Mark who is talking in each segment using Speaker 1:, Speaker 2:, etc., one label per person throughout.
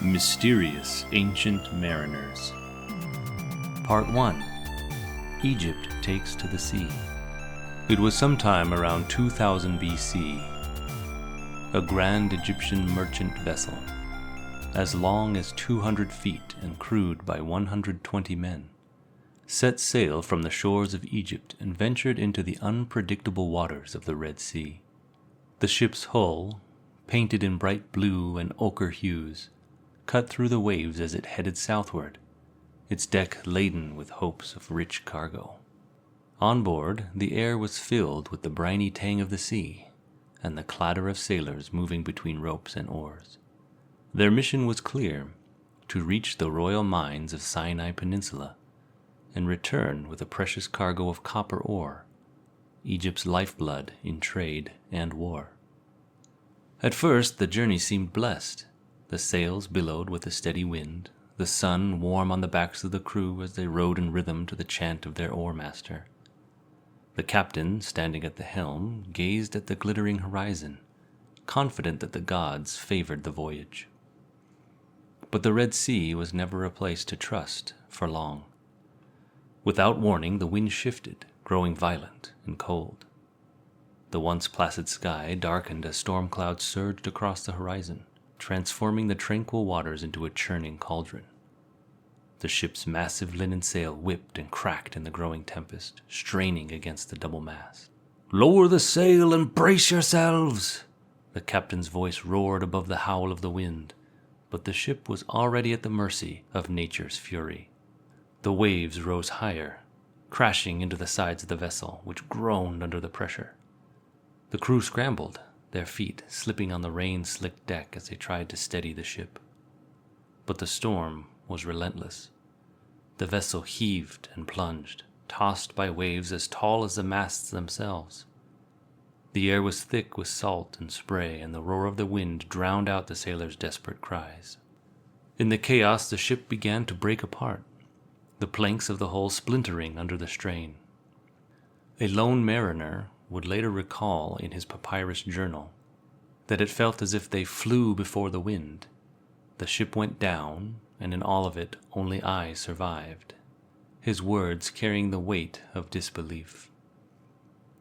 Speaker 1: Mysterious Ancient Mariners. Part 1. Egypt Takes to the Sea. It was sometime around 2000 BC. A grand Egyptian merchant vessel, as long as 200 feet and crewed by 120 men, set sail from the shores of Egypt and ventured into the unpredictable waters of the Red Sea. The ship's hull, painted in bright blue and ochre hues, cut through the waves as it headed southward, its deck laden with hopes of rich cargo. On board, the air was filled with the briny tang of the sea and the clatter of sailors moving between ropes and oars. Their mission was clear: to reach the royal mines of Sinai Peninsula and return with a precious cargo of copper ore, Egypt's lifeblood in trade and war. At first, the journey seemed blessed. The sails billowed with a steady wind, the sun warm on the backs of the crew as they rowed in rhythm to the chant of their oar-master. The captain, standing at the helm, gazed at the glittering horizon, confident that the gods favored the voyage. But the Red Sea was never a place to trust for long. Without warning, the wind shifted, growing violent and cold. The once placid sky darkened as storm clouds surged across the horizon, transforming the tranquil waters into a churning cauldron. The ship's massive linen sail whipped and cracked in the growing tempest, straining against the double mast. "Lower the sail and brace yourselves!" The captain's voice roared above the howl of the wind, but the ship was already at the mercy of nature's fury. The waves rose higher, crashing into the sides of the vessel, which groaned under the pressure. The crew scrambled, their feet slipping on the rain-slicked deck as they tried to steady the ship. But the storm was relentless. The vessel heaved and plunged, tossed by waves as tall as the masts themselves. The air was thick with salt and spray, and the roar of the wind drowned out the sailors' desperate cries. In the chaos, the ship began to break apart, the planks of the hull splintering under the strain. A lone mariner would later recall in his papyrus journal that it felt as if they flew before the wind. The ship went down, and in all of it only I survived, his words carrying the weight of disbelief.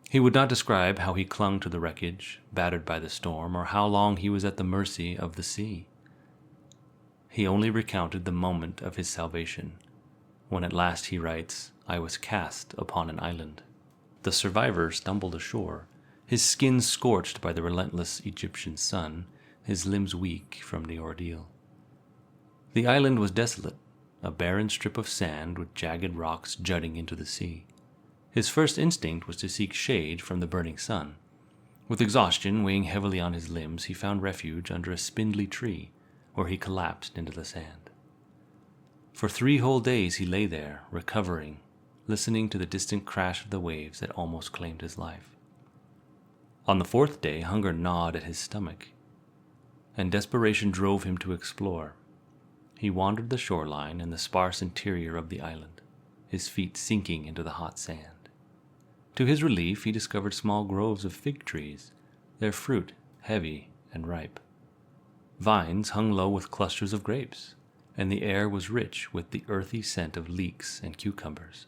Speaker 1: He would not describe how he clung to the wreckage, battered by the storm, or how long he was at the mercy of the sea. He only recounted the moment of his salvation, when at last, he writes, I was cast upon an island. The survivor stumbled ashore, his skin scorched by the relentless Egyptian sun, his limbs weak from the ordeal. The island was desolate, a barren strip of sand with jagged rocks jutting into the sea. His first instinct was to seek shade from the burning sun. With exhaustion weighing heavily on his limbs, he found refuge under a spindly tree, where he collapsed into the sand. For 3 whole days he lay there, recovering, listening to the distant crash of the waves that almost claimed his life. On the 4th day, hunger gnawed at his stomach, and desperation drove him to explore. He wandered the shoreline and the sparse interior of the island, his feet sinking into the hot sand. To his relief, he discovered small groves of fig trees, their fruit heavy and ripe. Vines hung low with clusters of grapes, and the air was rich with the earthy scent of leeks and cucumbers.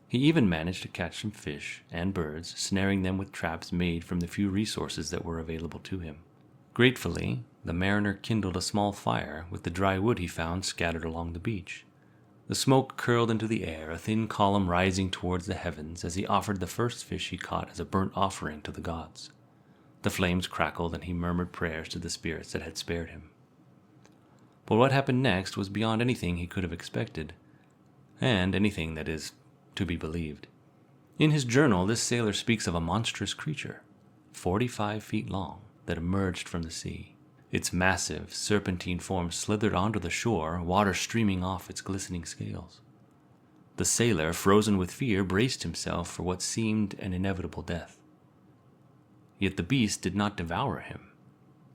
Speaker 1: He even managed to catch some fish and birds, snaring them with traps made from the few resources that were available to him. Gratefully, the mariner kindled a small fire with the dry wood he found scattered along the beach. The smoke curled into the air, a thin column rising towards the heavens as he offered the first fish he caught as a burnt offering to the gods. The flames crackled and he murmured prayers to the spirits that had spared him. But what happened next was beyond anything he could have expected, and anything that is to be believed. In his journal, this sailor speaks of a monstrous creature, 45 feet long, that emerged from the sea. Its massive, serpentine form slithered onto the shore, water streaming off its glistening scales. The sailor, frozen with fear, braced himself for what seemed an inevitable death. Yet the beast did not devour him.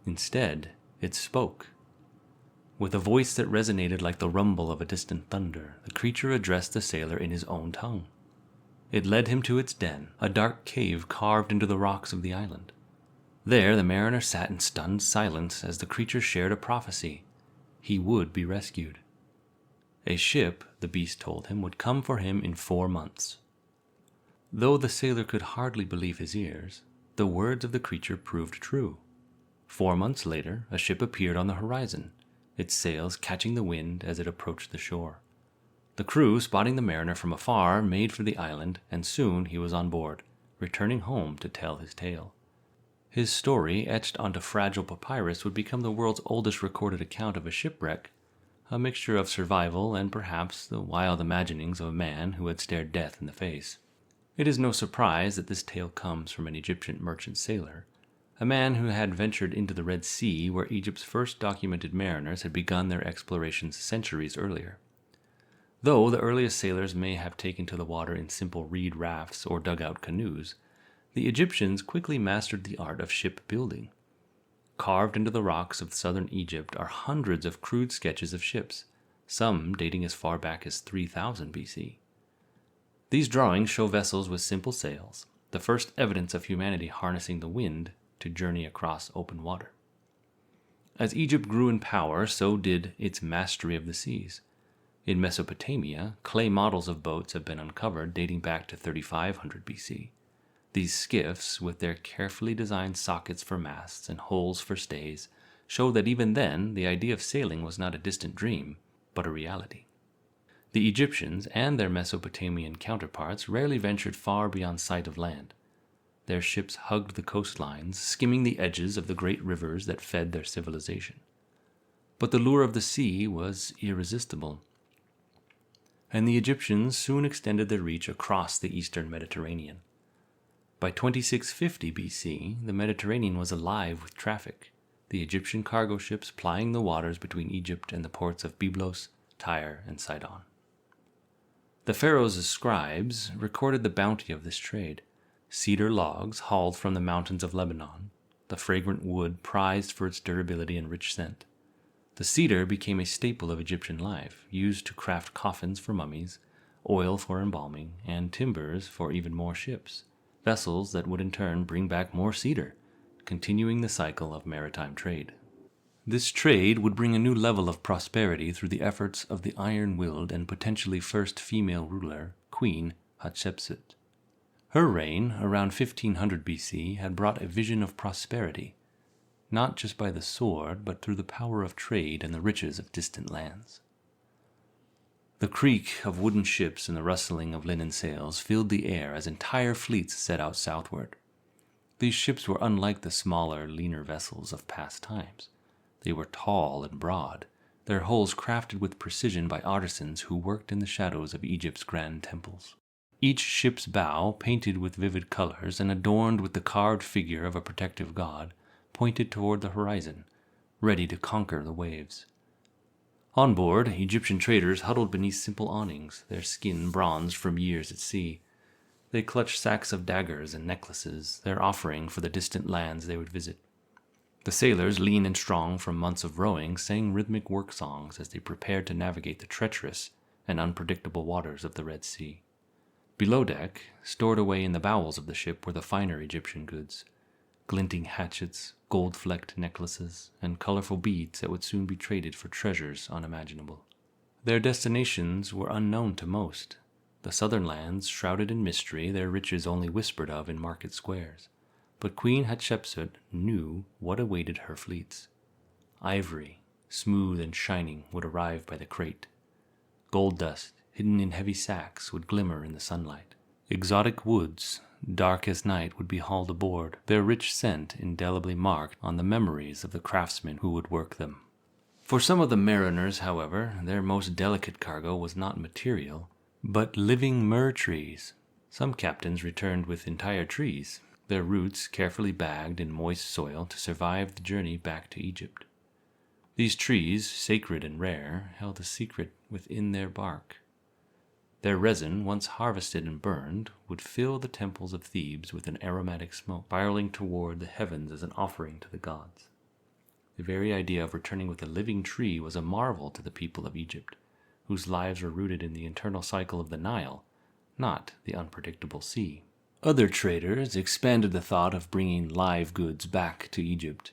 Speaker 1: Instead, it spoke. With a voice that resonated like the rumble of a distant thunder, the creature addressed the sailor in his own tongue. It led him to its den, a dark cave carved into the rocks of the island. There the mariner sat in stunned silence as the creature shared a prophecy. he would be rescued. A ship, the beast told him, would come for him in 4 months. Though the sailor could hardly believe his ears, the words of the creature proved true. 4 months later, a ship appeared on the horizon, its sails catching the wind as it approached the shore. The crew, spotting the mariner from afar, made for the island, and soon he was on board, returning home to tell his tale. His story, etched onto fragile papyrus, would become the world's oldest recorded account of a shipwreck, a mixture of survival and perhaps the wild imaginings of a man who had stared death in the face. It is no surprise that this tale comes from an Egyptian merchant sailor, a man who had ventured into the Red Sea where Egypt's first documented mariners had begun their explorations centuries earlier. Though the earliest sailors may have taken to the water in simple reed rafts or dugout canoes, the Egyptians quickly mastered the art of shipbuilding. Carved into the rocks of southern Egypt are hundreds of crude sketches of ships, some dating as far back as 3000 BC. These drawings show vessels with simple sails, the first evidence of humanity harnessing the wind to journey across open water. As Egypt grew in power, so did its mastery of the seas. In Mesopotamia, clay models of boats have been uncovered dating back to 3500 BC. These skiffs, with their carefully designed sockets for masts and holes for stays, show that even then the idea of sailing was not a distant dream, but a reality. The Egyptians and their Mesopotamian counterparts rarely ventured far beyond sight of land. Their ships hugged the coastlines, skimming the edges of the great rivers that fed their civilization. But the lure of the sea was irresistible, and the Egyptians soon extended their reach across the eastern Mediterranean. By 2650 BC, the Mediterranean was alive with traffic, the Egyptian cargo ships plying the waters between Egypt and the ports of Byblos, Tyre, and Sidon. The pharaoh's scribes recorded the bounty of this trade: cedar logs hauled from the mountains of Lebanon, the fragrant wood prized for its durability and rich scent. The cedar became a staple of Egyptian life, used to craft coffins for mummies, oil for embalming, and timbers for even more ships, vessels that would in turn bring back more cedar, continuing the cycle of maritime trade. This trade would bring a new level of prosperity through the efforts of the iron-willed and potentially first female ruler, Queen Hatshepsut. Her reign, around 1500 BC, had brought a vision of prosperity, not just by the sword, but through the power of trade and the riches of distant lands. The creak of wooden ships and the rustling of linen sails filled the air as entire fleets set out southward. These ships were unlike the smaller, leaner vessels of past times. They were tall and broad, their hulls crafted with precision by artisans who worked in the shadows of Egypt's grand temples. Each ship's bow, painted with vivid colors and adorned with the carved figure of a protective god, pointed toward the horizon, ready to conquer the waves. On board, Egyptian traders huddled beneath simple awnings, their skin bronzed from years at sea. They clutched sacks of daggers and necklaces, their offering for the distant lands they would visit. The sailors, lean and strong from months of rowing, sang rhythmic work songs as they prepared to navigate the treacherous and unpredictable waters of the Red Sea. Below deck, stored away in the bowels of the ship, were the finer Egyptian goods: glinting hatchets, gold-flecked necklaces, and colorful beads that would soon be traded for treasures unimaginable. Their destinations were unknown to most. The southern lands, shrouded in mystery, their riches only whispered of in market squares. But Queen Hatshepsut knew what awaited her fleets. Ivory, smooth and shining, would arrive by the crate. Gold dust, hidden in heavy sacks, would glimmer in the sunlight. Exotic woods, dark as night, would be hauled aboard, their rich scent indelibly marked on the memories of the craftsmen who would work them. For some of the mariners, however, their most delicate cargo was not material, but living myrrh trees. Some captains returned with entire trees, their roots carefully bagged in moist soil to survive the journey back to Egypt. These trees, sacred and rare, held a secret within their bark. Their resin, once harvested and burned, would fill the temples of Thebes with an aromatic smoke, spiraling toward the heavens as an offering to the gods. The very idea of returning with a living tree was a marvel to the people of Egypt, whose lives were rooted in the eternal cycle of the Nile, not the unpredictable sea. Other traders expanded the thought of bringing live goods back to Egypt.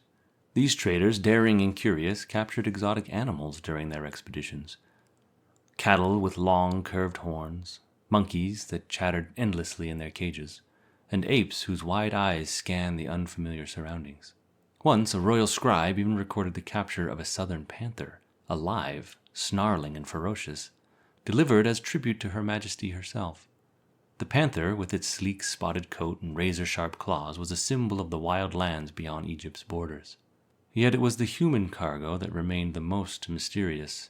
Speaker 1: These traders, daring and curious, captured exotic animals during their expeditions. Cattle with long, curved horns, monkeys that chattered endlessly in their cages, and apes whose wide eyes scanned the unfamiliar surroundings. Once, a royal scribe even recorded the capture of a southern panther, alive, snarling and ferocious, delivered as tribute to Her Majesty herself. The panther, with its sleek spotted coat and razor-sharp claws, was a symbol of the wild lands beyond Egypt's borders. Yet it was the human cargo that remained the most mysterious.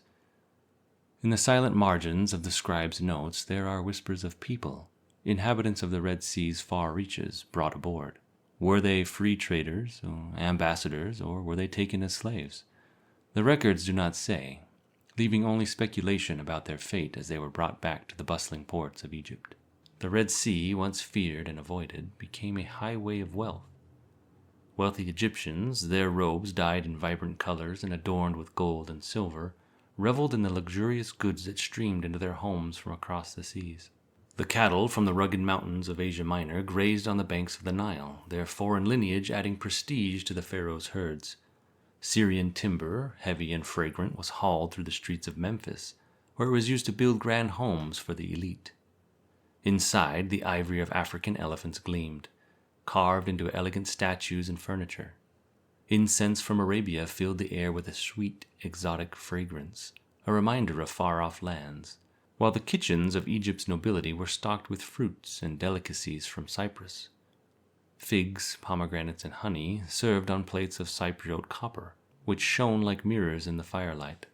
Speaker 1: In the silent margins of the scribe's notes there are whispers of people, inhabitants of the Red Sea's far reaches, brought aboard. Were they free traders, or ambassadors, or were they taken as slaves? The records do not say, leaving only speculation about their fate as they were brought back to the bustling ports of Egypt. The Red Sea, once feared and avoided, became a highway of wealth. Wealthy Egyptians, their robes dyed in vibrant colors and adorned with gold and silver, reveled in the luxurious goods that streamed into their homes from across the seas. The cattle from the rugged mountains of Asia Minor grazed on the banks of the Nile, their foreign lineage adding prestige to the pharaoh's herds. Syrian timber, heavy and fragrant, was hauled through the streets of Memphis, where it was used to build grand homes for the elite. Inside, the ivory of African elephants gleamed, carved into elegant statues and furniture. Incense from Arabia filled the air with a sweet, exotic fragrance, a reminder of far-off lands, while the kitchens of Egypt's nobility were stocked with fruits and delicacies from Cyprus. Figs, pomegranates, and honey served on plates of Cypriot copper, which shone like mirrors in the firelight.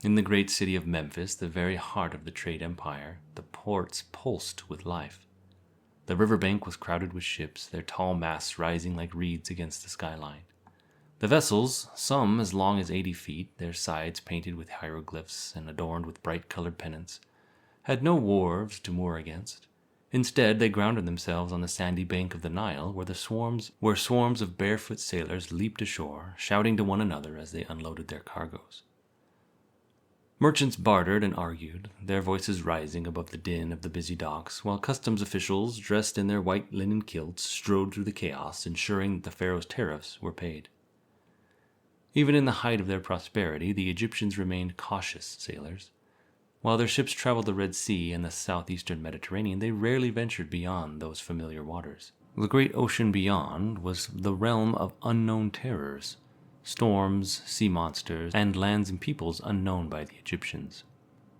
Speaker 1: In the great city of Memphis, the very heart of the trade empire, the ports pulsed with life. The riverbank was crowded with ships, their tall masts rising like reeds against the skyline. The vessels, some as long as 80 feet, their sides painted with hieroglyphs and adorned with bright-colored pennants, had no wharves to moor against. Instead, they grounded themselves on the sandy bank of the Nile, where swarms of barefoot sailors leaped ashore, shouting to one another as they unloaded their cargoes. Merchants bartered and argued, their voices rising above the din of the busy docks, while customs officials, dressed in their white linen kilts, strode through the chaos, ensuring that the pharaoh's tariffs were paid. Even in the height of their prosperity, the Egyptians remained cautious sailors. While their ships traveled the Red Sea and the southeastern Mediterranean, they rarely ventured beyond those familiar waters. The great ocean beyond was the realm of unknown terrors, storms, sea monsters, and lands and peoples unknown by the Egyptians.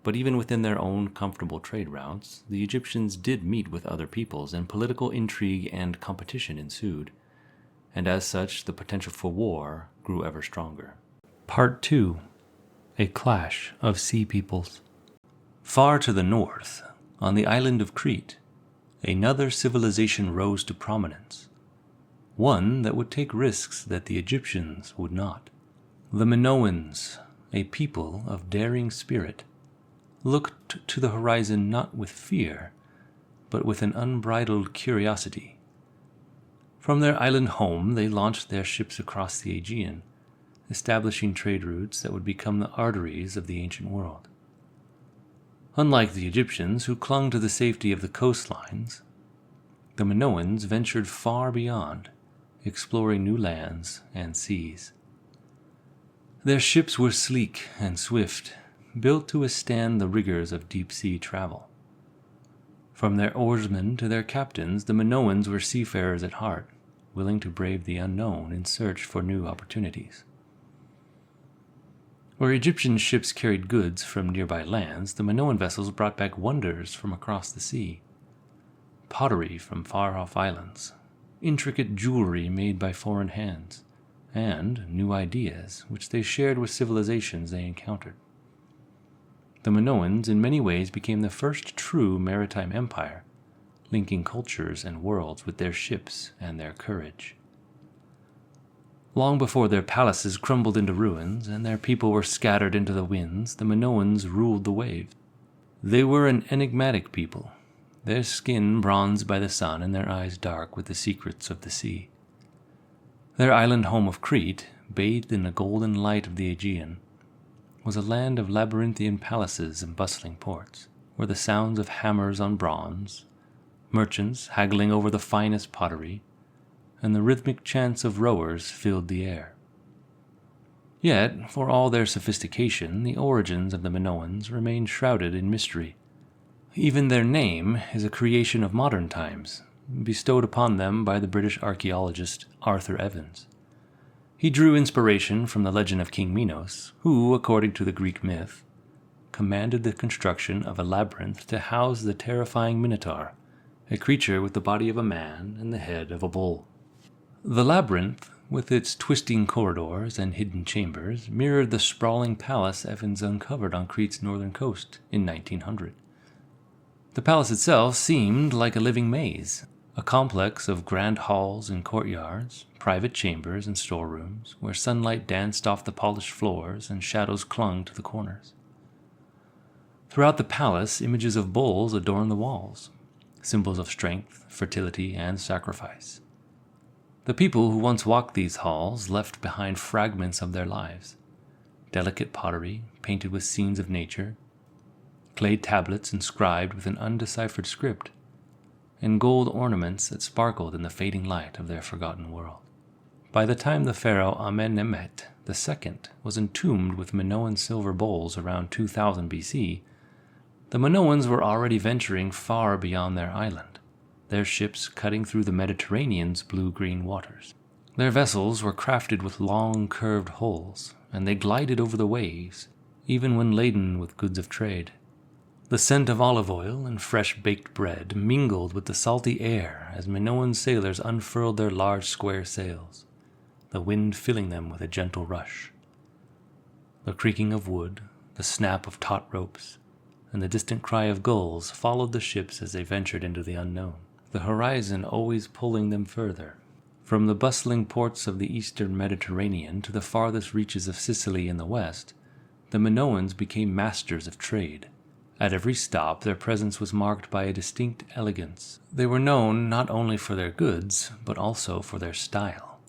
Speaker 1: But even within their own comfortable trade routes, the Egyptians did meet with other peoples, and political intrigue and competition ensued, and as such the potential for war grew ever stronger. Part 2. A Clash of Sea Peoples. Far to the north, on the island of Crete, another civilization rose to prominence, one that would take risks that the Egyptians would not. The Minoans, a people of daring spirit, looked to the horizon not with fear, but with an unbridled curiosity. From their island home they launched their ships across the Aegean, establishing trade routes that would become the arteries of the ancient world. Unlike the Egyptians, who clung to the safety of the coastlines, the Minoans ventured far beyond, exploring new lands and seas. Their ships were sleek and swift, built to withstand the rigors of deep-sea travel. From their oarsmen to their captains, the Minoans were seafarers at heart, willing to brave the unknown in search for new opportunities. Where Egyptian ships carried goods from nearby lands, the Minoan vessels brought back wonders from across the sea. Pottery from far-off islands, intricate jewelry made by foreign hands, and new ideas which they shared with civilizations they encountered. The Minoans in many ways became the first true maritime empire, linking cultures and worlds with their ships and their courage. Long before their palaces crumbled into ruins and their people were scattered into the winds, the Minoans ruled the waves. They were an enigmatic people, their skin bronzed by the sun and their eyes dark with the secrets of the sea. Their island home of Crete, bathed in the golden light of the Aegean, was a land of labyrinthian palaces and bustling ports, where the sounds of hammers on bronze, merchants haggling over the finest pottery, and the rhythmic chants of rowers filled the air. Yet, for all their sophistication, the origins of the Minoans remain shrouded in mystery. Even their name is a creation of modern times, bestowed upon them by the British archaeologist Arthur Evans. He drew inspiration from the legend of King Minos, who, according to the Greek myth, commanded the construction of a labyrinth to house the terrifying Minotaur, a creature with the body of a man and the head of a bull. The labyrinth, with its twisting corridors and hidden chambers, mirrored the sprawling palace Evans uncovered on Crete's northern coast in 1900. The palace itself seemed like a living maze, a complex of grand halls and courtyards, private chambers and storerooms, where sunlight danced off the polished floors and shadows clung to the corners. Throughout the palace, images of bulls adorned the walls, symbols of strength, fertility, and sacrifice. The people who once walked these halls left behind fragments of their lives: delicate pottery painted with scenes of nature, clay tablets inscribed with an undeciphered script, and gold ornaments that sparkled in the fading light of their forgotten world. By the time the pharaoh Amenemhet II was entombed with Minoan silver bowls around 2000 BC, the Minoans were already venturing far beyond their island, their ships cutting through the Mediterranean's blue-green waters. Their vessels were crafted with long, curved hulls, and they glided over the waves, even when laden with goods of trade. The scent of olive oil and fresh-baked bread mingled with the salty air as Minoan sailors unfurled their large square sails, the wind filling them with a gentle rush. The creaking of wood, the snap of taut ropes, and the distant cry of gulls followed the ships as they ventured into the unknown, the horizon always pulling them further. From the bustling ports of the eastern Mediterranean to the farthest reaches of Sicily in the west, the Minoans became masters of trade. At every stop, their presence was marked by a distinct elegance. They were known not only for their goods, but also for their style.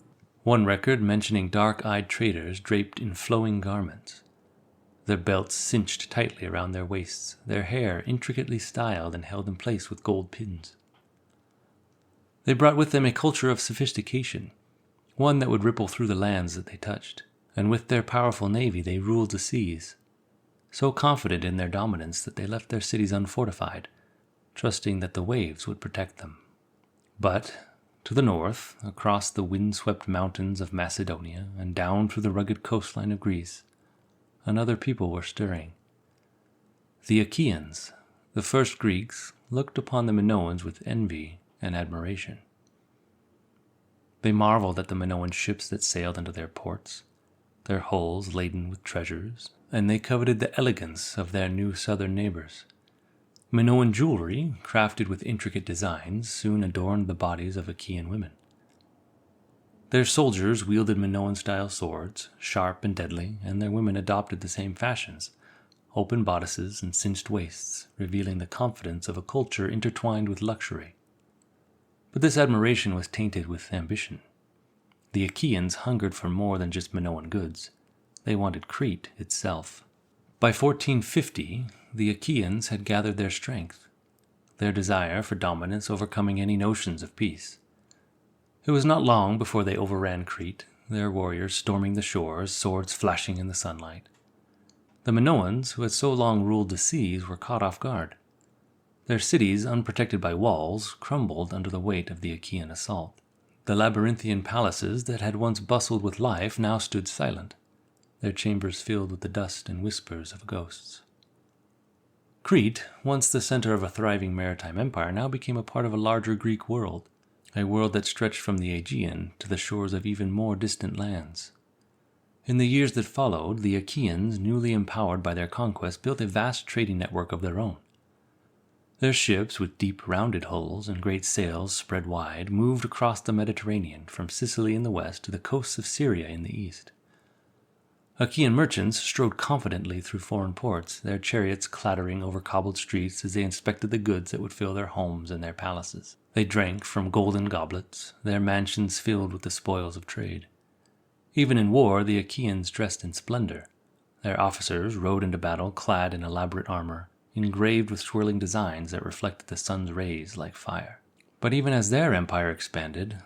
Speaker 1: One record mentioning dark-eyed traders draped in flowing garments, their belts cinched tightly around their waists, their hair intricately styled and held in place with gold pins. They brought with them a culture of sophistication, one that would ripple through the lands that they touched, and with their powerful navy they ruled the seas, so confident in their dominance that they left their cities unfortified, trusting that the waves would protect them. But to the north, across the wind-swept mountains of Macedonia and down through the rugged coastline of Greece, another people were stirring. The Achaeans, the first Greeks, looked upon the Minoans with envy and admiration. They marveled at the Minoan ships that sailed into their ports, their hulls laden with treasures, and they coveted the elegance of their new southern neighbors. Minoan jewelry, crafted with intricate designs, soon adorned the bodies of Achaean women. Their soldiers wielded Minoan-style swords, sharp and deadly, and their women adopted the same fashions, open bodices and cinched waists, revealing the confidence of a culture intertwined with luxury. But this admiration was tainted with ambition. The Achaeans hungered for more than just Minoan goods. They wanted Crete itself. By 1450, the Achaeans had gathered their strength, their desire for dominance overcoming any notions of peace. It was not long before they overran Crete, their warriors storming the shores, swords flashing in the sunlight. The Minoans, who had so long ruled the seas, were caught off guard. Their cities, unprotected by walls, crumbled under the weight of the Achaean assault. The labyrinthian palaces that had once bustled with life now stood silent, their chambers filled with the dust and whispers of ghosts. Crete, once the center of a thriving maritime empire, now became a part of a larger Greek world, a world that stretched from the Aegean to the shores of even more distant lands. In the years that followed, the Achaeans, newly empowered by their conquest, built a vast trading network of their own. Their ships, with deep rounded hulls and great sails spread wide, moved across the Mediterranean, from Sicily in the west to the coasts of Syria in the east. Achaean merchants strode confidently through foreign ports, their chariots clattering over cobbled streets as they inspected the goods that would fill their homes and their palaces. They drank from golden goblets, their mansions filled with the spoils of trade. Even in war, the Achaeans dressed in splendor. Their officers rode into battle clad in elaborate armor, engraved with swirling designs that reflected the sun's rays like fire. But even as their empire expanded,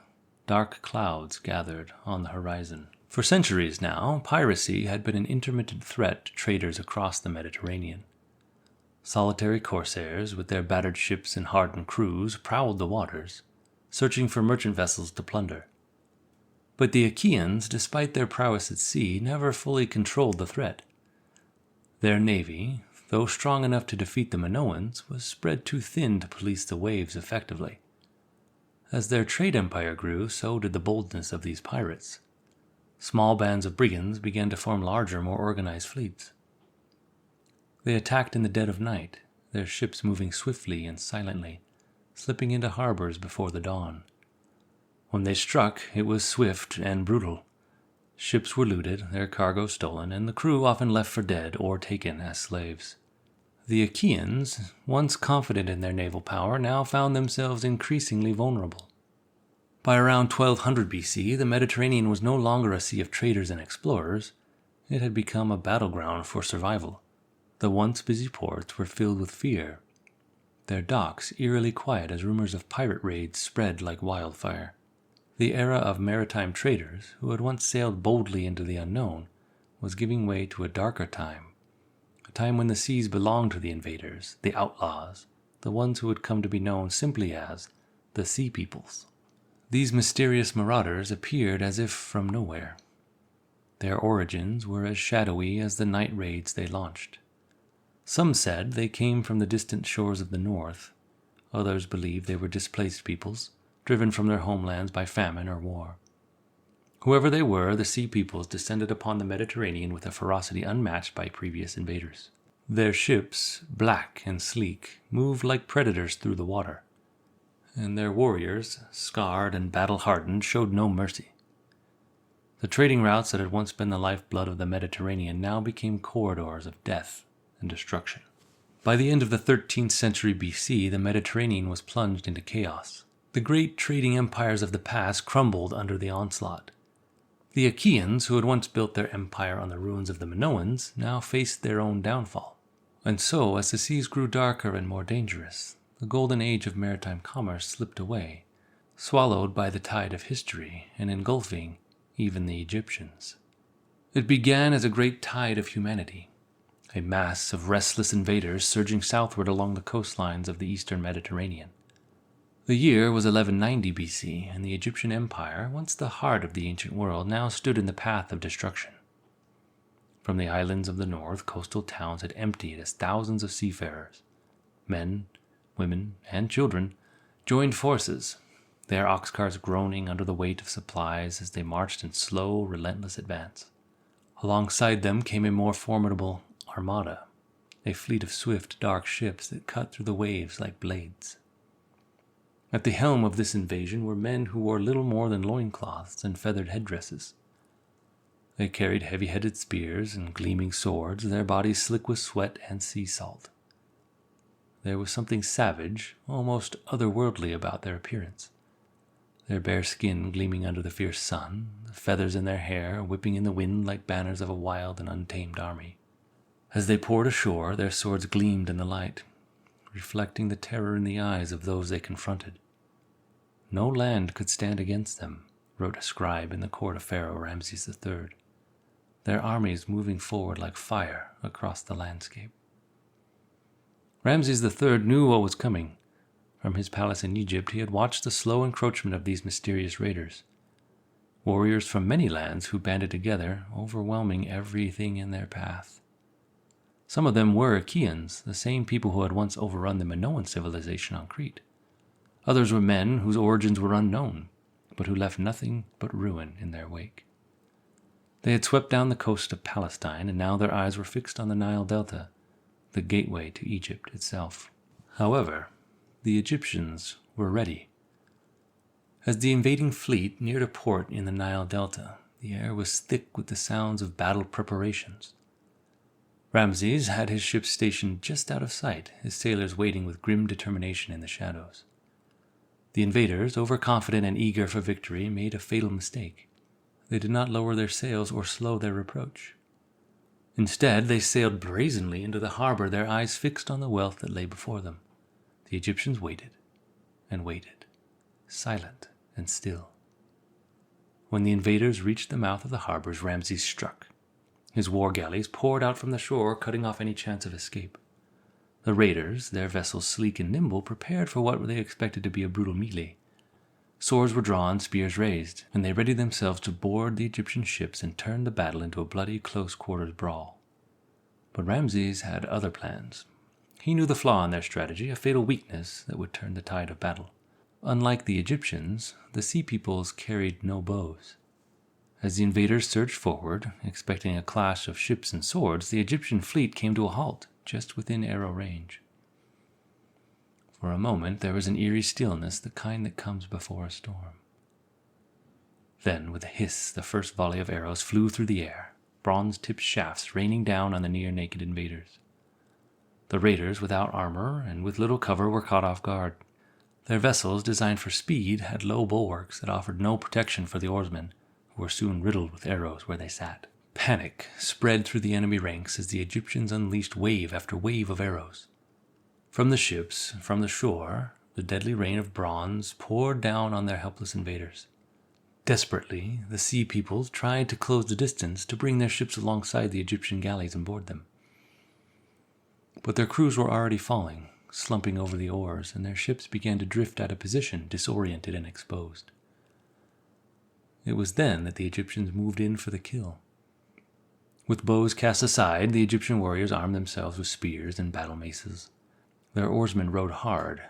Speaker 1: Dark clouds gathered on the horizon. For centuries now, piracy had been an intermittent threat to traders across the Mediterranean. Solitary corsairs, with their battered ships and hardened crews, prowled the waters, searching for merchant vessels to plunder. But the Achaeans, despite their prowess at sea, never fully controlled the threat. Their navy, though strong enough to defeat the Minoans, was spread too thin to police the waves effectively. As their trade empire grew, so did the boldness of these pirates. Small bands of brigands began to form larger, more organized fleets. They attacked in the dead of night, their ships moving swiftly and silently, slipping into harbors before the dawn. When they struck, it was swift and brutal. Ships were looted, their cargo stolen, and the crew often left for dead or taken as slaves. The Achaeans, once confident in their naval power, now found themselves increasingly vulnerable. By around 1200 BC, the Mediterranean was no longer a sea of traders and explorers. It had become a battleground for survival. The once busy ports were filled with fear, their docks eerily quiet as rumors of pirate raids spread like wildfire. The era of maritime traders, who had once sailed boldly into the unknown, was giving way to a darker time, a time when the seas belonged to the invaders, the outlaws, the ones who had come to be known simply as the Sea Peoples. These mysterious marauders appeared as if from nowhere. Their origins were as shadowy as the night raids they launched. Some said they came from the distant shores of the north. Others believed they were displaced peoples, driven from their homelands by famine or war. Whoever they were, the Sea Peoples descended upon the Mediterranean with a ferocity unmatched by previous invaders. Their ships, black and sleek, moved like predators through the water, and their warriors, scarred and battle-hardened, showed no mercy. The trading routes that had once been the lifeblood of the Mediterranean now became corridors of death and destruction. By the end of the 13th century BC, the Mediterranean was plunged into chaos. The great trading empires of the past crumbled under the onslaught. The Achaeans, who had once built their empire on the ruins of the Minoans, now faced their own downfall. And so, as the seas grew darker and more dangerous, the golden age of maritime commerce slipped away, swallowed by the tide of history and engulfing even the Egyptians. It began as a great tide of humanity, a mass of restless invaders surging southward along the coastlines of the eastern Mediterranean. The year was 1190 BC, and the Egyptian Empire, once the heart of the ancient world, now stood in the path of destruction. From the islands of the north, coastal towns had emptied as thousands of seafarers, men, women, and children, joined forces, their ox carts groaning under the weight of supplies as they marched in slow, relentless advance. Alongside them came a more formidable armada, a fleet of swift, dark ships that cut through the waves like blades. At the helm of this invasion were men who wore little more than loincloths and feathered headdresses. They carried heavy-headed spears and gleaming swords, their bodies slick with sweat and sea salt. There was something savage, almost otherworldly about their appearance. Their bare skin gleaming under the fierce sun, the feathers in their hair whipping in the wind like banners of a wild and untamed army. As they poured ashore, their swords gleamed in the light, reflecting the terror in the eyes of those they confronted. No land could stand against them, wrote a scribe in the court of Pharaoh Ramses III, their armies moving forward like fire across the landscape. Ramses III knew what was coming. From his palace in Egypt, he had watched the slow encroachment of these mysterious raiders. Warriors from many lands who banded together, overwhelming everything in their path. Some of them were Achaeans, the same people who had once overrun the Minoan civilization on Crete. Others were men whose origins were unknown, but who left nothing but ruin in their wake. They had swept down the coast of Palestine, and now their eyes were fixed on the Nile Delta, the gateway to Egypt itself. However, the Egyptians were ready. As the invading fleet neared a port in the Nile Delta, the air was thick with the sounds of battle preparations. Ramses had his ships stationed just out of sight, his sailors waiting with grim determination in the shadows. The invaders, overconfident and eager for victory, made a fatal mistake. They did not lower their sails or slow their approach. Instead, they sailed brazenly into the harbor, their eyes fixed on the wealth that lay before them. The Egyptians waited and waited, silent and still. When the invaders reached the mouth of the harbors, Ramses struck. His war galleys poured out from the shore, cutting off any chance of escape. The raiders, their vessels sleek and nimble, prepared for what they expected to be a brutal melee. Swords were drawn, spears raised, and they readied themselves to board the Egyptian ships and turn the battle into a bloody close-quarters brawl. But Ramses had other plans. He knew the flaw in their strategy, a fatal weakness that would turn the tide of battle. Unlike the Egyptians, the Sea Peoples carried no bows. As the invaders surged forward, expecting a clash of ships and swords, the Egyptian fleet came to a halt, just within arrow range. For a moment there was an eerie stillness, the kind that comes before a storm. Then, with a hiss, the first volley of arrows flew through the air, bronze-tipped shafts raining down on the near-naked invaders. The raiders, without armor and with little cover, were caught off guard. Their vessels, designed for speed, had low bulwarks that offered no protection for the oarsmen, who were soon riddled with arrows where they sat. Panic spread through the enemy ranks as the Egyptians unleashed wave after wave of arrows. From the ships, from the shore, the deadly rain of bronze poured down on their helpless invaders. Desperately, the Sea Peoples tried to close the distance to bring their ships alongside the Egyptian galleys and board them. But their crews were already falling, slumping over the oars, and their ships began to drift out of position, disoriented and exposed. It was then that the Egyptians moved in for the kill. With bows cast aside, the Egyptian warriors armed themselves with spears and battle maces. Their oarsmen rowed hard,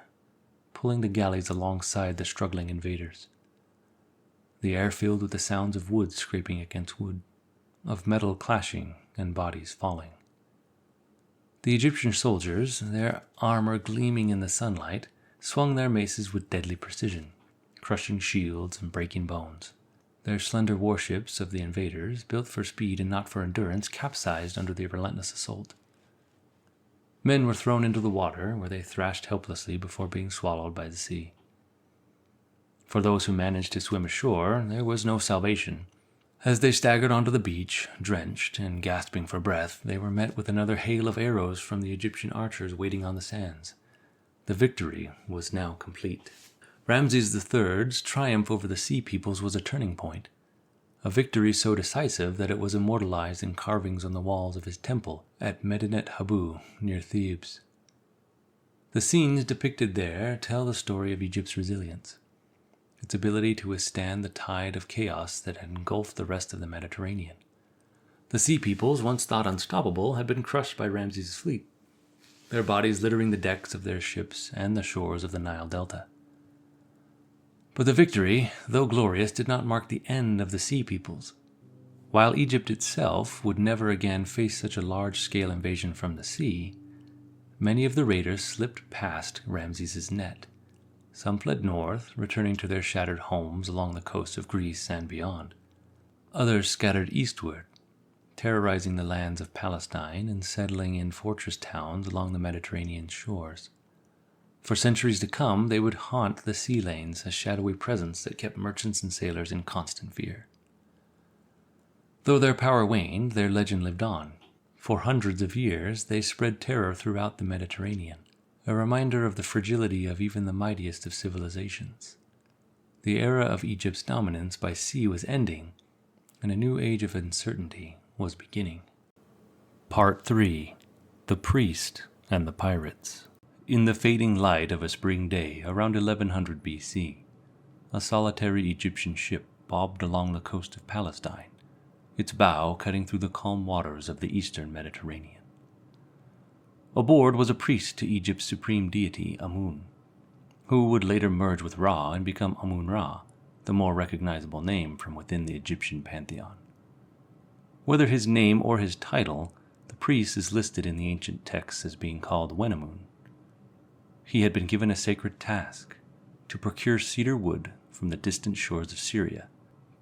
Speaker 1: pulling the galleys alongside the struggling invaders. The air filled with the sounds of wood scraping against wood, of metal clashing and bodies falling. The Egyptian soldiers, their armor gleaming in the sunlight, swung their maces with deadly precision, crushing shields and breaking bones. Their slender warships of the invaders, built for speed and not for endurance, capsized under the relentless assault. Men were thrown into the water, where they thrashed helplessly before being swallowed by the sea. For those who managed to swim ashore, there was no salvation. As they staggered onto the beach, drenched and gasping for breath, they were met with another hail of arrows from the Egyptian archers waiting on the sands. The victory was now complete. Ramses III's triumph over the Sea Peoples was a turning point, a victory so decisive that it was immortalized in carvings on the walls of his temple at Medinet Habu, near Thebes. The scenes depicted there tell the story of Egypt's resilience, its ability to withstand the tide of chaos that had engulfed the rest of the Mediterranean. The Sea Peoples, once thought unstoppable, had been crushed by Ramses' fleet, their bodies littering the decks of their ships and the shores of the Nile Delta. But the victory, though glorious, did not mark the end of the Sea Peoples. While Egypt itself would never again face such a large-scale invasion from the sea, many of the raiders slipped past Ramses' net. Some fled north, returning to their shattered homes along the coast of Greece and beyond. Others scattered eastward, terrorizing the lands of Palestine and settling in fortress towns along the Mediterranean shores. For centuries to come, they would haunt the sea lanes, a shadowy presence that kept merchants and sailors in constant fear. Though their power waned, their legend lived on. For hundreds of years, they spread terror throughout the Mediterranean, a reminder of the fragility of even the mightiest of civilizations. The era of Egypt's dominance by sea was ending, and a new age of uncertainty was beginning. Part 3. The Priest and the Pirates. In the fading light of a spring day around 1100 BC, a solitary Egyptian ship bobbed along the coast of Palestine, its bow cutting through the calm waters of the eastern Mediterranean. Aboard was a priest to Egypt's supreme deity, Amun, who would later merge with Ra and become Amun-Ra, the more recognizable name from within the Egyptian pantheon. Whether his name or his title, the priest is listed in the ancient texts as being called Wenamun. He had been given a sacred task, to procure cedar wood from the distant shores of Syria,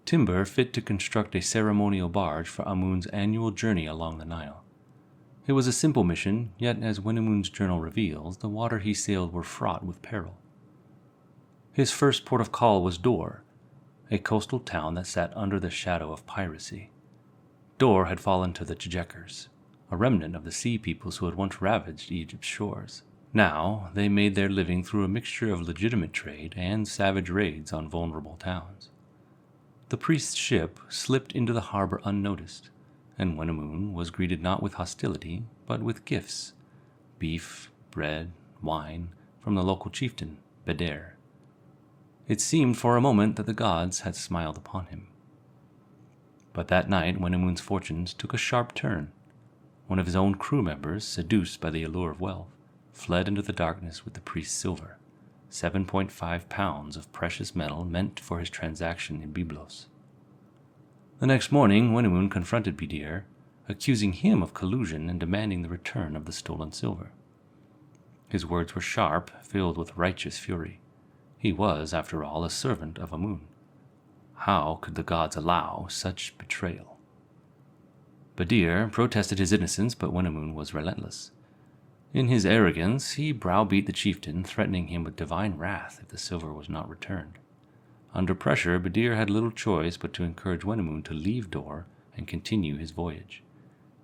Speaker 1: timber fit to construct a ceremonial barge for Amun's annual journey along the Nile. It was a simple mission, yet as Wenamun's journal reveals, the water he sailed were fraught with peril. His first port of call was Dor, a coastal town that sat under the shadow of piracy. Dor had fallen to the Tjekers, a remnant of the Sea Peoples who had once ravaged Egypt's shores. Now, they made their living through a mixture of legitimate trade and savage raids on vulnerable towns. The priest's ship slipped into the harbor unnoticed, and Wenamun was greeted not with hostility, but with gifts: beef, bread, wine, from the local chieftain, Beder. It seemed for a moment that the gods had smiled upon him. But that night Wenamun's fortunes took a sharp turn. One of his own crew members, seduced by the allure of wealth, fled into the darkness with the priest's silver, 7.5 pounds of precious metal meant for his transaction in Byblos. The next morning Wenamun confronted Beder, accusing him of collusion and demanding the return of the stolen silver. His words were sharp, filled with righteous fury. He was, after all, a servant of Amun. How could the gods allow such betrayal? Beder protested his innocence, but Wenamun was relentless. In his arrogance, he browbeat the chieftain, threatening him with divine wrath if the silver was not returned. Under pressure, Beder had little choice but to encourage Wenamun to leave Dor and continue his voyage.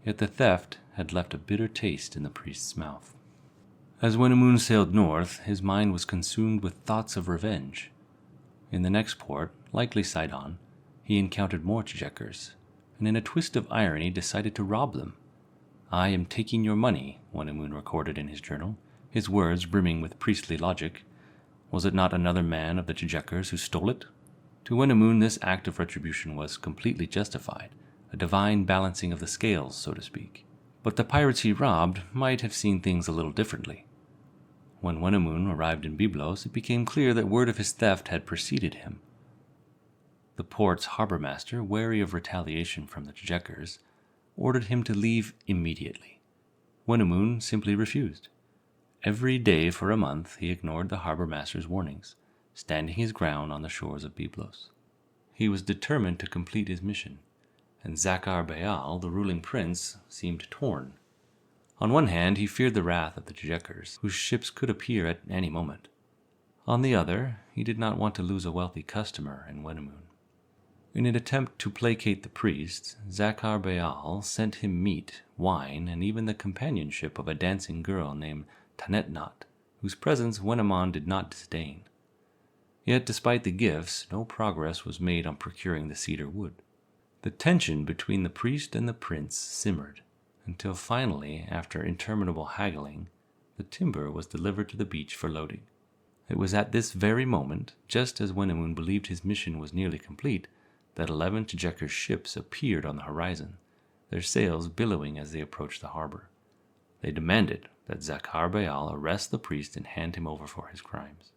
Speaker 1: Yet the theft had left a bitter taste in the priest's mouth. As Wenamun sailed north, his mind was consumed with thoughts of revenge. In the next port, likely Sidon, he encountered more Tjekers, and in a twist of irony decided to rob them. "I am taking your money," Wenamun recorded in his journal, his words brimming with priestly logic. Was it not another man of the Tjekers who stole it? To Wenamun, this act of retribution was completely justified, a divine balancing of the scales, so to speak. But the pirates he robbed might have seen things a little differently. When Wenamun arrived in Byblos, it became clear that word of his theft had preceded him. The port's harbor master, wary of retaliation from the Tjekers, ordered him to leave immediately. Wenamun simply refused. Every day for a month he ignored the harbor master's warnings, standing his ground on the shores of Byblos. He was determined to complete his mission, and Zakar Beal, the ruling prince, seemed torn. On one hand, he feared the wrath of the Tjekers, whose ships could appear at any moment. On the other, he did not want to lose a wealthy customer in Wenamun. In an attempt to placate the priest, Zakar Beal sent him meat, wine, and even the companionship of a dancing girl named Tanetnat, whose presence Wenamun did not disdain. Yet, despite the gifts, no progress was made on procuring the cedar wood. The tension between the priest and the prince simmered, until finally, after interminable haggling, the timber was delivered to the beach for loading. It was at this very moment, just as Wenamun believed his mission was nearly complete, that 11 Tjekers' ships appeared on the horizon, their sails billowing as they approached the harbor. They demanded that Zakar Beal arrest the priest and hand him over for his crimes.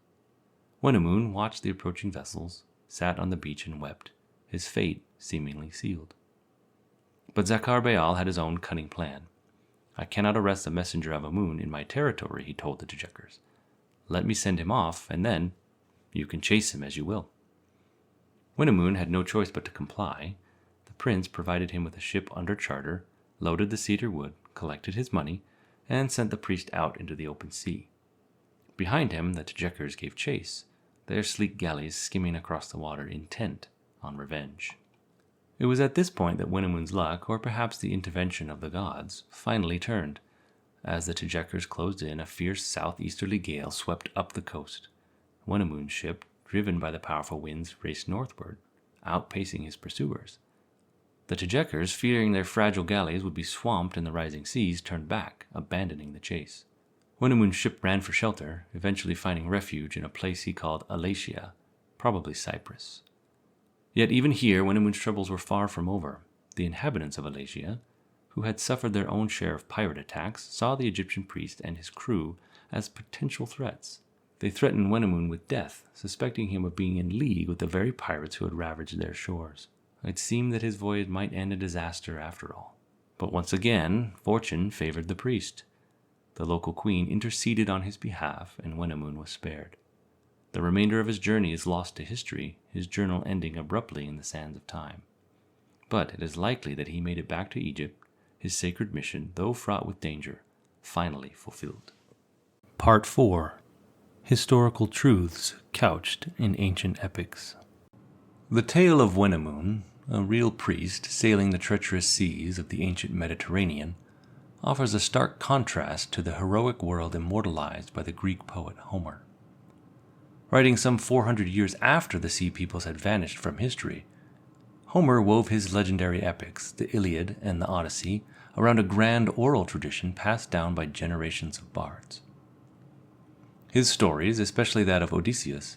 Speaker 1: Wenamun watched the approaching vessels, sat on the beach and wept, his fate seemingly sealed. But Zakar Beal had his own cunning plan. "I cannot arrest a messenger of Amun in my territory," he told the Tjekers. "Let me send him off, and then you can chase him as you will." Wenamun had no choice but to comply. The prince provided him with a ship under charter, loaded the cedar wood, collected his money, and sent the priest out into the open sea. Behind him, the Tjekers gave chase, their sleek galleys skimming across the water, intent on revenge. It was at this point that Wenamun's luck, or perhaps the intervention of the gods, finally turned. As the Tjekers closed in, a fierce southeasterly gale swept up the coast. Wenamun's ship, driven by the powerful winds, raced northward, outpacing his pursuers. The Tjekers, fearing their fragile galleys would be swamped in the rising seas, turned back, abandoning the chase. Wenamun's ship ran for shelter, eventually finding refuge in a place he called Alatia, probably Cyprus. Yet even here, Wenamun's troubles were far from over. The inhabitants of Alatia, who had suffered their own share of pirate attacks, saw the Egyptian priest and his crew as potential threats. They threatened Wenamun with death, suspecting him of being in league with the very pirates who had ravaged their shores. It seemed that his voyage might end in disaster after all. But once again, fortune favored the priest. The local queen interceded on his behalf, and Wenamun was spared. The remainder of his journey is lost to history, his journal ending abruptly in the sands of time. But it is likely that he made it back to Egypt, his sacred mission, though fraught with danger, finally fulfilled. Part 4. Historical Truths Couched in Ancient Epics. The tale of Wenamun, a real priest sailing the treacherous seas of the ancient Mediterranean, offers a stark contrast to the heroic world immortalized by the Greek poet Homer. Writing some 400 years after the sea peoples had vanished from history, Homer wove his legendary epics, the Iliad and the Odyssey, around a grand oral tradition passed down by generations of bards. His stories, especially that of Odysseus,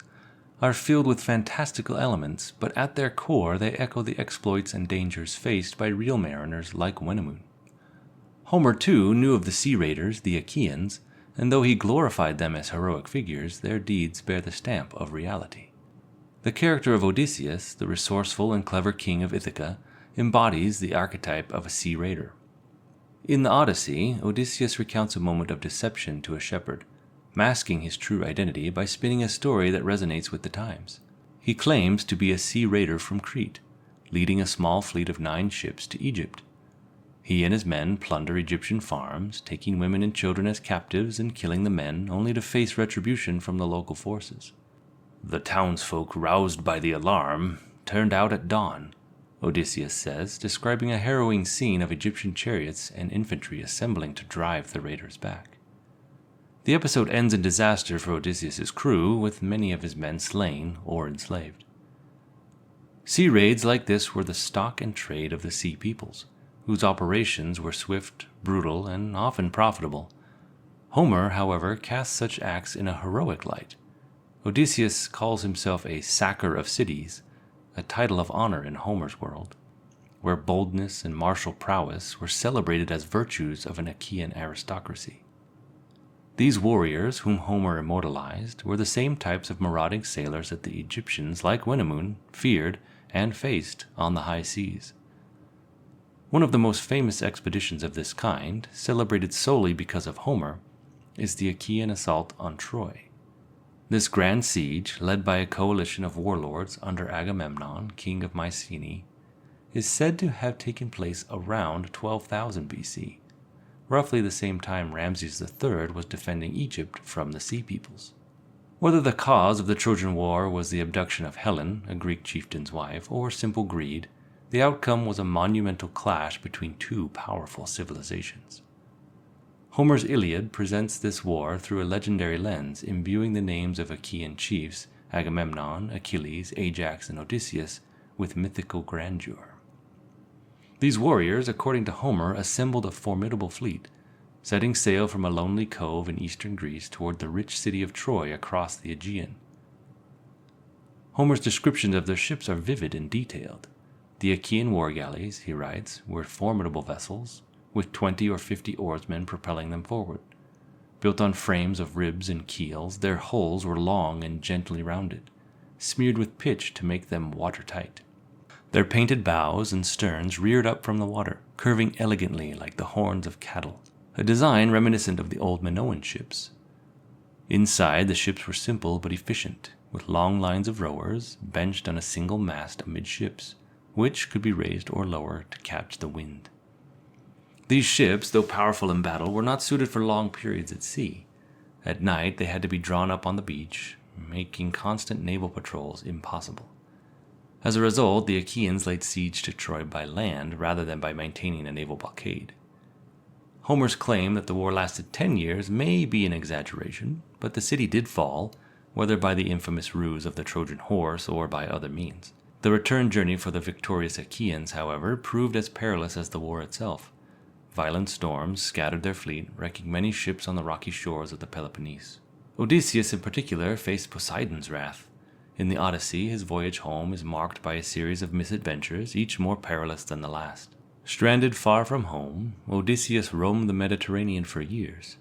Speaker 1: are filled with fantastical elements, but at their core they echo the exploits and dangers faced by real mariners like Wenemun. Homer, too, knew of the sea raiders, the Achaeans, and though he glorified them as heroic figures, their deeds bear the stamp of reality. The character of Odysseus, the resourceful and clever king of Ithaca, embodies the archetype of a sea raider. In the Odyssey, Odysseus recounts a moment of deception to a shepherd, masking his true identity by spinning a story that resonates with the times. He claims to be a sea raider from Crete, leading a small fleet of 9 ships to Egypt. He and his men plunder Egyptian farms, taking women and children as captives and killing the men, only to face retribution from the local forces. "The townsfolk, roused by the alarm, turned out at dawn," Odysseus says, describing a harrowing scene of Egyptian chariots and infantry assembling to drive the raiders back. The episode ends in disaster for Odysseus' crew, with many of his men slain or enslaved. Sea raids like this were the stock and trade of the sea peoples, whose operations were swift, brutal, and often profitable. Homer, however, casts such acts in a heroic light. Odysseus calls himself a sacker of cities, a title of honor in Homer's world, where boldness and martial prowess were celebrated as virtues of an Achaean aristocracy. These warriors, whom Homer immortalized, were the same types of marauding sailors that the Egyptians, like Wenemun, feared and faced on the high seas. One of the most famous expeditions of this kind, celebrated solely because of Homer, is the Achaean assault on Troy. This grand siege, led by a coalition of warlords under Agamemnon, king of Mycenaean, is said to have taken place around 12,000 BC, roughly the same time Ramses III was defending Egypt from the Sea Peoples. Whether the cause of the Trojan War was the abduction of Helen, a Greek chieftain's wife, or simple greed, the outcome was a monumental clash between 2 powerful civilizations. Homer's Iliad presents this war through a legendary lens, imbuing the names of Achaean chiefs, Agamemnon, Achilles, Ajax, and Odysseus, with mythical grandeur. These warriors, according to Homer, assembled a formidable fleet, setting sail from a lonely cove in eastern Greece toward the rich city of Troy across the Aegean. Homer's descriptions of their ships are vivid and detailed. The Achaean war galleys, he writes, were formidable vessels, with 20 or 50 oarsmen propelling them forward. Built on frames of ribs and keels, their hulls were long and gently rounded, smeared with pitch to make them watertight. Their painted bows and sterns reared up from the water, curving elegantly like the horns of cattle, a design reminiscent of the old Minoan ships. Inside, the ships were simple but efficient, with long lines of rowers benched on a single mast amidships, which could be raised or lowered to catch the wind. These ships, though powerful in battle, were not suited for long periods at sea. At night, they had to be drawn up on the beach, making constant naval patrols impossible. As a result, the Achaeans laid siege to Troy by land rather than by maintaining a naval blockade. Homer's claim that the war lasted 10 years may be an exaggeration, but the city did fall, whether by the infamous ruse of the Trojan horse or by other means. The return journey for the victorious Achaeans, however, proved as perilous as the war itself. Violent storms scattered their fleet, wrecking many ships on the rocky shores of the Peloponnese. Odysseus in particular faced Poseidon's wrath. In the Odyssey, his voyage home is marked by a series of misadventures, each more perilous than the last. Stranded far from home, Odysseus roamed the Mediterranean for years,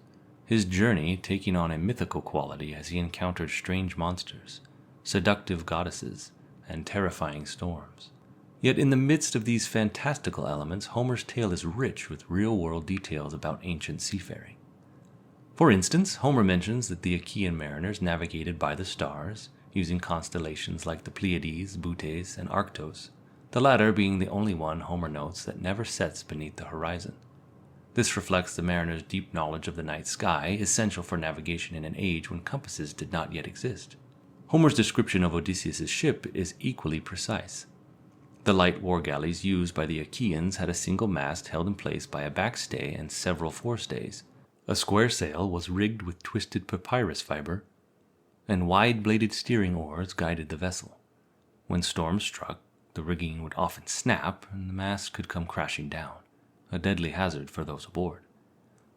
Speaker 1: his journey taking on a mythical quality as he encountered strange monsters, seductive goddesses, and terrifying storms. Yet in the midst of these fantastical elements, Homer's tale is rich with real-world details about ancient seafaring. For instance, Homer mentions that the Achaean mariners navigated by the stars, using constellations like the Pleiades, Butes, and Arctos, the latter being the only one, Homer notes, that never sets beneath the horizon. This reflects the mariners' deep knowledge of the night sky, essential for navigation in an age when compasses did not yet exist. Homer's description of Odysseus' ship is equally precise. The light war galleys used by the Achaeans had a single mast held in place by a backstay and several forestays. A square sail was rigged with twisted papyrus fiber, and wide-bladed steering oars guided the vessel. When storms struck, the the rigging would often snap and the mast could come crashing down, a deadly hazard for those aboard.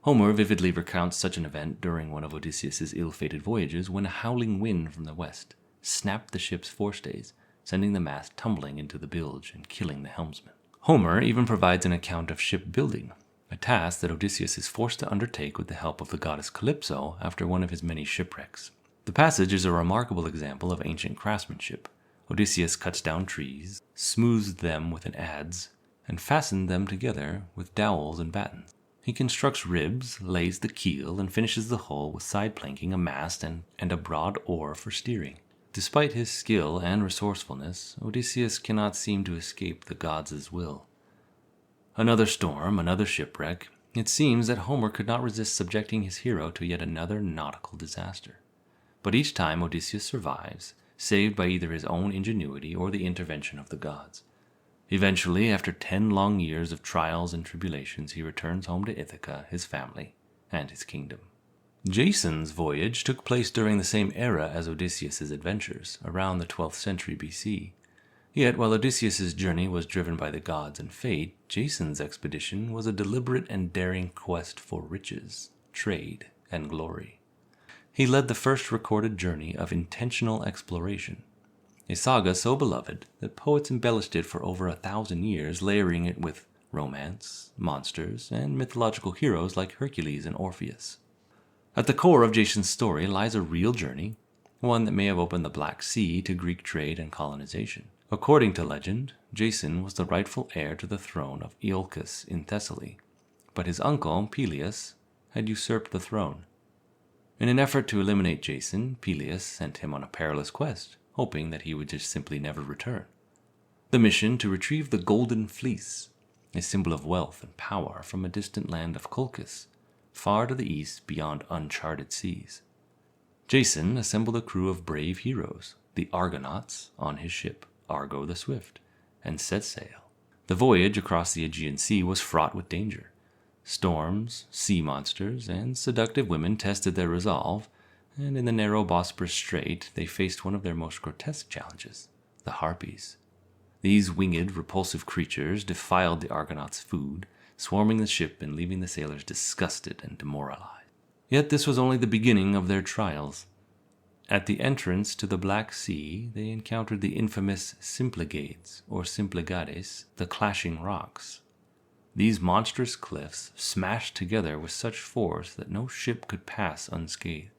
Speaker 1: Homer vividly recounts such an event during one of Odysseus's ill-fated voyages when a howling wind from the west snapped the ship's forestays, sending the mast tumbling into the bilge and killing the helmsman. Homer even provides an account of shipbuilding, a task that Odysseus is forced to undertake with the help of the goddess Calypso after one of his many shipwrecks. The passage is a remarkable example of ancient craftsmanship. Odysseus cuts down trees, smooths them with an adze, and fastened them together with dowels and battens. He constructs ribs, lays the keel, and finishes the hull with side planking, a mast, and a broad oar for steering. Despite his skill and resourcefulness, Odysseus cannot seem to escape the gods' will. Another storm, another shipwreck. It seems that Homer could not resist subjecting his hero to yet another nautical disaster. But each time Odysseus survives, saved by either his own ingenuity or the intervention of the gods. Eventually, after 10 long years of trials and tribulations, he returns home to Ithaca, his family, and his kingdom. Jason's voyage took place during the same era as Odysseus's adventures, around the 12th century BC. Yet, while Odysseus's journey was driven by the gods and fate, Jason's expedition was a deliberate and daring quest for riches, trade, and glory. He led the first recorded journey of intentional exploration, a saga so beloved that poets embellished it for over 1,000 years, layering it with romance, monsters, and mythological heroes like Hercules and Orpheus. At the core of Jason's story lies a real journey, one that may have opened the Black Sea to Greek trade and colonization. According to legend, Jason was the rightful heir to the throne of Iolcus in Thessaly, but his uncle, Peleus, had usurped the throne. In an effort to eliminate Jason, Peleus sent him on a perilous quest, hoping that he would just simply never return. The mission to retrieve the Golden Fleece, a symbol of wealth and power from a distant land of Colchis, far to the east beyond uncharted seas. Jason assembled a crew of brave heroes, the Argonauts, on his ship, Argo the Swift, and set sail. The voyage across the Aegean Sea was fraught with danger. Storms, sea monsters, and seductive women tested their resolve, and in the narrow Bosporus Strait they faced one of their most grotesque challenges, the Harpies. These winged, repulsive creatures defiled the Argonauts' food, swarming the ship and leaving the sailors disgusted and demoralized. Yet this was only the beginning of their trials. At the entrance to the Black Sea, they encountered the infamous Symplegades, or Symplegades, the clashing rocks. These monstrous cliffs smashed together with such force that no ship could pass unscathed.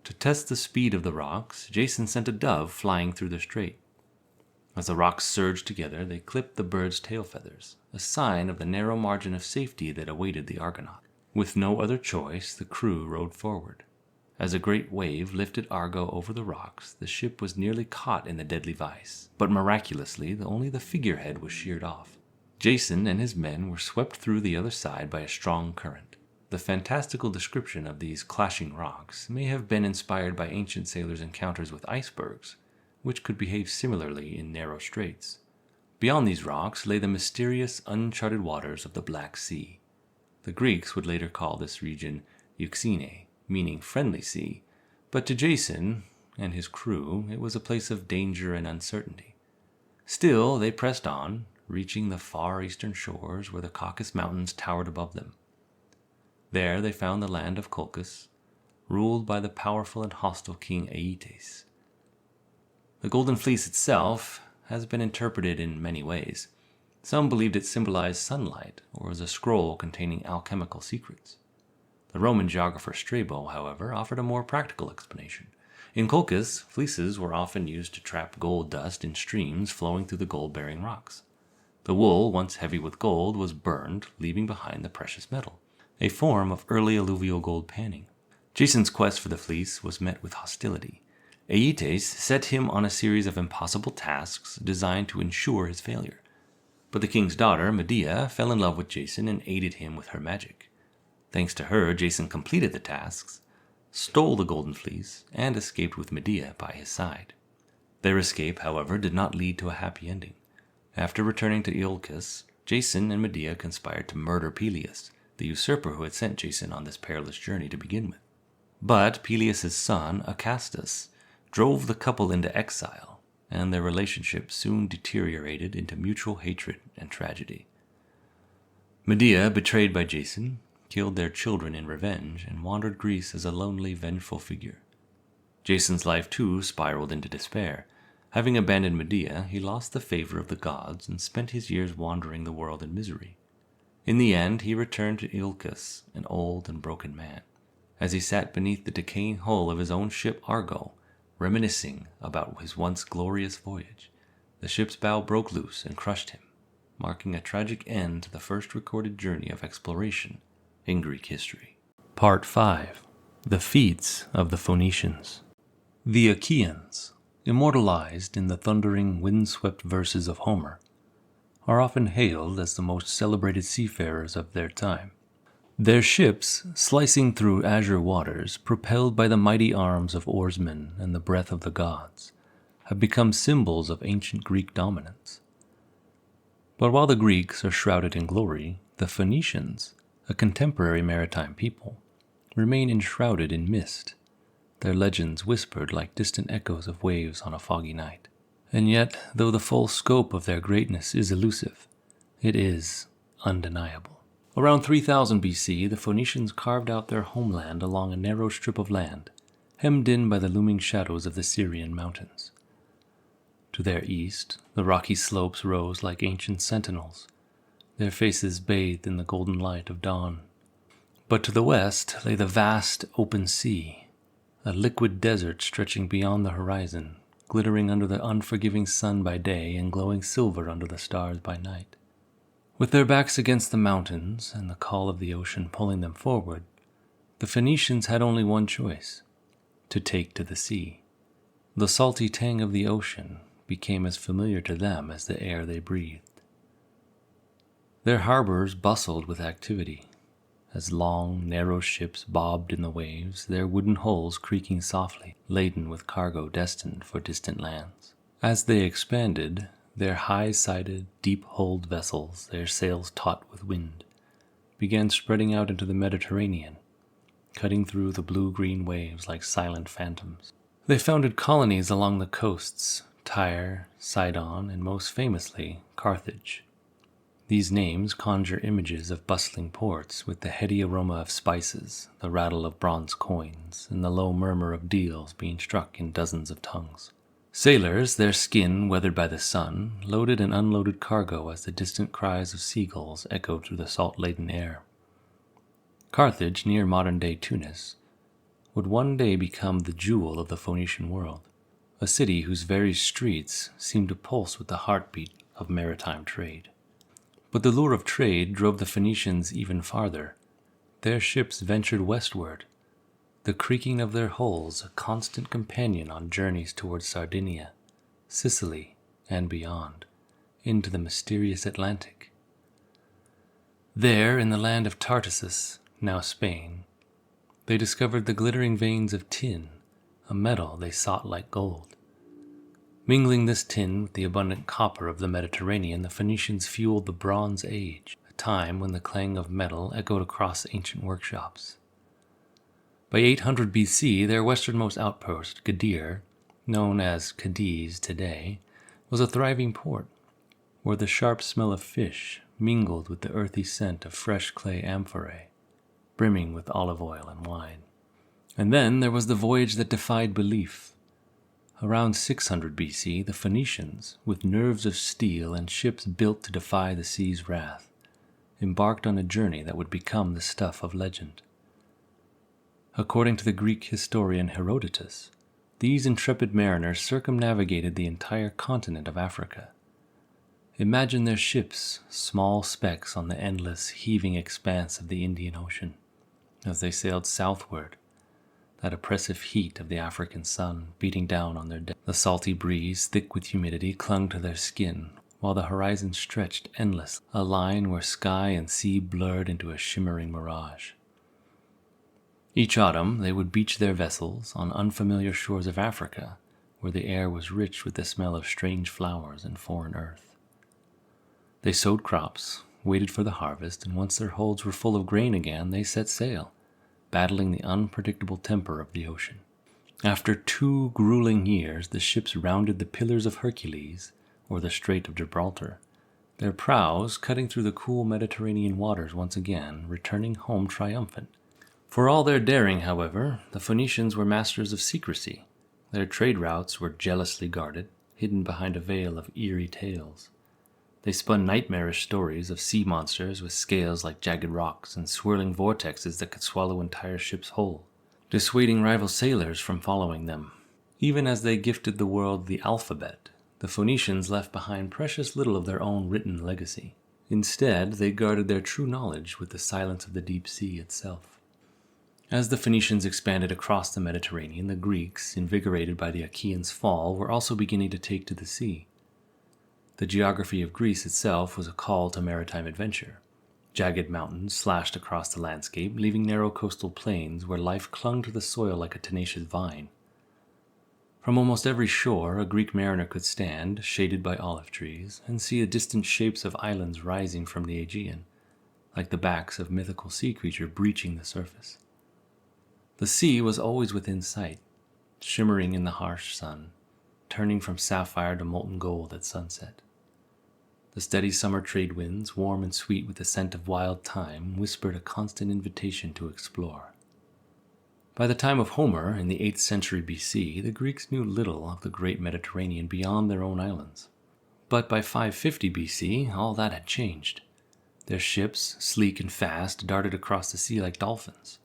Speaker 1: To test the speed of the rocks, Jason sent a dove flying through the strait. As the rocks surged together, they clipped the bird's tail feathers, a sign of the narrow margin of safety that awaited the Argonaut. With no other choice, the crew rowed forward. As a great wave lifted Argo over the rocks, the ship was nearly caught in the deadly vice, but miraculously, only the figurehead was sheared off. Jason and his men were swept through the other side by a strong current. The fantastical description of these clashing rocks may have been inspired by ancient sailors' encounters with icebergs, which could behave similarly in narrow straits. Beyond these rocks lay the mysterious, uncharted waters of the Black Sea. The Greeks would later call this region Euxine, meaning friendly sea, but to Jason and his crew it was a place of danger and uncertainty. Still, they pressed on, reaching the far eastern shores where the Caucasus Mountains towered above them. There they found the land of Colchis, ruled by the powerful and hostile king Aeetes. The Golden Fleece itself has been interpreted in many ways. Some believed it symbolized sunlight or was a scroll containing alchemical secrets. The Roman geographer Strabo, however, offered a more practical explanation. In Colchis, fleeces were often used to trap gold dust in streams flowing through the gold-bearing rocks. The wool, once heavy with gold, was burned, leaving behind the precious metal, a form of early alluvial gold panning. Jason's quest for the fleece was met with hostility. Aeetes set him on a series of impossible tasks designed to ensure his failure. But the king's daughter, Medea, fell in love with Jason and aided him with her magic. Thanks to her, Jason completed the tasks, stole the Golden Fleece, and escaped with Medea by his side. Their escape, however, did not lead to a happy ending. After returning to Iolcus, Jason and Medea conspired to murder Peleus, the usurper who had sent Jason on this perilous journey to begin with. But Peleus' son, Acastus, drove the couple into exile, and their relationship soon deteriorated into mutual hatred and tragedy. Medea, betrayed by Jason, killed their children in revenge and wandered Greece as a lonely, vengeful figure. Jason's life too spiraled into despair. Having abandoned Medea, he lost the favor of the gods and spent his years wandering the world in misery. In the end, he returned to Nearchus, an old and broken man. As he sat beneath the decaying hull of his own ship Argo, reminiscing about his once glorious voyage, the ship's bow broke loose and crushed him, marking a tragic end to the first recorded journey of exploration in Greek history. Part 5. The Feats of the Phoenicians. The Achaeans, immortalized in the thundering, windswept verses of Homer, are often hailed as the most celebrated seafarers of their time. Their ships, slicing through azure waters, propelled by the mighty arms of oarsmen and the breath of the gods, have become symbols of ancient Greek dominance. But while the Greeks are shrouded in glory, the Phoenicians, a contemporary maritime people, remain enshrouded in mist, their legends whispered like distant echoes of waves on a foggy night. And yet, though the full scope of their greatness is elusive, it is undeniable. Around 3000 BC, the Phoenicians carved out their homeland along a narrow strip of land, hemmed in by the looming shadows of the Syrian mountains. To their east, the rocky slopes rose like ancient sentinels, their faces bathed in the golden light of dawn. But to the west lay the vast open sea, a liquid desert stretching beyond the horizon, glittering under the unforgiving sun by day and glowing silver under the stars by night. With their backs against the mountains and the call of the ocean pulling them forward, the Phoenicians had only one choice: to take to the sea. The salty tang of the ocean became as familiar to them as the air they breathed. Their harbors bustled with activity, as long, narrow ships bobbed in the waves, their wooden hulls creaking softly, laden with cargo destined for distant lands. As they expanded, their high-sided, deep-hulled vessels, their sails taut with wind, began spreading out into the Mediterranean, cutting through the blue-green waves like silent phantoms. They founded colonies along the coasts, Tyre, Sidon, and most famously, Carthage. These names conjure images of bustling ports with the heady aroma of spices, the rattle of bronze coins, and the low murmur of deals being struck in dozens of tongues. Sailors, their skin weathered by the sun, loaded and unloaded cargo as the distant cries of seagulls echoed through the salt-laden air. Carthage, near modern-day Tunis, would one day become the jewel of the Phoenician world, a city whose very streets seemed to pulse with the heartbeat of maritime trade. But the lure of trade drove the Phoenicians even farther. Their ships ventured westward, the creaking of their hulls a constant companion on journeys towards Sardinia, Sicily, and beyond, into the mysterious Atlantic. There, in the land of Tartessus, now Spain, they discovered the glittering veins of tin, a metal they sought like gold. Mingling this tin with the abundant copper of the Mediterranean, the Phoenicians fueled the Bronze Age, a time when the clang of metal echoed across ancient workshops. By 800 BC, their westernmost outpost, Gadir, known as Cadiz today, was a thriving port, where the sharp smell of fish mingled with the earthy scent of fresh clay amphorae, brimming with olive oil and wine. And then there was the voyage that defied belief. Around 600 BC, the Phoenicians, with nerves of steel and ships built to defy the sea's wrath, embarked on a journey that would become the stuff of legend. According to the Greek historian Herodotus, these intrepid mariners circumnavigated the entire continent of Africa. Imagine their ships, small specks on the endless, heaving expanse of the Indian Ocean, as they sailed southward, that oppressive heat of the African sun beating down on their decks. The salty breeze, thick with humidity, clung to their skin, while the horizon stretched endless, a line where sky and sea blurred into a shimmering mirage. Each autumn they would beach their vessels on unfamiliar shores of Africa, where the air was rich with the smell of strange flowers and foreign earth. They sowed crops, waited for the harvest, and once their holds were full of grain again, they set sail, battling the unpredictable temper of the ocean. After 2 grueling years, the ships rounded the Pillars of Hercules, or the Strait of Gibraltar, their prows cutting through the cool Mediterranean waters once again, returning home triumphant. For all their daring, however, the Phoenicians were masters of secrecy. Their trade routes were jealously guarded, hidden behind a veil of eerie tales. They spun nightmarish stories of sea monsters with scales like jagged rocks and swirling vortexes that could swallow entire ships whole, dissuading rival sailors from following them. Even as they gifted the world the alphabet, the Phoenicians left behind precious little of their own written legacy. Instead, they guarded their true knowledge with the silence of the deep sea itself. As the Phoenicians expanded across the Mediterranean, the Greeks, invigorated by the Achaeans' fall, were also beginning to take to the sea. The geography of Greece itself was a call to maritime adventure. Jagged mountains slashed across the landscape, leaving narrow coastal plains where life clung to the soil like a tenacious vine. From almost every shore, a Greek mariner could stand, shaded by olive trees, and see the distant shapes of islands rising from the Aegean, like the backs of mythical sea creatures breaching the surface. The sea was always within sight, shimmering in the harsh sun, turning from sapphire to molten gold at sunset. The steady summer trade winds, warm and sweet with the scent of wild thyme, whispered a constant invitation to explore. By the time of Homer, in the 8th century BC, the Greeks knew little of the great Mediterranean beyond their own islands. But by 550 BC, all that had changed. Their ships, sleek and fast, darted across the sea like dolphins.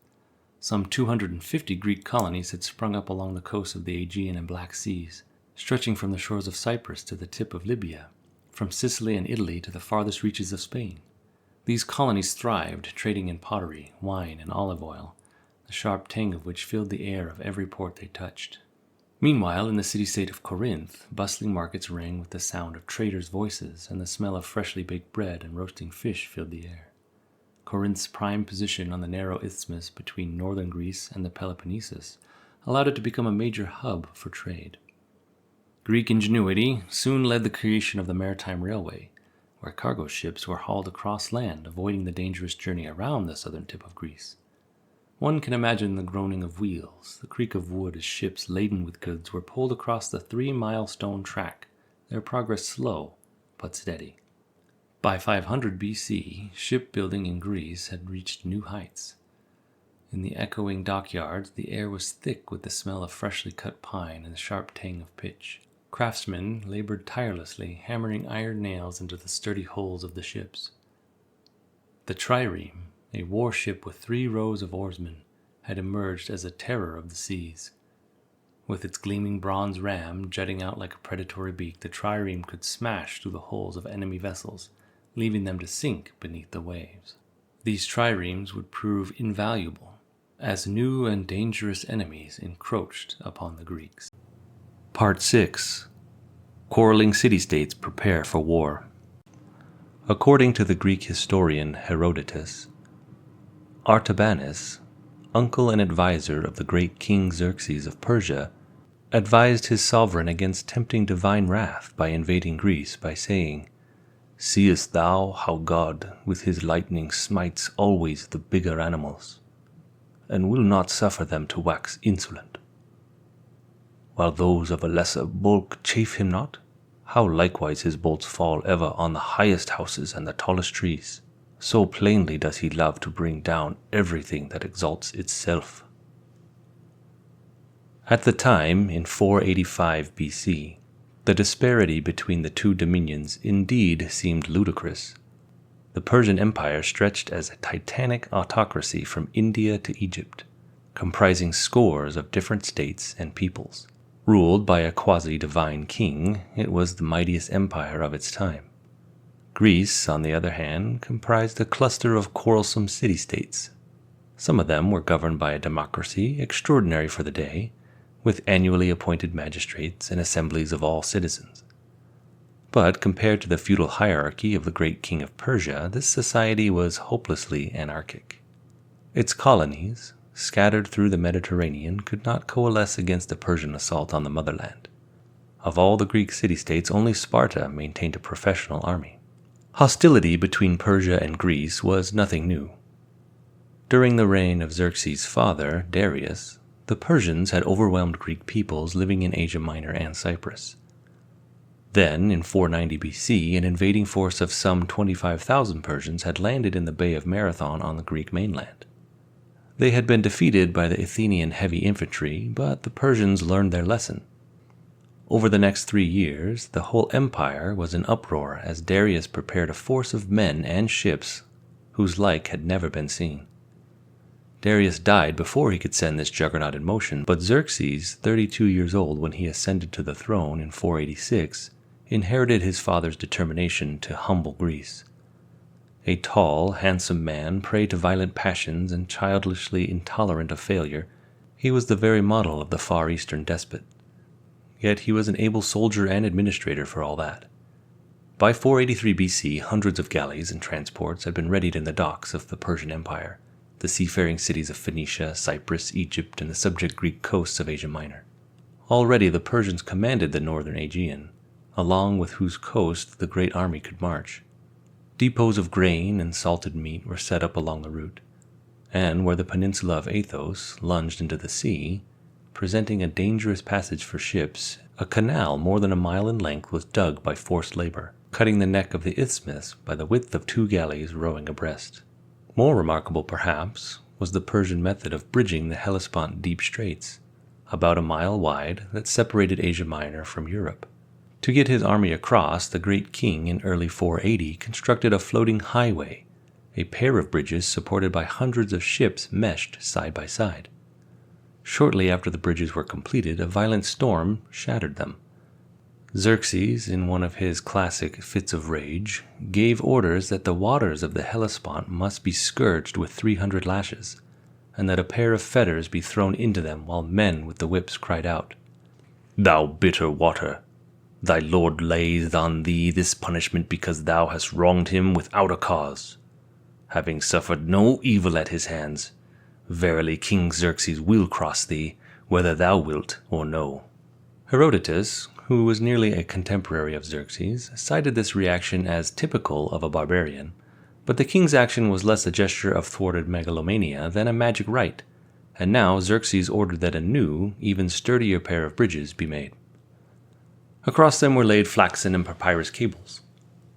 Speaker 1: Some 250 Greek colonies had sprung up along the coasts of the Aegean and Black Seas, stretching from the shores of Cyprus to the tip of Libya, from Sicily and Italy to the farthest reaches of Spain. These colonies thrived, trading in pottery, wine, and olive oil, the sharp tang of which filled the air of every port they touched. Meanwhile, in the city-state of Corinth, bustling markets rang with the sound of traders' voices, and the smell of freshly baked bread and roasting fish filled the air. Corinth's prime position on the narrow isthmus between northern Greece and the Peloponnesus allowed it to become a major hub for trade. Greek ingenuity soon led the creation of the Maritime Railway, where cargo ships were hauled across land, avoiding the dangerous journey around the southern tip of Greece. One can imagine the groaning of wheels, the creak of wood as ships laden with goods were pulled across the 3-mile stone track, their progress slow but steady. By 500 BC, shipbuilding in Greece had reached new heights. In the echoing dockyards, the air was thick with the smell of freshly cut pine and the sharp tang of pitch. Craftsmen labored tirelessly, hammering iron nails into the sturdy hulls of the ships. The trireme, a warship with 3 rows of oarsmen, had emerged as a terror of the seas. With its gleaming bronze ram jutting out like a predatory beak, the trireme could smash through the hulls of enemy vessels, leaving them to sink beneath the waves. These triremes would prove invaluable, as new and dangerous enemies encroached upon the Greeks. Part 6. Quarreling city-states prepare for war. According to the Greek historian Herodotus, Artabanus, uncle and advisor of the great King Xerxes of Persia, advised his sovereign against tempting divine wrath by invading Greece by saying, "Seest thou how God with his lightning smites always the bigger animals, and will not suffer them to wax insolent? While those of a lesser bulk chafe him not, how likewise his bolts fall ever on the highest houses and the tallest trees. So plainly does he love to bring down everything that exalts itself." At the time, in 485 BC, the disparity between the two dominions indeed seemed ludicrous. The Persian Empire stretched as a titanic autocracy from India to Egypt, comprising scores of different states and peoples. Ruled by a quasi-divine king, it was the mightiest empire of its time. Greece, on the other hand, comprised a cluster of quarrelsome city-states. Some of them were governed by a democracy extraordinary for the day, with annually appointed magistrates and assemblies of all citizens. But compared to the feudal hierarchy of the great king of Persia, this society was hopelessly anarchic. Its colonies, scattered through the Mediterranean, could not coalesce against the Persian assault on the motherland. Of all the Greek city-states, only Sparta maintained a professional army. Hostility between Persia and Greece was nothing new. During the reign of Xerxes' father, Darius, the Persians had overwhelmed Greek peoples living in Asia Minor and Cyprus. Then, in 490 BC, an invading force of some 25,000 Persians had landed in the Bay of Marathon on the Greek mainland. They had been defeated by the Athenian heavy infantry, but the Persians learned their lesson. Over the next 3 years, the whole empire was in uproar as Darius prepared a force of men and ships whose like had never been seen. Darius died before he could send this juggernaut in motion, but Xerxes, 32 years old when he ascended to the throne in 486, inherited his father's determination to humble Greece. A tall, handsome man, prey to violent passions and childishly intolerant of failure, he was the very model of the Far Eastern despot. Yet he was an able soldier and administrator for all that. By 483 BC, hundreds of galleys and transports had been readied in the docks of the Persian Empire, the seafaring cities of Phoenicia, Cyprus, Egypt, and the subject Greek coasts of Asia Minor. Already the Persians commanded the northern Aegean, along with whose coast the great army could march. Depots of grain and salted meat were set up along the route, and where the peninsula of Athos lunged into the sea, presenting a dangerous passage for ships, a canal more than a mile in length was dug by forced labor, cutting the neck of the isthmus by the width of 2 galleys rowing abreast. More remarkable, perhaps, was the Persian method of bridging the Hellespont deep straits, about a mile wide, that separated Asia Minor from Europe. To get his army across, the great king in early 480 constructed a floating highway, a pair of bridges supported by hundreds of ships meshed side by side. Shortly after the bridges were completed, a violent storm shattered them. Xerxes, in one of his classic fits of rage, gave orders that the waters of the Hellespont must be scourged with 300 lashes, and that a pair of fetters be thrown into them while men with the whips cried out, "Thou bitter water! Thy lord lays on thee this punishment because thou hast wronged him without a cause. Having suffered no evil at his hands, verily King Xerxes will cross thee, whether thou wilt or no." Herodotus, who was nearly a contemporary of Xerxes, cited this reaction as typical of a barbarian, but the king's action was less a gesture of thwarted megalomania than a magic rite, and now Xerxes ordered that a new, even sturdier pair of bridges be made. Across them were laid flaxen and papyrus cables,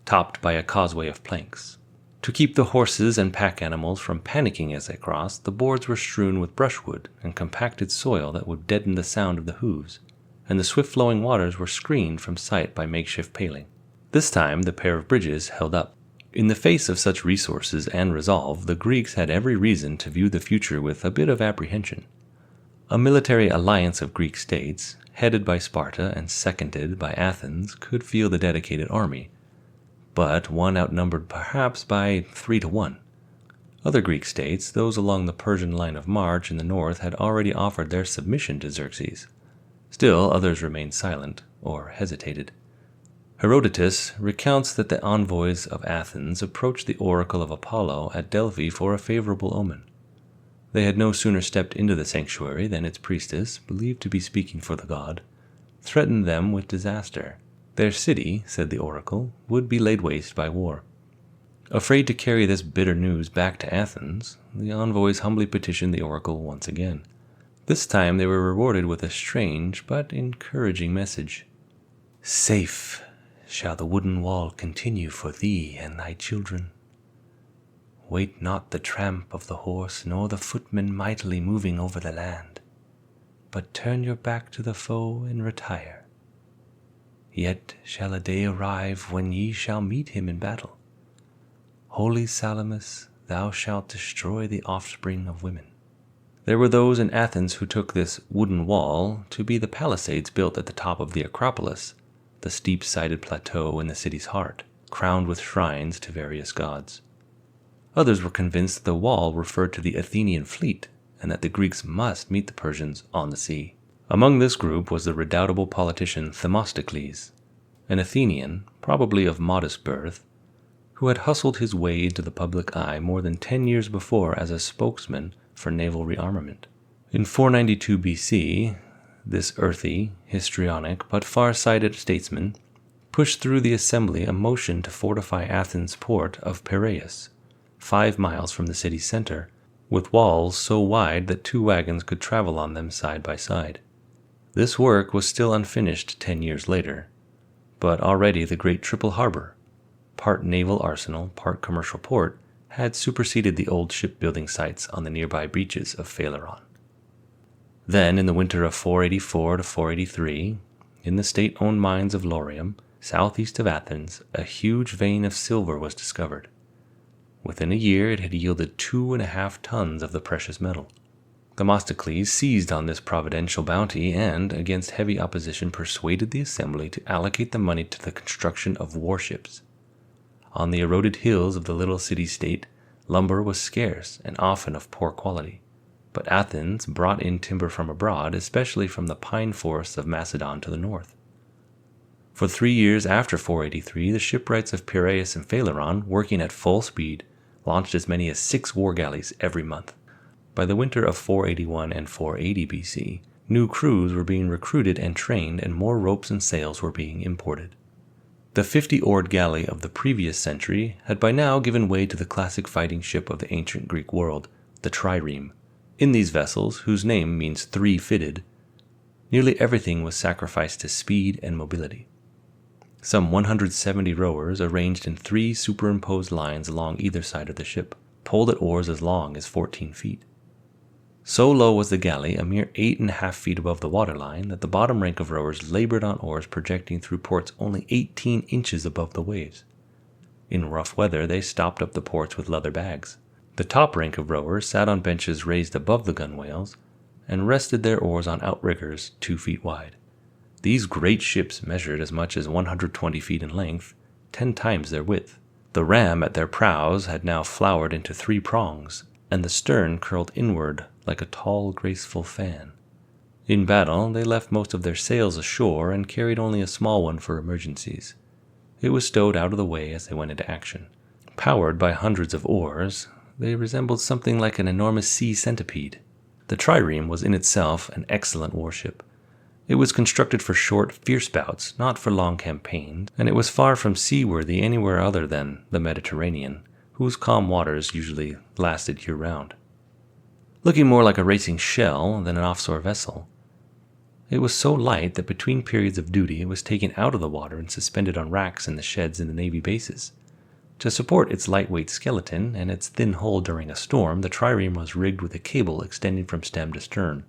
Speaker 1: topped by a causeway of planks. To keep the horses and pack animals from panicking as they crossed, the boards were strewn with brushwood and compacted soil that would deaden the sound of the hooves, and the swift-flowing waters were screened from sight by makeshift paling. This time the pair of bridges held up. In the face of such resources and resolve, the Greeks had every reason to view the future with a bit of apprehension. A military alliance of Greek states, headed by Sparta and seconded by Athens, could field a dedicated army, but one outnumbered perhaps by 3 to 1. Other Greek states, those along the Persian line of march in the north, had already offered their submission to Xerxes. Still, others remained silent, or hesitated. Herodotus recounts that the envoys of Athens approached the oracle of Apollo at Delphi for a favorable omen. They had no sooner stepped into the sanctuary than its priestess, believed to be speaking for the god, threatened them with disaster. Their city, said the oracle, would be laid waste by war. Afraid to carry this bitter news back to Athens, the envoys humbly petitioned the oracle once again. This time they were rewarded with a strange but encouraging message. "Safe shall the wooden wall continue for thee and thy children. Wait not the tramp of the horse nor the footman mightily moving over the land, but turn your back to the foe and retire. Yet shall a day arrive when ye shall meet him in battle. Holy Salamis, thou shalt destroy the offspring of women." There were those in Athens who took this wooden wall to be the palisades built at the top of the Acropolis, the steep-sided plateau in the city's heart, crowned with shrines to various gods. Others were convinced that the wall referred to the Athenian fleet, and that the Greeks must meet the Persians on the sea. Among this group was the redoubtable politician Themistocles, an Athenian, probably of modest birth, who had hustled his way into the public eye more than 10 years before as a spokesman for naval rearmament. In 492 BC, this earthy, histrionic, but far-sighted statesman pushed through the assembly a motion to fortify Athens' port of Piraeus, 5 miles from the city's center, with walls so wide that 2 wagons could travel on them side by side. This work was still unfinished 10 years later, but already the great triple harbor, part naval arsenal, part commercial port, had superseded the old shipbuilding sites on the nearby beaches of Phaleron. Then, in the winter of 484 to 483, in the state-owned mines of Laurium, southeast of Athens, a huge vein of silver was discovered. Within a year it had yielded 2.5 tons of the precious metal. Themistocles seized on this providential bounty and, against heavy opposition, persuaded the assembly to allocate the money to the construction of warships. On the eroded hills of the little city-state, lumber was scarce and often of poor quality, but Athens brought in timber from abroad, especially from the pine forests of Macedon to the north. For 3 years after 483, the shipwrights of Piraeus and Phaleron, working at full speed, launched as many as 6 war galleys every month. By the winter of 481 and 480 BC, new crews were being recruited and trained, and more ropes and sails were being imported. The 50-oared galley of the previous century had by now given way to the classic fighting ship of the ancient Greek world, the trireme. In these vessels, whose name means 3-fitted, nearly everything was sacrificed to speed and mobility. Some 170 rowers, arranged in 3 superimposed lines along either side of the ship, pulled at oars as long as 14 feet. So low was the galley, a mere 8.5 feet above the waterline, that the bottom rank of rowers labored on oars projecting through ports only 18 inches above the waves. In rough weather, they stopped up the ports with leather bags. The top rank of rowers sat on benches raised above the gunwales and rested their oars on outriggers 2 feet wide. These great ships measured as much as 120 feet in length, 10 times their width. The ram at their prows had now flowered into 3 prongs, and the stern curled inward like a tall, graceful fan. In battle, they left most of their sails ashore and carried only a small one for emergencies. It was stowed out of the way as they went into action. Powered by hundreds of oars, they resembled something like an enormous sea centipede. The trireme was in itself an excellent warship. It was constructed for short, fierce bouts, not for long campaigns, and it was far from seaworthy anywhere other than the Mediterranean, whose calm waters usually lasted year-round. Looking more like a racing shell than an offshore vessel, it was so light that between periods of duty it was taken out of the water and suspended on racks in the sheds in the Navy bases. To support its lightweight skeleton and its thin hull during a storm, the trireme was rigged with a cable extending from stem to stern.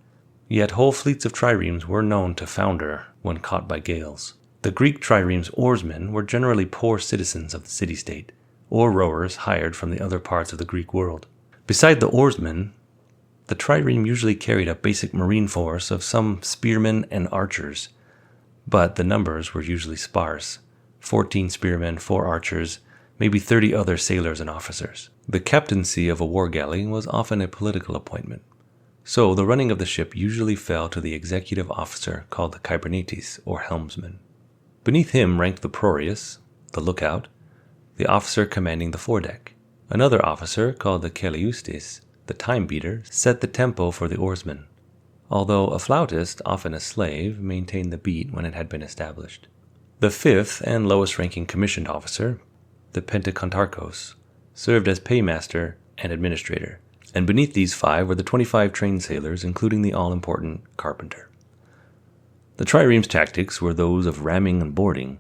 Speaker 1: Yet whole fleets of triremes were known to founder when caught by gales. The Greek trireme's oarsmen were generally poor citizens of the city-state, or rowers hired from the other parts of the Greek world. Beside the oarsmen, the trireme usually carried a basic marine force of some spearmen and archers, but the numbers were usually sparse: 14 spearmen, 4 archers, maybe 30 other sailors and officers. The captaincy of a war galley was often a political appointment, so the running of the ship usually fell to the executive officer called the kybernetes, or helmsman. Beneath him ranked the proreus, the lookout, the officer commanding the foredeck. Another officer, called the keleustes, the time-beater, set the tempo for the oarsmen, although a flautist, often a slave, maintained the beat when it had been established. The 5th and lowest-ranking commissioned officer, the pentekontarchos, served as paymaster and administrator, and beneath these 5 were the 25 trained sailors, including the all-important carpenter. The trireme's tactics were those of ramming and boarding.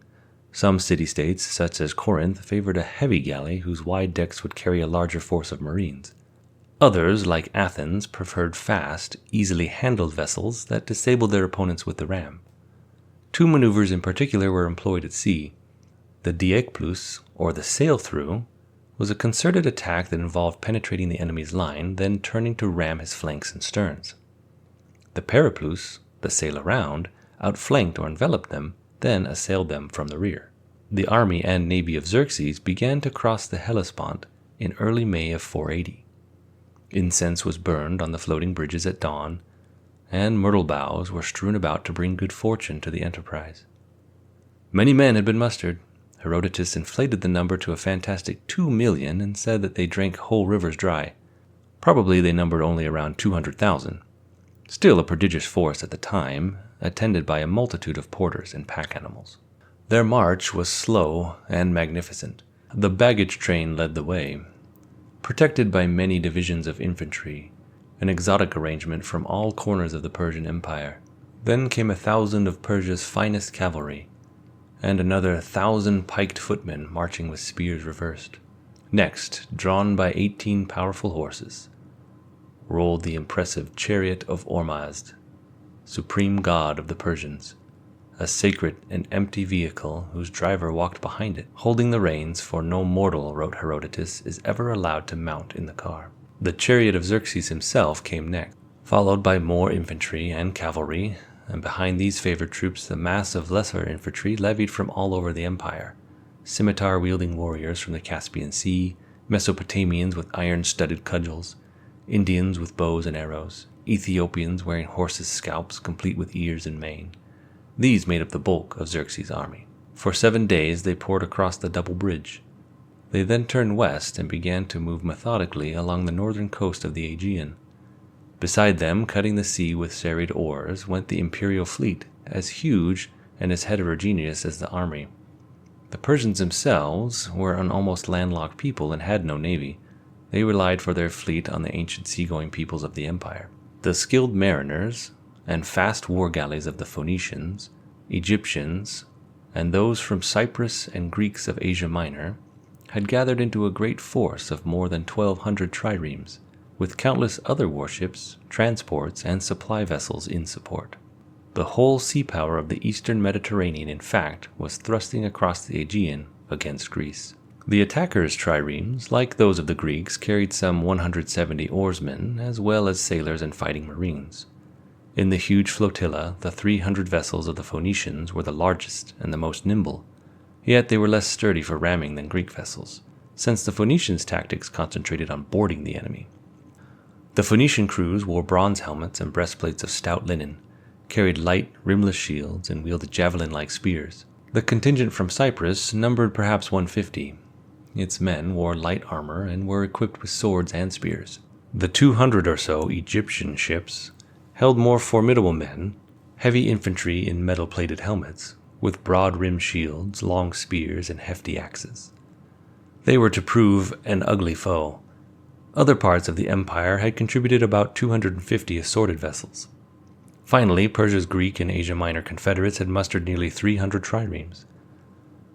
Speaker 1: Some city-states, such as Corinth, favored a heavy galley whose wide decks would carry a larger force of marines. Others, like Athens, preferred fast, easily handled vessels that disabled their opponents with the ram. 2 maneuvers in particular were employed at sea. The diekplus, or the sail-through, was a concerted attack that involved penetrating the enemy's line, then turning to ram his flanks and sterns. The periplus, the sail-around, outflanked or enveloped them, then assailed them from the rear. The army and navy of Xerxes began to cross the Hellespont in early May of 480. Incense was burned on the floating bridges at dawn, and myrtle boughs were strewn about to bring good fortune to the enterprise. Many men had been mustered. Herodotus inflated the number to a fantastic 2 million and said that they drank whole rivers dry. Probably they numbered only around 200,000. Still a prodigious force at the time, attended by a multitude of porters and pack animals. Their march was slow and magnificent. The baggage train led the way. Protected by many divisions of infantry, an exotic arrangement from all corners of the Persian Empire, then came 1,000 of Persia's finest cavalry, and another 1,000 piked footmen marching with spears reversed. Next, drawn by 18 powerful horses, rolled the impressive chariot of Ormazd, supreme god of the Persians, a sacred and empty vehicle whose driver walked behind it, holding the reins, for no mortal, wrote Herodotus, is ever allowed to mount in the car. The chariot of Xerxes himself came next, followed by more infantry and cavalry, and behind these favored troops the mass of lesser infantry levied from all over the empire, scimitar-wielding warriors from the Caspian Sea, Mesopotamians with iron-studded cudgels, Indians with bows and arrows, Ethiopians wearing horses' scalps complete with ears and mane. These made up the bulk of Xerxes' army. For 7 days they poured across the double bridge. They then turned west and began to move methodically along the northern coast of the Aegean. Beside them, cutting the sea with serried oars, went the imperial fleet, as huge and as heterogeneous as the army. The Persians themselves were an almost landlocked people and had no navy. They relied for their fleet on the ancient seagoing peoples of the empire. The skilled mariners and fast war galleys of the Phoenicians, Egyptians, and those from Cyprus and Greeks of Asia Minor had gathered into a great force of more than 1,200 triremes, with countless other warships, transports, and supply vessels in support. The whole sea power of the eastern Mediterranean, in fact, was thrusting across the Aegean against Greece. The attackers' triremes, like those of the Greeks, carried some 170 oarsmen, as well as sailors and fighting marines. In the huge flotilla, the 300 vessels of the Phoenicians were the largest and the most nimble, yet they were less sturdy for ramming than Greek vessels, since the Phoenicians' tactics concentrated on boarding the enemy. The Phoenician crews wore bronze helmets and breastplates of stout linen, carried light, rimless shields, and wielded javelin-like spears. The contingent from Cyprus numbered perhaps 150. Its men wore light armor and were equipped with swords and spears. The 200 or so Egyptian ships held more formidable men, heavy infantry in metal-plated helmets, with broad-rimmed shields, long spears, and hefty axes. They were to prove an ugly foe. Other parts of the empire had contributed about 250 assorted vessels. Finally, Persia's Greek and Asia Minor confederates had mustered nearly 300 triremes.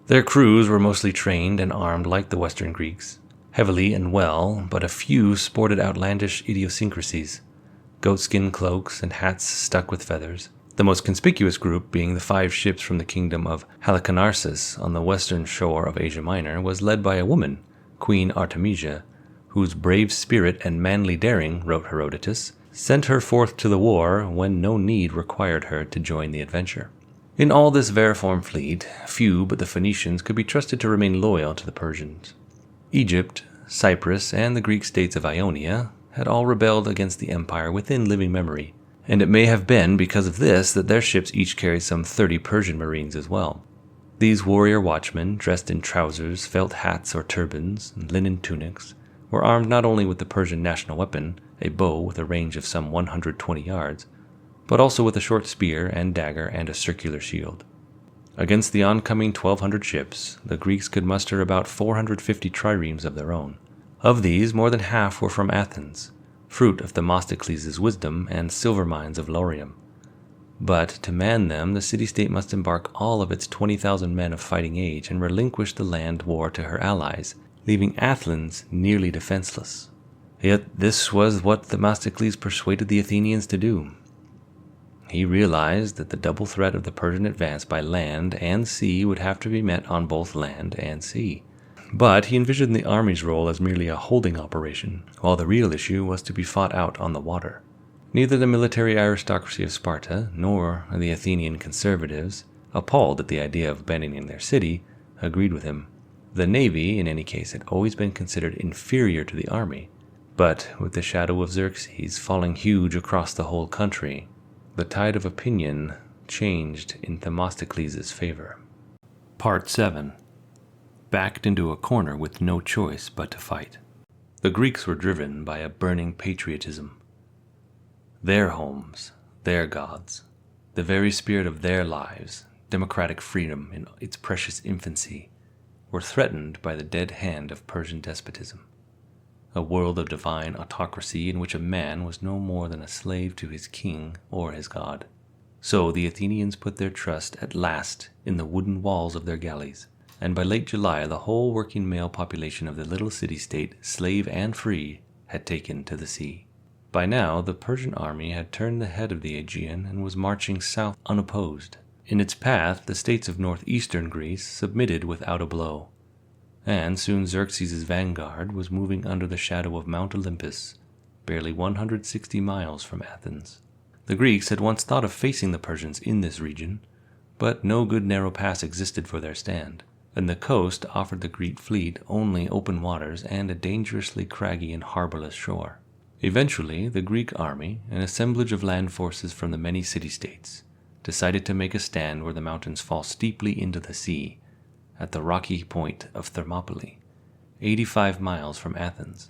Speaker 1: Their crews were mostly trained and armed like the Western Greeks, heavily and well, but a few sported outlandish idiosyncrasies, goatskin cloaks and hats stuck with feathers, the most conspicuous group being the 5 ships from the kingdom of Halicarnassus on the western shore of Asia Minor was led by a woman, Queen Artemisia, whose brave spirit and manly daring, wrote Herodotus, sent her forth to the war when no need required her to join the adventure. In all this vertiform fleet, few but the Phoenicians could be trusted to remain loyal to the Persians. Egypt, Cyprus, and the Greek states of Ionia had all rebelled against the empire within living memory, and it may have been because of this that their ships each carried some 30 Persian marines as well. These warrior watchmen, dressed in trousers, felt hats or turbans, and linen tunics, were armed not only with the Persian national weapon, a bow with a range of some 120 yards, but also with a short spear and dagger and a circular shield. Against the oncoming 1,200 ships, the Greeks could muster about 450 triremes of their own. Of these, more than half were from Athens, fruit of Themistocles' wisdom and silver mines of Laurium. But to man them, the city-state must embark all of its 20,000 men of fighting age and relinquish the land war to her allies, leaving Athens nearly defenseless. Yet this was what Themistocles persuaded the Athenians to do. He realized that the double threat of the Persian advance by land and sea would have to be met on both land and sea. But he envisioned the army's role as merely a holding operation, while the real issue was to be fought out on the water. Neither the military aristocracy of Sparta nor the Athenian conservatives, appalled at the idea of abandoning their city, agreed with him. The navy, in any case, had always been considered inferior to the army, but with the shadow of Xerxes falling huge across the whole country, the tide of opinion changed in Themistocles' favor. Part 7. Backed into a corner with no choice but to fight. The Greeks were driven by a burning patriotism. Their homes, their gods, the very spirit of their lives, democratic freedom in its precious infancy, were threatened by the dead hand of Persian despotism. a world of divine autocracy in which a man was no more than a slave to his king or his god. So the Athenians put their trust at last in the wooden walls of their galleys, and by late July the whole working male population of the little city-state, slave and free, had taken to the sea. By now the Persian army had turned the head of the Aegean and was marching south unopposed. In its path the states of northeastern Greece submitted without a blow, and soon Xerxes' vanguard was moving under the shadow of Mount Olympus, barely 160 miles from Athens. The Greeks had once thought of facing the Persians in this region, but no good narrow pass existed for their stand, and the coast offered the Greek fleet only open waters and a dangerously craggy and harborless shore. Eventually, the Greek army, an assemblage of land forces from the many city-states, decided to make a stand where the mountains fall steeply into the sea, at the rocky point of Thermopylae, 85 miles from Athens,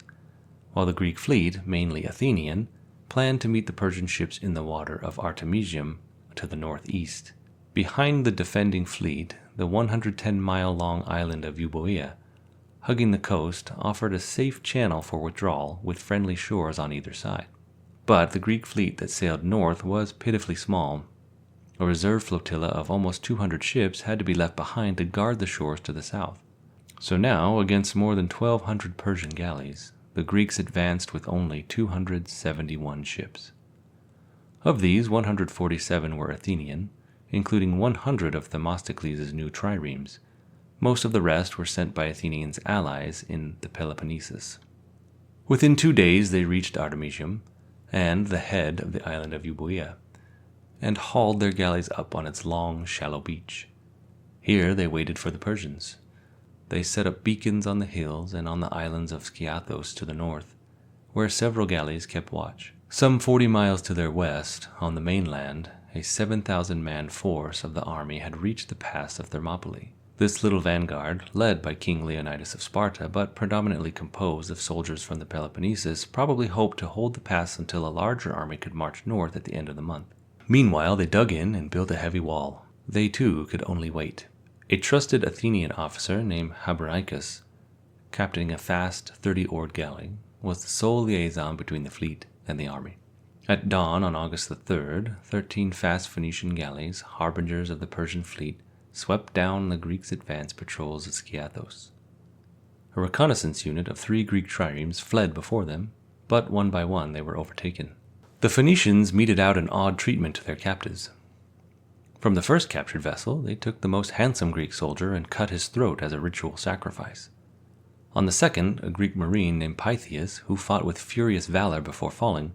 Speaker 1: while the Greek fleet, mainly Athenian, planned to meet the Persian ships in the water of Artemisium to the northeast. Behind the defending fleet, the 110-mile-long island of Euboea, hugging the coast, offered a safe channel for withdrawal with friendly shores on either side. But the Greek fleet that sailed north was pitifully small. A reserve flotilla of almost 200 ships had to be left behind to guard the shores to the south. So now, against more than 1,200 Persian galleys, the Greeks advanced with only 271 ships. Of these, 147 were Athenian, including 100 of Themistocles' new triremes. Most of the rest were sent by Athenians' allies in the Peloponnesus. Within 2 days they reached Artemisium and the head of the island of Euboea, and hauled their galleys up on its long, shallow beach. Here they waited for the Persians. They set up beacons on the hills and on the islands of Skiathos to the north, where several galleys kept watch. Some 40 miles to their west, on the mainland, a 7,000-man force of the army had reached the pass of Thermopylae. This little vanguard, led by King Leonidas of Sparta, but predominantly composed of soldiers from the Peloponnesus, probably hoped to hold the pass until a larger army could march north at the end of the month. Meanwhile, they dug in and built a heavy wall. They, too, could only wait. A trusted Athenian officer named Habernicus, captaining a fast 30-oared galley, was the sole liaison between the fleet and the army. At dawn on August the 3rd, 13 fast Phoenician galleys, harbingers of the Persian fleet, swept down the Greeks' advance patrols at Skiathos. A reconnaissance unit of 3 Greek triremes fled before them, but one by one they were overtaken. The Phoenicians meted out an odd treatment to their captives. From the first captured vessel, they took the most handsome Greek soldier and cut his throat as a ritual sacrifice. On the second, a Greek marine named Pythias, who fought with furious valor before falling,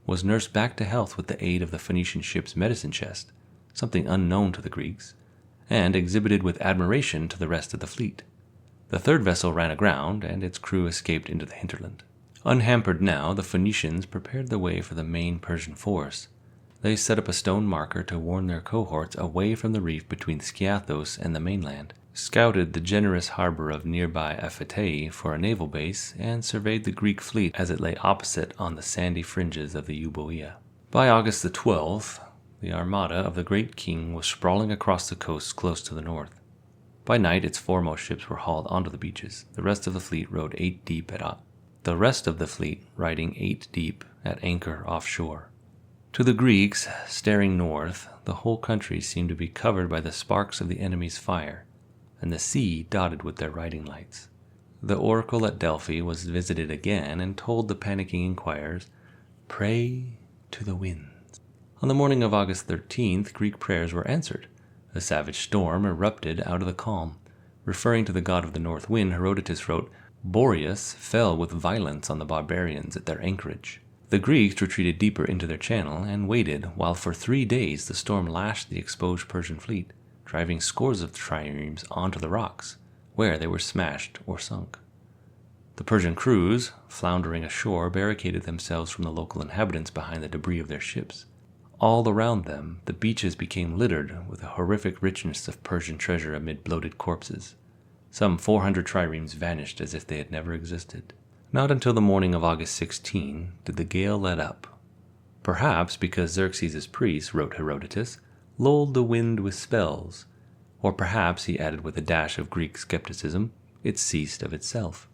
Speaker 1: was nursed back to health with the aid of the Phoenician ship's medicine chest, something unknown to the Greeks, and exhibited with admiration to the rest of the fleet. The third vessel ran aground, and its crew escaped into the hinterland. Unhampered now, the Phoenicians prepared the way for the main Persian force. They set up a stone marker to warn their cohorts away from the reef between Skiathos and the mainland, scouted the generous harbor of nearby Aphetei for a naval base, and surveyed the Greek fleet as it lay opposite on the sandy fringes of the Euboea. By August the 12th, the armada of the great king was sprawling across the coast close to the north. By night, its foremost ships were hauled onto the beaches. The rest of the fleet riding 8 deep at anchor offshore. To the Greeks, staring north, the whole country seemed to be covered by the sparks of the enemy's fire, and the sea dotted with their riding lights. The oracle at Delphi was visited again and told the panicking inquirers, "Pray to the winds." On the morning of August 13th, Greek prayers were answered. A savage storm erupted out of the calm. Referring to the god of the north wind, Herodotus wrote, "Boreas fell with violence on the barbarians at their anchorage." The Greeks retreated deeper into their channel and waited while for 3 days the storm lashed the exposed Persian fleet, driving scores of triremes onto the rocks, where they were smashed or sunk. The Persian crews, floundering ashore, barricaded themselves from the local inhabitants behind the debris of their ships. All around them, the beaches became littered with a horrific richness of Persian treasure amid bloated corpses. Some 400 triremes vanished as if they had never existed. Not until the morning of August 16 did the gale let up. Perhaps because Xerxes' priests, wrote Herodotus, lulled the wind with spells, or perhaps, he added with a dash of Greek skepticism, it ceased of itself.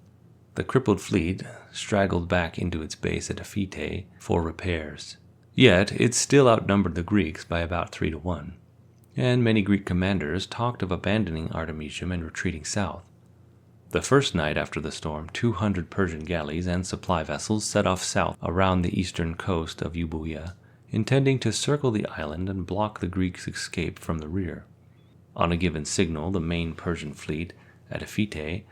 Speaker 1: The crippled fleet straggled back into its base at Aphytae for repairs. Yet it still outnumbered the Greeks by about 3-1, and many Greek commanders talked of abandoning Artemisium and retreating south. The first night after the storm, 200 Persian galleys and supply vessels set off south around the eastern coast of Euboea, intending to circle the island and block the Greeks' escape from the rear. On a given signal, the main Persian fleet at Aphytae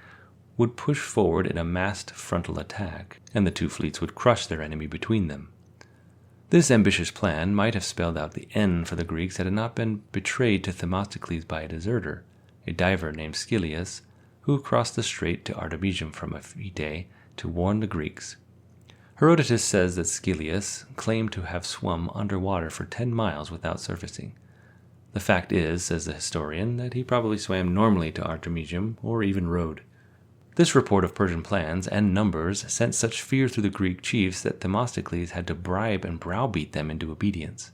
Speaker 1: would push forward in a massed frontal attack, and the two fleets would crush their enemy between them. This ambitious plan might have spelled out the end for the Greeks had it not been betrayed to Themistocles by a deserter, a diver named Schyllias, who crossed the strait to Artemisium from Aphytae to warn the Greeks. Herodotus says that Schyllias claimed to have swum underwater for 10 miles without surfacing. The fact is, says the historian, that he probably swam normally to Artemisium or even rowed. This report of Persian plans and numbers sent such fear through the Greek chiefs that Themistocles had to bribe and browbeat them into obedience.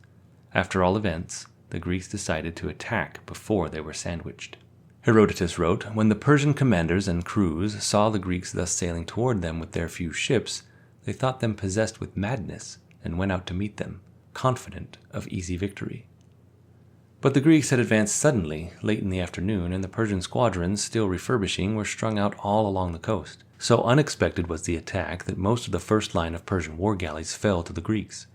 Speaker 1: After all events, the Greeks decided to attack before they were sandwiched. Herodotus wrote, "When the Persian commanders and crews saw the Greeks thus sailing toward them with their few ships, they thought them possessed with madness and went out to meet them, confident of easy victory." But the Greeks had advanced suddenly late in the afternoon, and the Persian squadrons, still refurbishing, were strung out all along the coast. So unexpected was the attack that most of the first line of Persian war galleys fell to the Greeks.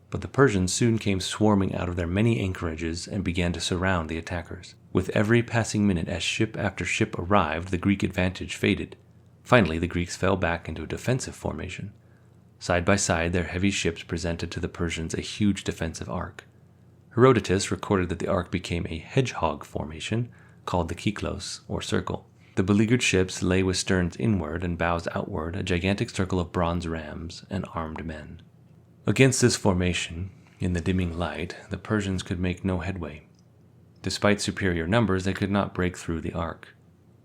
Speaker 1: But the Persians soon came swarming out of their many anchorages and began to surround the attackers. With every passing minute as ship after ship arrived, the Greek advantage faded. Finally, the Greeks fell back into a defensive formation. Side by side, their heavy ships presented to the Persians a huge defensive arc. Herodotus recorded that the arc became a hedgehog formation, called the Kyklos, or circle. The beleaguered ships lay with sterns inward and bows outward, a gigantic circle of bronze rams and armed men. Against this formation, in the dimming light, the Persians could make no headway. Despite superior numbers, they could not break through the arc.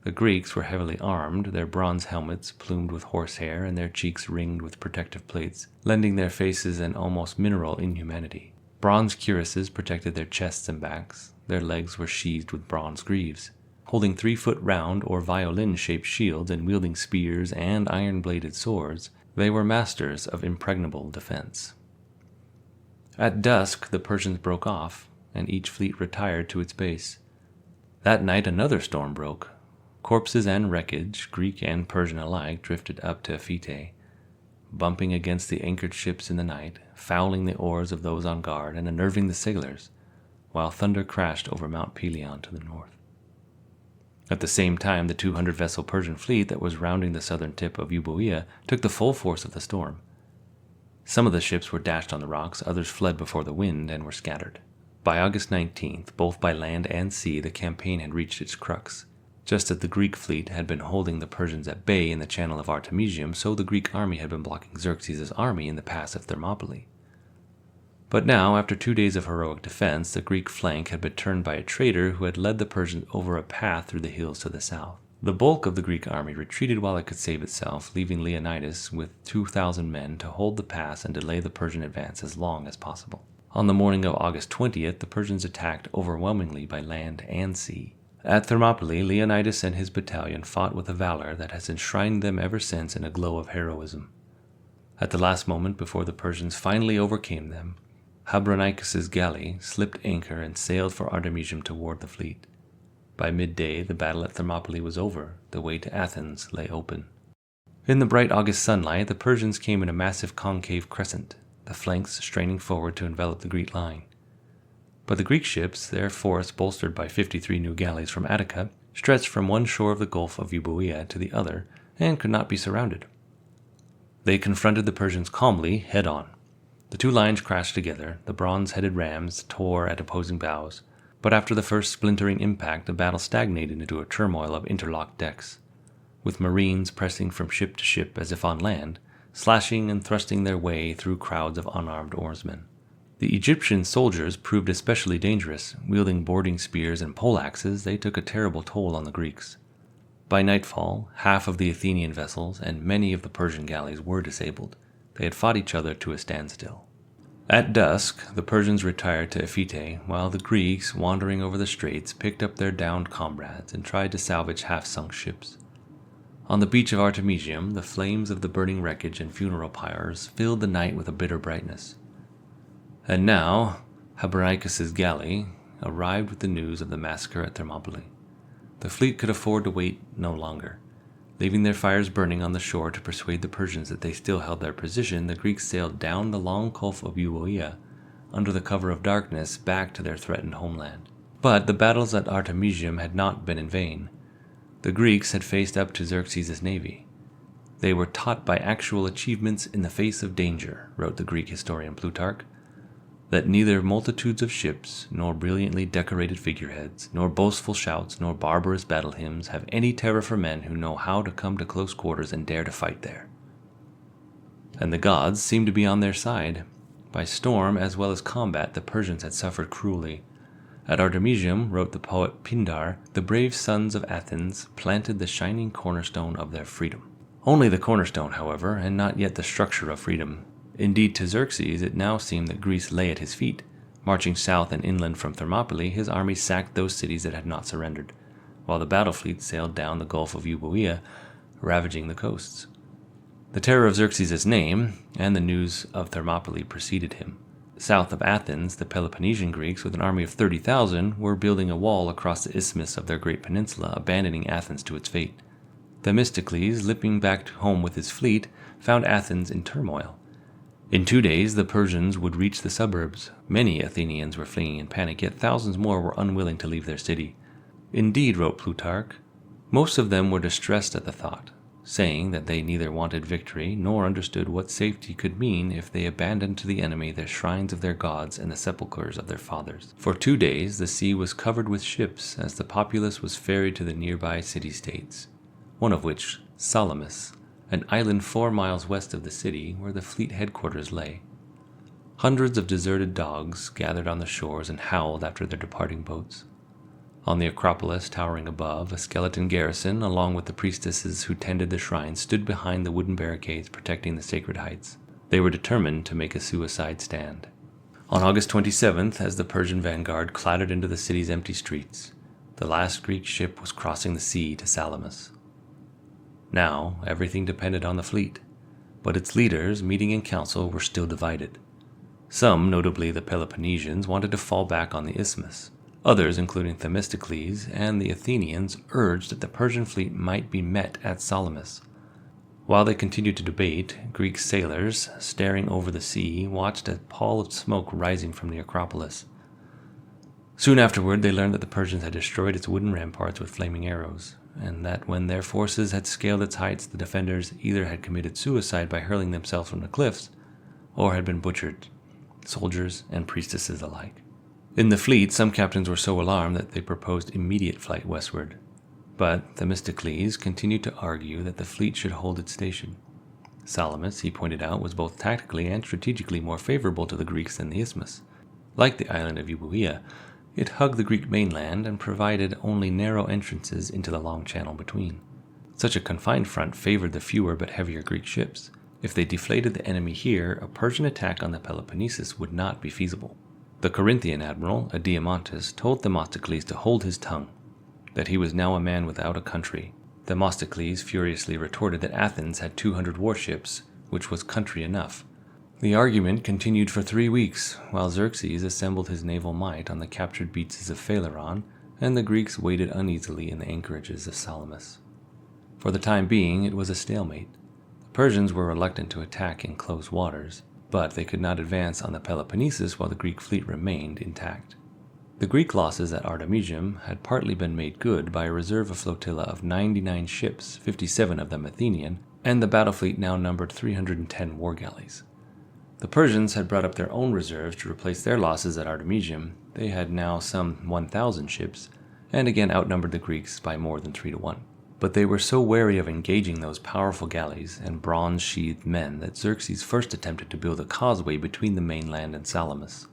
Speaker 1: The Greeks were heavily armed, their bronze helmets plumed with horsehair and their cheeks ringed with protective plates, lending their faces an almost mineral inhumanity. Bronze cuirasses protected their chests and backs. Their legs were sheathed with bronze greaves. Holding 3-foot round or violin-shaped shields and wielding spears and iron-bladed swords, they were masters of impregnable defense. At dusk, the Persians broke off, and each fleet retired to its base. That night another storm broke. Corpses and wreckage, Greek and Persian alike, drifted up to Aphytae, bumping against the anchored ships in the night, fouling the oars of those on guard and unnerving the sailors, while thunder crashed over Mount Pelion to the north. At the same time, the 200-vessel Persian fleet that was rounding the southern tip of Euboea took the full force of the storm. Some of the ships were dashed on the rocks, others fled before the wind and were scattered. By August 19th, both by land and sea, the campaign had reached its crux. Just as the Greek fleet had been holding the Persians at bay in the channel of Artemisium, so the Greek army had been blocking Xerxes' army in the pass of Thermopylae. But now, after 2 days of heroic defense, the Greek flank had been turned by a traitor who had led the Persians over a path through the hills to the south. The bulk of the Greek army retreated while it could save itself, leaving Leonidas with 2,000 men to hold the pass and delay the Persian advance as long as possible. On the morning of August 20th, the Persians attacked overwhelmingly by land and sea. At Thermopylae, Leonidas and his battalion fought with a valor that has enshrined them ever since in a glow of heroism. At the last moment before the Persians finally overcame them, Habronicus' galley slipped anchor and sailed for Artemisium toward the fleet. By midday, the battle at Thermopylae was over. The way to Athens lay open. In the bright August sunlight, the Persians came in a massive concave crescent, the flanks straining forward to envelop the Greek line. But the Greek ships, their force bolstered by 53 new galleys from Attica, stretched from one shore of the Gulf of Euboea to the other and could not be surrounded. They confronted the Persians calmly, head-on. The two lines crashed together, the bronze-headed rams tore at opposing bows, but after the first splintering impact, the battle stagnated into a turmoil of interlocked decks, with marines pressing from ship to ship as if on land, slashing and thrusting their way through crowds of unarmed oarsmen. The Egyptian soldiers proved especially dangerous. Wielding boarding spears and poleaxes, they took a terrible toll on the Greeks. By nightfall, half of the Athenian vessels and many of the Persian galleys were disabled. They had fought each other to a standstill. At dusk, the Persians retired to Aphytae, while the Greeks, wandering over the straits, picked up their downed comrades and tried to salvage half-sunk ships. On the beach of Artemisium, the flames of the burning wreckage and funeral pyres filled the night with a bitter brightness. And now, Habereicus's galley arrived with the news of the massacre at Thermopylae. The fleet could afford to wait no longer. Leaving their fires burning on the shore to persuade the Persians that they still held their position, the Greeks sailed down the long Gulf of Euboea, under the cover of darkness, back to their threatened homeland. But the battles at Artemisium had not been in vain. The Greeks had faced up to Xerxes' navy. They were taught by actual achievements in the face of danger, wrote the Greek historian Plutarch, that neither multitudes of ships, nor brilliantly decorated figureheads, nor boastful shouts, nor barbarous battle hymns have any terror for men who know how to come to close quarters and dare to fight there. And the gods seemed to be on their side. By storm as well as combat, the Persians had suffered cruelly. At Artemisium, wrote the poet Pindar, the brave sons of Athens planted the shining cornerstone of their freedom. Only the cornerstone, however, and not yet the structure of freedom. Indeed, to Xerxes it now seemed that Greece lay at his feet. Marching south and inland from Thermopylae, his army sacked those cities that had not surrendered, while the battle fleet sailed down the Gulf of Euboea, ravaging the coasts. The terror of Xerxes' name and the news of Thermopylae preceded him. South of Athens, the Peloponnesian Greeks, with an army of 30,000, were building a wall across the isthmus of their great peninsula, abandoning Athens to its fate. Themistocles, limping back home with his fleet, found Athens in turmoil. In 2 days, the Persians would reach the suburbs. Many Athenians were fleeing in panic, yet thousands more were unwilling to leave their city. Indeed, wrote Plutarch, most of them were distressed at the thought, saying that they neither wanted victory nor understood what safety could mean if they abandoned to the enemy the shrines of their gods and the sepulchres of their fathers. For 2 days the sea was covered with ships as the populace was ferried to the nearby city-states, one of which, Salamis, an island 4 miles west of the city where the fleet headquarters lay. Hundreds of deserted dogs gathered on the shores and howled after their departing boats. On the Acropolis, towering above, a skeleton garrison, along with the priestesses who tended the shrines, stood behind the wooden barricades protecting the sacred heights. They were determined to make a suicide stand. On August 27th, as the Persian vanguard clattered into the city's empty streets, the last Greek ship was crossing the sea to Salamis. Now, everything depended on the fleet, but its leaders, meeting in council, were still divided. Some, notably the Peloponnesians, wanted to fall back on the isthmus. Others, including Themistocles and the Athenians, urged that the Persian fleet might be met at Salamis. While they continued to debate, Greek sailors, staring over the sea, watched a pall of smoke rising from the Acropolis. Soon afterward, they learned that the Persians had destroyed its wooden ramparts with flaming arrows, and that when their forces had scaled its heights, the defenders either had committed suicide by hurling themselves from the cliffs, or had been butchered, soldiers and priestesses alike. In the fleet, some captains were so alarmed that they proposed immediate flight westward, but Themistocles continued to argue that the fleet should hold its station. Salamis, he pointed out, was both tactically and strategically more favorable to the Greeks than the isthmus. Like the island of Euboea, it hugged the Greek mainland and provided only narrow entrances into the long channel between. Such a confined front favored the fewer but heavier Greek ships. If they deflated the enemy here, a Persian attack on the Peloponnesus would not be feasible. The Corinthian admiral, Diamantus, told Themistocles to hold his tongue, that he was now a man without a country. Themistocles furiously retorted that Athens had 200 warships, which was country enough. The argument continued for 3 weeks, while Xerxes assembled his naval might on the captured beaches of Phaleron, and the Greeks waited uneasily in the anchorages of Salamis. For the time being, it was a stalemate. The Persians were reluctant to attack in close waters, but they could not advance on the Peloponnesus while the Greek fleet remained intact. The Greek losses at Artemisium had partly been made good by a reserve flotilla of 99 ships, 57 of them Athenian, and the battle fleet now numbered 310 war galleys. The Persians had brought up their own reserves to replace their losses at Artemisium. They had now some 1,000 ships, and again outnumbered the Greeks by more than 3 to 1. But they were so wary of engaging those powerful galleys and bronze-sheathed men that Xerxes first attempted to build a causeway between the mainland and Salamis,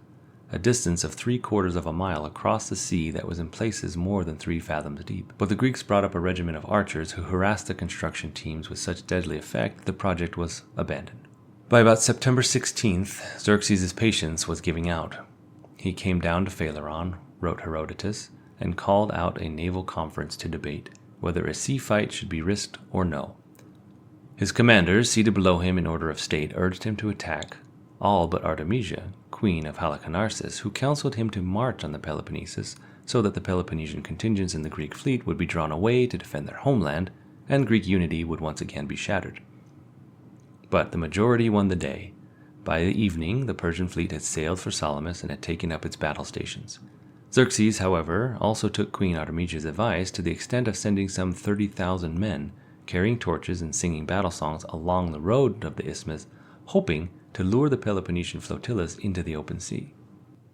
Speaker 1: a distance of 3/4 of a mile across the sea that was in places more than 3 fathoms deep. But the Greeks brought up a regiment of archers who harassed the construction teams with such deadly effect that the project was abandoned. By about September 16th, Xerxes' patience was giving out. He came down to Phaleron, wrote Herodotus, and called out a naval conference to debate. whether a sea fight should be risked or no. His commanders, seated below him in order of state, urged him to attack, all but Artemisia, queen of Halicarnassus, who counseled him to march on the Peloponnesus so that the Peloponnesian contingents in the Greek fleet would be drawn away to defend their homeland, and Greek unity would once again be shattered. But the majority won the day. By the evening, the Persian fleet had sailed for Salamis and had taken up its battle stations. Xerxes, however, also took Queen Artemisia's advice to the extent of sending some 30,000 men, carrying torches and singing battle songs along the road of the isthmus, hoping to lure the Peloponnesian flotillas into the open sea.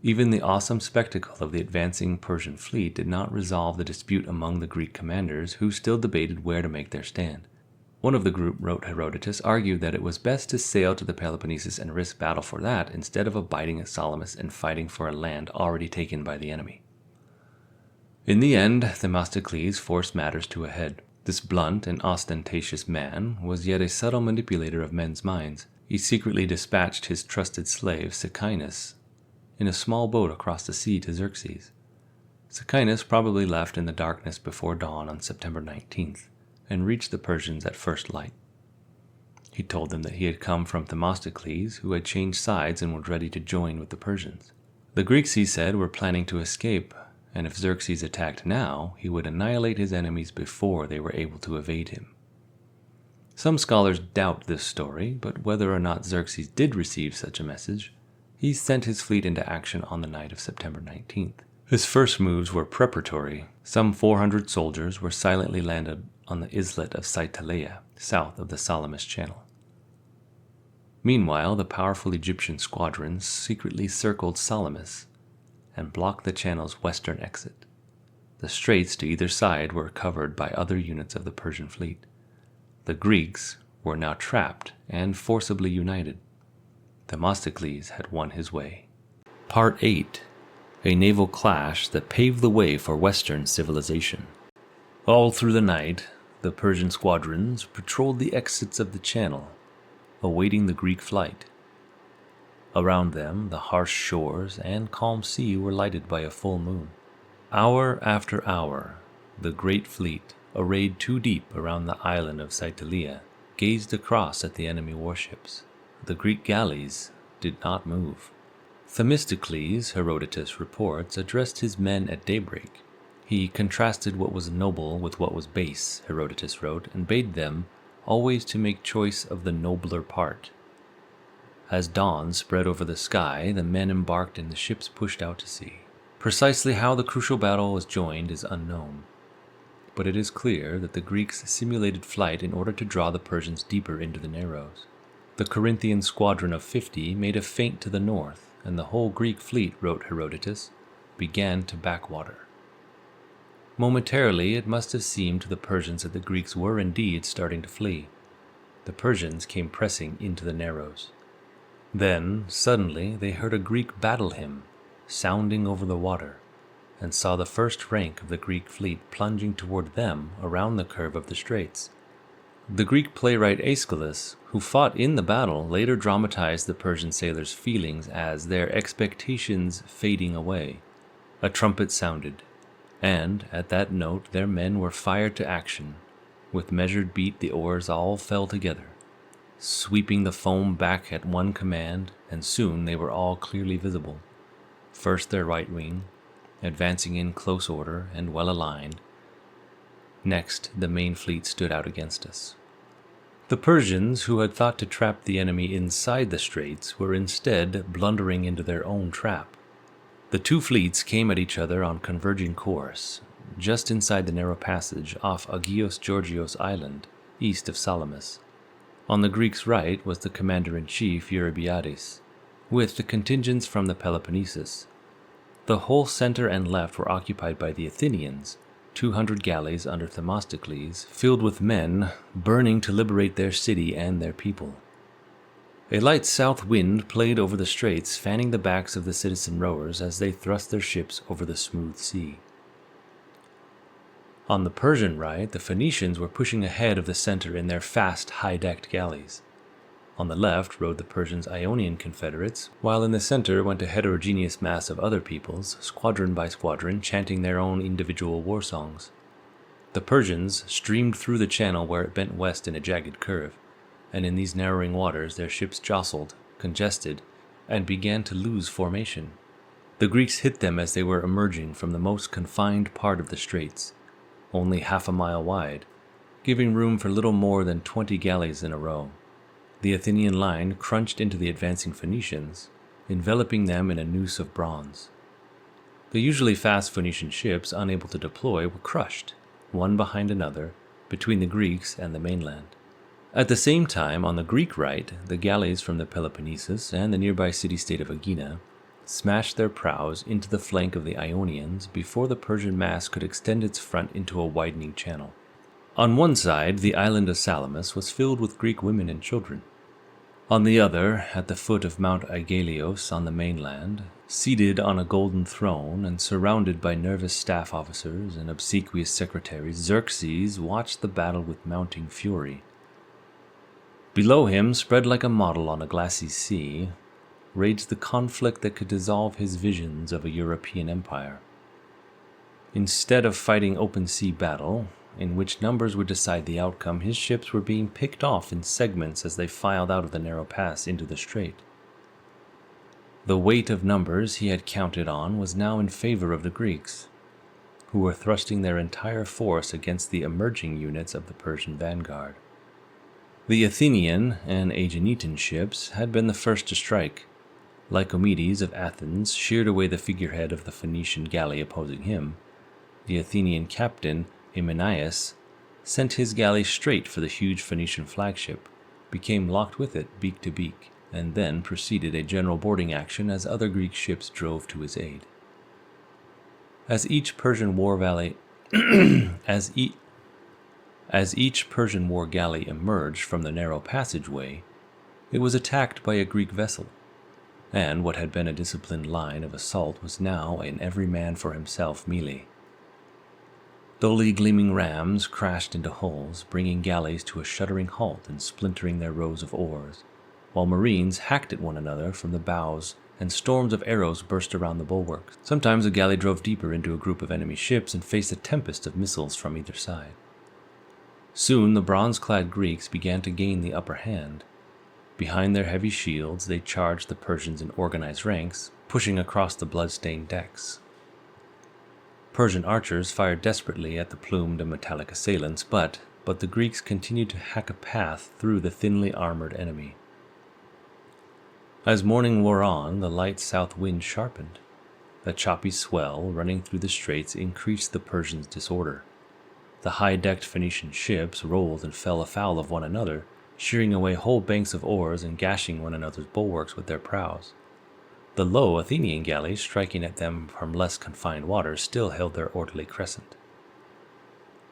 Speaker 1: Even the awesome spectacle of the advancing Persian fleet did not resolve the dispute among the Greek commanders, who still debated where to make their stand. One of the group, wrote Herodotus, argued that it was best to sail to the Peloponnesus and risk battle for that instead of abiding at Salamis and fighting for a land already taken by the enemy. In the end, Themistocles forced matters to a head. This blunt and ostentatious man was yet a subtle manipulator of men's minds. He secretly dispatched his trusted slave, Sicinus, in a small boat across the sea to Xerxes. Sicinus probably left in the darkness before dawn on September 19th, and reached the Persians at first light. He told them that he had come from Themistocles, who had changed sides and was ready to join with the Persians. The Greeks, he said, were planning to escape, and if Xerxes attacked now, he would annihilate his enemies before they were able to evade him. Some scholars doubt this story, but whether or not Xerxes did receive such a message, he sent his fleet into action on the night of September 19th. His first moves were preparatory. Some 400 soldiers were silently landed on the islet of Psytalia, south of the Salamis Channel. Meanwhile, the powerful Egyptian squadrons secretly circled Salamis and blocked the channel's western exit. The straits to either side were covered by other units of the Persian fleet. The Greeks were now trapped and forcibly united. Themistocles had won his way. Part 8. A naval clash that paved the way for Western civilization. All through the night, the Persian squadrons patrolled the exits of the channel, awaiting the Greek flight. Around them, the harsh shores and calm sea were lighted by a full moon. Hour after hour, the great fleet, arrayed too deep around the island of Psytalia, gazed across at the enemy warships. The Greek galleys did not move. Themistocles, Herodotus reports, addressed his men at daybreak. He contrasted what was noble with what was base, Herodotus wrote, and bade them always to make choice of the nobler part. As dawn spread over the sky, the men embarked and the ships pushed out to sea. Precisely how the crucial battle was joined is unknown, but it is clear that the Greeks simulated flight in order to draw the Persians deeper into the narrows. The Corinthian squadron of 50 made a feint to the north, and the whole Greek fleet, wrote Herodotus, began to backwater. Momentarily, it must have seemed to the Persians that the Greeks were indeed starting to flee. The Persians came pressing into the narrows. Then, suddenly, they heard a Greek battle hymn sounding over the water, and saw the first rank of the Greek fleet plunging toward them around the curve of the straits. The Greek playwright Aeschylus, who fought in the battle, later dramatized the Persian sailors' feelings as their expectations fading away. A trumpet sounded, and at that note their men were fired to action. With measured beat the oars all fell together, sweeping the foam back at one command, and soon they were all clearly visible. First their right wing, advancing in close order and well aligned. Next, the main fleet stood out against us. The Persians, who had thought to trap the enemy inside the straits, were instead blundering into their own trap. The two fleets came at each other on converging course, just inside the narrow passage off Agios Georgios Island, east of Salamis. On the Greeks' right was the commander-in-chief Eurybiades, with the contingents from the Peloponnesus. The whole center and left were occupied by the Athenians, 200 galleys under Themistocles, filled with men burning to liberate their city and their people. A light south wind played over the straits, fanning the backs of the citizen rowers as they thrust their ships over the smooth sea. On the Persian right, the Phoenicians were pushing ahead of the center in their fast, high-decked galleys. On the left rode the Persians' Ionian confederates, while in the center went a heterogeneous mass of other peoples, squadron by squadron, chanting their own individual war songs. The Persians streamed through the channel where it bent west in a jagged curve, and in these narrowing waters their ships jostled, congested, and began to lose formation. The Greeks hit them as they were emerging from the most confined part of the straits, only half a mile wide, giving room for little more than 20 galleys in a row. The Athenian line crunched into the advancing Phoenicians, enveloping them in a noose of bronze. The usually fast Phoenician ships, unable to deploy, were crushed, one behind another, between the Greeks and the mainland. At the same time, on the Greek right, the galleys from the Peloponnesus and the nearby city-state of Aegina smashed their prows into the flank of the Ionians before the Persian mass could extend its front into a widening channel. On one side, the island of Salamis was filled with Greek women and children. On the other, at the foot of Mount Aigalios on the mainland, seated on a golden throne and surrounded by nervous staff officers and obsequious secretaries, Xerxes watched the battle with mounting fury. Below him, spread like a model on a glassy sea, raged the conflict that could dissolve his visions of a European empire. Instead of fighting open sea battle, in which numbers would decide the outcome, his ships were being picked off in segments as they filed out of the narrow pass into the strait. The weight of numbers he had counted on was now in favor of the Greeks, who were thrusting their entire force against the emerging units of the Persian vanguard. The Athenian and Aeginetan ships had been the first to strike. Lycomedes of Athens sheared away the figurehead of the Phoenician galley opposing him. The Athenian captain, Hymenaeus, sent his galley straight for the huge Phoenician flagship, became locked with it beak to beak, and then proceeded a general boarding action as other Greek ships drove to his aid. As each Persian war galley emerged from the narrow passageway, it was attacked by a Greek vessel, and what had been a disciplined line of assault was now an every man for himself melee. Dully gleaming rams crashed into hulls, bringing galleys to a shuddering halt and splintering their rows of oars, while marines hacked at one another from the bows and storms of arrows burst around the bulwarks. Sometimes a galley drove deeper into a group of enemy ships and faced a tempest of missiles from either side. Soon the bronze-clad Greeks began to gain the upper hand. Behind their heavy shields they charged the Persians in organized ranks, pushing across the blood-stained decks. Persian archers fired desperately at the plumed and metallic assailants, but the Greeks continued to hack a path through the thinly armored enemy. As morning wore on, the light south wind sharpened. A choppy swell running through the straits increased the Persians' disorder. The high-decked Phoenician ships rolled and fell afoul of one another, shearing away whole banks of oars and gashing one another's bulwarks with their prows. The low Athenian galleys, striking at them from less confined waters, still held their orderly crescent.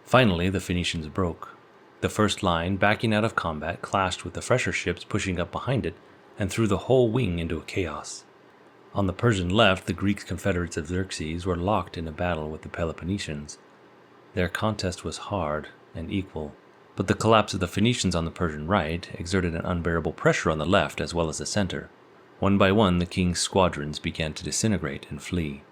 Speaker 1: Finally, the Phoenicians broke. The first line, backing out of combat, clashed with the fresher ships pushing up behind it, and threw the whole wing into a chaos. On the Persian left, the Greek confederates of Xerxes were locked in a battle with the Peloponnesians. Their contest was hard and equal, but the collapse of the Phoenicians on the Persian right exerted an unbearable pressure on the left as well as the center. One by one, the king's squadrons began to disintegrate and flee.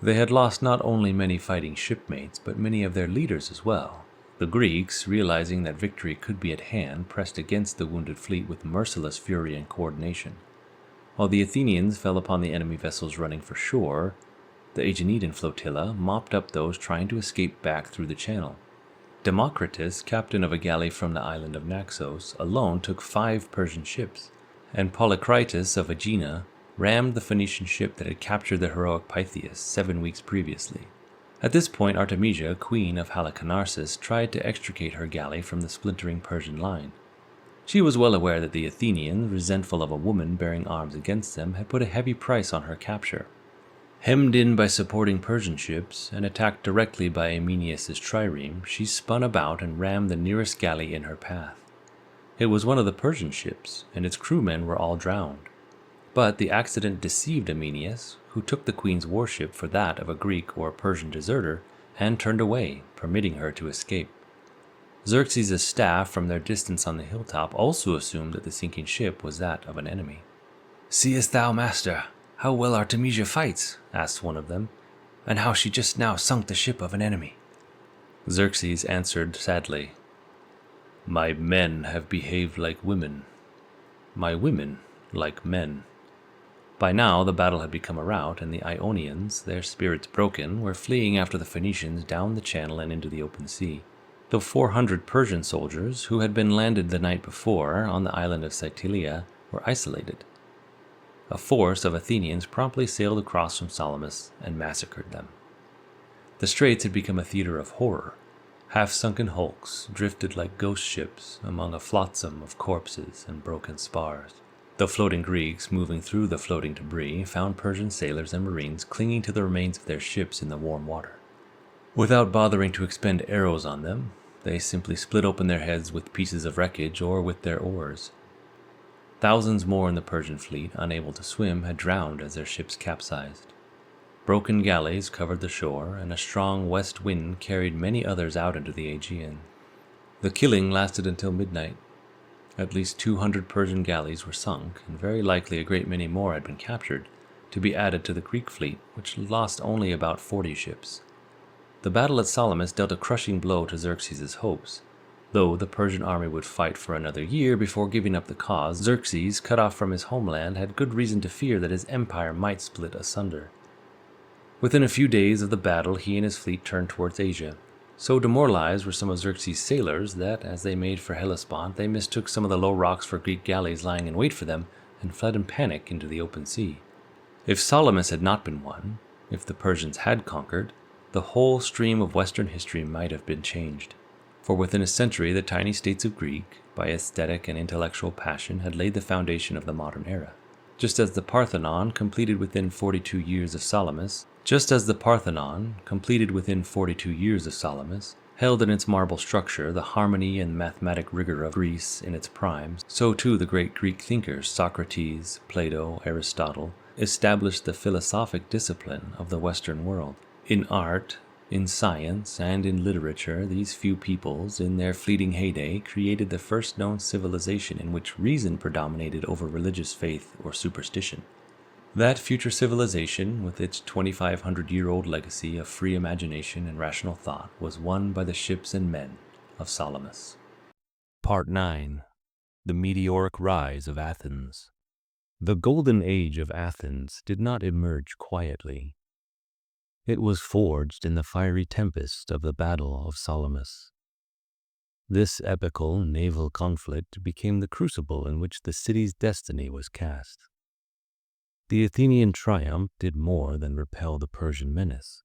Speaker 1: They had lost not only many fighting shipmates, but many of their leaders as well. The Greeks, realizing that victory could be at hand, pressed against the wounded fleet with merciless fury and coordination. While the Athenians fell upon the enemy vessels running for shore, the Aeginetan flotilla mopped up those trying to escape back through the channel. Democritus, captain of a galley from the island of Naxos, alone took 5 Persian ships, and Polycritus of Aegina rammed the Phoenician ship that had captured the heroic Pythias 7 weeks previously. At this point, Artemisia, queen of Halicarnassus, tried to extricate her galley from the splintering Persian line. She was well aware that the Athenians, resentful of a woman bearing arms against them, had put a heavy price on her capture. Hemmed in by supporting Persian ships and attacked directly by Aeneas's trireme, she spun about and rammed the nearest galley in her path. It was one of the Persian ships, and its crewmen were all drowned. But the accident deceived Aeneas, who took the queen's warship for that of a Greek or Persian deserter, and turned away, permitting her to escape. Xerxes' staff, from their distance on the hilltop, also assumed that the sinking ship was that of an enemy. "Seest thou, master, how well Artemisia fights?" asked one of them, "and how she just now sunk the ship of an enemy." Xerxes answered sadly, "My men have behaved like women, my women like men." By now the battle had become a rout, and the Ionians, their spirits broken, were fleeing after the Phoenicians down the channel and into the open sea. The 400 Persian soldiers, who had been landed the night before on the island of Psytalia, were isolated. A force of Athenians promptly sailed across from Salamis and massacred them. The straits had become a theater of horror. Half-sunken hulks drifted like ghost ships among a flotsam of corpses and broken spars. The floating Greeks, moving through the floating debris, found Persian sailors and marines clinging to the remains of their ships in the warm water. Without bothering to expend arrows on them, they simply split open their heads with pieces of wreckage or with their oars. Thousands more in the Persian fleet, unable to swim, had drowned as their ships capsized. Broken galleys covered the shore, and a strong west wind carried many others out into the Aegean. The killing lasted until midnight. At least 200 Persian galleys were sunk, and very likely a great many more had been captured, to be added to the Greek fleet, which lost only about 40 ships. The battle at Salamis dealt a crushing blow to Xerxes' hopes. Though the Persian army would fight for another year before giving up the cause, Xerxes, cut off from his homeland, had good reason to fear that his empire might split asunder. Within a few days of the battle, he and his fleet turned towards Asia. So demoralized were some of Xerxes' sailors that, as they made for Hellespont, they mistook some of the low rocks for Greek galleys lying in wait for them, and fled in panic into the open sea. If Salamis had not been won, if the Persians had conquered, the whole stream of Western history might have been changed. For within a century, the tiny states of Greek, by aesthetic and intellectual passion, had laid the foundation of the modern era. Just as the Parthenon, completed within 42 years of Salamis, held in its marble structure the harmony and mathematic rigor of Greece in its prime, so too the great Greek thinkers Socrates, Plato, Aristotle established the philosophic discipline of the Western world. In art, in science, and in literature, these few peoples, in their fleeting heyday, created the first known civilization in which reason predominated over religious faith or superstition. That future civilization, with its 2,500-year-old legacy of free imagination and rational thought, was won by the ships and men of Salamis. Part 9. The Meteoric Rise of Athens. The Golden Age of Athens did not emerge quietly. It was forged in the fiery tempest of the Battle of Salamis. This epical naval conflict became the crucible in which the city's destiny was cast. The Athenian triumph did more than repel the Persian menace.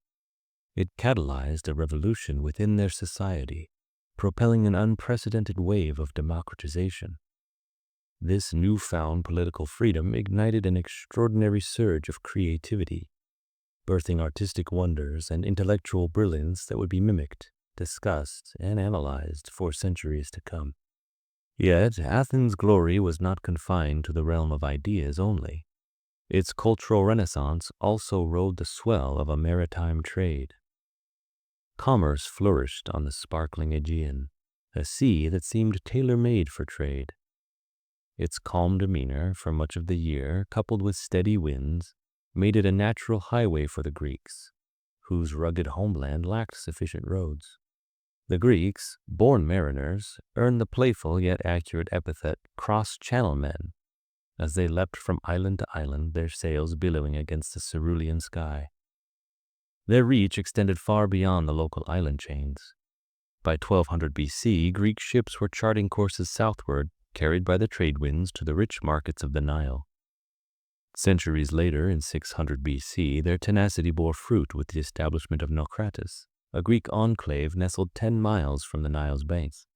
Speaker 1: It catalyzed a revolution within their society, propelling an unprecedented wave of democratization. This newfound political freedom ignited an extraordinary surge of creativity, birthing artistic wonders and intellectual brilliance that would be mimicked, discussed, and analyzed for centuries to come. Yet Athens' glory was not confined to the realm of ideas only. Its cultural renaissance also rode the swell of a maritime trade. Commerce flourished on the sparkling Aegean, a sea that seemed tailor-made for trade. Its calm demeanor for much of the year, coupled with steady winds, made it a natural highway for the Greeks, whose rugged homeland lacked sufficient roads. The Greeks, born mariners, earned the playful yet accurate epithet cross-channel men, as they leapt from island to island, their sails billowing against the cerulean sky. Their reach extended far beyond the local island chains. By 1200 BC, Greek ships were charting courses southward, carried by the trade winds to the rich markets of the Nile. Centuries later, in 600 BC, their tenacity bore fruit with the establishment of Nearchus, a Greek enclave nestled 10 miles from the Nile's banks.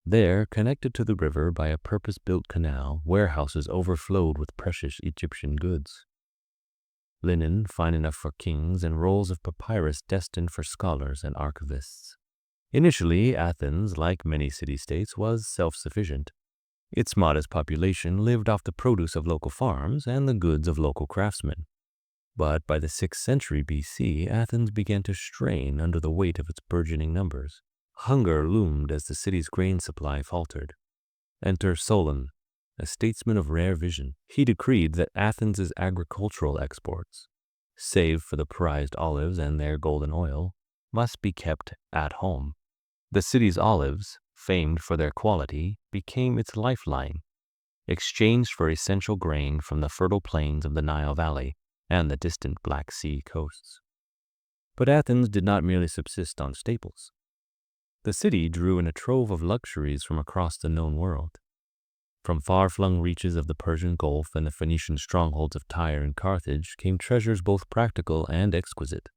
Speaker 1: There, connected to the river by a purpose-built canal, warehouses overflowed with precious Egyptian goods. Linen fine enough for kings and rolls of papyrus destined for scholars and archivists. Initially, Athens, like many city-states, was self-sufficient. Its modest population lived off the produce of local farms and the goods of local craftsmen. But by the 6th century BC, Athens began to strain under the weight of its burgeoning numbers. Hunger loomed as the city's grain supply faltered. Enter Solon, a statesman of rare vision. He decreed that Athens' agricultural exports, save for the prized olives and their golden oil, must be kept at home. The city's olives, famed for their quality, became its lifeline, exchanged for essential grain from the fertile plains of the Nile Valley and the distant Black Sea coasts. But Athens did not merely subsist on staples. The city drew in a trove of luxuries from across the known world. From far-flung reaches of the Persian Gulf and the Phoenician strongholds of Tyre and Carthage came treasures both practical and exquisite.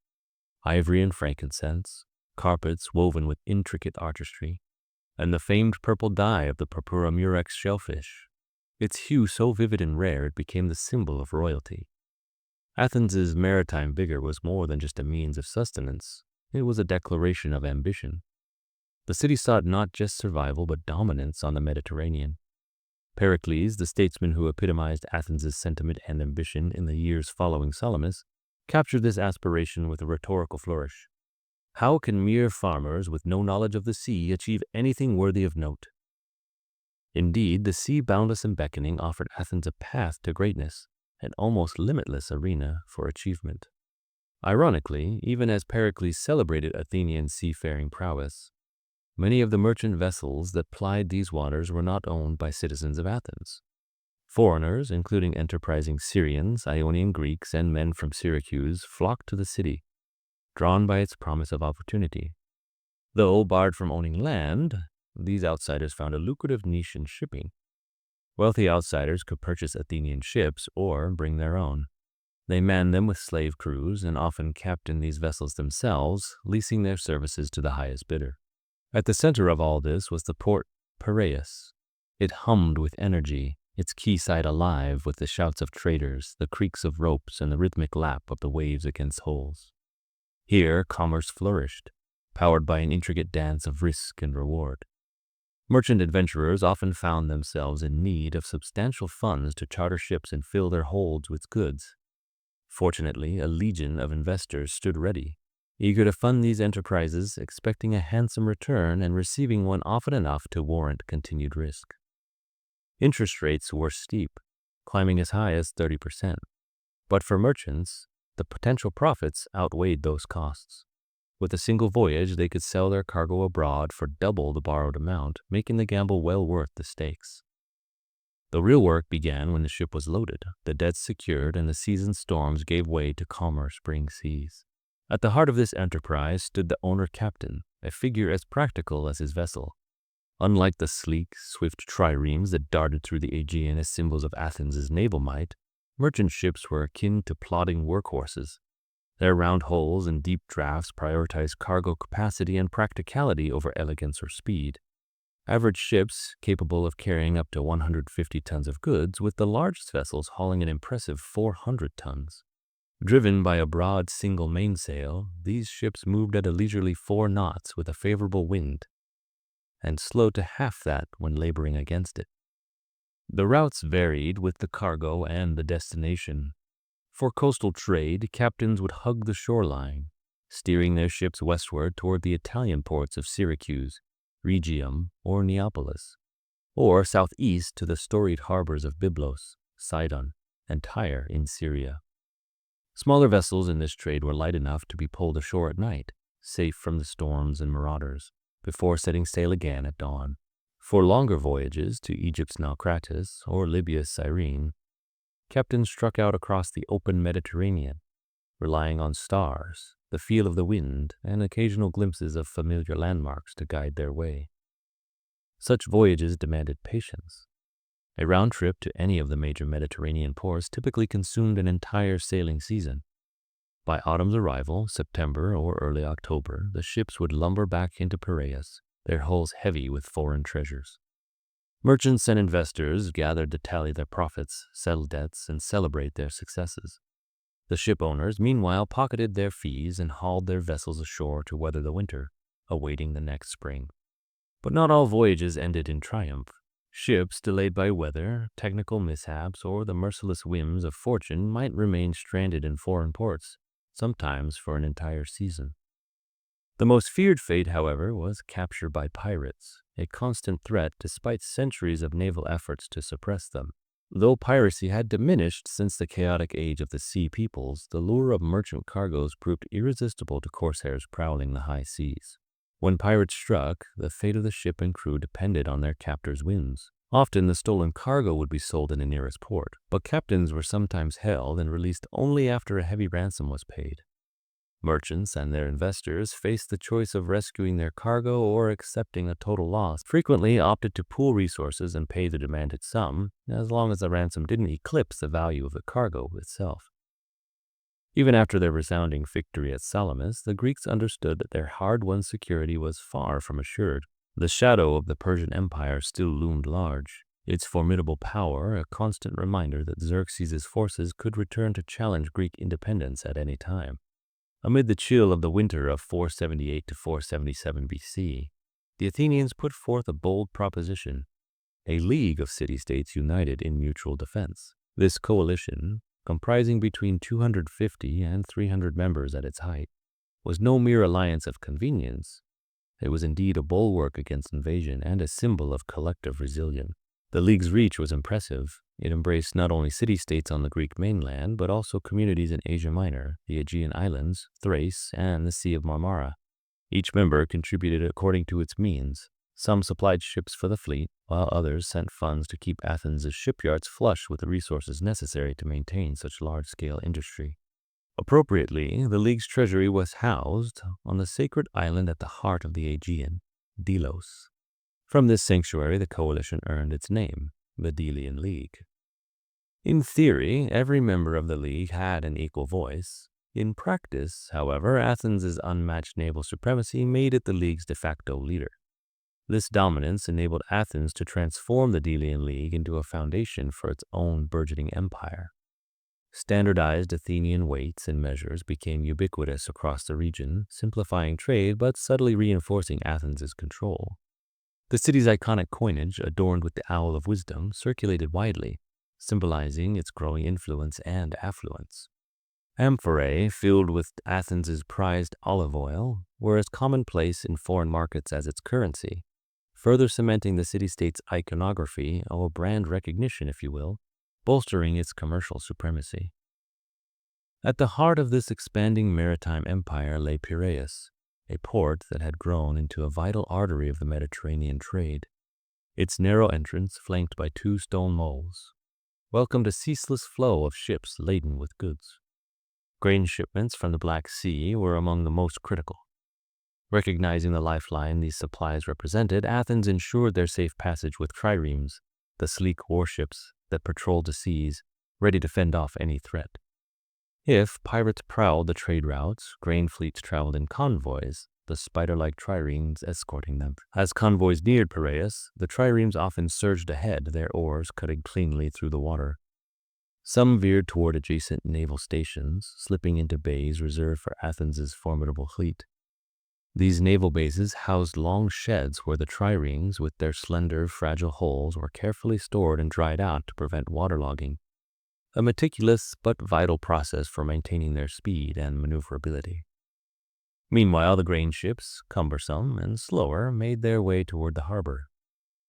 Speaker 1: Ivory and frankincense, carpets woven with intricate artistry, and the famed purple dye of the Purpura murex shellfish. Its hue so vivid and rare it became the symbol of royalty. Athens's maritime vigor was more than just a means of sustenance. It was a declaration of ambition. The city sought not just survival but dominance on the Mediterranean. Pericles, the statesman who epitomized Athens's sentiment and ambition in the years following Salamis, captured this aspiration with a rhetorical flourish. How can mere farmers with no knowledge of the sea achieve anything worthy of note? Indeed, the sea, boundless and beckoning, offered Athens a path to greatness, an almost limitless arena for achievement. Ironically, even as Pericles celebrated Athenian seafaring prowess, many of the merchant vessels that plied these waters were not owned by citizens of Athens. Foreigners, including enterprising Syrians, Ionian Greeks, and men from Syracuse, flocked to the city, drawn by its promise of opportunity. Though barred from owning land, these outsiders found a lucrative niche in shipping. Wealthy outsiders could purchase Athenian ships or bring their own. They manned them with slave crews and often captained these vessels themselves, leasing their services to the highest bidder. At the center of all this was the port Piraeus. It hummed with energy, its quayside alive with the shouts of traders, the creaks of ropes, and the rhythmic lap of the waves against hulls. Here commerce flourished, powered by an intricate dance of risk and reward. Merchant adventurers often found themselves in need of substantial funds to charter ships and fill their holds with goods. Fortunately, a legion of investors stood ready, eager to fund these enterprises, expecting a handsome return and receiving one often enough to warrant continued risk. Interest rates were steep, climbing as high as 30%. But for merchants, the potential profits outweighed those costs. With a single voyage, they could sell their cargo abroad for double the borrowed amount, making the gamble well worth the stakes. The real work began when the ship was loaded, the debts secured, and the season's storms gave way to calmer spring seas. At the heart of this enterprise stood the owner-captain, a figure as practical as his vessel. Unlike the sleek, swift triremes that darted through the Aegean as symbols of Athens' naval might, merchant ships were akin to plodding workhorses. Their round hulls and deep drafts prioritized cargo capacity and practicality over elegance or speed. Average ships capable of carrying up to 150 tons of goods, with the largest vessels hauling an impressive 400 tons. Driven by a broad single mainsail, these ships moved at a leisurely 4 knots with a favorable wind, and slow to half that when laboring against it. The routes varied with the cargo and the destination. For coastal trade, captains would hug the shoreline, steering their ships westward toward the Italian ports of Syracuse, Rhegium, or Neapolis, or southeast to the storied harbors of Byblos, Sidon, and Tyre in Syria. Smaller vessels in this trade were light enough to be pulled ashore at night, safe from the storms and marauders, before setting sail again at dawn. For longer voyages to Egypt's Naucratis or Libya's Cyrene, captains struck out across the open Mediterranean, relying on stars, the feel of the wind, and occasional glimpses of familiar landmarks to guide their way. Such voyages demanded patience. A round trip to any of the major Mediterranean ports typically consumed an entire sailing season. By autumn's arrival, September or early October, the ships would lumber back into Piraeus, their hulls heavy with foreign treasures. Merchants and investors gathered to tally their profits, settle debts, and celebrate their successes. The ship owners, meanwhile, pocketed their fees and hauled their vessels ashore to weather the winter, awaiting the next spring. But not all voyages ended in triumph. Ships delayed by weather, technical mishaps, or the merciless whims of fortune might remain stranded in foreign ports, sometimes for an entire season. The most feared fate, however, was capture by pirates, a constant threat despite centuries of naval efforts to suppress them.
Speaker 2: Though piracy had diminished since the chaotic age of the Sea Peoples, the lure of merchant cargoes proved irresistible to corsairs prowling the high seas. When pirates struck, the fate of the ship and crew depended on their captors' whims. Often the stolen cargo would be sold in the nearest port, but captains were sometimes held and released only after a heavy ransom was paid. Merchants and their investors faced the choice of rescuing their cargo or accepting a total loss, frequently opted to pool resources and pay the demanded sum, as long as the ransom didn't eclipse the value of the cargo itself. Even after their resounding victory at Salamis, the Greeks understood that their hard-won security was far from assured. The shadow of the Persian Empire still loomed large, its formidable power a constant reminder that Xerxes' forces could return to challenge Greek independence at any time. Amid the chill of the winter of 478 to 477 BC, the Athenians put forth a bold proposition, a league of city-states united in mutual defense. This coalition, comprising between 250 and 300 members at its height, was no mere alliance of convenience. It was indeed a bulwark against invasion and a symbol of collective resilience. The League's reach was impressive. It embraced not only city-states on the Greek mainland, but also communities in Asia Minor, the Aegean Islands, Thrace, and the Sea of Marmara. Each member contributed according to its means. Some supplied ships for the fleet, while others sent funds to keep Athens' shipyards flush with the resources necessary to maintain such large-scale industry. Appropriately, the League's treasury was housed on the sacred island at the heart of the Aegean, Delos. From this sanctuary, the coalition earned its name, the Delian League. In theory, every member of the League had an equal voice. In practice, however, Athens' unmatched naval supremacy made it the League's de facto leader. This dominance enabled Athens to transform the Delian League into a foundation for its own burgeoning empire. Standardized Athenian weights and measures became ubiquitous across the region, simplifying trade but subtly reinforcing Athens' control. The city's iconic coinage, adorned with the Owl of Wisdom, circulated widely, symbolizing its growing influence and affluence. Amphorae, filled with Athens' prized olive oil, were as commonplace in foreign markets as its currency, further cementing the city-state's iconography, or brand recognition, if you will, bolstering its commercial supremacy. At the heart of this expanding maritime empire lay Piraeus, a port that had grown into a vital artery of the Mediterranean trade. Its narrow entrance, flanked by two stone moles, welcomed a ceaseless flow of ships laden with goods. Grain shipments from the Black Sea were among the most critical. Recognizing the lifeline these supplies represented, Athens ensured their safe passage with triremes, the sleek warships that patrolled the seas, ready to fend off any threat. If pirates prowled the trade routes, grain fleets traveled in convoys, the spider-like triremes escorting them. As convoys neared Piraeus, the triremes often surged ahead, their oars cutting cleanly through the water. Some veered toward adjacent naval stations, slipping into bays reserved for Athens' formidable fleet. These naval bases housed long sheds where the triremes, with their slender, fragile hulls, were carefully stored and dried out to prevent waterlogging, a meticulous but vital process for maintaining their speed and maneuverability. Meanwhile, the grain ships, cumbersome and slower, made their way toward the harbor.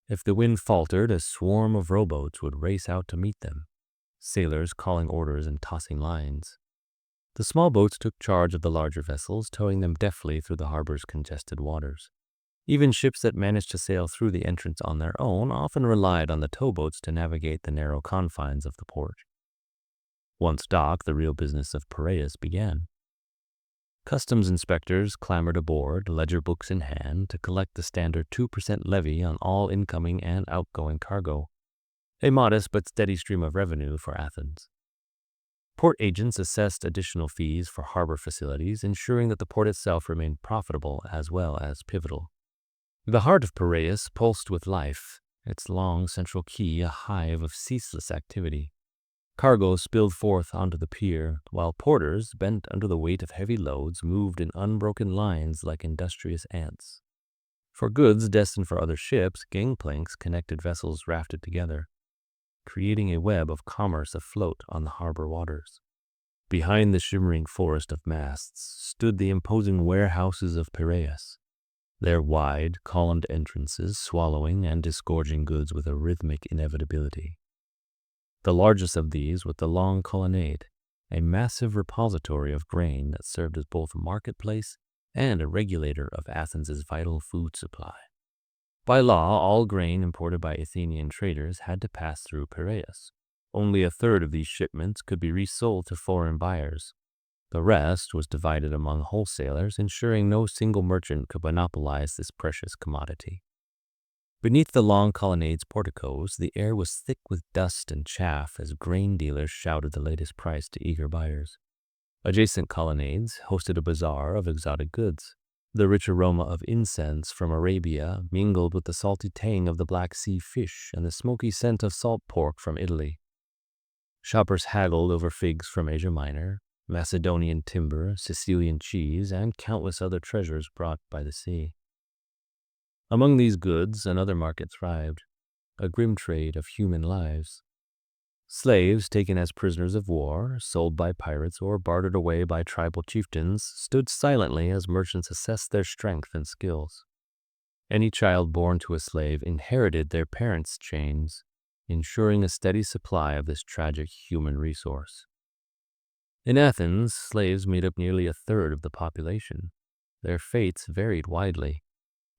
Speaker 2: If the wind faltered, a swarm of rowboats would race out to meet them, sailors calling orders and tossing lines. The small boats took charge of the larger vessels, towing them deftly through the harbor's congested waters. Even ships that managed to sail through the entrance on their own often relied on the towboats to navigate the narrow confines of the port. Once docked, the real business of Piraeus began. Customs inspectors clambered aboard, ledger books in hand, to collect the standard 2% levy on all incoming and outgoing cargo, a modest but steady stream of revenue for Athens. Port agents assessed additional fees for harbor facilities, ensuring that the port itself remained profitable as well as pivotal. The heart of Piraeus pulsed with life, its long central quay a hive of ceaseless activity. Cargo spilled forth onto the pier, while porters, bent under the weight of heavy loads, moved in unbroken lines like industrious ants. For goods destined for other ships, gangplanks connected vessels rafted together, creating a web of commerce afloat on the harbor waters. Behind the shimmering forest of masts stood the imposing warehouses of Piraeus, their wide, columned entrances swallowing and disgorging goods with a rhythmic inevitability. The largest of these was the Long Colonnade, a massive repository of grain that served as both a marketplace and a regulator of Athens's vital food supply. By law, all grain imported by Athenian traders had to pass through Piraeus. Only a third of these shipments could be resold to foreign buyers. The rest was divided among wholesalers, ensuring no single merchant could monopolize this precious commodity. Beneath the Long Colonnade's porticos, the air was thick with dust and chaff as grain dealers shouted the latest price to eager buyers. Adjacent colonnades hosted a bazaar of exotic goods. The rich aroma of incense from Arabia mingled with the salty tang of the Black Sea fish and the smoky scent of salt pork from Italy. Shoppers haggled over figs from Asia Minor, Macedonian timber, Sicilian cheese, and countless other treasures brought by the sea. Among these goods, another market thrived, a grim trade of human lives. Slaves taken as prisoners of war, sold by pirates, or bartered away by tribal chieftains stood silently as merchants assessed their strength and skills. Any child born to a slave inherited their parents' chains, ensuring a steady supply of this tragic human resource. In Athens, slaves made up nearly a third of the population. Their fates varied widely.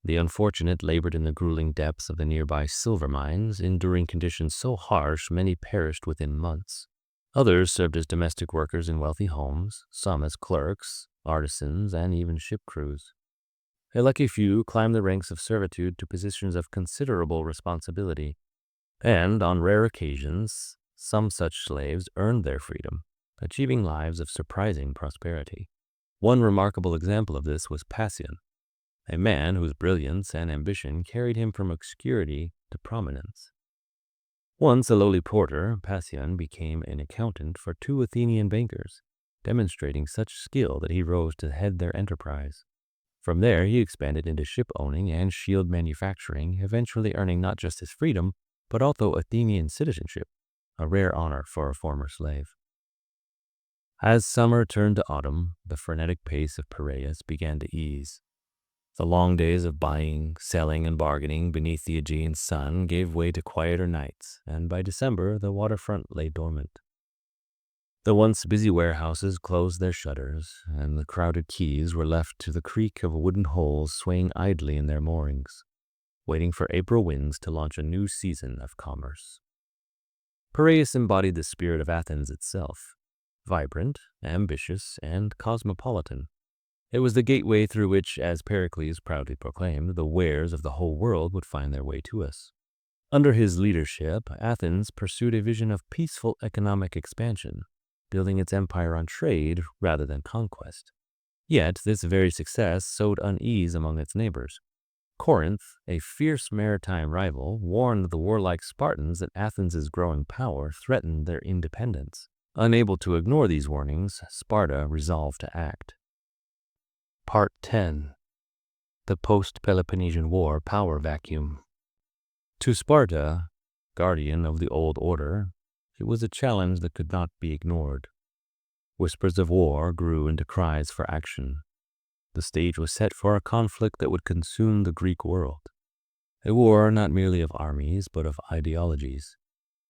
Speaker 2: The unfortunate labored in the grueling depths of the nearby silver mines, enduring conditions so harsh many perished within months. Others served as domestic workers in wealthy homes, some as clerks, artisans, and even ship crews. A lucky few climbed the ranks of servitude to positions of considerable responsibility, and on rare occasions, some such slaves earned their freedom, achieving lives of surprising prosperity. One remarkable example of this was Pacian, a man whose brilliance and ambition carried him from obscurity to prominence. Once a lowly porter, Pacian became an accountant for two Athenian bankers, demonstrating such skill that he rose to head their enterprise. From there, he expanded into ship-owning and shield manufacturing, eventually earning not just his freedom, but also Athenian citizenship, a rare honor for a former slave. As summer turned to autumn, the frenetic pace of Piraeus began to ease. The long days of buying, selling, and bargaining beneath the Aegean sun gave way to quieter nights, and by December the waterfront lay dormant. The once busy warehouses closed their shutters, and the crowded quays were left to the creak of wooden hulls swaying idly in their moorings, waiting for April winds to launch a new season of commerce. Piraeus embodied the spirit of Athens itself, vibrant, ambitious, and cosmopolitan. It was the gateway through which, as Pericles proudly proclaimed, the wares of the whole world would find their way to us. Under his leadership, Athens pursued a vision of peaceful economic expansion, building its empire on trade rather than conquest. Yet this very success sowed unease among its neighbors. Corinth, a fierce maritime rival, warned the warlike Spartans that Athens' growing power threatened their independence. Unable to ignore these warnings, Sparta resolved to act. Part 10. The Post-Peloponnesian War Power Vacuum. To Sparta, guardian of the old order, it was a challenge that could not be ignored. Whispers of war grew into cries for action. The stage was set for a conflict that would consume the Greek world. A war not merely of armies, but of ideologies,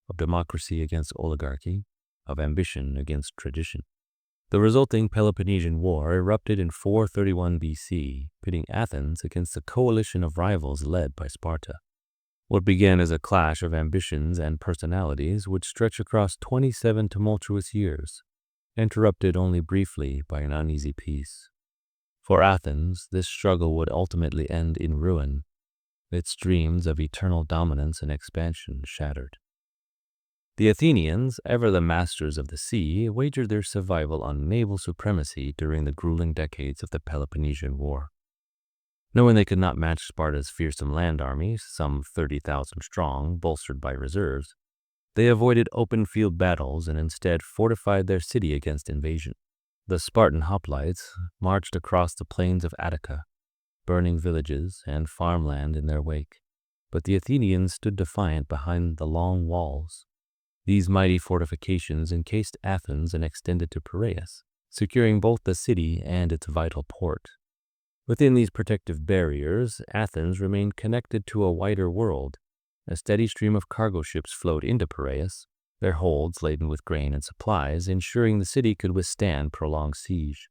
Speaker 2: of democracy against oligarchy, of ambition against tradition. The resulting Peloponnesian War erupted in 431 BC, pitting Athens against a coalition of rivals led by Sparta. What began as a clash of ambitions and personalities would stretch across 27 tumultuous years, interrupted only briefly by an uneasy peace. For Athens, this struggle would ultimately end in ruin, its dreams of eternal dominance and expansion shattered. The Athenians, ever the masters of the sea, wagered their survival on naval supremacy during the grueling decades of the Peloponnesian War. Knowing they could not match Sparta's fearsome land armies, some 30,000 strong, bolstered by reserves, they avoided open field battles and instead fortified their city against invasion. The Spartan hoplites marched across the plains of Attica, burning villages and farmland in their wake, but the Athenians stood defiant behind the long walls. These mighty fortifications encased Athens and extended to Piraeus, securing both the city and its vital port. Within these protective barriers, Athens remained connected to a wider world. A steady stream of cargo ships flowed into Piraeus, their holds laden with grain and supplies, ensuring the city could withstand prolonged siege.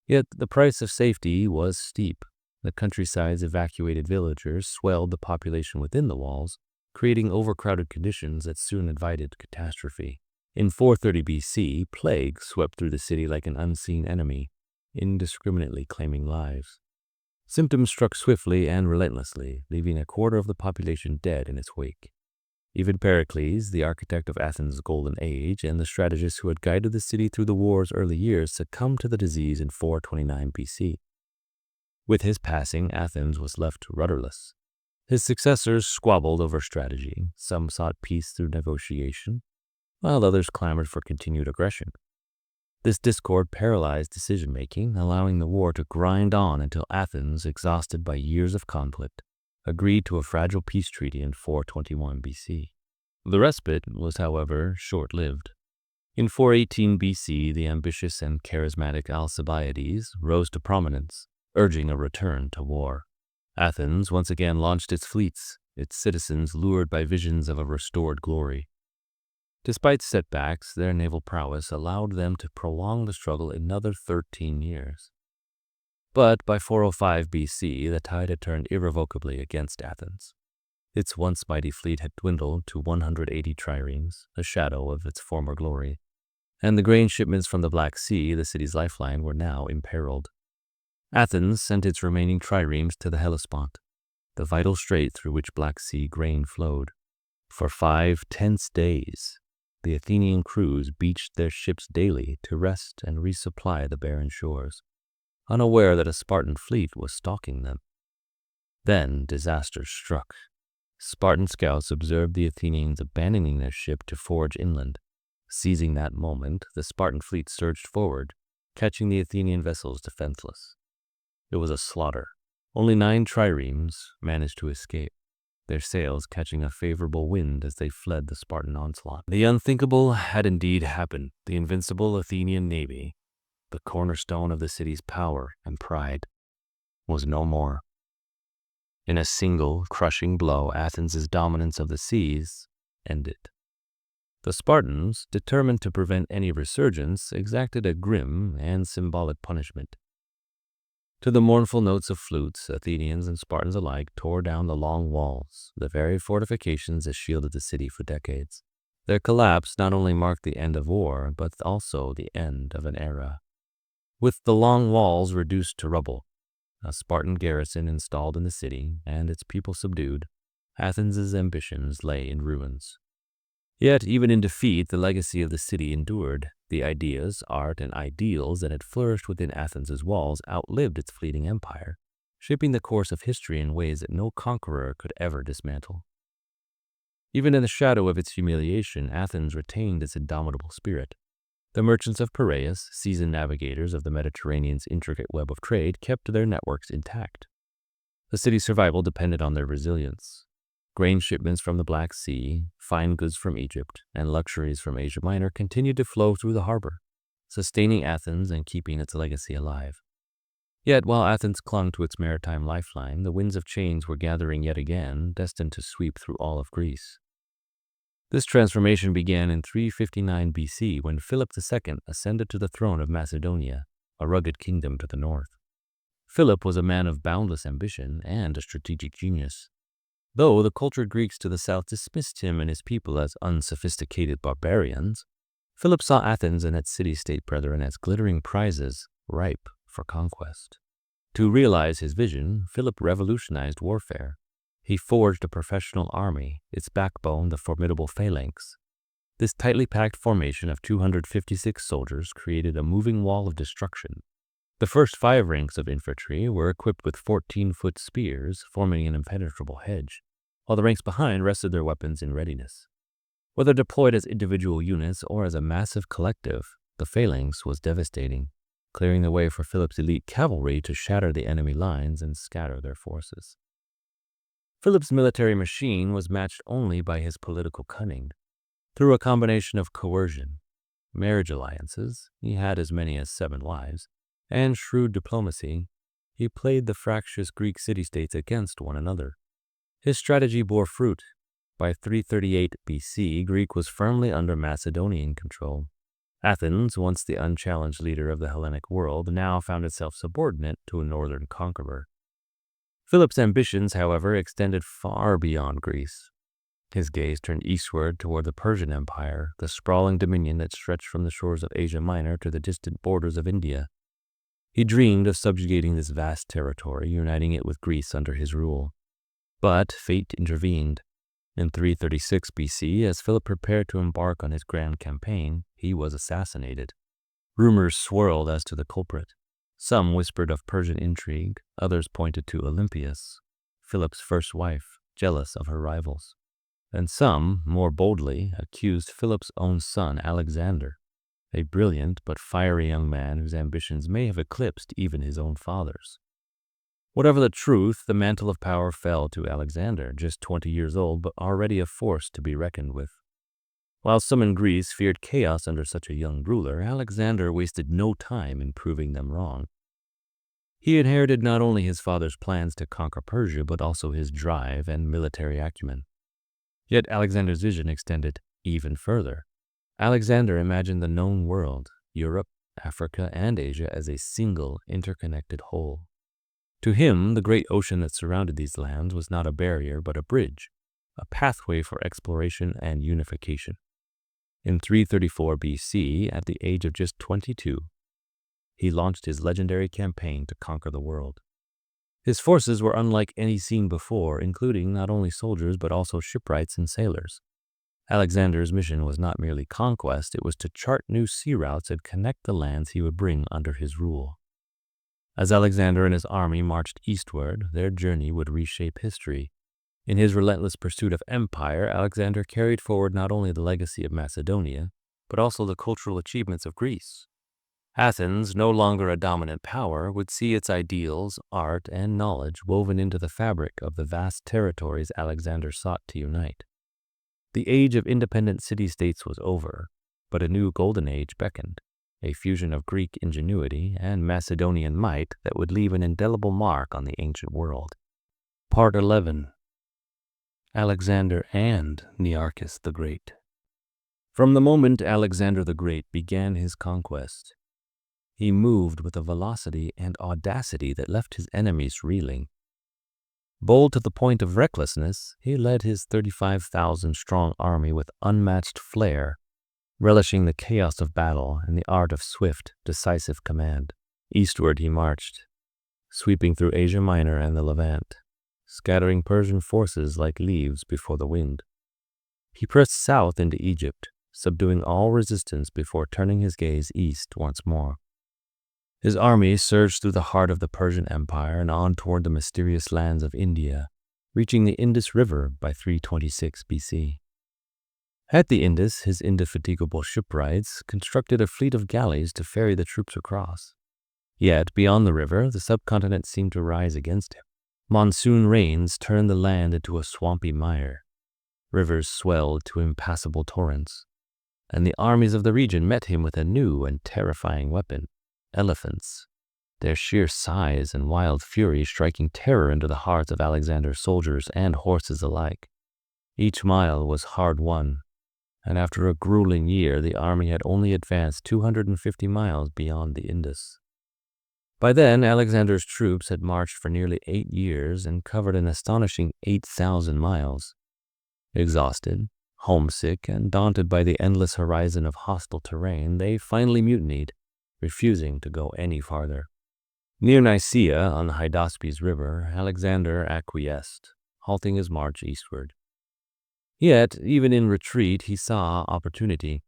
Speaker 2: Yet the price of safety was steep. The countryside's evacuated villagers swelled the population within the walls, creating overcrowded conditions that soon invited catastrophe. In 430 BC, plague swept through the city like an unseen enemy, indiscriminately claiming lives. Symptoms struck swiftly and relentlessly, leaving a quarter of the population dead in its wake. Even Pericles, the architect of Athens' golden age and the strategist who had guided the city through the war's early years, succumbed to the disease in 429 BC. With his passing, Athens was left rudderless. His successors squabbled over strategy. Some sought peace through negotiation, while others clamored for continued aggression. This discord paralyzed decision-making, allowing the war to grind on until Athens, exhausted by years of conflict, agreed to a fragile peace treaty in 421 BC. The respite was, however, short-lived. In 418 BC, the ambitious and charismatic Alcibiades rose to prominence, urging a return to war. Athens once again launched its fleets, its citizens lured by visions of a restored glory. Despite setbacks, their naval prowess allowed them to prolong the struggle another 13 years. But by 405 BC, the tide had turned irrevocably against Athens. Its once mighty fleet had dwindled to 180 triremes, a shadow of its former glory, and the grain shipments from the Black Sea, the city's lifeline, were now imperiled. Athens sent its remaining triremes to the Hellespont, the vital strait through which Black Sea grain flowed. For 5 tense days, the Athenian crews beached their ships daily to rest and resupply the barren shores, unaware that a Spartan fleet was stalking them. Then disaster struck. Spartan scouts observed the Athenians abandoning their ship to forge inland. Seizing that moment, the Spartan fleet surged forward, catching the Athenian vessels defenseless. It was a slaughter. Only 9 triremes managed to escape, their sails catching a favorable wind as they fled the Spartan onslaught. The unthinkable had indeed happened. The invincible Athenian navy, the cornerstone of the city's power and pride, was no more. In a single, crushing blow, Athens' dominance of the seas ended. The Spartans, determined to prevent any resurgence, exacted a grim and symbolic punishment. To the mournful notes of flutes, Athenians and Spartans alike tore down the long walls, the very fortifications that shielded the city for decades. Their collapse not only marked the end of war, but also the end of an era. With the long walls reduced to rubble, a Spartan garrison installed in the city, and its people subdued, Athens' ambitions lay in ruins. Yet, even in defeat, the legacy of the city endured. The ideas, art, and ideals that had flourished within Athens' walls outlived its fleeting empire, shaping the course of history in ways that no conqueror could ever dismantle. Even in the shadow of its humiliation, Athens retained its indomitable spirit. The merchants of Piraeus, seasoned navigators of the Mediterranean's intricate web of trade, kept their networks intact. The city's survival depended on their resilience. Grain shipments from the Black Sea, fine goods from Egypt, and luxuries from Asia Minor continued to flow through the harbor, sustaining Athens and keeping its legacy alive. Yet, while Athens clung to its maritime lifeline, the winds of change were gathering yet again, destined to sweep through all of Greece. This transformation began in 359 BC when Philip II ascended to the throne of Macedonia, a rugged kingdom to the north. Philip was a man of boundless ambition and a strategic genius. Though the cultured Greeks to the south dismissed him and his people as unsophisticated barbarians, Philip saw Athens and its city-state brethren as glittering prizes ripe for conquest. To realize his vision, Philip revolutionized warfare. He forged a professional army, its backbone the formidable phalanx. This tightly packed formation of 256 soldiers created a moving wall of destruction. The first 5 ranks of infantry were equipped with 14-foot spears, forming an impenetrable hedge, while the ranks behind rested their weapons in readiness. Whether deployed as individual units or as a massive collective, the phalanx was devastating, clearing the way for Philip's elite cavalry to shatter the enemy lines and scatter their forces. Philip's military machine was matched only by his political cunning. Through a combination of coercion, marriage alliances, he had as many as 7 wives, and shrewd diplomacy, he played the fractious Greek city-states against one another. His strategy bore fruit. by 338 BC, Greek was firmly under Macedonian control. Athens, once the unchallenged leader of the Hellenic world, now found itself subordinate to a northern conqueror. Philip's ambitions, however, extended far beyond Greece. His gaze turned eastward toward the Persian Empire, the sprawling dominion that stretched from the shores of Asia Minor to the distant borders of India. He dreamed of subjugating this vast territory, uniting it with Greece under his rule. But fate intervened. In 336 BC, as Philip prepared to embark on his grand campaign, he was assassinated. Rumors swirled as to the culprit. Some whispered of Persian intrigue, others pointed to Olympias, Philip's first wife, jealous of her rivals. And some, more boldly, accused Philip's own son, Alexander, a brilliant but fiery young man whose ambitions may have eclipsed even his own father's. Whatever the truth, the mantle of power fell to Alexander, just 20 years old, but already a force to be reckoned with. While some in Greece feared chaos under such a young ruler, Alexander wasted no time in proving them wrong. He inherited not only his father's plans to conquer Persia, but also his drive and military acumen. Yet Alexander's vision extended even further. Alexander imagined the known world, Europe, Africa, and Asia, as a single, interconnected whole. To him, the great ocean that surrounded these lands was not a barrier, but a bridge, a pathway for exploration and unification. In 334 BC, at the age of just 22, he launched his legendary campaign to conquer the world. His forces were unlike any seen before, including not only soldiers but also shipwrights and sailors. Alexander's mission was not merely conquest, it was to chart new sea routes and connect the lands he would bring under his rule. As Alexander and his army marched eastward, their journey would reshape history. In his relentless pursuit of empire, Alexander carried forward not only the legacy of Macedonia, but also the cultural achievements of Greece. Athens, no longer a dominant power, would see its ideals, art, and knowledge woven into the fabric of the vast territories Alexander sought to unite. The age of independent city-states was over, but a new golden age beckoned, a fusion of Greek ingenuity and Macedonian might that would leave an indelible mark on the ancient world. Part 11. Alexander and Nearchus the Great. From the moment Alexander the Great began his conquest, he moved with a velocity and audacity that left his enemies reeling. Bold to the point of recklessness, he led his 35,000-strong army with unmatched flair, relishing the chaos of battle and the art of swift, decisive command. Eastward he marched, sweeping through Asia Minor and the Levant, scattering Persian forces like leaves before the wind. He pressed south into Egypt, subduing all resistance before turning his gaze east once more. His army surged through the heart of the Persian Empire and on toward the mysterious lands of India, reaching the Indus River by 326 BC. At the Indus, his indefatigable shipwrights constructed a fleet of galleys to ferry the troops across. Yet, beyond the river, the subcontinent seemed to rise against him. Monsoon rains turned the land into a swampy mire. Rivers swelled to impassable torrents. And the armies of the region met him with a new and terrifying weapon, elephants, their sheer size and wild fury striking terror into the hearts of Alexander's soldiers and horses alike. Each mile was hard won, and after a grueling year, the army had only advanced 250 miles beyond the Indus. By then, Alexander's troops had marched for nearly 8 years and covered an astonishing 8,000 miles. Exhausted, homesick, and daunted by the endless horizon of hostile terrain, they finally mutinied, refusing to go any farther. Near Nicaea, on the Hydaspes River, Alexander acquiesced, halting his march eastward. Yet, even in retreat, he saw opportunity.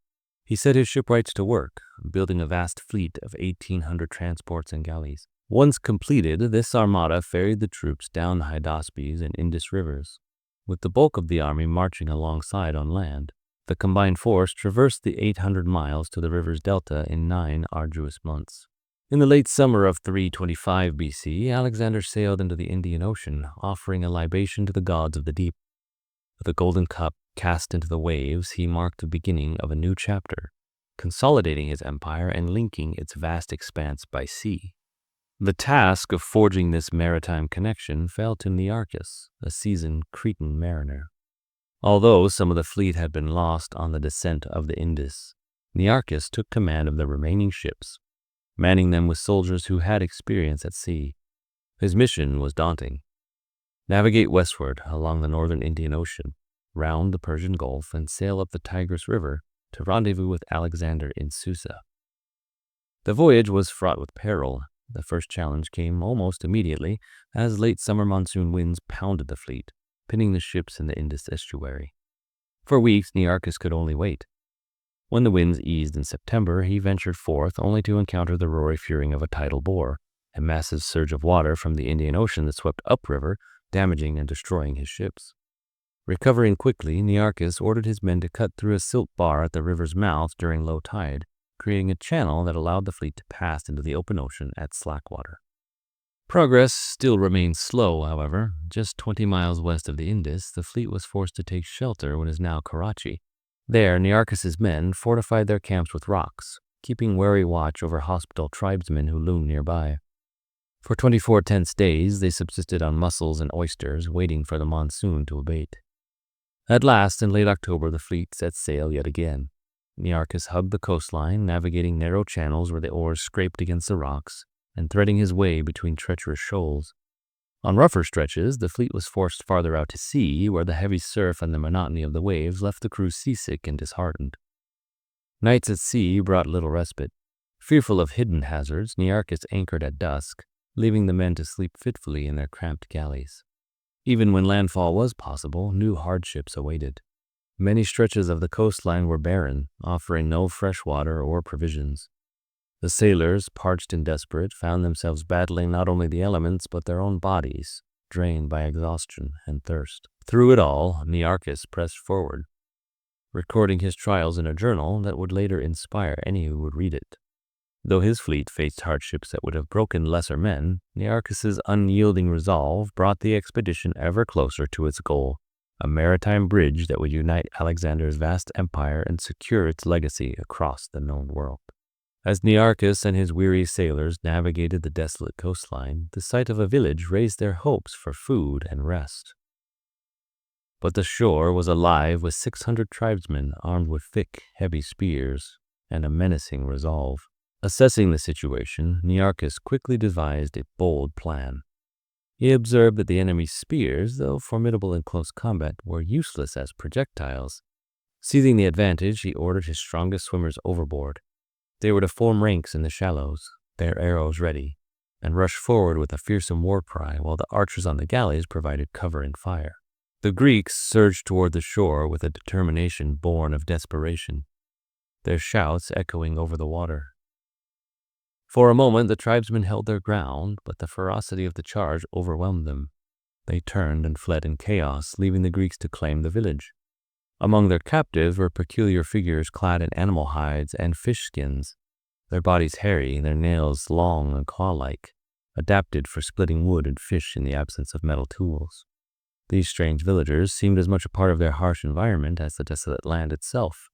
Speaker 2: He set his shipwrights to work, building a vast fleet of 1,800 transports and galleys. Once completed, this armada ferried the troops down the Hydaspes and Indus rivers, with the bulk of the army marching alongside on land. The combined force traversed the 800 miles to the river's delta in 9 arduous months. In the late summer of 325 BC, Alexander sailed into the Indian Ocean, offering a libation to the gods of the deep. With a golden cup cast into the waves, he marked the beginning of a new chapter, consolidating his empire and linking its vast expanse by sea. The task of forging this maritime connection fell to Nearchus, a seasoned Cretan mariner. Although some of the fleet had been lost on the descent of the Indus, Nearchus took command of the remaining ships, manning them with soldiers who had experience at sea. His mission was daunting. Navigate westward along the northern Indian Ocean, round the Persian Gulf, and sail up the Tigris River to rendezvous with Alexander in Susa. The voyage was fraught with peril. The first challenge came almost immediately, as late summer monsoon winds pounded the fleet, pinning the ships in the Indus estuary. For weeks, Nearchus could only wait. When the winds eased in September, he ventured forth only to encounter the roaring fury of a tidal bore, a massive surge of water from the Indian Ocean that swept upriver, damaging and destroying his ships. Recovering quickly, Nearchus ordered his men to cut through a silt bar at the river's mouth during low tide, creating a channel that allowed the fleet to pass into the open ocean at slack water. Progress still remained slow, however. Just 20 miles west of the Indus, the fleet was forced to take shelter in what is now Karachi. There, Nearchus's men fortified their camps with rocks, keeping wary watch over hostile tribesmen who loomed nearby. For 24 tense days, they subsisted on mussels and oysters, waiting for the monsoon to abate. At last, in late October, the fleet set sail yet again. Nearchus hugged the coastline, navigating narrow channels where the oars scraped against the rocks, and threading his way between treacherous shoals. On rougher stretches, the fleet was forced farther out to sea, where the heavy surf and the monotony of the waves left the crew seasick and disheartened. Nights at sea brought little respite. Fearful of hidden hazards, Nearchus anchored at dusk, leaving the men to sleep fitfully in their cramped galleys. Even when landfall was possible, new hardships awaited. Many stretches of the coastline were barren, offering no fresh water or provisions. The sailors, parched and desperate, found themselves battling not only the elements but their own bodies, drained by exhaustion and thirst. Through it all, Nearchus pressed forward, recording his trials in a journal that would later inspire any who would read it. Though his fleet faced hardships that would have broken lesser men, Nearchus's unyielding resolve brought the expedition ever closer to its goal, a maritime bridge that would unite Alexander's vast empire and secure its legacy across the known world. As Nearchus and his weary sailors navigated the desolate coastline, the sight of a village raised their hopes for food and rest. But the shore was alive with 600 tribesmen armed with thick, heavy spears and a menacing resolve. Assessing the situation, Nearchus quickly devised a bold plan. He observed that the enemy's spears, though formidable in close combat, were useless as projectiles. Seizing the advantage, he ordered his strongest swimmers overboard. They were to form ranks in the shallows, their arrows ready, and rush forward with a fearsome war cry while the archers on the galleys provided cover and fire. The Greeks surged toward the shore with a determination born of desperation, their shouts echoing over the water. For a moment, the tribesmen held their ground, but the ferocity of the charge overwhelmed them. They turned and fled in chaos, leaving the Greeks to claim the village. Among their captives were peculiar figures clad in animal hides and fish skins, their bodies hairy, their nails long and claw-like, adapted for splitting wood and fish in the absence of metal tools. These strange villagers seemed as much a part of their harsh environment as the desolate land itself.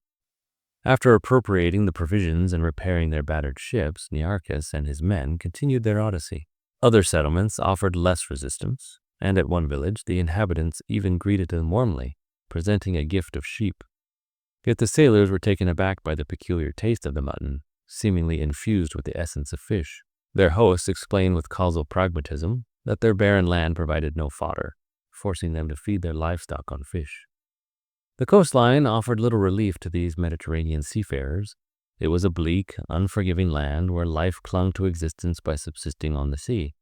Speaker 2: After appropriating the provisions and repairing their battered ships, Nearchus and his men continued their odyssey. Other settlements offered less resistance, and at one village the inhabitants even greeted them warmly, presenting a gift of sheep. Yet the sailors were taken aback by the peculiar taste of the mutton, seemingly infused with the essence of fish. Their hosts explained with causal pragmatism that their barren land provided no fodder, forcing them to feed their livestock on fish. The coastline offered little relief to these Mediterranean seafarers. It was a bleak, unforgiving land where life clung to existence by subsisting on the sea.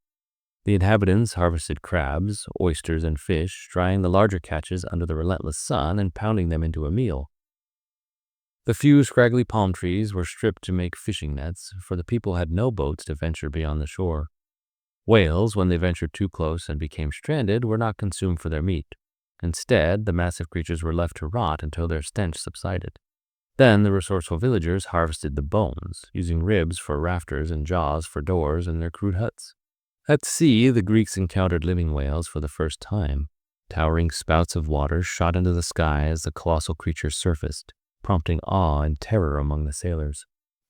Speaker 2: The inhabitants harvested crabs, oysters, and fish, drying the larger catches under the relentless sun and pounding them into a meal. The few scraggly palm trees were stripped to make fishing nets, for the people had no boats to venture beyond the shore. Whales, when they ventured too close and became stranded, were not consumed for their meat. Instead, the massive creatures were left to rot until their stench subsided. Then the resourceful villagers harvested the bones, using ribs for rafters and jaws for doors in their crude huts. At sea, the Greeks encountered living whales for the first time. Towering spouts of water shot into the sky as the colossal creatures surfaced, prompting awe and terror among the sailors.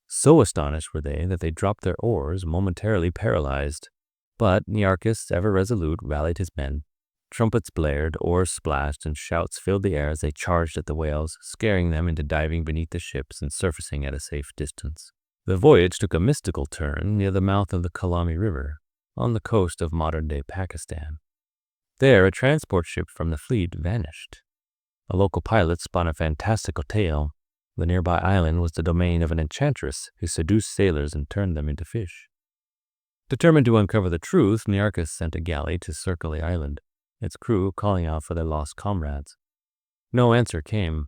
Speaker 2: So astonished were they that they dropped their oars, momentarily paralyzed. But Nearchus, ever resolute, rallied his men. Trumpets blared, oars splashed, and shouts filled the air as they charged at the whales, scaring them into diving beneath the ships and surfacing at a safe distance. The voyage took a mystical turn near the mouth of the Kalami River, on the coast of modern-day Pakistan. There, a transport ship from the fleet vanished. A local pilot spun a fantastical tale. The nearby island was the domain of an enchantress who seduced sailors and turned them into fish. Determined to uncover the truth, Nearchus sent a galley to circle the island, its crew calling out for their lost comrades. No answer came.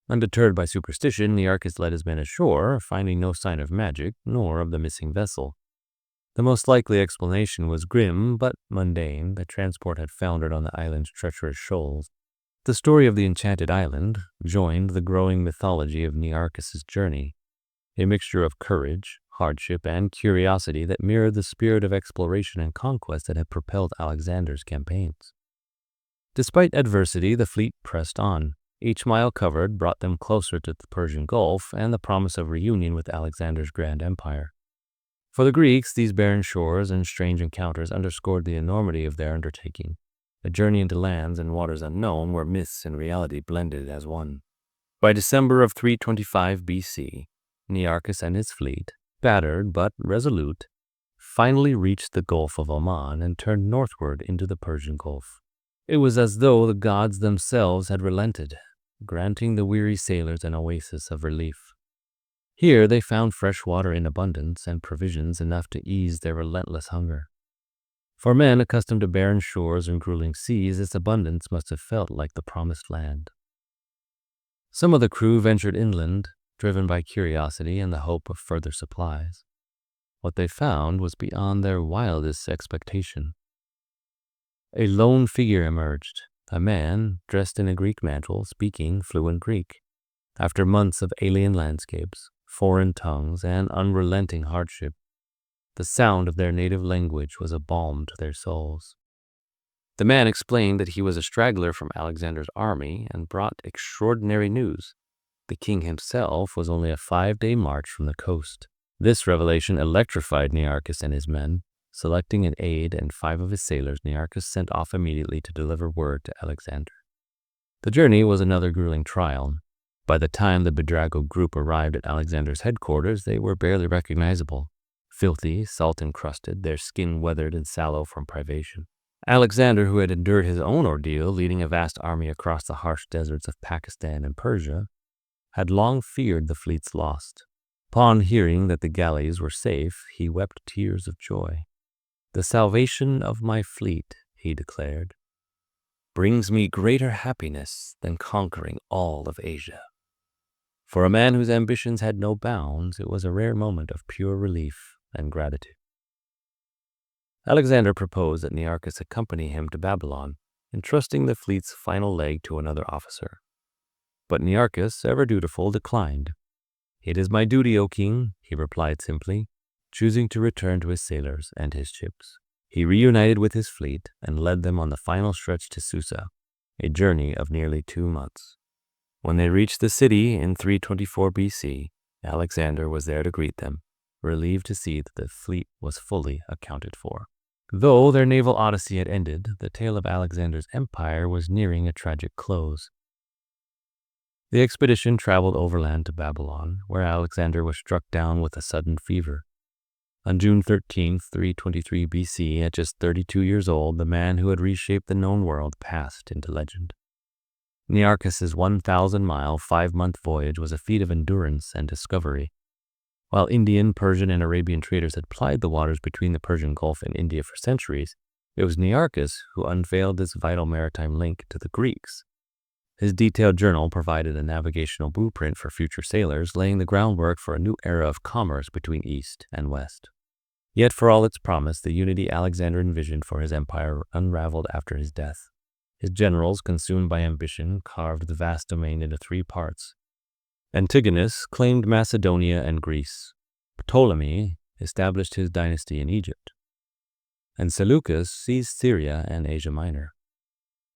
Speaker 2: Undeterred by superstition, Nearchus led his men ashore, finding no sign of magic nor of the missing vessel. The most likely explanation was grim but mundane. The transport had foundered on the island's treacherous shoals. The story of the enchanted island joined the growing mythology of Nearchus's journey, a mixture of courage, hardship, and curiosity that mirrored the spirit of exploration and conquest that had propelled Alexander's campaigns. Despite adversity, the fleet pressed on. Each mile covered brought them closer to the Persian Gulf and the promise of reunion with Alexander's grand empire. For the Greeks, these barren shores and strange encounters underscored the enormity of their undertaking, a journey into lands and waters unknown where myths and reality blended as one. By December of 325 BC, Nearchus and his fleet, battered but resolute, finally reached the Gulf of Oman and turned northward into the Persian Gulf. It was as though the gods themselves had relented, granting the weary sailors an oasis of relief. Here they found fresh water in abundance and provisions enough to ease their relentless hunger. For men accustomed to barren shores and grueling seas, this abundance must have felt like the promised land. Some of the crew ventured inland, driven by curiosity and the hope of further supplies. What they found was beyond their wildest expectation. A lone figure emerged, a man dressed in a Greek mantle, speaking fluent Greek. After months of alien landscapes, foreign tongues, and unrelenting hardship, the sound of their native language was a balm to their souls. The man explained that he was a straggler from Alexander's army and brought extraordinary news. The king himself was only a 5-day march from the coast. This revelation electrified Nearchus and his men. Selecting an aide and 5 of his sailors, Nearchus sent off immediately to deliver word to Alexander. The journey was another grueling trial. By the time the bedraggled group arrived at Alexander's headquarters, they were barely recognizable. Filthy, salt-encrusted, their skin weathered and sallow from privation. Alexander, who had endured his own ordeal leading a vast army across the harsh deserts of Pakistan and Persia, had long feared the fleet's loss. Upon hearing that the galleys were safe, he wept tears of joy. "The salvation of my fleet," he declared, "brings me greater happiness than conquering all of Asia." For a man whose ambitions had no bounds, it was a rare moment of pure relief and gratitude. Alexander proposed that Nearchus accompany him to Babylon, entrusting the fleet's final leg to another officer. But Nearchus, ever dutiful, declined. "It is my duty, O king," he replied simply, choosing to return to his sailors and his ships. He reunited with his fleet and led them on the final stretch to Susa, a journey of nearly 2 months. When they reached the city in 324 BC, Alexander was there to greet them, relieved to see that the fleet was fully accounted for. Though their naval odyssey had ended, the tale of Alexander's empire was nearing a tragic close. The expedition traveled overland to Babylon, where Alexander was struck down with a sudden fever. On June 13, 323 BC, at just 32 years old, the man who had reshaped the known world passed into legend. Nearchus's 1,000-mile, 5-month voyage was a feat of endurance and discovery. While Indian, Persian, and Arabian traders had plied the waters between the Persian Gulf and India for centuries, it was Nearchus who unveiled this vital maritime link to the Greeks. His detailed journal provided a navigational blueprint for future sailors, laying the groundwork for a new era of commerce between East and West. Yet for all its promise, the unity Alexander envisioned for his empire unraveled after his death. His generals, consumed by ambition, carved the vast domain into 3 parts. Antigonus claimed Macedonia and Greece. Ptolemy established his dynasty in Egypt. And Seleucus seized Syria and Asia Minor.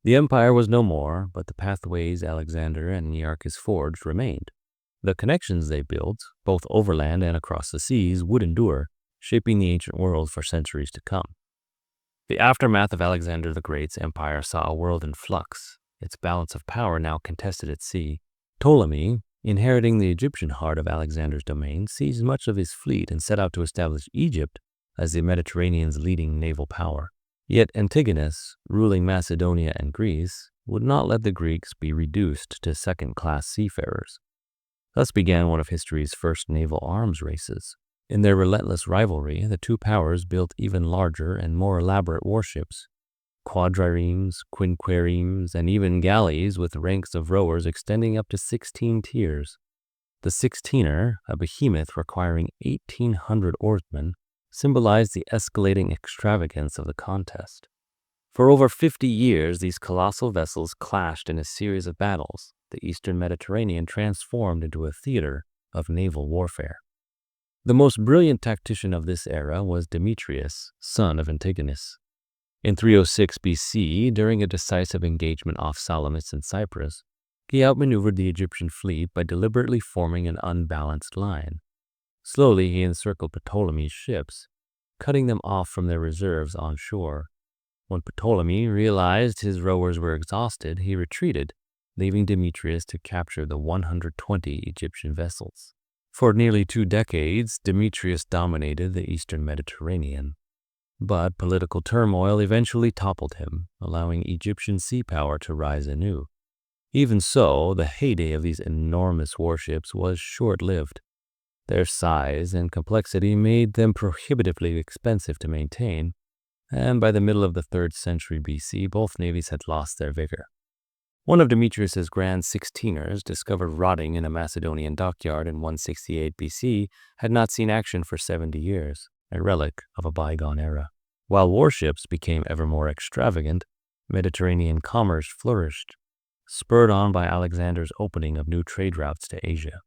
Speaker 2: The empire was no more, but the pathways Alexander and Nearchus forged remained. The connections they built, both overland and across the seas, would endure, shaping the ancient world for centuries to come. The aftermath of Alexander the Great's empire saw a world in flux, its balance of power now contested at sea. Ptolemy, inheriting the Egyptian heart of Alexander's domain, seized much of his fleet and set out to establish Egypt as the Mediterranean's leading naval power. Yet Antigonus, ruling Macedonia and Greece, would not let the Greeks be reduced to second-class seafarers. Thus began one of history's first naval arms races. In their relentless rivalry, the two powers built even larger and more elaborate warships, quadriremes, quinqueremes, and even galleys with ranks of rowers extending up to 16 tiers. The 16er, a behemoth requiring 1,800 oarsmen, symbolized the escalating extravagance of the contest. For over 50 years, these colossal vessels clashed in a series of battles, the Eastern Mediterranean transformed into a theater of naval warfare. The most brilliant tactician of this era was Demetrius, son of Antigonus. In 306 BC, during a decisive engagement off Salamis in Cyprus, he outmaneuvered the Egyptian fleet by deliberately forming an unbalanced line. Slowly, he encircled Ptolemy's ships, cutting them off from their reserves on shore. When Ptolemy realized his rowers were exhausted, he retreated, leaving Demetrius to capture the 120 Egyptian vessels. For nearly 2 decades, Demetrius dominated the eastern Mediterranean. But political turmoil eventually toppled him, allowing Egyptian sea power to rise anew. Even so, the heyday of these enormous warships was short-lived. Their size and complexity made them prohibitively expensive to maintain, and by the middle of the 3rd century BC, both navies had lost their vigor. One of Demetrius's grand 16ers, discovered rotting in a Macedonian dockyard in 168 BC, had not seen action for 70 years, a relic of a bygone era. While warships became ever more extravagant, Mediterranean commerce flourished, spurred on by Alexander's opening of new trade routes to Asia.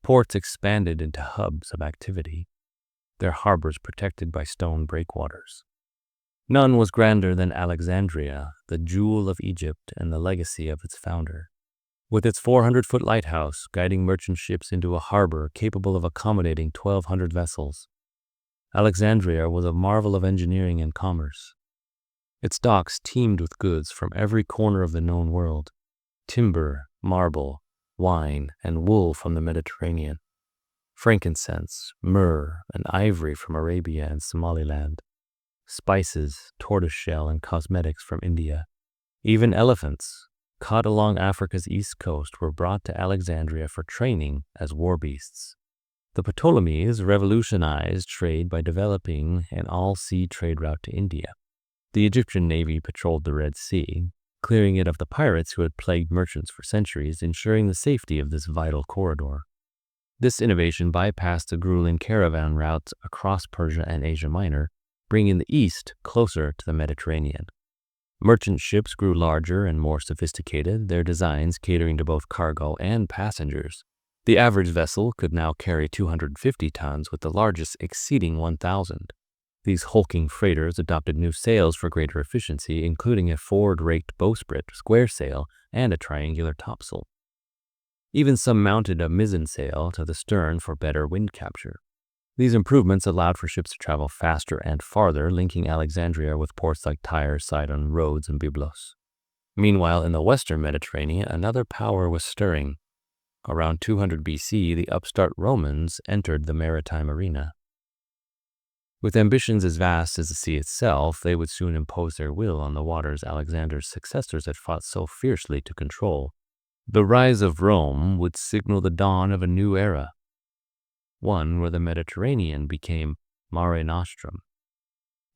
Speaker 2: Ports expanded into hubs of activity, their harbors protected by stone breakwaters. None was grander than Alexandria, the jewel of Egypt and the legacy of its founder. With its 400-foot lighthouse guiding merchant ships into a harbor capable of accommodating 1,200 vessels, Alexandria was a marvel of engineering and commerce. Its docks teemed with goods from every corner of the known world: timber, marble, wine, and wool from the Mediterranean, frankincense, myrrh, and ivory from Arabia and Somaliland, spices, tortoiseshell, and cosmetics from India. Even elephants, caught along Africa's east coast, were brought to Alexandria for training as war beasts. The Ptolemies revolutionized trade by developing an all-sea trade route to India. The Egyptian navy patrolled the Red Sea, clearing it of the pirates who had plagued merchants for centuries, ensuring the safety of this vital corridor. This innovation bypassed the grueling caravan routes across Persia and Asia Minor, bringing the East closer to the Mediterranean. Merchant ships grew larger and more sophisticated, their designs catering to both cargo and passengers. The average vessel could now carry 250 tons, with the largest exceeding 1,000. These hulking freighters adopted new sails for greater efficiency, including a forward-raked bowsprit, square sail, and a triangular topsail. Even some mounted a mizzen sail to the stern for better wind capture. These improvements allowed for ships to travel faster and farther, linking Alexandria with ports like Tyre, Sidon, Rhodes, and Byblos. Meanwhile, in the western Mediterranean, another power was stirring. Around 200 BC, the upstart Romans entered the maritime arena. With ambitions as vast as the sea itself, they would soon impose their will on the waters Alexander's successors had fought so fiercely to control. The rise of Rome would signal the dawn of a new era, one where the Mediterranean became Mare Nostrum,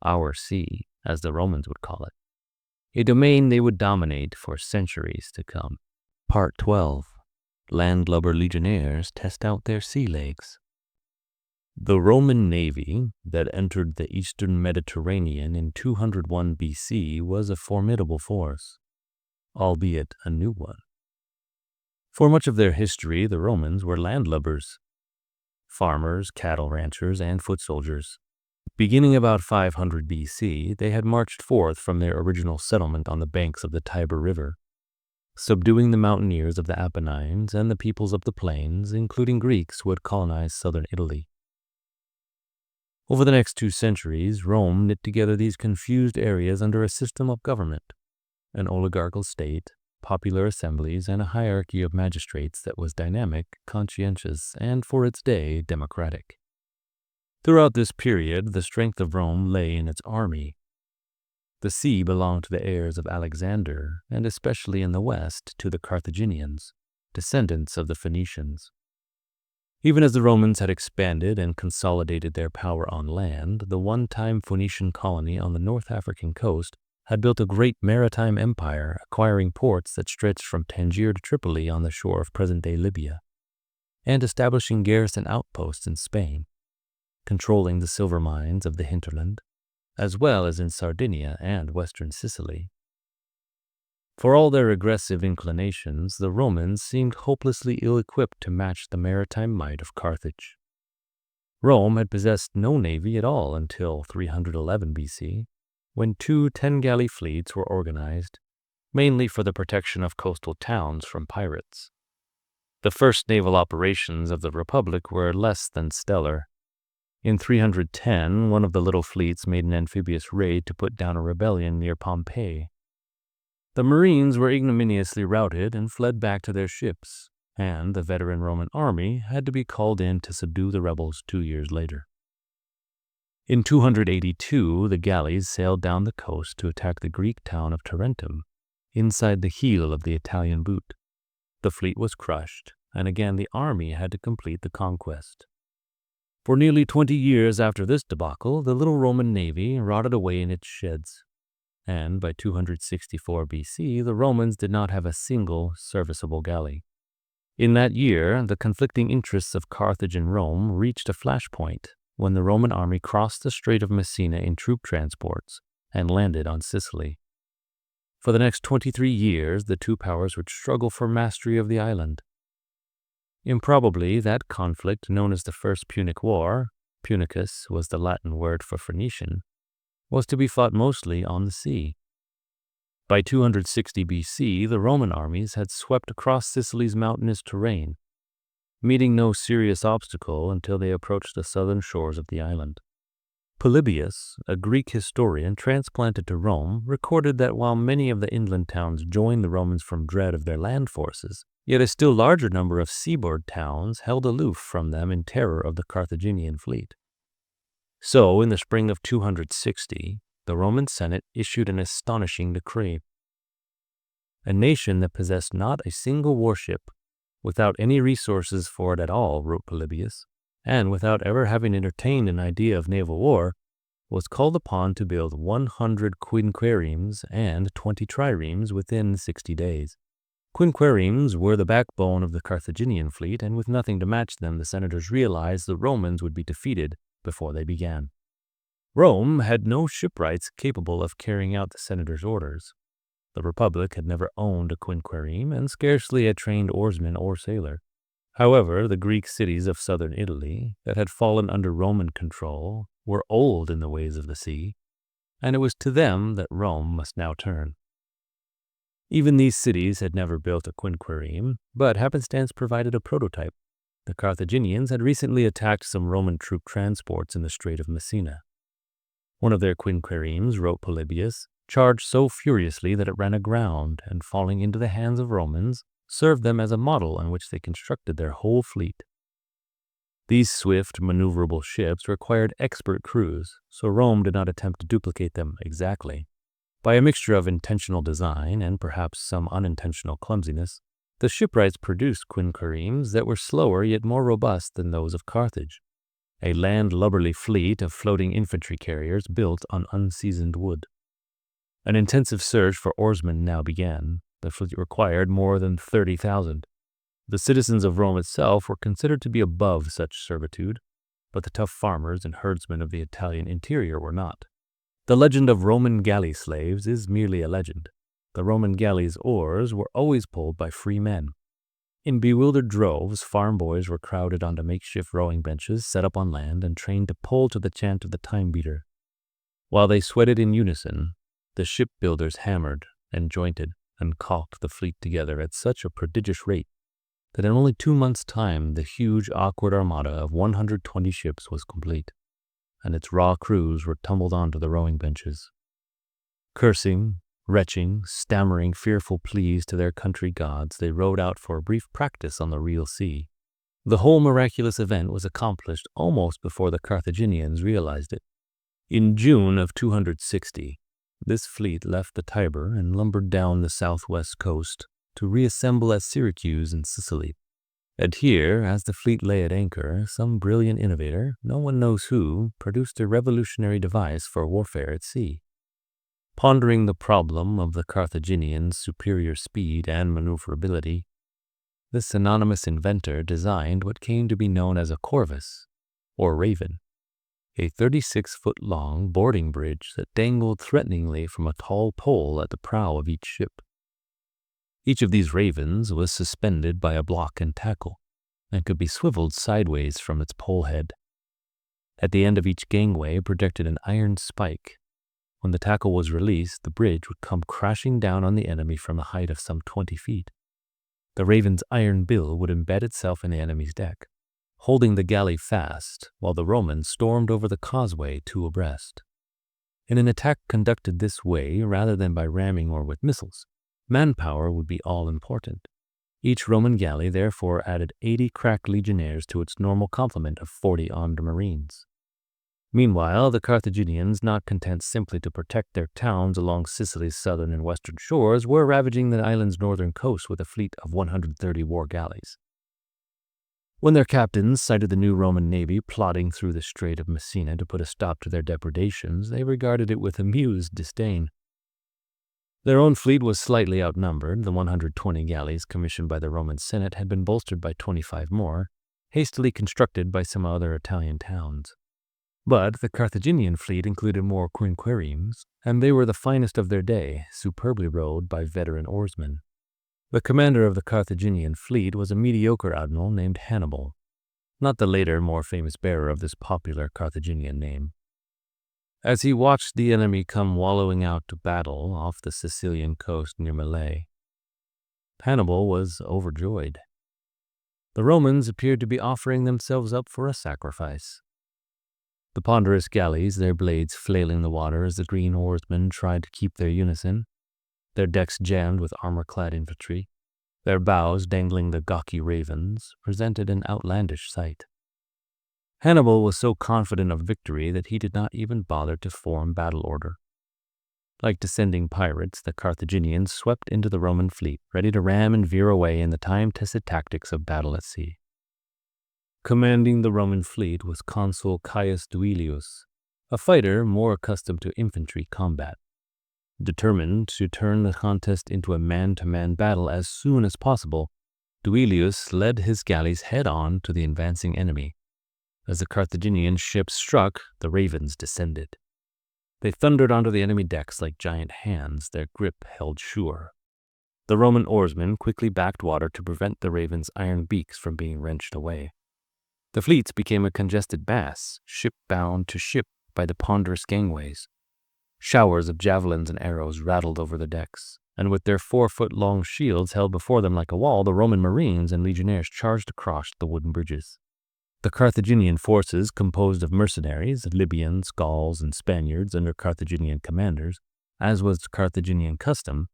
Speaker 2: our sea, as the Romans would call it, a domain they would dominate for centuries to come. Part 12. Landlubber legionnaires test out their sea legs. The Roman navy that entered the eastern Mediterranean in 201 BC was a formidable force, albeit a new one. For much of their history, the Romans were landlubbers, farmers, cattle ranchers, and foot soldiers. Beginning about 500 BC, they had marched forth from their original settlement on the banks of the Tiber River, subduing the mountaineers of the Apennines and the peoples of the plains, including Greeks who had colonized southern Italy. Over the next 2 centuries, Rome knit together these confused areas under a system of government, an oligarchical state, popular assemblies, and a hierarchy of magistrates that was dynamic, conscientious, and for its day, democratic. Throughout this period, the strength of Rome lay in its army. The sea belonged to the heirs of Alexander, and especially in the west to the Carthaginians, descendants of the Phoenicians. Even as the Romans had expanded and consolidated their power on land, the one-time Phoenician colony on the North African coast had built a great maritime empire, acquiring ports that stretched from Tangier to Tripoli on the shore of present-day Libya, and establishing garrison outposts in Spain, controlling the silver mines of the hinterland, as well as in Sardinia and western Sicily. For all their aggressive inclinations, the Romans seemed hopelessly ill-equipped to match the maritime might of Carthage. Rome had possessed no navy at all until 311 BC, when 2 10-galley fleets were organized, mainly for the protection of coastal towns from pirates. The first naval operations of the Republic were less than stellar. In 310, one of the little fleets made an amphibious raid to put down a rebellion near Pompeii. The Marines were ignominiously routed and fled back to their ships, and the veteran Roman army had to be called in to subdue the rebels 2 years later. In 282, the galleys sailed down the coast to attack the Greek town of Tarentum, inside the heel of the Italian boot. The fleet was crushed, and again the army had to complete the conquest. For nearly 20 years after this debacle, the little Roman navy rotted away in its sheds, and by 264 BC, the Romans did not have a single serviceable galley. In that year, the conflicting interests of Carthage and Rome reached a flashpoint when the Roman army crossed the Strait of Messina in troop transports and landed on Sicily. For the next 23 years, the two powers would struggle for mastery of the island. Improbably, that conflict, known as the First Punic War, Punicus was the Latin word for Phoenician, was to be fought mostly on the sea. By 260 BC, the Roman armies had swept across Sicily's mountainous terrain, meeting no serious obstacle until they approached the southern shores of the island. Polybius, a Greek historian transplanted to Rome, recorded that while many of the inland towns joined the Romans from dread of their land forces, yet a still larger number of seaboard towns held aloof from them in terror of the Carthaginian fleet. So, in the spring of 260, the Roman Senate issued an astonishing decree. A nation that possessed not a single warship, without any resources for it at all, wrote Polybius, and without ever having entertained an idea of naval war, was called upon to build 100 quinqueremes and 20 triremes within 60 days. Quinqueremes were the backbone of the Carthaginian fleet, and with nothing to match them, the senators realized the Romans would be defeated before they began. Rome had no shipwrights capable of carrying out the senators' orders. The Republic had never owned a quinquereme and scarcely a trained oarsman or sailor. However, the Greek cities of southern Italy that had fallen under Roman control were old in the ways of the sea, and it was to them that Rome must now turn. Even these cities had never built a quinquereme, but happenstance provided a prototype. The Carthaginians had recently attacked some Roman troop transports in the Strait of Messina. One of their quinqueremes, wrote Polybius, charged so furiously that it ran aground, and falling into the hands of Romans, served them as a model on which they constructed their whole fleet. These swift, maneuverable ships required expert crews, so Rome did not attempt to duplicate them exactly. By a mixture of intentional design and perhaps some unintentional clumsiness, the shipwrights produced quinqueremes that were slower yet more robust than those of Carthage, a land-lubberly fleet of floating infantry carriers built on unseasoned wood. An intensive search for oarsmen now began. The fleet required more than 30,000. The citizens of Rome itself were considered to be above such servitude, but the tough farmers and herdsmen of the Italian interior were not. The legend of Roman galley slaves is merely a legend. The Roman galley's oars were always pulled by free men. In bewildered droves, farm boys were crowded onto makeshift rowing benches set up on land and trained to pull to the chant of the time beater. While they sweated in unison, the shipbuilders hammered and jointed and caulked the fleet together at such a prodigious rate that in only 2 months' time the huge, awkward armada of 120 ships was complete. and its raw crews were tumbled onto the rowing benches. Cursing, retching, stammering fearful pleas to their country gods, they rowed out for a brief practice on the real sea. The whole miraculous event was accomplished almost before the Carthaginians realized it. In June of 260, this fleet left the Tiber and lumbered down the southwest coast to reassemble at Syracuse in Sicily. And here, as the fleet lay at anchor, some brilliant innovator, no one knows who, produced a revolutionary device for warfare at sea. Pondering the problem of the Carthaginians' superior speed and maneuverability, this anonymous inventor designed what came to be known as a corvus, or raven, a 36-foot-long boarding bridge that dangled threateningly from a tall pole at the prow of each ship. Each of these ravens was suspended by a block and tackle, and could be swiveled sideways from its pole head. At the end of each gangway projected an iron spike. When the tackle was released, the bridge would come crashing down on the enemy from a height of some 20 feet. The raven's iron bill would embed itself in the enemy's deck, holding the galley fast while the Romans stormed over the causeway two abreast. In an attack conducted this way, rather than by ramming or with missiles, manpower would be all important. Each Roman galley therefore added 80 crack legionnaires to its normal complement of 40 armed marines. Meanwhile, the Carthaginians, not content simply to protect their towns along Sicily's southern and western shores, were ravaging the island's northern coast with a fleet of 130 war galleys. When their captains sighted the new Roman navy plodding through the Strait of Messina to put a stop to their depredations, they regarded it with amused disdain. Their own fleet was slightly outnumbered. The 120 galleys commissioned by the Roman Senate had been bolstered by 25 more, hastily constructed by some other Italian towns. But the Carthaginian fleet included more quinqueremes, and they were the finest of their day, superbly rowed by veteran oarsmen. The commander of the Carthaginian fleet was a mediocre admiral named Hannibal, not the later, more famous bearer of this popular Carthaginian name. As he watched the enemy come wallowing out to battle off the Sicilian coast near Mylae, Hannibal was overjoyed. The Romans appeared to be offering themselves up for a sacrifice. The ponderous galleys, their blades flailing the water as the green oarsmen tried to keep their unison, their decks jammed with armor-clad infantry, their bows dangling the gawky ravens, presented an outlandish sight. Hannibal was so confident of victory that he did not even bother to form battle order. Like descending pirates, the Carthaginians swept into the Roman fleet, ready to ram and veer away in the time-tested tactics of battle at sea. Commanding the Roman fleet was Consul Caius Duilius, a fighter more accustomed to infantry combat. Determined to turn the contest into a man-to-man battle as soon as possible, Duilius led his galleys head-on to the advancing enemy. As the Carthaginian ships struck, the ravens descended. They thundered onto the enemy decks like giant hands, their grip held sure. The Roman oarsmen quickly backed water to prevent the ravens' iron beaks from being wrenched away. The fleets became a congested mass, ship bound to ship by the ponderous gangways. Showers of javelins and arrows rattled over the decks, and with their 4-foot-long shields held before them like a wall, the Roman marines and legionnaires charged across the wooden bridges. The Carthaginian forces, composed of mercenaries, Libyans, Gauls, and Spaniards under Carthaginian commanders, as was Carthaginian custom,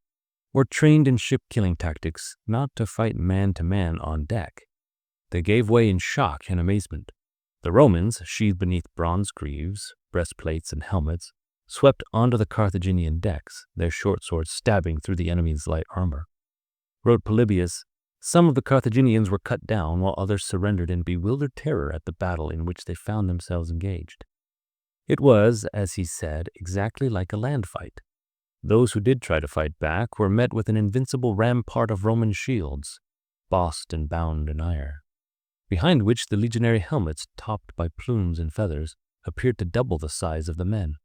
Speaker 2: were trained in ship-killing tactics not to fight man-to-man on deck. They gave way in shock and amazement. The Romans, sheathed beneath bronze greaves, breastplates, and helmets, swept onto the Carthaginian decks, their short swords stabbing through the enemy's light armor. Wrote Polybius, some of the Carthaginians were cut down while others surrendered in bewildered terror at the battle in which they found themselves engaged. It was, as he said, exactly like a land fight. Those who did try to fight back were met with an invincible rampart of Roman shields, bossed and bound in iron, behind which the legionary helmets, topped by plumes and feathers, appeared to double the size of the men.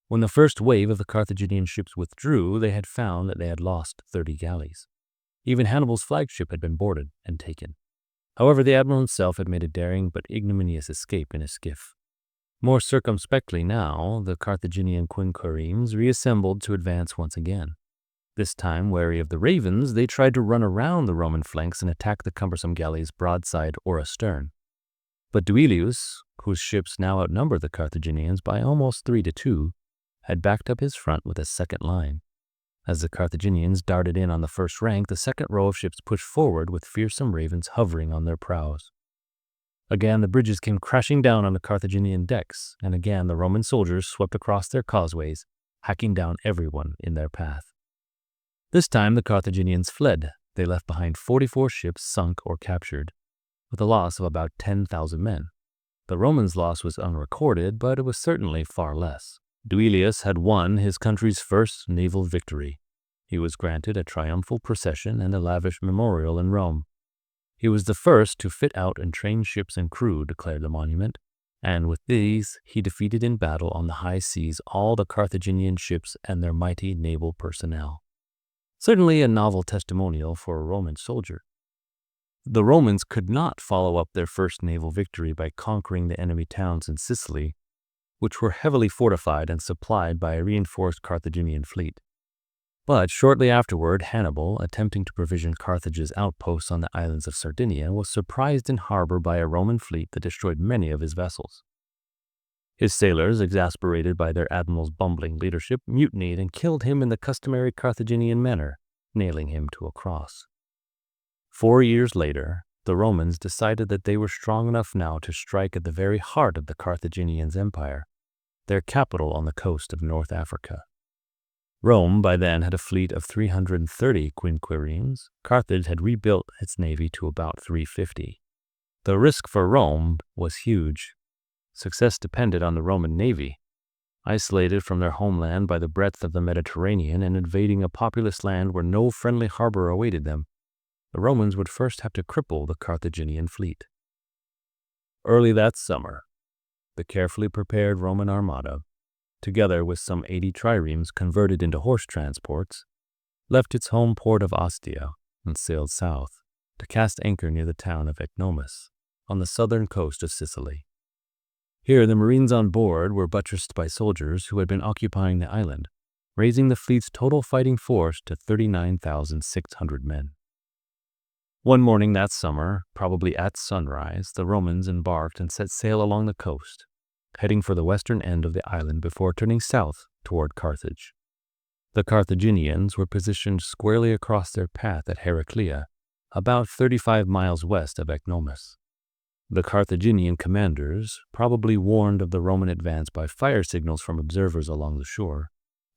Speaker 2: When the first wave of the Carthaginian ships withdrew, they had found that they had lost 30 galleys. Even Hannibal's flagship had been boarded and taken. However, the admiral himself had made a daring but ignominious escape in a skiff. More circumspectly now, the Carthaginian quinqueremes reassembled to advance once again. This time, wary of the ravens, they tried to run around the Roman flanks and attack the cumbersome galleys broadside or astern. But Duilius, whose ships now outnumbered the Carthaginians by almost 3-2, had backed up his front with a second line. As the Carthaginians darted in on the first rank, the second row of ships pushed forward with fearsome ravens hovering on their prows. Again, the bridges came crashing down on the Carthaginian decks, and again the Roman soldiers swept across their causeways, hacking down everyone in their path. This time the Carthaginians fled. They left behind 44 ships sunk or captured, with a loss of about 10,000 men. The Romans' loss was unrecorded, but it was certainly far less. Duilius had won his country's first naval victory. He was granted a triumphal procession and a lavish memorial in Rome. He was the first to fit out and train ships and crew, declared the monument, and with these he defeated in battle on the high seas all the Carthaginian ships and their mighty naval personnel. Certainly a novel testimonial for a Roman soldier. The Romans could not follow up their first naval victory by conquering the enemy towns in Sicily, which were heavily fortified and supplied by a reinforced Carthaginian fleet. But shortly afterward, Hannibal, attempting to provision Carthage's outposts on the islands of Sardinia, was surprised in harbor by a Roman fleet that destroyed many of his vessels. His sailors, exasperated by their admiral's bumbling leadership, mutinied and killed him in the customary Carthaginian manner, nailing him to a cross. 4 years later, the Romans decided that they were strong enough now to strike at the very heart of the Carthaginians' empire, their capital on the coast of North Africa. Rome by then had a fleet of 330 quinquiremes. Carthage had rebuilt its navy to about 350. The risk for Rome was huge. Success depended on the Roman navy. Isolated from their homeland by the breadth of the Mediterranean and invading a populous land where no friendly harbor awaited them, the Romans would first have to cripple the Carthaginian fleet. Early that summer, the carefully prepared Roman armada, together with some 80 triremes converted into horse transports, left its home port of Ostia and sailed south to cast anchor near the town of Ecnomus, on the southern coast of Sicily. Here the marines on board were buttressed by soldiers who had been occupying the island, raising the fleet's total fighting force to 39,600 men. One morning that summer, probably at sunrise, the Romans embarked and set sail along the coast, heading for the western end of the island before turning south toward Carthage. The Carthaginians were positioned squarely across their path at Heraclea, about 35 miles west of Ecnomus. The Carthaginian commanders, probably warned of the Roman advance by fire signals from observers along the shore,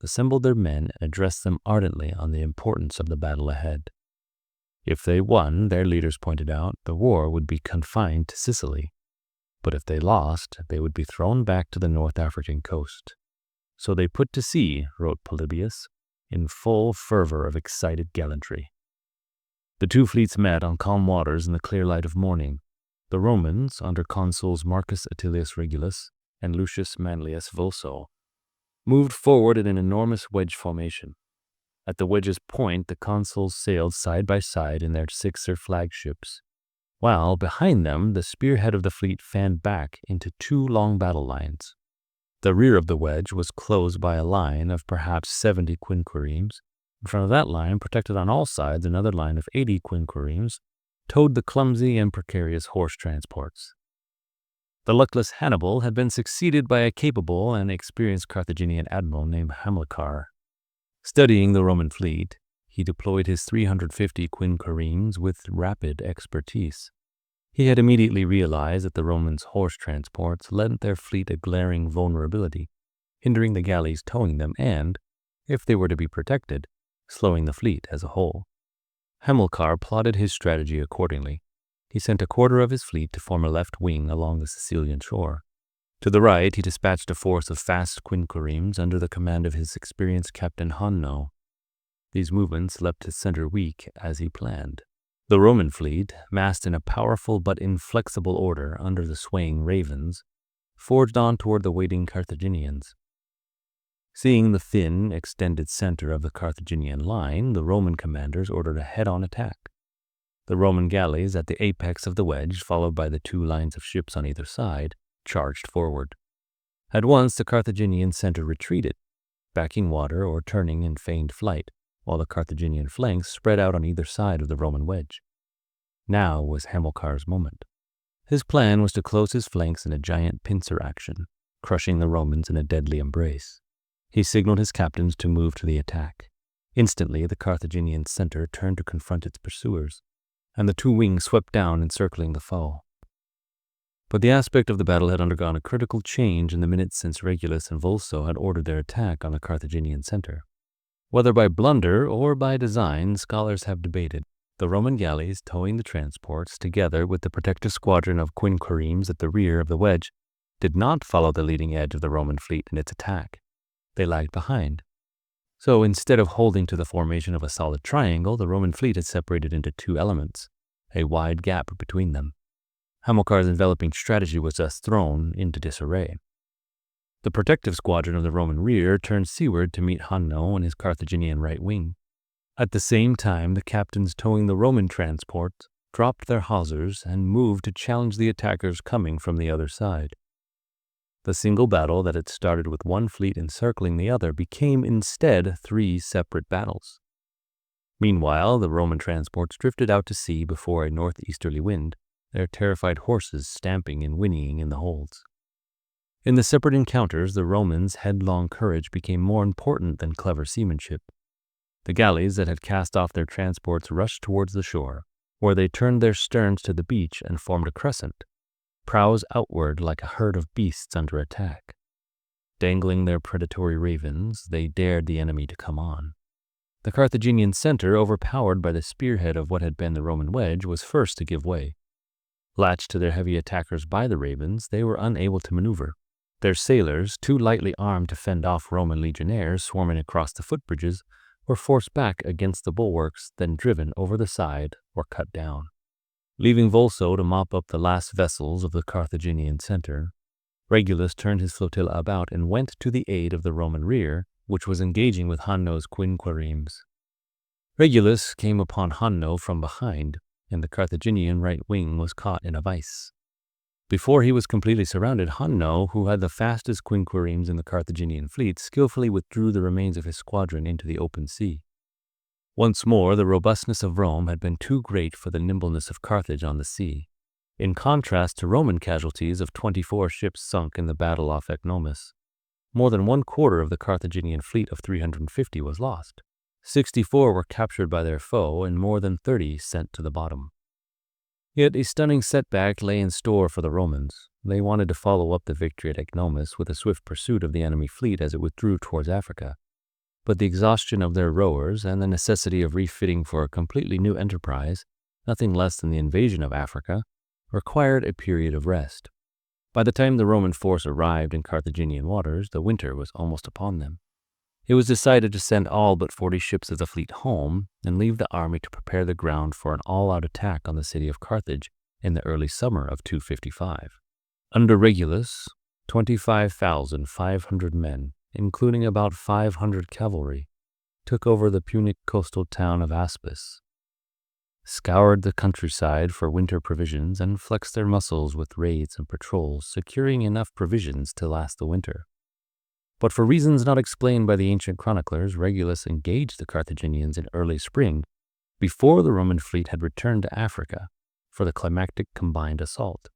Speaker 2: assembled their men and addressed them ardently on the importance of the battle ahead. If they won, their leaders pointed out, the war would be confined to Sicily. But if they lost, they would be thrown back to the North African coast. So they put to sea, wrote Polybius, in full fervor of excited gallantry. The two fleets met on calm waters in the clear light of morning. The Romans, under consuls Marcus Atilius Regulus and Lucius Manlius Vulso, moved forward in an enormous wedge formation. At the wedge's point, the consuls sailed side by side in their sixer flagships, while behind them the spearhead of the fleet fanned back into two long battle lines. The rear of the wedge was closed by a line of perhaps 70 quinquiremes. In front of that line, protected on all sides, another line of 80 quinquiremes towed the clumsy and precarious horse transports. The luckless Hannibal had been succeeded by a capable and experienced Carthaginian admiral named Hamilcar. Studying the Roman fleet, he deployed his 350 quinquiremes with rapid expertise. He had immediately realized that the Romans' horse transports lent their fleet a glaring vulnerability, hindering the galleys towing them and, if they were to be protected, slowing the fleet as a whole. Hamilcar plotted his strategy accordingly. He sent a quarter of his fleet to form a left wing along the Sicilian shore. To the right, he dispatched a force of fast quinquiremes under the command of his experienced Captain Hanno. These movements left his center weak as he planned. The Roman fleet, massed in a powerful but inflexible order under the swaying ravens, forged on toward the waiting Carthaginians. Seeing the thin, extended center of the Carthaginian line, the Roman commanders ordered a head-on attack. The Roman galleys at the apex of the wedge, followed by the two lines of ships on either side, charged forward. At once the Carthaginian center retreated, backing water or turning in feigned flight, while the Carthaginian flanks spread out on either side of the Roman wedge. Now was Hamilcar's moment. His plan was to close his flanks in a giant pincer action, crushing the Romans in a deadly embrace. He signaled his captains to move to the attack. Instantly, the Carthaginian center turned to confront its pursuers, and the two wings swept down, encircling the foe. But the aspect of the battle had undergone a critical change in the minutes since Regulus and Vulso had ordered their attack on the Carthaginian center. Whether by blunder or by design, scholars have debated. The Roman galleys towing the transports, together with the protective squadron of quinquiremes at the rear of the wedge, did not follow the leading edge of the Roman fleet in its attack. They lagged behind. So instead of holding to the formation of a solid triangle, the Roman fleet had separated into two elements, a wide gap between them. Hamilcar's enveloping strategy was thus thrown into disarray. The protective squadron of the Roman rear turned seaward to meet Hanno and his Carthaginian right wing. At the same time, the captains towing the Roman transports dropped their hawsers and moved to challenge the attackers coming from the other side. The single battle that had started with one fleet encircling the other became instead three separate battles. Meanwhile, the Roman transports drifted out to sea before a northeasterly wind, their terrified horses stamping and whinnying in the holds. In the separate encounters, the Romans' headlong courage became more important than clever seamanship. The galleys that had cast off their transports rushed towards the shore, where they turned their sterns to the beach and formed a crescent, prows outward like a herd of beasts under attack. Dangling their predatory ravens, they dared the enemy to come on. The Carthaginian center, overpowered by the spearhead of what had been the Roman wedge, was first to give way. Latched to their heavy attackers by the ravens, they were unable to maneuver. Their sailors, too lightly armed to fend off Roman legionnaires swarming across the footbridges, were forced back against the bulwarks, then driven over the side or cut down. Leaving Vulso to mop up the last vessels of the Carthaginian center, Regulus turned his flotilla about and went to the aid of the Roman rear, which was engaging with Hanno's quinquiremes. Regulus came upon Hanno from behind, and the Carthaginian right wing was caught in a vice. Before he was completely surrounded, Hanno, who had the fastest quinquiremes in the Carthaginian fleet, skillfully withdrew the remains of his squadron into the open sea. Once more, the robustness of Rome had been too great for the nimbleness of Carthage on the sea, in contrast to Roman casualties of 24 ships sunk in the battle off Ecnomus. More than 1/4 of the Carthaginian fleet of 350 was lost. 64 were captured by their foe, and more than 30 sent to the bottom. Yet a stunning setback lay in store for the Romans. They wanted to follow up the victory at Ecnomus with a swift pursuit of the enemy fleet as it withdrew towards Africa. But the exhaustion of their rowers and the necessity of refitting for a completely new enterprise, nothing less than the invasion of Africa, required a period of rest. By the time the Roman force arrived in Carthaginian waters, the winter was almost upon them. It was decided to send all but 40 ships of the fleet home and leave the army to prepare the ground for an all-out attack on the city of Carthage in the early summer of 255. Under Regulus, 25,500 men, including about 500 cavalry, took over the Punic coastal town of Aspis, scoured the countryside for winter provisions, and flexed their muscles with raids and patrols, securing enough provisions to last the winter. But for reasons not explained by the ancient chroniclers, Regulus engaged the Carthaginians in early spring, before the Roman fleet had returned to Africa for the climactic combined assault.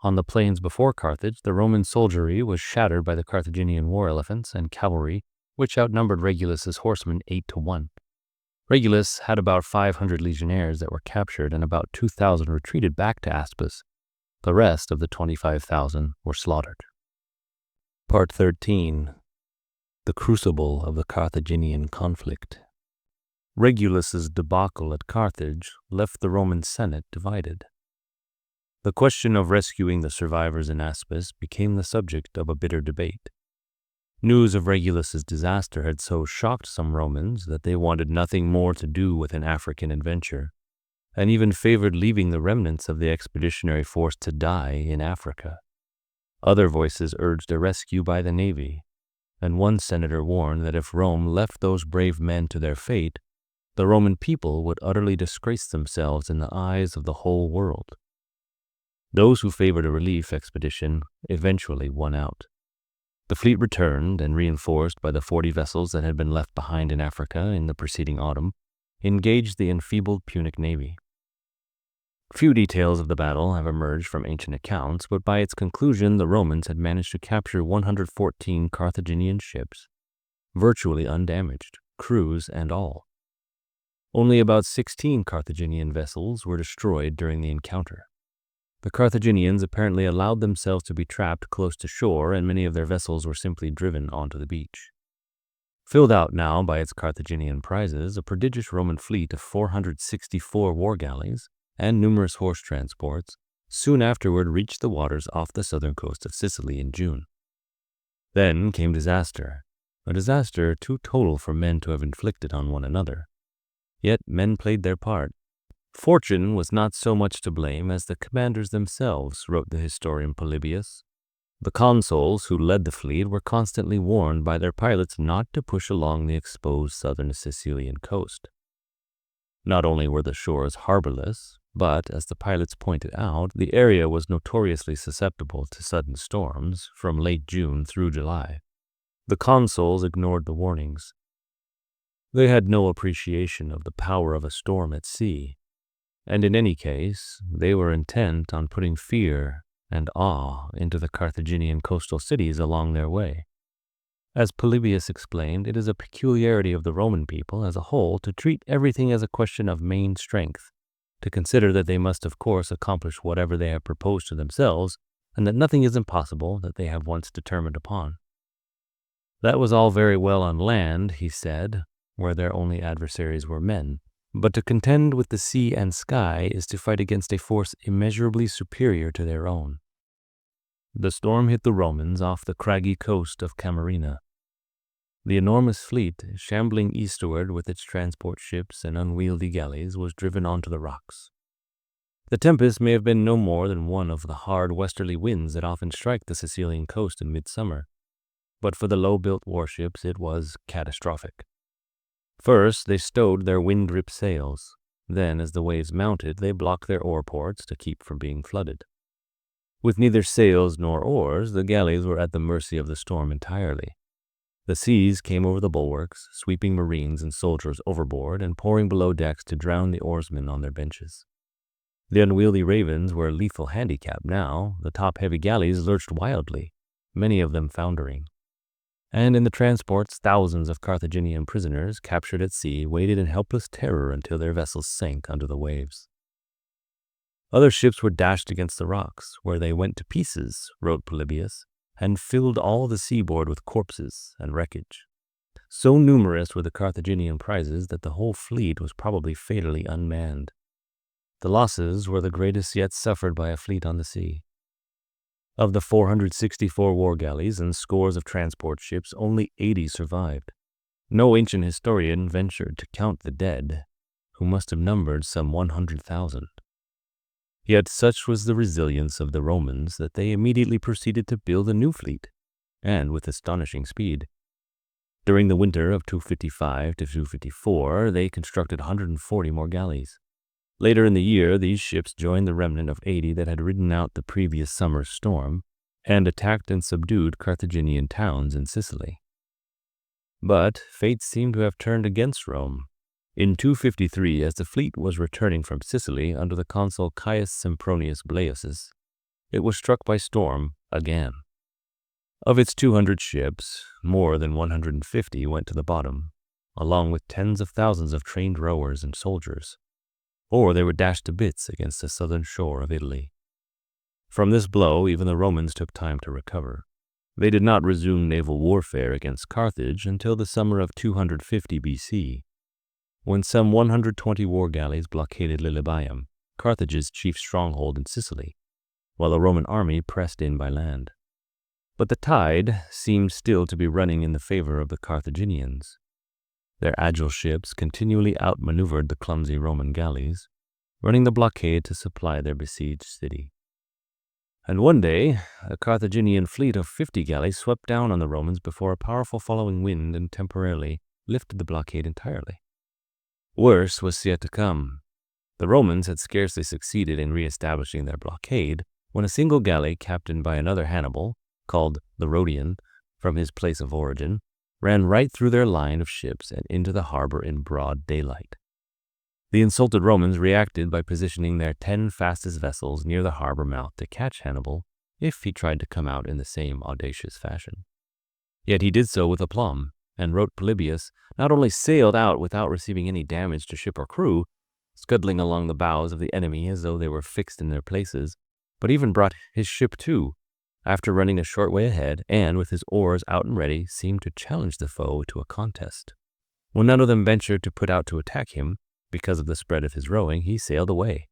Speaker 2: On the plains before Carthage, the Roman soldiery was shattered by the Carthaginian war elephants and cavalry, which outnumbered Regulus's horsemen 8-1. Regulus had about 500 legionnaires that were captured, and about 2,000 retreated back to Aspis. The rest of the 25,000 were slaughtered. Part 13. The Crucible of the Carthaginian Conflict. Regulus's debacle at Carthage left the Roman Senate divided. The question of rescuing the survivors in Aspis became the subject of a bitter debate. News of Regulus's disaster had so shocked some Romans that they wanted nothing more to do with an African adventure, and even favored leaving the remnants of the expeditionary force to die in Africa. Other voices urged a rescue by the navy, and one senator warned that if Rome left those brave men to their fate, the Roman people would utterly disgrace themselves in the eyes of the whole world. Those who favored a relief expedition eventually won out. The fleet returned, and reinforced by the 40 vessels that had been left behind in Africa in the preceding autumn, engaged the enfeebled Punic navy. Few details of the battle have emerged from ancient accounts, but by its conclusion the Romans had managed to capture 114 Carthaginian ships, virtually undamaged, crews and all. Only about 16 Carthaginian vessels were destroyed during the encounter. The Carthaginians apparently allowed themselves to be trapped close to shore, and many of their vessels were simply driven onto the beach. Filled out now by its Carthaginian prizes, a prodigious Roman fleet of 464 war galleys and numerous horse transports soon afterward reached the waters off the southern coast of Sicily in June. Then came disaster, a disaster too total for men to have inflicted on one another. Yet men played their part. Fortune was not so much to blame as the commanders themselves, wrote the historian Polybius. The consuls who led the fleet were constantly warned by their pilots not to push along the exposed southern Sicilian coast. Not only were the shores harborless, but, as the pilots pointed out, the area was notoriously susceptible to sudden storms from late June through July. The consuls ignored the warnings. They had no appreciation of the power of a storm at sea, and in any case, they were intent on putting fear and awe into the Carthaginian coastal cities along their way. As Polybius explained, it is a peculiarity of the Roman people as a whole to treat everything as a question of main strength, to consider that they must of course accomplish whatever they have proposed to themselves, and that nothing is impossible that they have once determined upon. That was all very well on land, he said, where their only adversaries were men, but to contend with the sea and sky is to fight against a force immeasurably superior to their own. The storm hit the Romans off the craggy coast of Camarina. The enormous fleet, shambling eastward with its transport ships and unwieldy galleys, was driven onto the rocks. The tempest may have been no more than one of the hard westerly winds that often strike the Sicilian coast in midsummer, but for the low-built warships it was catastrophic. First, they stowed their wind-ripped sails. Then, as the waves mounted, they blocked their oar ports to keep from being flooded. With neither sails nor oars, the galleys were at the mercy of the storm entirely. The seas came over the bulwarks, sweeping marines and soldiers overboard and pouring below decks to drown the oarsmen on their benches. The unwieldy ravens were a lethal handicap now. The top-heavy galleys lurched wildly, many of them foundering. And in the transports, thousands of Carthaginian prisoners captured at sea waited in helpless terror until their vessels sank under the waves. Other ships were dashed against the rocks, where they went to pieces, wrote Polybius, and filled all the seaboard with corpses and wreckage. So numerous were the Carthaginian prizes that the whole fleet was probably fatally unmanned. The losses were the greatest yet suffered by a fleet on the sea. Of the 464 war galleys and scores of transport ships, only 80 survived. No ancient historian ventured to count the dead, who must have numbered some 100,000. Yet such was the resilience of the Romans that they immediately proceeded to build a new fleet, and with astonishing speed. During the winter of 255 to 254, they constructed 140 more galleys. Later in the year, these ships joined the remnant of 80 that had ridden out the previous summer's storm and attacked and subdued Carthaginian towns in Sicily. But fate seemed to have turned against Rome. In 253, as the fleet was returning from Sicily under the consul Caius Sempronius Blaius, it was struck by storm again. Of its 200 ships, more than 150 went to the bottom, along with tens of thousands of trained rowers and soldiers, or they were dashed to bits against the southern shore of Italy. From this blow, even the Romans took time to recover. They did not resume naval warfare against Carthage until the summer of 250 BC, when some 120 war galleys blockaded Lilybaeum, Carthage's chief stronghold in Sicily, while the Roman army pressed in by land. But the tide seemed still to be running in the favor of the Carthaginians. Their agile ships continually outmaneuvered the clumsy Roman galleys, running the blockade to supply their besieged city. And one day, a Carthaginian fleet of 50 galleys swept down on the Romans before a powerful following wind and temporarily lifted the blockade entirely. Worse was yet to come. The Romans had scarcely succeeded in re-establishing their blockade when a single galley captained by another Hannibal, called the Rhodian, from his place of origin, ran right through their line of ships and into the harbor in broad daylight. The insulted Romans reacted by positioning their 10 fastest vessels near the harbor mouth to catch Hannibal if he tried to come out in the same audacious fashion. Yet he did so with aplomb, and wrote Polybius not only sailed out without receiving any damage to ship or crew, scuddling along the bows of the enemy as though they were fixed in their places, but even brought his ship to, after running a short way ahead, and with his oars out and ready, seemed to challenge the foe to a contest. When none of them ventured to put out to attack him, because of the spread of his rowing, he sailed away,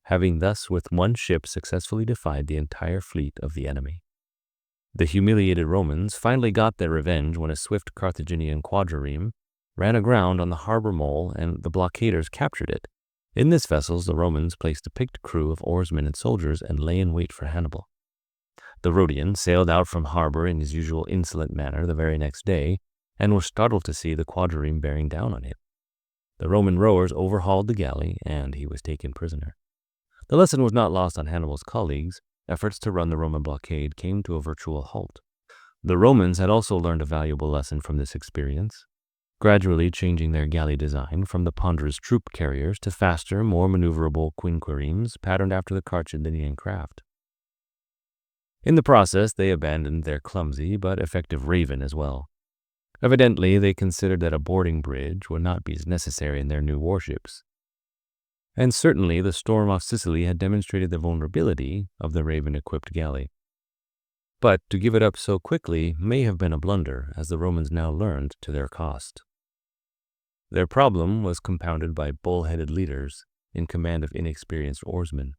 Speaker 2: having thus with one ship successfully defied the entire fleet of the enemy. The humiliated Romans finally got their revenge when a swift Carthaginian quadrireme ran aground on the harbor mole and the blockaders captured it. In this vessel, the Romans placed a picked crew of oarsmen and soldiers and lay in wait for Hannibal. The Rhodian sailed out from harbor in his usual insolent manner the very next day, and were startled to see the quadrireme bearing down on him. The Roman rowers overhauled the galley, and he was taken prisoner. The lesson was not lost on Hannibal's colleagues. Efforts to run the Roman blockade came to a virtual halt. The Romans had also learned a valuable lesson from this experience, gradually changing their galley design from the ponderous troop carriers to faster, more maneuverable quinquiremes patterned after the Carthaginian craft. In the process, they abandoned their clumsy but effective raven as well. Evidently, they considered that a boarding bridge would not be as necessary in their new warships. And certainly, the storm off Sicily had demonstrated the vulnerability of the raven-equipped galley. But to give it up so quickly may have been a blunder, as the Romans now learned to their cost. Their problem was compounded by bull-headed leaders in command of inexperienced oarsmen.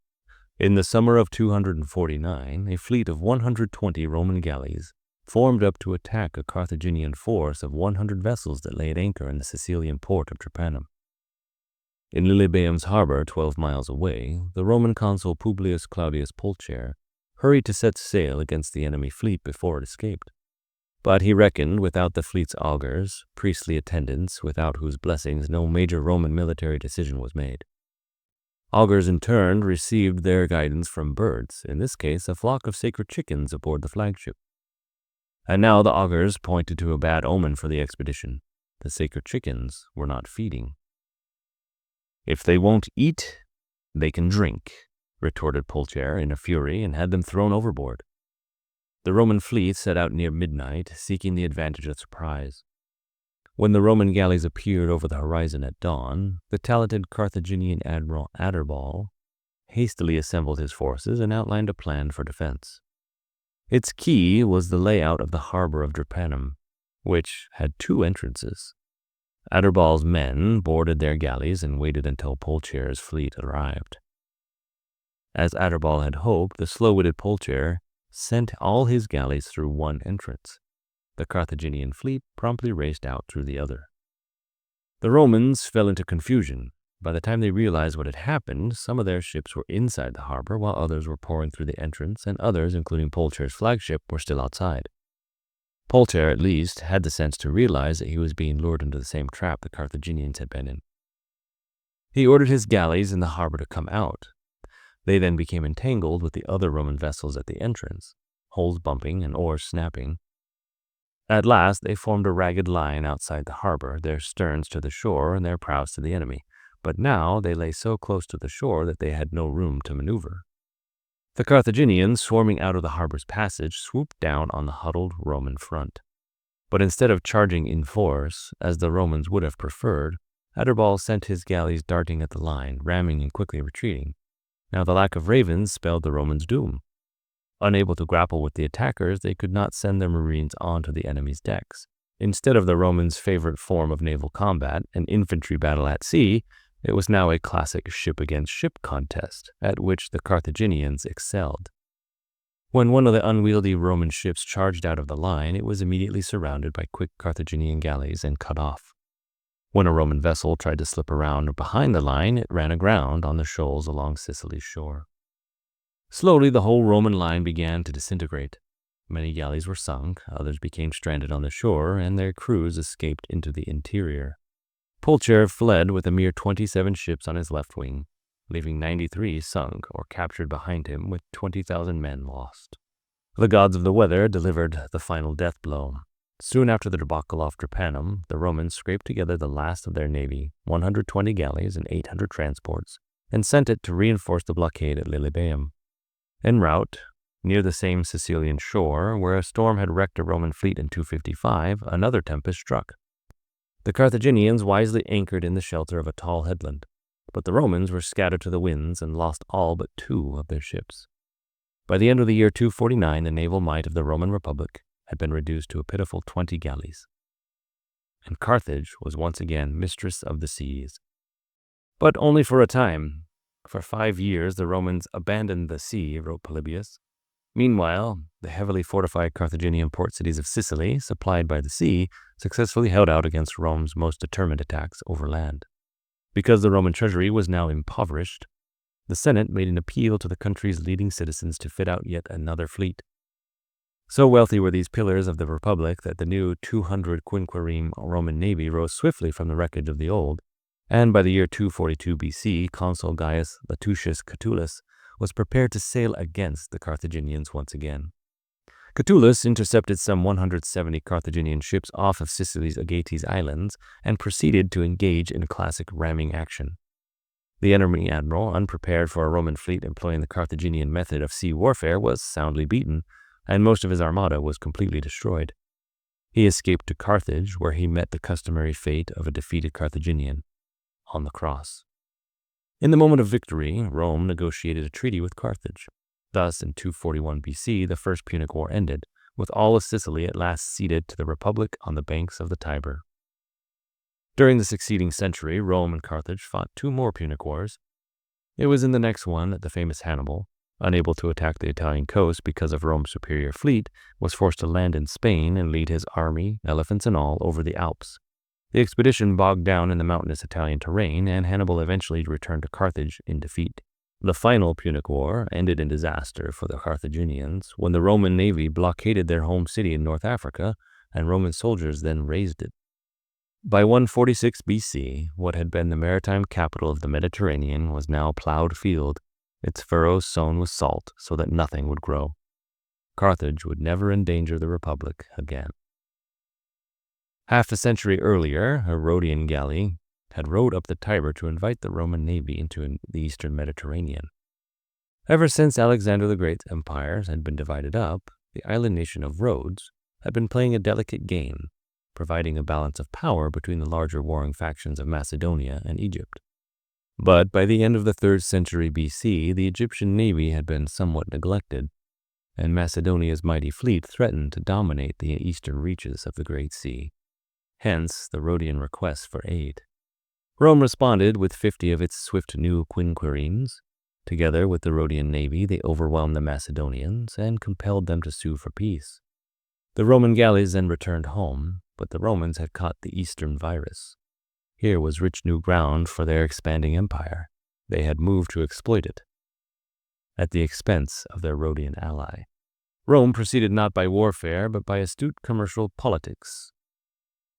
Speaker 2: In the summer of 249, a fleet of 120 Roman galleys formed up to attack a Carthaginian force of 100 vessels that lay at anchor in the Sicilian port of Drepanum. In Lilybaeum's harbor, 12 miles away, the Roman consul Publius Claudius Pulcher hurried to set sail against the enemy fleet before it escaped. But he reckoned without the fleet's augurs, priestly attendants without whose blessings no major Roman military decision was made. Augurs in turn received their guidance from birds, in this case a flock of sacred chickens aboard the flagship. And now the augurs pointed to a bad omen for the expedition. The sacred chickens were not feeding. "If they won't eat, they can drink," retorted Pulcher in a fury and had them thrown overboard. The Roman fleet set out near midnight, seeking the advantage of surprise. When the Roman galleys appeared over the horizon at dawn, the talented Carthaginian admiral Adherbal hastily assembled his forces and outlined a plan for defense. Its key was the layout of the harbor of Drepanum, which had 2 entrances. Adherbal's men boarded their galleys and waited until Pulcher's fleet arrived. As Adherbal had hoped, the slow-witted Pulcher sent all his galleys through one entrance. The Carthaginian fleet promptly raced out through the other. The Romans fell into confusion. By the time they realized what had happened, some of their ships were inside the harbor, while others were pouring through the entrance, and others, including Pulcher's flagship, were still outside. Pulcher, at least, had the sense to realize that he was being lured into the same trap the Carthaginians had been in. He ordered his galleys in the harbor to come out. They then became entangled with the other Roman vessels at the entrance, hulls bumping and oars snapping. At last, they formed a ragged line outside the harbor, their sterns to the shore and their prows to the enemy. But now they lay so close to the shore that they had no room to maneuver. The Carthaginians, swarming out of the harbor's passage, swooped down on the huddled Roman front. But instead of charging in force, as the Romans would have preferred, Adherbal sent his galleys darting at the line, ramming and quickly retreating. Now the lack of ravens spelled the Romans' doom. Unable to grapple with the attackers, they could not send their marines onto the enemy's decks. Instead of the Romans' favorite form of naval combat, an infantry battle at sea, it was now a classic ship-against-ship contest, at which the Carthaginians excelled. When one of the unwieldy Roman ships charged out of the line, it was immediately surrounded by quick Carthaginian galleys and cut off. When a Roman vessel tried to slip around behind the line, it ran aground on the shoals along Sicily's shore. Slowly, the whole Roman line began to disintegrate. Many galleys were sunk, others became stranded on the shore, and their crews escaped into the interior. Pulcher fled with a mere 27 ships on his left wing, leaving 93 sunk or captured behind him with 20,000 men lost. The gods of the weather delivered the final death blow. Soon after the debacle off Drepanum, the Romans scraped together the last of their navy, 120 galleys and 800 transports, and sent it to reinforce the blockade at Lilybaeum. En route, near the same Sicilian shore, where a storm had wrecked a Roman fleet in 255, another tempest struck. The Carthaginians wisely anchored in the shelter of a tall headland, but the Romans were scattered to the winds and lost all but 2 of their ships. By the end of the year 249, the naval might of the Roman Republic had been reduced to a pitiful 20 galleys, and Carthage was once again mistress of the seas. But only for a time. For 5 years the Romans abandoned the sea, wrote Polybius. Meanwhile, the heavily fortified Carthaginian port cities of Sicily, supplied by the sea, successfully held out against Rome's most determined attacks over land. Because the Roman treasury was now impoverished, the Senate made an appeal to the country's leading citizens to fit out yet another fleet. So wealthy were these pillars of the Republic that the new 200 quinquereme Roman navy rose swiftly from the wreckage of the old, and by the year 242 BC, Consul Gaius Latucius Catulus was prepared to sail against the Carthaginians once again. Catulus intercepted some 170 Carthaginian ships off of Sicily's Aegates Islands and proceeded to engage in a classic ramming action. The enemy admiral, unprepared for a Roman fleet employing the Carthaginian method of sea warfare, was soundly beaten, and most of his armada was completely destroyed. He escaped to Carthage, where he met the customary fate of a defeated Carthaginian, on the cross. In the moment of victory, Rome negotiated a treaty with Carthage. Thus, in 241 BC, the First Punic War ended, with all of Sicily at last ceded to the Republic on the banks of the Tiber. During the succeeding century, Rome and Carthage fought 2 more Punic Wars. It was in the next one that the famous Hannibal, unable to attack the Italian coast because of Rome's superior fleet, was forced to land in Spain and lead his army, elephants and all, over the Alps. The expedition bogged down in the mountainous Italian terrain, and Hannibal eventually returned to Carthage in defeat. The final Punic War ended in disaster for the Carthaginians when the Roman navy blockaded their home city in North Africa, and Roman soldiers then razed it. By 146 BC, what had been the maritime capital of the Mediterranean was now a plowed field, its furrows sown with salt so that nothing would grow. Carthage would never endanger the Republic again. Half a century earlier, a Rhodian galley had rowed up the Tiber to invite the Roman navy into the eastern Mediterranean. Ever since Alexander the Great's empire had been divided up, the island nation of Rhodes had been playing a delicate game, providing a balance of power between the larger warring factions of Macedonia and Egypt. But by the end of the 3rd century BC, the Egyptian navy had been somewhat neglected, and Macedonia's mighty fleet threatened to dominate the eastern reaches of the Great Sea. Hence the Rhodian request for aid. Rome responded with 50 of its swift new quinqueremes. Together with the Rhodian navy, they overwhelmed the Macedonians and compelled them to sue for peace. The Roman galleys then returned home, but the Romans had caught the eastern virus. Here was rich new ground for their expanding empire. They had moved to exploit it, at the expense of their Rhodian ally. Rome proceeded not by warfare, but by astute commercial politics.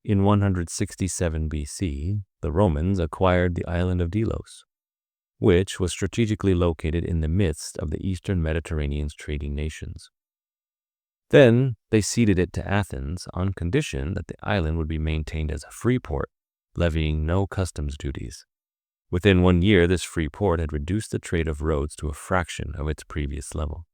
Speaker 2: In 167 BC, the Romans acquired the island of Delos, which was strategically located in the midst of the eastern Mediterranean's trading nations. Then they ceded it to Athens on condition that the island would be maintained as a free port, levying no customs duties. Within 1 year, this free port had reduced the trade of Rhodes to a fraction of its previous level.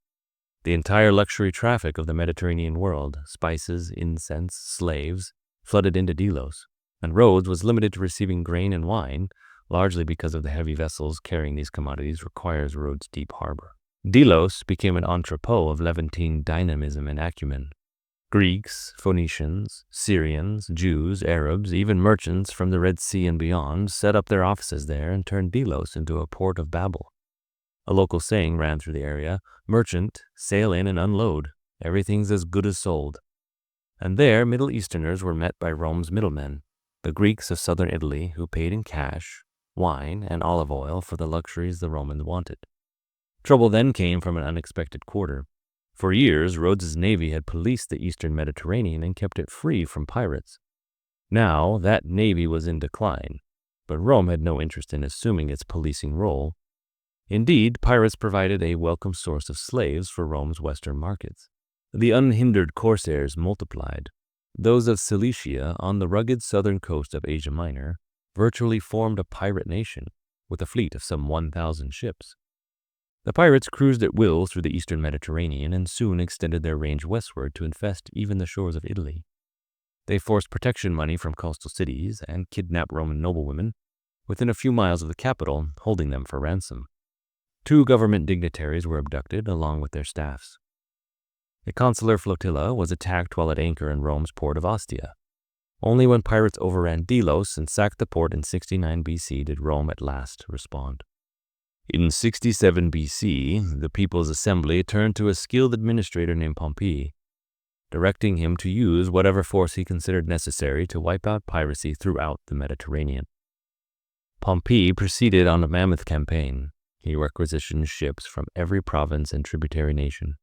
Speaker 2: The entire luxury traffic of the Mediterranean world, spices, incense, slaves, flooded into Delos, and Rhodes was limited to receiving grain and wine, largely because of the heavy vessels carrying these commodities requires Rhodes' deep harbor. Delos became an entrepot of Levantine dynamism and acumen. Greeks, Phoenicians, Syrians, Jews, Arabs, even merchants from the Red Sea and beyond set up their offices there and turned Delos into a port of Babel. A local saying ran through the area, "Merchant, sail in and unload. Everything's as good as sold." And there, Middle Easterners were met by Rome's middlemen, the Greeks of southern Italy, who paid in cash, wine, and olive oil for the luxuries the Romans wanted. Trouble then came from an unexpected quarter. For years, Rhodes's navy had policed the eastern Mediterranean and kept it free from pirates. Now, that navy was in decline, but Rome had no interest in assuming its policing role. Indeed, pirates provided a welcome source of slaves for Rome's western markets. The unhindered corsairs multiplied. Those of Cilicia on the rugged southern coast of Asia Minor virtually formed a pirate nation with a fleet of some 1,000 ships. The pirates cruised at will through the eastern Mediterranean and soon extended their range westward to infest even the shores of Italy. They forced protection money from coastal cities and kidnapped Roman noblewomen within a few miles of the capital, holding them for ransom. 2 government dignitaries were abducted along with their staffs. The consular flotilla was attacked while at anchor in Rome's port of Ostia. Only when pirates overran Delos and sacked the port in 69 BC did Rome at last respond. In 67 BC, the People's Assembly turned to a skilled administrator named Pompey, directing him to use whatever force he considered necessary to wipe out piracy throughout the Mediterranean. Pompey proceeded on a mammoth campaign. He requisitioned ships from every province and tributary nation,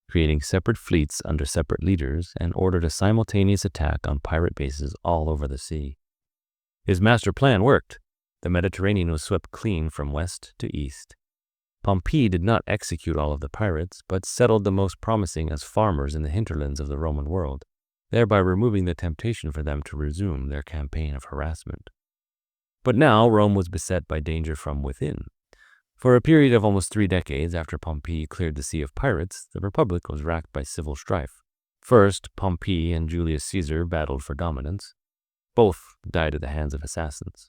Speaker 2: creating separate fleets under separate leaders, and ordered a simultaneous attack on pirate bases all over the sea. His master plan worked. The Mediterranean was swept clean from west to east. Pompey did not execute all of the pirates, but settled the most promising as farmers in the hinterlands of the Roman world, thereby removing the temptation for them to resume their campaign of harassment. But now Rome was beset by danger from within. For a period of almost 3 decades after Pompey cleared the sea of pirates, the Republic was racked by civil strife. First, Pompey and Julius Caesar battled for dominance. Both died at the hands of assassins.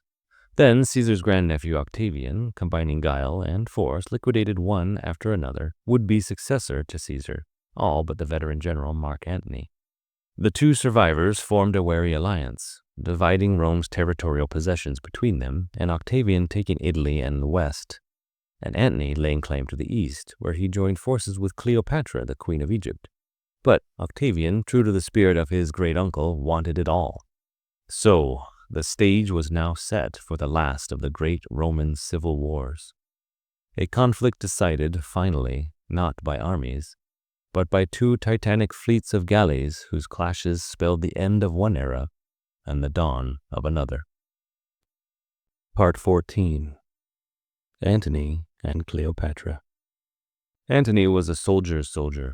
Speaker 2: Then Caesar's grandnephew Octavian, combining guile and force, liquidated one after another would-be successor to Caesar, all but the veteran general Mark Antony. The 2 survivors formed a wary alliance, dividing Rome's territorial possessions between them, and Octavian taking Italy and the west, and Antony laying claim to the east, where he joined forces with Cleopatra, the Queen of Egypt. But Octavian, true to the spirit of his great-uncle, wanted it all. So, the stage was now set for the last of the great Roman civil wars. A conflict decided, finally, not by armies, but by 2 titanic fleets of galleys whose clashes spelled the end of one era and the dawn of another. Part 14. Antony and Cleopatra. Antony was a soldier's soldier,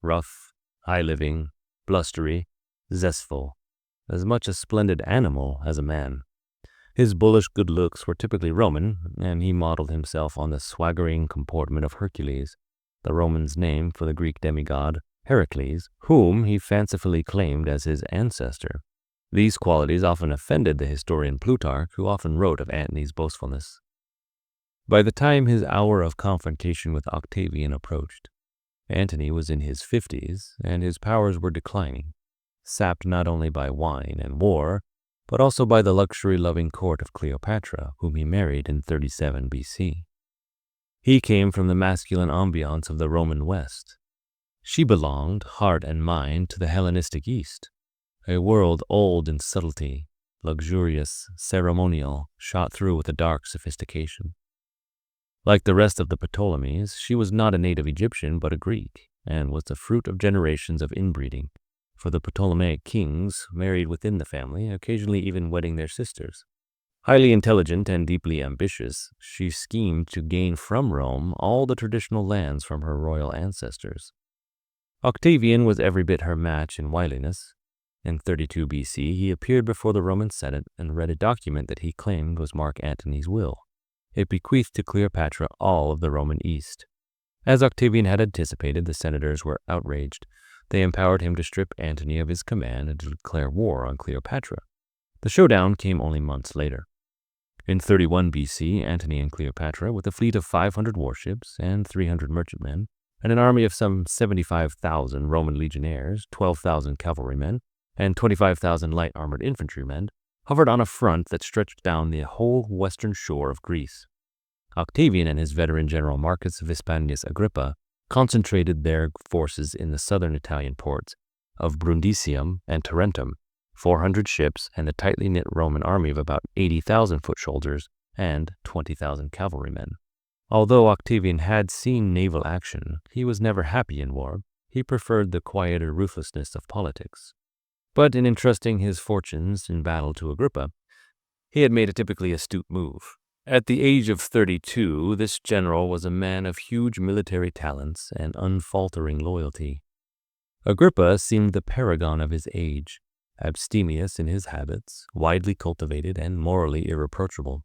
Speaker 2: rough, high-living, blustery, zestful, as much a splendid animal as a man. His bullish good looks were typically Roman, and he modeled himself on the swaggering comportment of Hercules, the Romans' name for the Greek demigod Heracles, whom he fancifully claimed as his ancestor. These qualities often offended the historian Plutarch, who often wrote of Antony's boastfulness. By the time his hour of confrontation with Octavian approached, Antony was in his 50s, and his powers were declining, sapped not only by wine and war, but also by the luxury-loving court of Cleopatra, whom he married in 37 BC. He came from the masculine ambiance of the Roman West. She belonged, heart and mind, to the Hellenistic East, a world old in subtlety, luxurious, ceremonial, shot through with a dark sophistication. Like the rest of the Ptolemies, she was not a native Egyptian but a Greek, and was the fruit of generations of inbreeding, for the Ptolemaic kings married within the family, occasionally even wedding their sisters. Highly intelligent and deeply ambitious, she schemed to gain from Rome all the traditional lands from her royal ancestors. Octavian was every bit her match in wiliness. In 32 BC, he appeared before the Roman Senate and read a document that he claimed was Mark Antony's will. It bequeathed to Cleopatra all of the Roman East. As Octavian had anticipated, the senators were outraged. They empowered him to strip Antony of his command and to declare war on Cleopatra. The showdown came only months later. In 31 BC, Antony and Cleopatra, with a fleet of 500 warships and 300 merchantmen, and an army of some 75,000 Roman legionnaires, 12,000 cavalrymen, and 25,000 light armored infantrymen, hovered on a front that stretched down the whole western shore of Greece. Octavian and his veteran general Marcus Vipsanius Agrippa concentrated their forces in the southern Italian ports of Brundisium and Tarentum, 400 ships and a tightly knit Roman army of about 80,000 foot soldiers and 20,000 cavalrymen. Although Octavian had seen naval action, he was never happy in war. He preferred the quieter ruthlessness of politics. But in entrusting his fortunes in battle to Agrippa, he had made a typically astute move. At the age of 32, this general was a man of huge military talents and unfaltering loyalty. Agrippa seemed the paragon of his age, abstemious in his habits, widely cultivated, and morally irreproachable.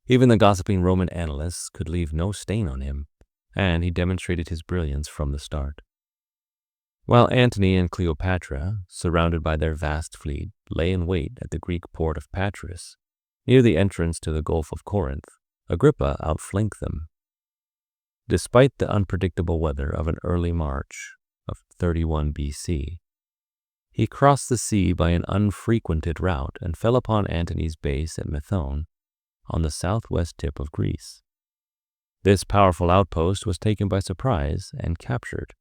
Speaker 2: Even the gossiping Roman annalists could leave no stain on him, and he demonstrated his brilliance from the start. While Antony and Cleopatra, surrounded by their vast fleet, lay in wait at the Greek port of Patras, near the entrance to the Gulf of Corinth, Agrippa outflanked them. Despite the unpredictable weather of an early March of 31 BC, he crossed the sea by an unfrequented route and fell upon Antony's base at Methone, on the southwest tip of Greece. This powerful outpost was taken by surprise and captured,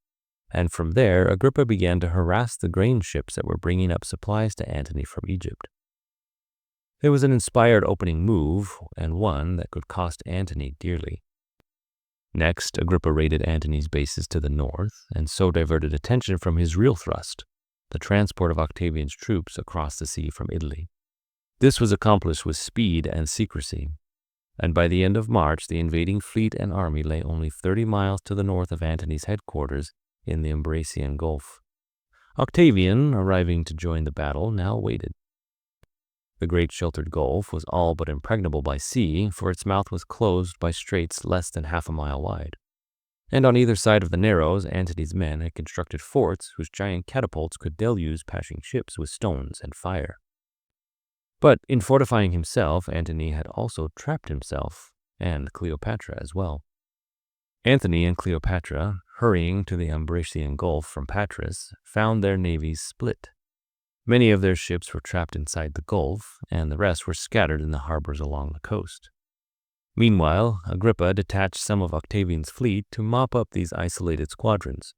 Speaker 2: and from there Agrippa began to harass the grain ships that were bringing up supplies to Antony from Egypt. It was an inspired opening move, and one that could cost Antony dearly. Next, Agrippa raided Antony's bases to the north, and so diverted attention from his real thrust, the transport of Octavian's troops across the sea from Italy. This was accomplished with speed and secrecy, and by the end of March the invading fleet and army lay only 30 miles to the north of Antony's headquarters in the Ambracian Gulf. Octavian, arriving to join the battle, now waited. The great sheltered gulf was all but impregnable by sea, for its mouth was closed by straits less than half a mile wide. And on either side of the narrows, Antony's men had constructed forts whose giant catapults could deluge passing ships with stones and fire. But in fortifying himself, Antony had also trapped himself, and Cleopatra as well. Antony and Cleopatra, hurrying to the Ambracian Gulf from Patras, found their navies split. Many of their ships were trapped inside the Gulf, and the rest were scattered in the harbors along the coast. Meanwhile, Agrippa detached some of Octavian's fleet to mop up these isolated squadrons.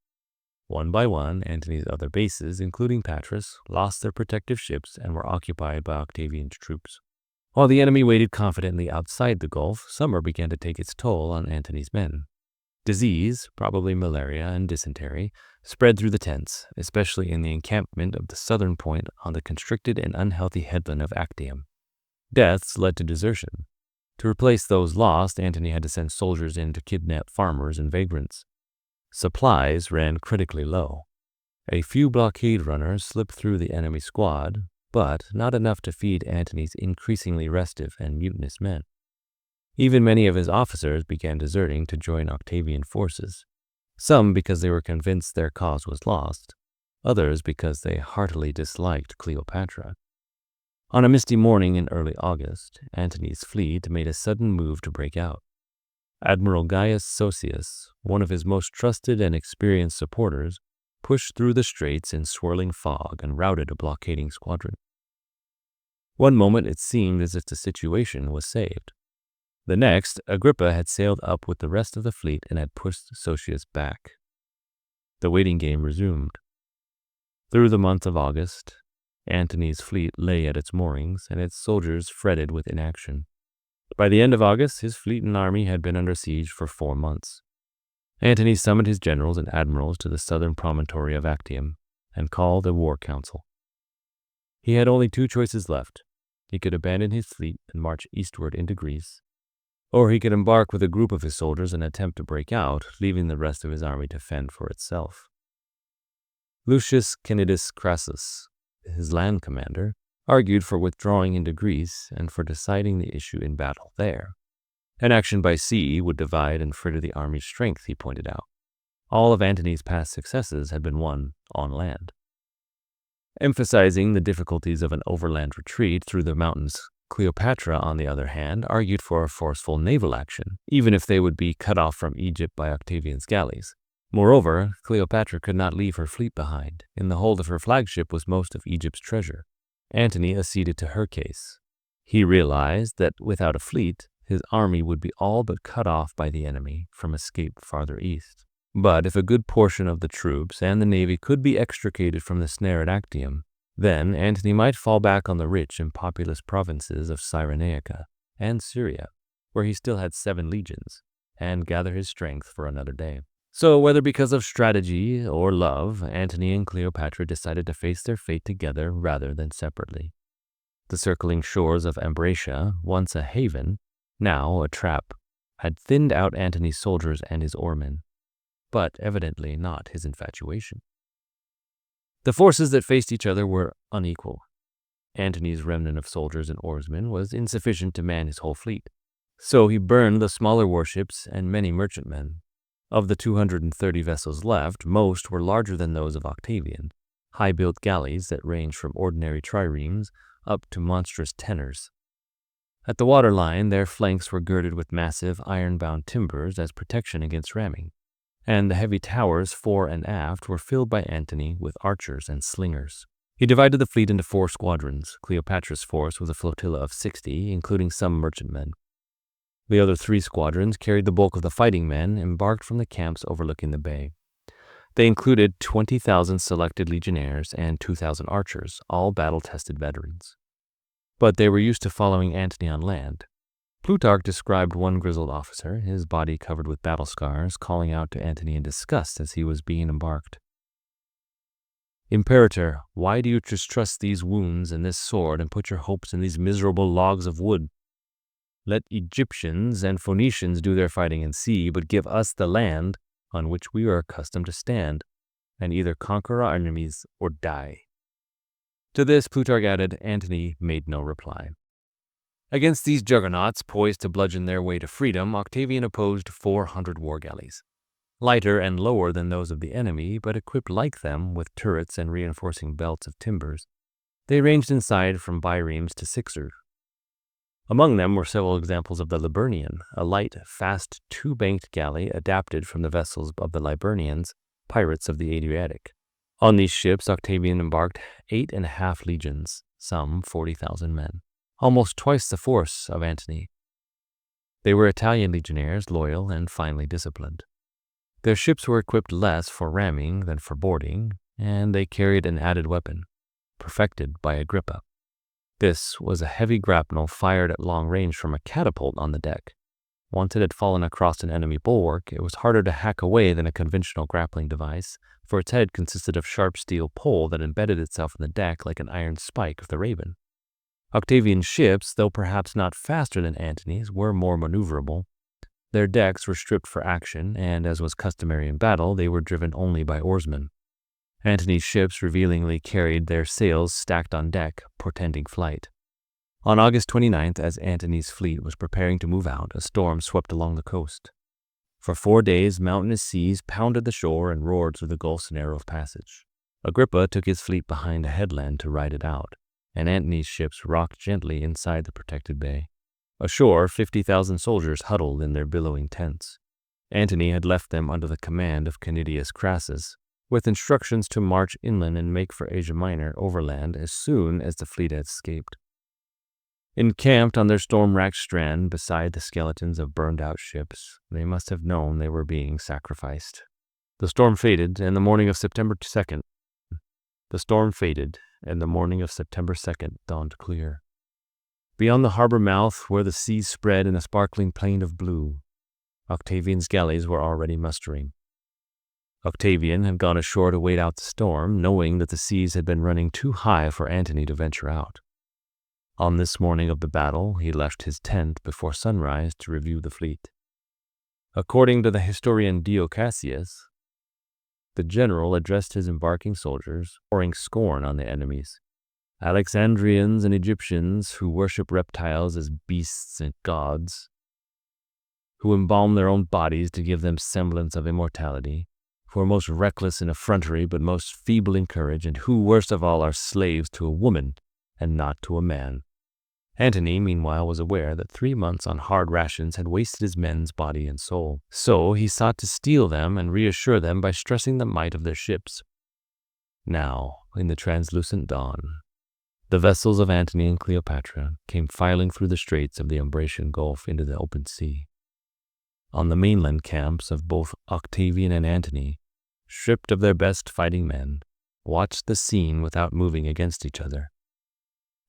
Speaker 2: One by one, Antony's other bases, including Patras, lost their protective ships and were occupied by Octavian's troops. While the enemy waited confidently outside the Gulf, summer began to take its toll on Antony's men. Disease, probably malaria and dysentery, spread through the tents, especially in the encampment of the southern point on the constricted and unhealthy headland of Actium. Deaths led to desertion. To replace those lost, Antony had to send soldiers in to kidnap farmers and vagrants. Supplies ran critically low. A few blockade runners slipped through the enemy squad, but not enough to feed Antony's increasingly restive and mutinous men. Even many of his officers began deserting to join Octavian forces, some because they were convinced their cause was lost, others because they heartily disliked Cleopatra. On a misty morning in early August, Antony's fleet made a sudden move to break out. Admiral Gaius Sosius, one of his most trusted and experienced supporters, pushed through the straits in swirling fog and routed a blockading squadron. One moment it seemed as if the situation was saved. The next, Agrippa had sailed up with the rest of the fleet and had pushed Sosius back. The waiting game resumed. Through the month of August, Antony's fleet lay at its moorings, and its soldiers fretted with inaction. By the end of August, his fleet and army had been under siege for 4 months. Antony summoned his generals and admirals to the southern promontory of Actium and called a war council. He had only 2 choices left. He could abandon his fleet and march eastward into Greece, or he could embark with a group of his soldiers and attempt to break out, leaving the rest of his army to fend for itself. Lucius Canidius Crassus, his land commander, argued for withdrawing into Greece and for deciding the issue in battle there. An action by sea would divide and fritter the army's strength, he pointed out. All of Antony's past successes had been won on land. Emphasizing the difficulties of an overland retreat through the mountains, Cleopatra, on the other hand, argued for a forceful naval action, even if they would be cut off from Egypt by Octavian's galleys. Moreover, Cleopatra could not leave her fleet behind. In the hold of her flagship was most of Egypt's treasure. Antony acceded to her case. He realized that without a fleet, his army would be all but cut off by the enemy from escape farther east. But if a good portion of the troops and the navy could be extricated from the snare at Actium, then Antony might fall back on the rich and populous provinces of Cyrenaica and Syria, where he still had 7 legions, and gather his strength for another day. So whether because of strategy or love, Antony and Cleopatra decided to face their fate together rather than separately. The circling shores of Ambracia, once a haven, now a trap, had thinned out Antony's soldiers and his oarmen, but evidently not his infatuation. The forces that faced each other were unequal. Antony's remnant of soldiers and oarsmen was insufficient to man his whole fleet. So he burned the smaller warships and many merchantmen. Of the 230 vessels left, most were larger than those of Octavian, high-built galleys that ranged from ordinary triremes up to monstrous tenors. At the waterline, their flanks were girded with massive iron-bound timbers as protection against ramming, and the heavy towers fore and aft were filled by Antony with archers and slingers. He divided the fleet into 4 squadrons. Cleopatra's force was a flotilla of 60, including some merchantmen. The other 3 squadrons carried the bulk of the fighting men embarked from the camps overlooking the bay. They included 20,000 selected legionnaires and 2,000 archers, all battle-tested veterans. But they were used to following Antony on land. Plutarch described one grizzled officer, his body covered with battle scars, calling out to Antony in disgust as he was being embarked. "Imperator, why do you distrust these wounds and this sword and put your hopes in these miserable logs of wood? Let Egyptians and Phoenicians do their fighting in sea, but give us the land on which we are accustomed to stand, and either conquer our enemies or die." To this, Plutarch added, Antony made no reply. Against these juggernauts, poised to bludgeon their way to freedom, Octavian opposed 400 war galleys. Lighter and lower than those of the enemy, but equipped like them with turrets and reinforcing belts of timbers, they ranged inside from biremes to sixers. Among them were several examples of the Liburnian, a light, fast, 2-banked galley adapted from the vessels of the Liburnians, pirates of the Adriatic. On these ships, Octavian embarked 8.5 legions, some 40,000 men, almost twice the force of Antony. They were Italian legionnaires, loyal and finely disciplined. Their ships were equipped less for ramming than for boarding, and they carried an added weapon, perfected by Agrippa. This was a heavy grapnel fired at long range from a catapult on the deck. Once it had fallen across an enemy bulwark, it was harder to hack away than a conventional grappling device, for its head consisted of sharp steel pole that embedded itself in the deck like an iron spike of the raven. Octavian's ships, though perhaps not faster than Antony's, were more maneuverable. Their decks were stripped for action, and as was customary in battle, they were driven only by oarsmen. Antony's ships revealingly carried their sails stacked on deck, portending flight. On August 29th, as Antony's fleet was preparing to move out, a storm swept along the coast. For 4 days, mountainous seas pounded the shore and roared through the gulf's narrow passage. Agrippa took his fleet behind a headland to ride it out, and Antony's ships rocked gently inside the protected bay. Ashore, 50,000 soldiers huddled in their billowing tents. Antony had left them under the command of Canidius Crassus, with instructions to march inland and make for Asia Minor overland as soon as the fleet had escaped. Encamped on their storm-racked strand beside the skeletons of burned-out ships, they must have known they were being sacrificed. The storm faded, and the morning of September 2nd dawned clear. Beyond the harbor mouth, where the seas spread in a sparkling plain of blue, Octavian's galleys were already mustering. Octavian had gone ashore to wait out the storm, knowing that the seas had been running too high for Antony to venture out. On this morning of the battle, he left his tent before sunrise to review the fleet. According to the historian Dio Cassius, the general addressed his embarking soldiers, pouring scorn on the enemies. Alexandrians and Egyptians who worship reptiles as beasts and gods, who embalm their own bodies to give them semblance of immortality, who are most reckless in effrontery but most feeble in courage, and who, worst of all, are slaves to a woman and not to a man. Antony, meanwhile, was aware that 3 months on hard rations had wasted his men's body and soul. So he sought to steel them and reassure them by stressing the might of their ships. Now, in the translucent dawn, the vessels of Antony and Cleopatra came filing through the straits of the Ambracian Gulf into the open sea. On the mainland camps of both Octavian and Antony, stripped of their best fighting men, watched the scene without moving against each other.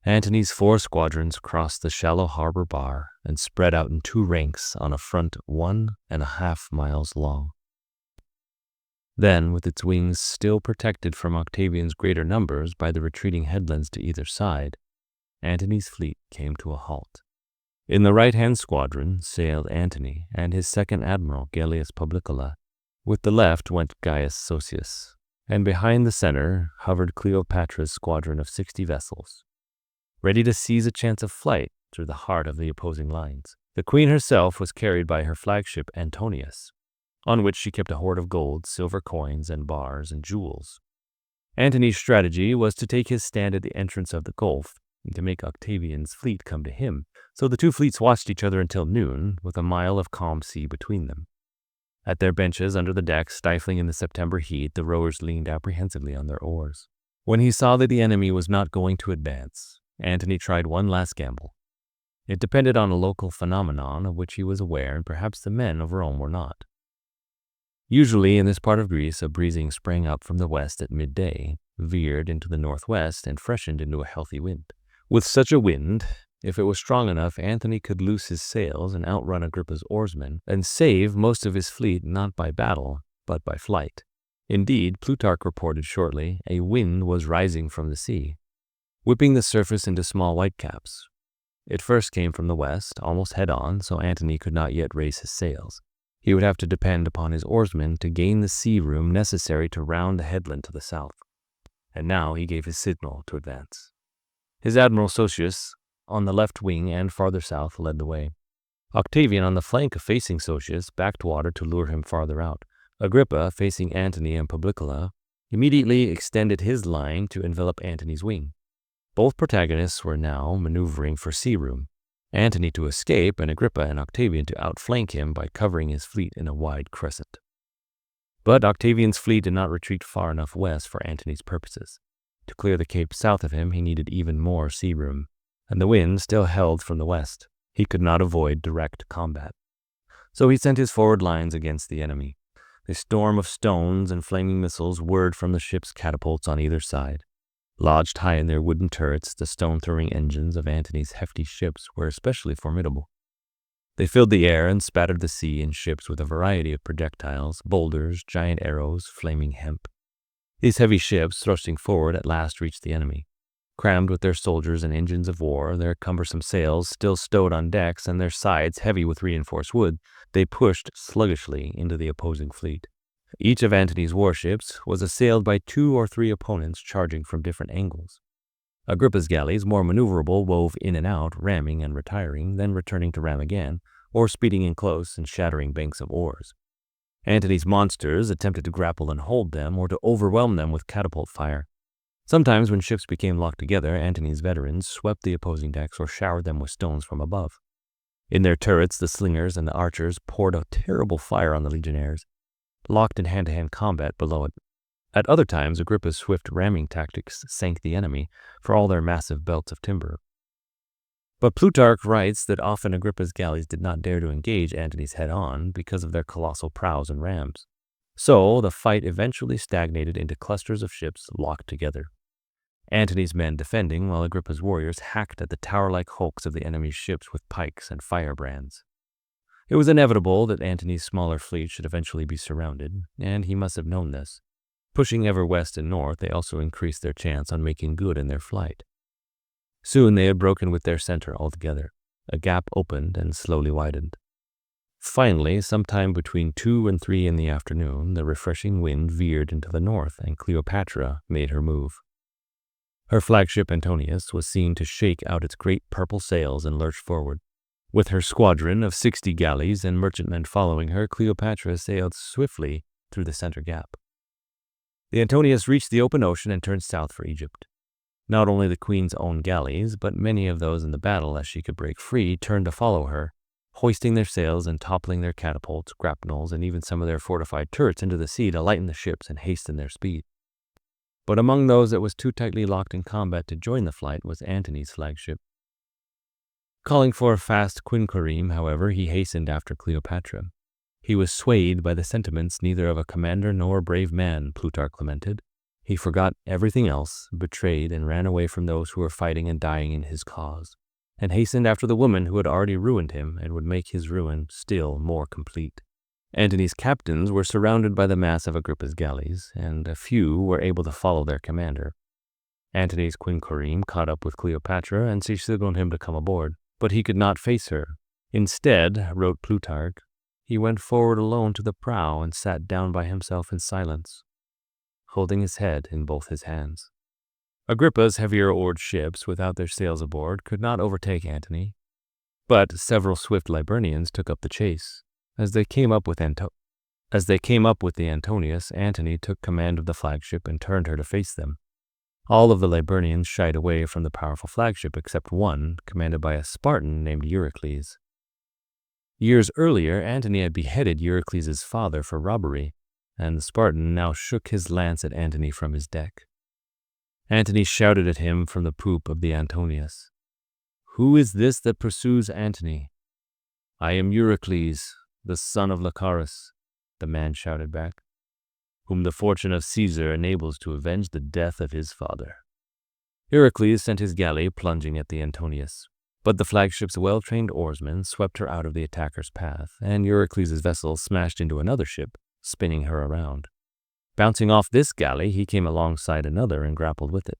Speaker 2: Antony's 4 squadrons crossed the shallow harbor bar and spread out in 2 ranks on a front 1.5 miles long. Then, with its wings still protected from Octavian's greater numbers by the retreating headlands to either side, Antony's fleet came to a halt. In the right-hand squadron sailed Antony and his second admiral, Gellius Publicola. With the left went Gaius Sosius, and behind the center hovered Cleopatra's squadron of 60 vessels. ready to seize a chance of flight through the heart of the opposing lines. The queen herself was carried by her flagship Antonius, on which she kept a hoard of gold, silver coins, and bars and jewels. Antony's strategy was to take his stand at the entrance of the Gulf and to make Octavian's fleet come to him, so the two fleets watched each other until noon, with a mile of calm sea between them. At their benches under the deck, stifling in the September heat, the rowers leaned apprehensively on their oars. When he saw that the enemy was not going to advance, Antony tried one last gamble. It depended on a local phenomenon of which he was aware, and perhaps the men of Rome were not. Usually in this part of Greece, a breezing sprang up from the west at midday, veered into the northwest, and freshened into a healthy wind. With such a wind, if it was strong enough, Antony could loose his sails and outrun Agrippa's oarsmen, and save most of his fleet not by battle, but by flight. Indeed, Plutarch reported shortly, a wind was rising from the sea, whipping the surface into small whitecaps. It first came from the west, almost head-on, so Antony could not yet raise his sails. He would have to depend upon his oarsmen to gain the sea room necessary to round the headland to the south. And now he gave his signal to advance. His admiral Sosius, on the left wing and farther south, led the way. Octavian, on the flank facing Sosius, backed water to lure him farther out. Agrippa, facing Antony and Publicola, immediately extended his line to envelop Antony's wing. Both protagonists were now maneuvering for sea room, Antony to escape and Agrippa and Octavian to outflank him by covering his fleet in a wide crescent. But Octavian's fleet did not retreat far enough west for Antony's purposes. To clear the cape south of him, he needed even more sea room, and the wind still held from the west. He could not avoid direct combat. So he sent his forward lines against the enemy. A storm of stones and flaming missiles whirred from the ship's catapults on either side. Lodged high in their wooden turrets, the stone-throwing engines of Antony's hefty ships were especially formidable. They filled the air and spattered the sea and ships with a variety of projectiles, boulders, giant arrows, flaming hemp. These heavy ships, thrusting forward, at last reached the enemy. Crammed with their soldiers and engines of war, their cumbersome sails still stowed on decks, and their sides heavy with reinforced wood, they pushed sluggishly into the opposing fleet. Each of Antony's warships was assailed by 2 or 3 opponents charging from different angles. Agrippa's galleys, more maneuverable, wove in and out, ramming and retiring, then returning to ram again, or speeding in close and shattering banks of oars. Antony's monsters attempted to grapple and hold them, or to overwhelm them with catapult fire. Sometimes when ships became locked together, Antony's veterans swept the opposing decks or showered them with stones from above. In their turrets, the slingers and the archers poured a terrible fire on the legionnaires, locked in hand-to-hand combat below it. At other times, Agrippa's swift ramming tactics sank the enemy, for all their massive belts of timber. But Plutarch writes that often Agrippa's galleys did not dare to engage Antony's head-on because of their colossal prows and rams. So the fight eventually stagnated into clusters of ships locked together. Antony's men defending, while Agrippa's warriors hacked at the tower-like hulks of the enemy's ships with pikes and firebrands. It was inevitable that Antony's smaller fleet should eventually be surrounded, and he must have known this. Pushing ever west and north, they also increased their chance on making good in their flight. Soon they had broken with their center altogether. A gap opened and slowly widened. Finally, sometime between 2 and 3 in the afternoon, the refreshing wind veered into the north, and Cleopatra made her move. Her flagship Antonius was seen to shake out its great purple sails and lurch forward. With her squadron of 60 galleys and merchantmen following her, Cleopatra sailed swiftly through the center gap. The Antonius reached the open ocean and turned south for Egypt. Not only the queen's own galleys, but many of those in the battle, as she could break free, turned to follow her, hoisting their sails and toppling their catapults, grapnels, and even some of their fortified turrets into the sea to lighten the ships and hasten their speed. But among those that was too tightly locked in combat to join the flight was Antony's flagship. Calling for a fast quinquereme, however, he hastened after Cleopatra. He was swayed by the sentiments neither of a commander nor a brave man, Plutarch lamented. He forgot everything else, betrayed, and ran away from those who were fighting and dying in his cause, and hastened after the woman who had already ruined him and would make his ruin still more complete. Antony's captains were surrounded by the mass of Agrippa's galleys, and a few were able to follow their commander. Antony's quinquereme caught up with Cleopatra, and she signaled him to come aboard. But he could not face her. Instead, wrote Plutarch, he went forward alone to the prow and sat down by himself in silence, holding his head in both his hands. Agrippa's heavier-oared ships without their sails aboard could not overtake Antony, but several swift Liburnians took up the chase. As they came up with the Antonius, Antony took command of the flagship and turned her to face them. All of the Liburnians shied away from the powerful flagship except one, commanded by a Spartan named Eurycles. Years earlier, Antony had beheaded Eurycles' father for robbery, and the Spartan now shook his lance at Antony from his deck. Antony shouted at him from the poop of the Antonius, "Who is this that pursues Antony?" "I am Eurycles, the son of Lycaris," the man shouted back, "whom the fortune of Caesar enables to avenge the death of his father." Eurycles sent his galley plunging at the Antonius, but the flagship's well-trained oarsmen swept her out of the attacker's path, and Eurycles' vessel smashed into another ship, spinning her around. Bouncing off this galley, he came alongside another and grappled with it.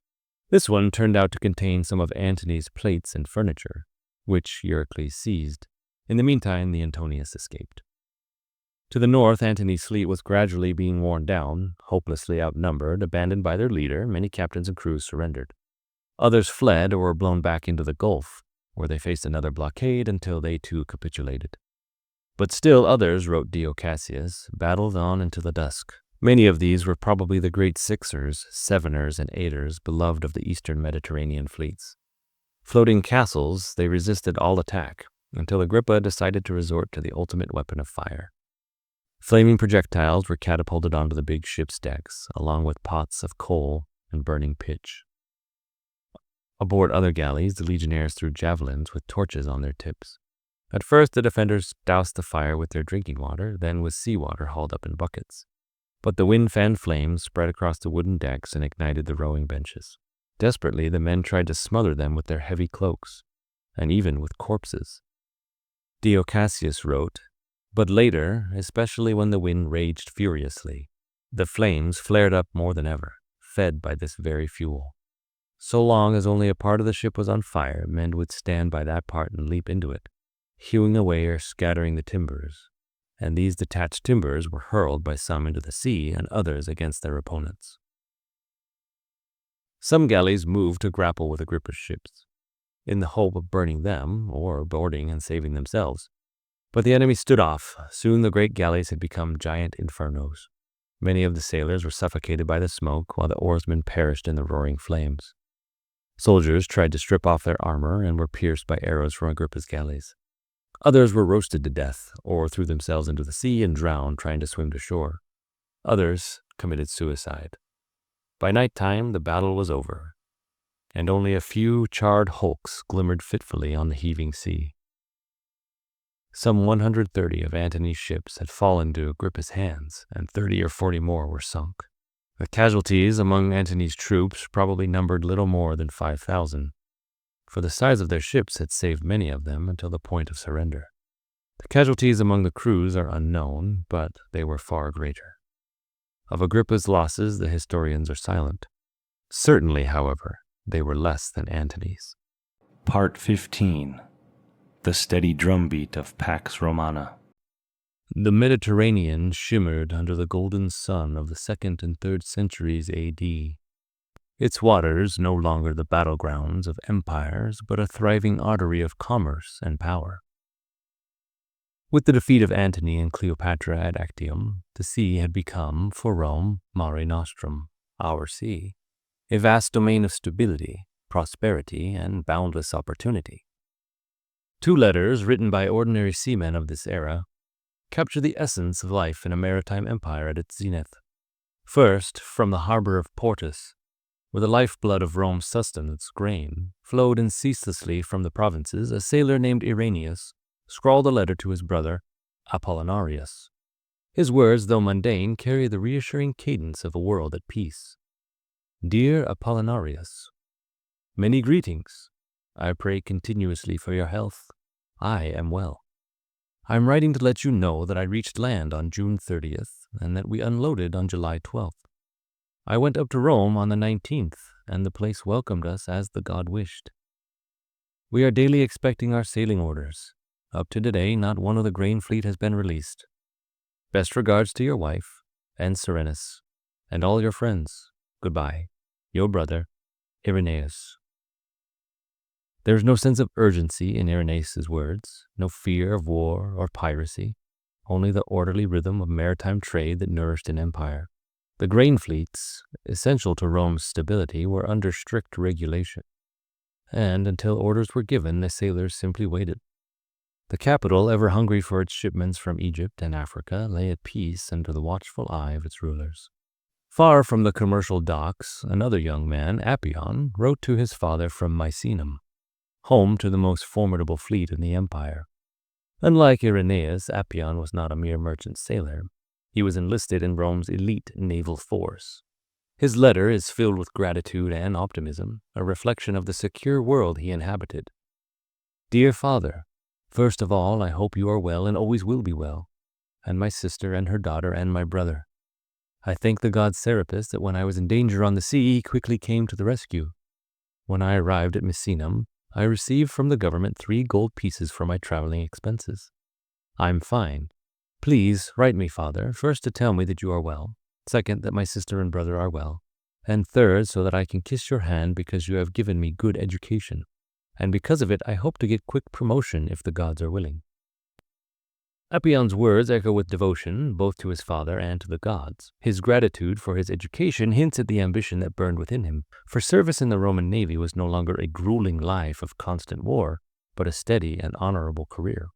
Speaker 2: This one turned out to contain some of Antony's plates and furniture, which Eurycles seized. In the meantime, the Antonius escaped. To the north, Antony's fleet was gradually being worn down, hopelessly outnumbered, abandoned by their leader. Many captains and crews surrendered. Others fled or were blown back into the Gulf, where they faced another blockade until they too capitulated. But still others, wrote Dio Cassius, battled on into the dusk. Many of these were probably the great Sixers, Seveners, and Eighters, beloved of the eastern Mediterranean fleets. Floating castles, they resisted all attack, until Agrippa decided to resort to the ultimate weapon of fire. Flaming projectiles were catapulted onto the big ship's decks, along with pots of coal and burning pitch. Aboard other galleys, the legionnaires threw javelins with torches on their tips. At first, the defenders doused the fire with their drinking water, then with seawater hauled up in buckets. But the wind-fanned flames spread across the wooden decks and ignited the rowing benches. Desperately, the men tried to smother them with their heavy cloaks, and even with corpses. Dio Cassius wrote, "But later, especially when the wind raged furiously, the flames flared up more than ever, fed by this very fuel. So long as only a part of the ship was on fire, men would stand by that part and leap into it, hewing away or scattering the timbers, and these detached timbers were hurled by some into the sea and others against their opponents." Some galleys moved to grapple with Agrippa's ships, in the hope of burning them or boarding and saving themselves. But the enemy stood off. Soon the great galleys had become giant infernos. Many of the sailors were suffocated by the smoke, while the oarsmen perished in the roaring flames. Soldiers tried to strip off their armor and were pierced by arrows from Agrippa's galleys. Others were roasted to death, or threw themselves into the sea and drowned trying to swim to shore. Others committed suicide. By night time, the battle was over, and only a few charred hulks glimmered fitfully on the heaving sea. Some 130 of Antony's ships had fallen into Agrippa's hands, and 30 or 40 more were sunk. The casualties among Antony's troops probably numbered little more than 5,000, for the size of their ships had saved many of them until the point of surrender. The casualties among the crews are unknown, but they were far greater. Of Agrippa's losses, the historians are silent. Certainly, however, they were less than Antony's.
Speaker 1: Part 15. The steady drumbeat of Pax Romana.
Speaker 2: The Mediterranean shimmered under the golden sun of the 2nd and 3rd centuries A.D. Its waters no longer the battlegrounds of empires, but a thriving artery of commerce and power. With the defeat of Antony and Cleopatra at Actium, the sea had become, for Rome, Mare Nostrum, our sea, a vast domain of stability, prosperity, and boundless opportunity. 2 letters written by ordinary seamen of this era capture the essence of life in a maritime empire at its zenith. First, from the harbor of Portus, where the lifeblood of Rome's sustenance, grain, flowed in ceaselessly from the provinces, a sailor named Irenaeus scrawled a letter to his brother Apollonarius. His words, though mundane, carry the reassuring cadence of a world at peace. Dear Apollonarius, many greetings. I pray continuously for your health. I am well. I am writing to let you know that I reached land on June 30th and that we unloaded on July 12th. I went up to Rome on the 19th, and the place welcomed us as the god wished. We are daily expecting our sailing orders. Up to today, not one of the grain fleet has been released. Best regards to your wife, and Serenus, and all your friends. Goodbye. Your brother, Irenaeus. There is no sense of urgency in Irenaeus' words, no fear of war or piracy, only the orderly rhythm of maritime trade that nourished an empire. The grain fleets, essential to Rome's stability, were under strict regulation, and until orders were given, the sailors simply waited. The capital, ever hungry for its shipments from Egypt and Africa, lay at peace under the watchful eye of its rulers. Far from the commercial docks, another young man, Appion, wrote to his father from Micenaean, home to the most formidable fleet in the empire. Unlike Irenaeus, Appion was not a mere merchant sailor. He was enlisted in Rome's elite naval force. His letter is filled with gratitude and optimism, a reflection of the secure world he inhabited. Dear Father, first of all, I hope you are well and always will be well, and my sister and her daughter and my brother. I thank the god Serapis that when I was in danger on the sea, he quickly came to the rescue. When I arrived at Micenaean, I received from the government 3 gold pieces for my traveling expenses. I'm fine. Please write me, Father, first to tell me that you are well, second that my sister and brother are well, and third so that I can kiss your hand because you have given me good education, and because of it I hope to get quick promotion if the gods are willing. Appion's words echo with devotion both to his father and to the gods. His gratitude for his education hints at the ambition that burned within him, for service in the Roman navy was no longer a grueling life of constant war, but a steady and honorable career.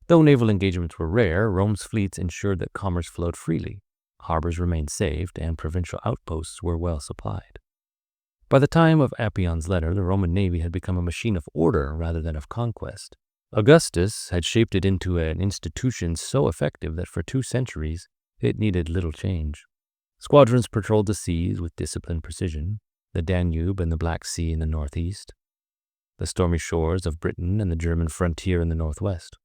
Speaker 2: Though naval engagements were rare, Rome's fleets ensured that commerce flowed freely, harbors remained safe, and provincial outposts were well supplied. By the time of Appion's letter, the Roman navy had become a machine of order rather than of conquest. Augustus had shaped it into an institution so effective that for 2 centuries it needed little change. Squadrons patrolled the seas with disciplined precision, the Danube and the Black Sea in the northeast, the stormy shores of Britain and the German frontier in the northwest,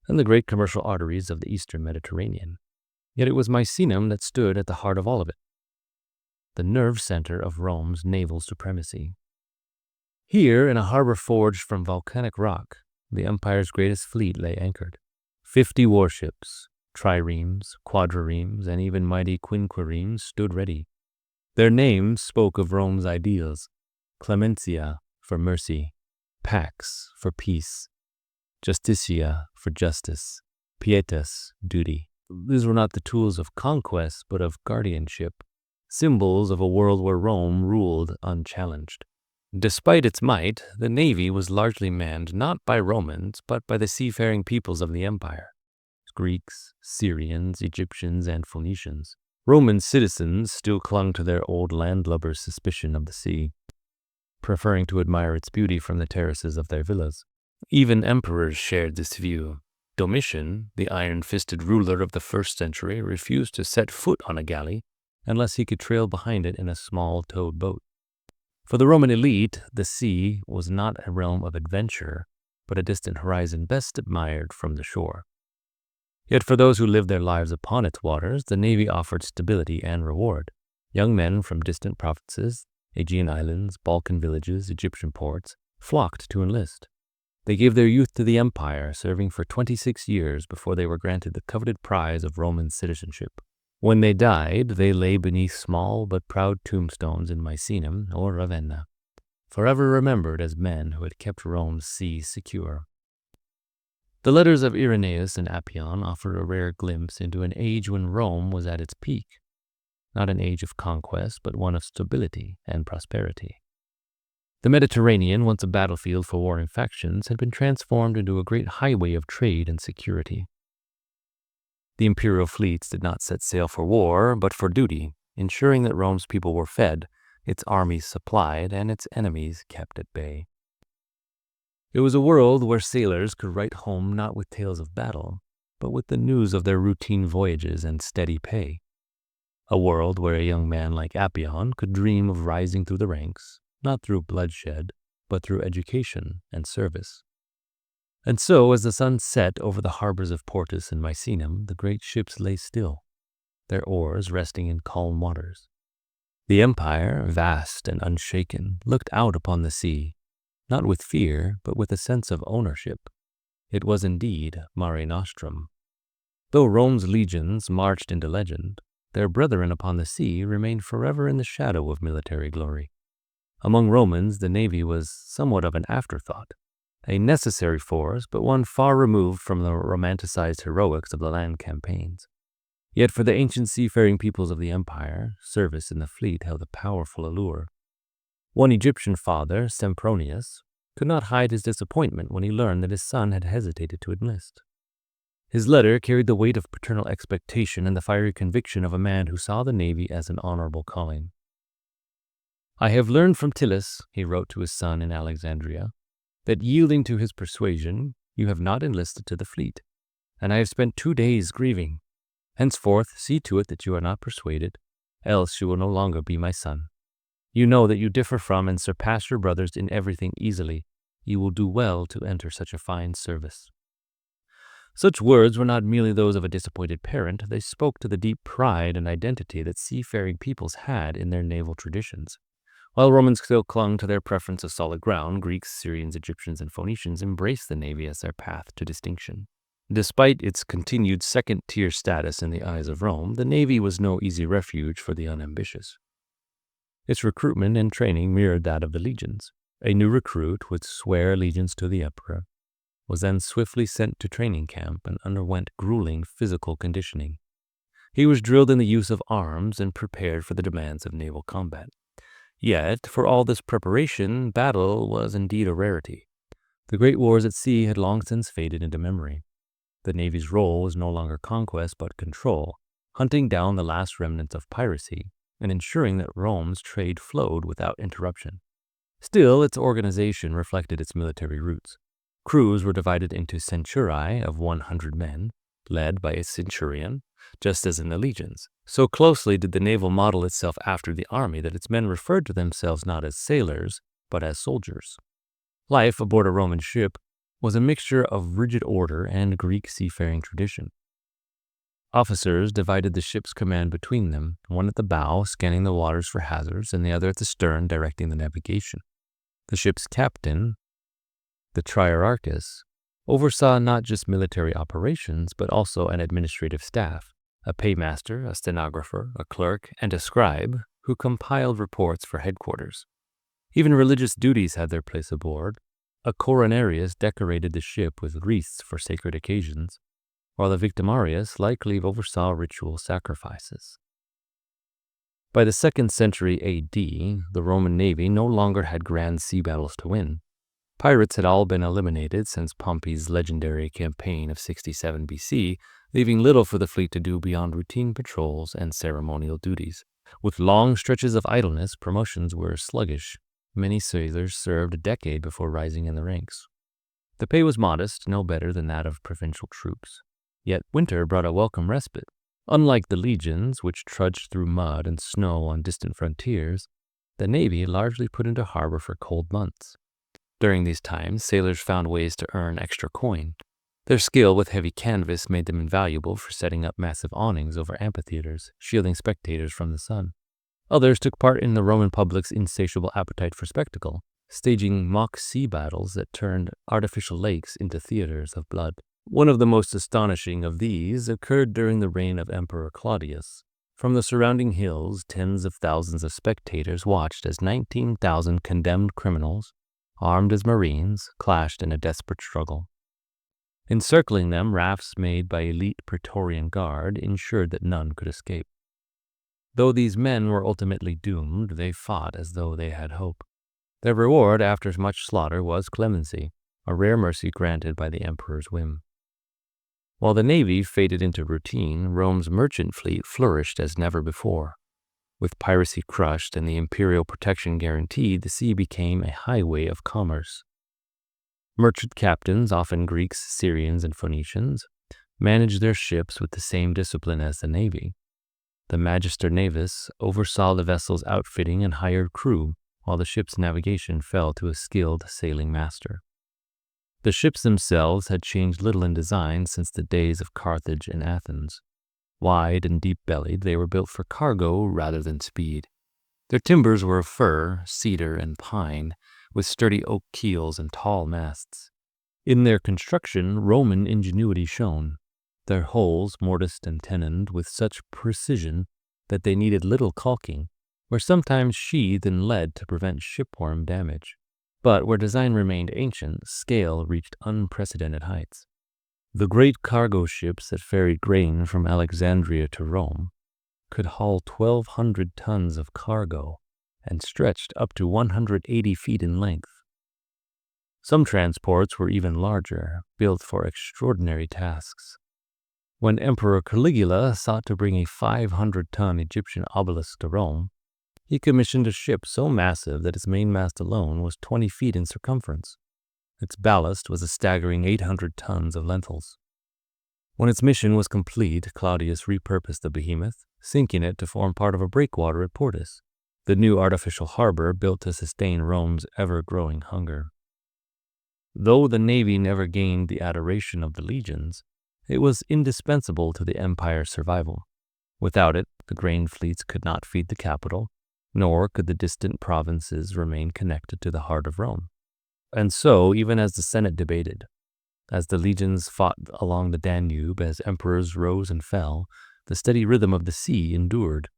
Speaker 2: and the great commercial arteries of the eastern Mediterranean. Yet it was Micenaean that stood at the heart of all of it, the nerve center of Rome's naval supremacy. Here, in a harbor forged from volcanic rock, the empire's greatest fleet lay anchored. 50 warships, triremes, quadriremes, and even mighty quinquiremes stood ready. Their names spoke of Rome's ideals: clementia for mercy, pax for peace, justitia for justice, pietas, duty. These were not the tools of conquest, but of guardianship, symbols of a world where Rome ruled unchallenged. Despite its might, the navy was largely manned not by Romans, but by the seafaring peoples of the empire: Greeks, Syrians, Egyptians, and Phoenicians. Roman citizens still clung to their old landlubbers' suspicion of the sea, preferring to admire its beauty from the terraces of their villas. Even emperors shared this view. Domitian, the iron-fisted ruler of the 1st century, refused to set foot on a galley unless he could trail behind it in a small towed boat. For the Roman elite, the sea was not a realm of adventure, but a distant horizon best admired from the shore. Yet for those who lived their lives upon its waters, the navy offered stability and reward. Young men from distant provinces, Aegean islands, Balkan villages, Egyptian ports, flocked to enlist. They gave their youth to the empire, serving for 26 years before they were granted the coveted prize of Roman citizenship. When they died, they lay beneath small but proud tombstones in Micenaean or Ravenna, forever remembered as men who had kept Rome's seas secure. The letters of Irenaeus and Appion offer a rare glimpse into an age when Rome was at its peak, not an age of conquest, but one of stability and prosperity. The Mediterranean, once a battlefield for warring factions, had been transformed into a great highway of trade and security. The imperial fleets did not set sail for war, but for duty, ensuring that Rome's people were fed, its armies supplied, and its enemies kept at bay. It was a world where sailors could write home not with tales of battle, but with the news of their routine voyages and steady pay. A world where a young man like Appion could dream of rising through the ranks, not through bloodshed, but through education and service. And so, as the sun set over the harbors of Portus and Micenaean, the great ships lay still, their oars resting in calm waters. The empire, vast and unshaken, looked out upon the sea, not with fear, but with a sense of ownership. It was indeed Mare Nostrum. Though Rome's legions marched into legend, their brethren upon the sea remained forever in the shadow of military glory. Among Romans, the navy was somewhat of an afterthought, a necessary force, but one far removed from the romanticized heroics of the land campaigns. Yet for the ancient seafaring peoples of the empire, service in the fleet held a powerful allure. One Egyptian father, Sempronius, could not hide his disappointment when he learned that his son had hesitated to enlist. His letter carried the weight of paternal expectation and the fiery conviction of a man who saw the navy as an honorable calling. "I have learned from Tillus," he wrote to his son in Alexandria, "that yielding to his persuasion, you have not enlisted to the fleet, and I have spent 2 days grieving. Henceforth, see to it that you are not persuaded, else you will no longer be my son. You know that you differ from and surpass your brothers in everything easily. You will do well to enter such a fine service." Such words were not merely those of a disappointed parent, they spoke to the deep pride and identity that seafaring peoples had in their naval traditions. While Romans still clung to their preference of solid ground, Greeks, Syrians, Egyptians, and Phoenicians embraced the navy as their path to distinction. Despite its continued second-tier status in the eyes of Rome, the navy was no easy refuge for the unambitious. Its recruitment and training mirrored that of the legions. A new recruit would swear allegiance to the emperor, was then swiftly sent to training camp and underwent grueling physical conditioning. He was drilled in the use of arms and prepared for the demands of naval combat. Yet, for all this preparation, battle was indeed a rarity. The great wars at sea had long since faded into memory. The navy's role was no longer conquest but control, hunting down the last remnants of piracy and ensuring that Rome's trade flowed without interruption. Still, its organization reflected its military roots. Crews were divided into centuri of 100 men, led by a centurion, just as in the legions. So closely did the naval model itself after the army that its men referred to themselves not as sailors, but as soldiers. Life aboard a Roman ship was a mixture of rigid order and Greek seafaring tradition. Officers divided the ship's command between them, one at the bow scanning the waters for hazards, and the other at the stern directing the navigation. The ship's captain, the triarchus, oversaw not just military operations, but also an administrative staff, a paymaster, a stenographer, a clerk, and a scribe who compiled reports for headquarters. Even religious duties had their place aboard. A coronarius decorated the ship with wreaths for sacred occasions, while the victimarius likely oversaw ritual sacrifices. By the 2nd century AD, the Roman navy no longer had grand sea battles to win. Pirates had all been eliminated since Pompey's legendary campaign of 67 BC, leaving little for the fleet to do beyond routine patrols and ceremonial duties. With long stretches of idleness, promotions were sluggish. Many sailors served a decade before rising in the ranks. The pay was modest, no better than that of provincial troops. Yet winter brought a welcome respite. Unlike the legions, which trudged through mud and snow on distant frontiers, the navy largely put into harbor for cold months. During these times, sailors found ways to earn extra coin. Their skill with heavy canvas made them invaluable for setting up massive awnings over amphitheaters, shielding spectators from the sun. Others took part in the Roman public's insatiable appetite for spectacle, staging mock sea battles that turned artificial lakes into theaters of blood. One of the most astonishing of these occurred during the reign of Emperor Claudius. From the surrounding hills, tens of thousands of spectators watched as 19,000 condemned criminals, armed as marines, clashed in a desperate struggle. Encircling them, rafts made by elite Praetorian guard ensured that none could escape. Though these men were ultimately doomed, they fought as though they had hope. Their reward after much slaughter was clemency, a rare mercy granted by the emperor's whim. While the navy faded into routine, Rome's merchant fleet flourished as never before. With piracy crushed and the imperial protection guaranteed, the sea became a highway of commerce. Merchant captains, often Greeks, Syrians, and Phoenicians, managed their ships with the same discipline as the navy. The magister navis oversaw the vessel's outfitting and hired crew, while the ship's navigation fell to a skilled sailing master. The ships themselves had changed little in design since the days of Carthage and Athens. Wide and deep-bellied, they were built for cargo rather than speed. Their timbers were of fir, cedar, and pine, with sturdy oak keels and tall masts. In their construction, Roman ingenuity shone. Their hulls mortised and tenoned with such precision that they needed little caulking, were sometimes sheathed in lead to prevent shipworm damage. But where design remained ancient, scale reached unprecedented heights. The great cargo ships that ferried grain from Alexandria to Rome could haul 1,200 tons of cargo and stretched up to 180 feet in length. Some transports were even larger, built for extraordinary tasks. When Emperor Caligula sought to bring a 500-ton Egyptian obelisk to Rome, he commissioned a ship so massive that its mainmast alone was 20 feet in circumference. Its ballast was a staggering 800 tons of lentils. When its mission was complete, Claudius repurposed the behemoth, sinking it to form part of a breakwater at Portus, the new artificial harbor built to sustain Rome's ever-growing hunger. Though the navy never gained the adoration of the legions, it was indispensable to the empire's survival. Without it, the grain fleets could not feed the capital, nor could the distant provinces remain connected to the heart of Rome. And so, even as the Senate debated, as the legions fought along the Danube, as emperors rose and fell, the steady rhythm of the sea endured.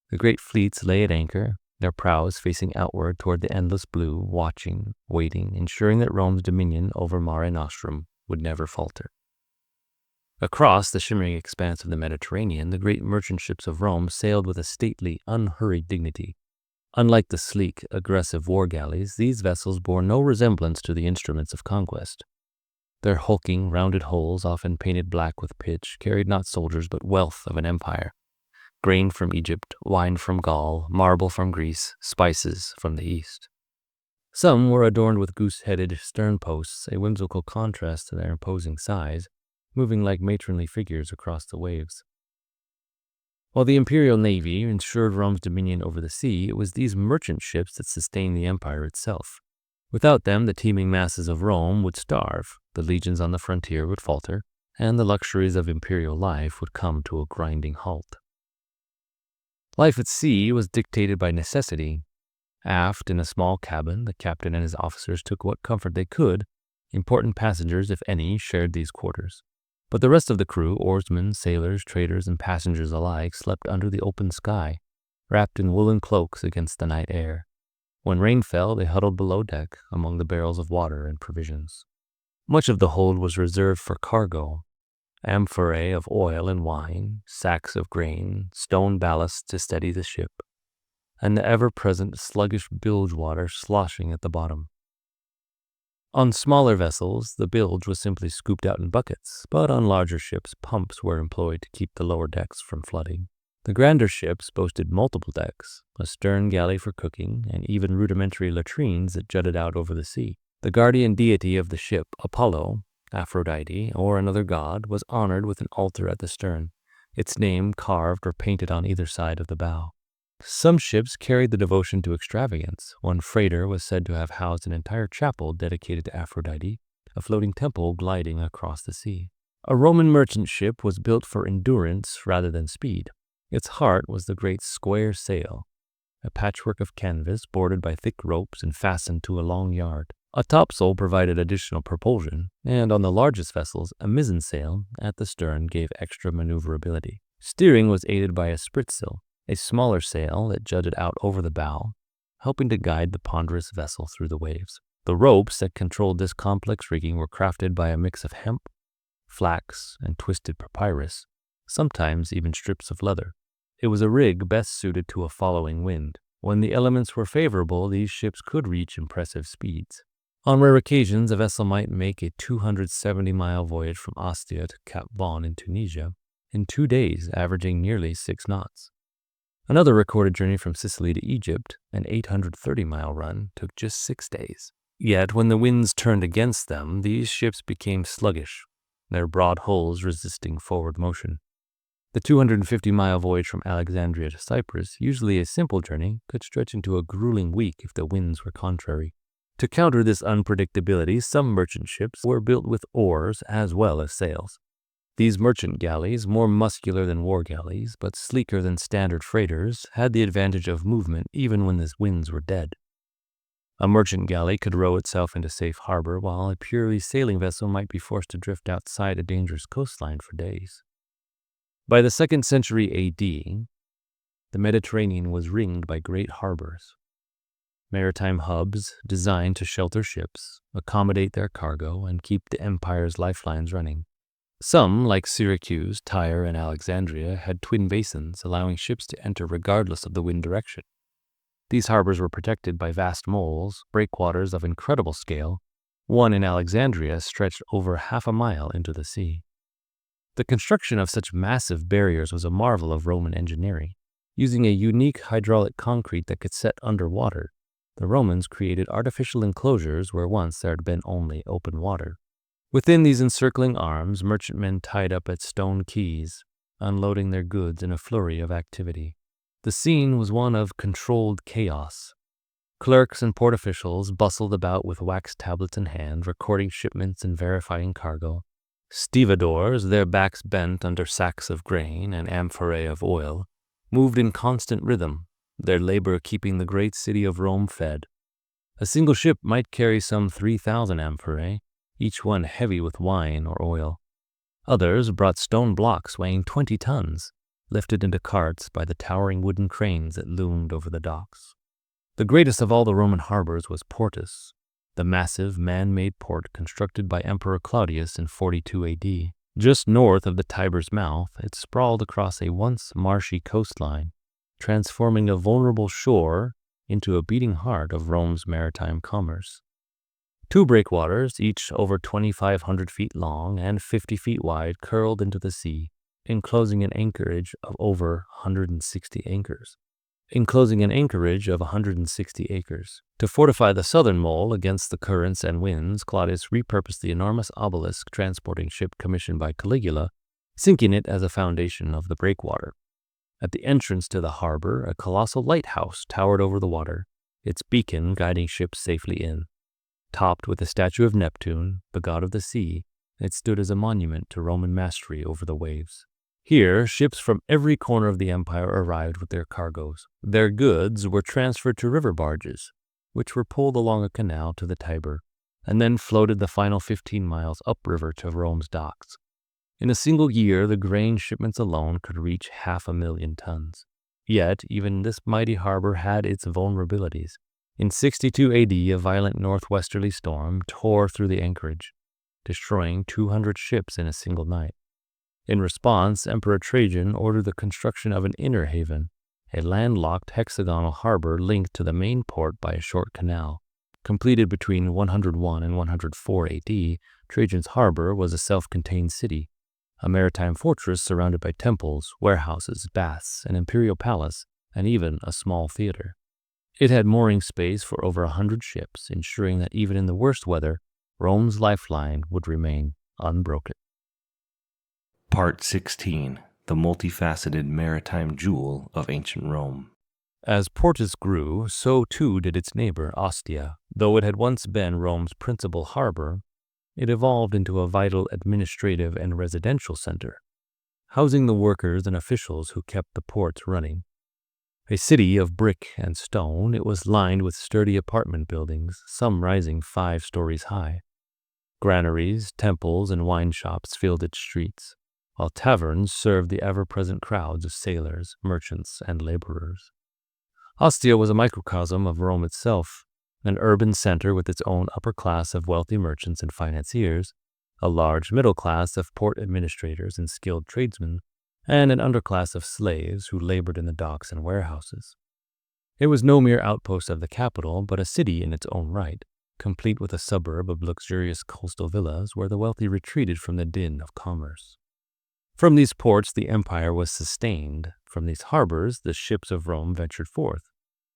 Speaker 2: The great fleets lay at anchor, their prows facing outward toward the endless blue, watching, waiting, ensuring that Rome's dominion over Mare Nostrum would never falter. Across the shimmering expanse of the Mediterranean, the great merchant ships of Rome sailed with a stately, unhurried dignity. Unlike the sleek, aggressive war galleys, these vessels bore no resemblance to the instruments of conquest. Their hulking, rounded hulls, often painted black with pitch, carried not soldiers but wealth of an empire. Grain from Egypt, wine from Gaul, marble from Greece, spices from the East. Some were adorned with goose-headed stern posts, a whimsical contrast to their imposing size, moving like matronly figures across the waves. While the imperial navy ensured Rome's dominion over the sea, it was these merchant ships that sustained the empire itself. Without them, the teeming masses of Rome would starve, the legions on the frontier would falter, and the luxuries of imperial life would come to a grinding halt. Life at sea was dictated by necessity. Aft, in a small cabin, the captain and his officers took what comfort they could. Important passengers, if any, shared these quarters. But the rest of the crew, oarsmen, sailors, traders, and passengers alike, slept under the open sky, wrapped in woolen cloaks against the night air. When rain fell, they huddled below deck among the barrels of water and provisions. Much of the hold was reserved for cargo, amphorae of oil and wine, sacks of grain, stone ballast to steady the ship, and the ever-present sluggish bilge water sloshing at the bottom. On smaller vessels, the bilge was simply scooped out in buckets, but on larger ships, pumps were employed to keep the lower decks from flooding. The grander ships boasted multiple decks, a stern galley for cooking, and even rudimentary latrines that jutted out over the sea. The guardian deity of the ship, Apollo, Aphrodite, or another god, was honored with an altar at the stern, its name carved or painted on either side of the bow. Some ships carried the devotion to extravagance. One freighter was said to have housed an entire chapel dedicated to Aphrodite, a floating temple gliding across the sea. A Roman merchant ship was built for endurance rather than speed. Its heart was the great square sail, a patchwork of canvas bordered by thick ropes and fastened to a long yard. A topsail provided additional propulsion, and on the largest vessels, a mizzen sail at the stern gave extra maneuverability. Steering was aided by a spritsail, a smaller sail that jutted out over the bow, helping to guide the ponderous vessel through the waves. The ropes that controlled this complex rigging were crafted by a mix of hemp, flax, and twisted papyrus, sometimes even strips of leather. It was a rig best suited to a following wind. When the elements were favorable, these ships could reach impressive speeds. On rare occasions, a vessel might make a 270-mile voyage from Ostia to Cap Bon in Tunisia in 2 days, averaging nearly 6 knots. Another recorded journey from Sicily to Egypt, an 830-mile run, took just 6 days. Yet, when the winds turned against them, these ships became sluggish, their broad hulls resisting forward motion. The 250-mile voyage from Alexandria to Cyprus, usually a simple journey, could stretch into a grueling week if the winds were contrary. To counter this unpredictability, some merchant ships were built with oars as well as sails. These merchant galleys, more muscular than war galleys, but sleeker than standard freighters, had the advantage of movement even when the winds were dead. A merchant galley could row itself into safe harbor, while a purely sailing vessel might be forced to drift outside a dangerous coastline for days. By the 2nd century AD, The Mediterranean was ringed by great harbors, maritime hubs designed to shelter ships, accommodate their cargo, and keep the empire's lifelines running. Some, like Syracuse, Tyre, and Alexandria, had twin basins, allowing ships to enter regardless of the wind direction. These harbors were protected by vast moles, breakwaters of incredible scale. One in Alexandria stretched over half a mile into the sea. The construction of such massive barriers was a marvel of Roman engineering. Using a unique hydraulic concrete that could set underwater, the Romans created artificial enclosures where once there had been only open water. Within these encircling arms, merchantmen tied up at stone quays, unloading their goods in a flurry of activity. The scene was one of controlled chaos. Clerks and port officials bustled about with wax tablets in hand, recording shipments and verifying cargo. Stevedores, their backs bent under sacks of grain and amphorae of oil, moved in constant rhythm, their labor keeping the great city of Rome fed. A single ship might carry some 3,000 amphorae, each one heavy with wine or oil. Others brought stone blocks weighing 20 tons, lifted into carts by the towering wooden cranes that loomed over the docks. The greatest of all the Roman harbors was Portus, the massive man-made port constructed by Emperor Claudius in 42 AD. Just north of the Tiber's mouth, it sprawled across a once marshy coastline, transforming a vulnerable shore into a beating heart of Rome's maritime commerce. Two breakwaters, each over 2,500 feet long and 50 feet wide, curled into the sea, enclosing an anchorage of 160 acres. To fortify the southern mole against the currents and winds, Claudius repurposed the enormous obelisk transporting ship commissioned by Caligula, sinking it as a foundation of the breakwater. At the entrance to the harbor, a colossal lighthouse towered over the water, its beacon guiding ships safely in. Topped with a statue of Neptune, the god of the sea, it stood as a monument to Roman mastery over the waves. Here, ships from every corner of the empire arrived with their cargoes. Their goods were transferred to river barges, which were pulled along a canal to the Tiber, and then floated the final 15 miles upriver to Rome's docks. In a single year, the grain shipments alone could reach 500,000 tons. Yet, even this mighty harbor had its vulnerabilities. In 62 AD, a violent northwesterly storm tore through the anchorage, destroying 200 ships in a single night. In response, Emperor Trajan ordered the construction of an inner haven, a landlocked hexagonal harbor linked to the main port by a short canal. Completed between 101 and 104 AD, Trajan's harbor was a self-contained city, a maritime fortress surrounded by temples, warehouses, baths, an imperial palace, and even a small theater. It had mooring space for over 100 ships, ensuring that even in the worst weather, Rome's lifeline would remain unbroken.
Speaker 1: Part 16. The multifaceted maritime jewel of ancient Rome.
Speaker 2: As Portus grew, so too did its neighbor, Ostia. Though it had once been Rome's principal harbor, it evolved into a vital administrative and residential center, housing the workers and officials who kept the ports running. A city of brick and stone, it was lined with sturdy apartment buildings, some rising 5 stories high. Granaries, temples, and wine shops filled its streets, while taverns served the ever-present crowds of sailors, merchants, and laborers. Ostia was a microcosm of Rome itself, an urban center with its own upper class of wealthy merchants and financiers, a large middle class of port administrators and skilled tradesmen, and an underclass of slaves who labored in the docks and warehouses. It was no mere outpost of the capital, but a city in its own right, complete with a suburb of luxurious coastal villas where the wealthy retreated from the din of commerce. From these ports the empire was sustained. From these harbors the ships of Rome ventured forth,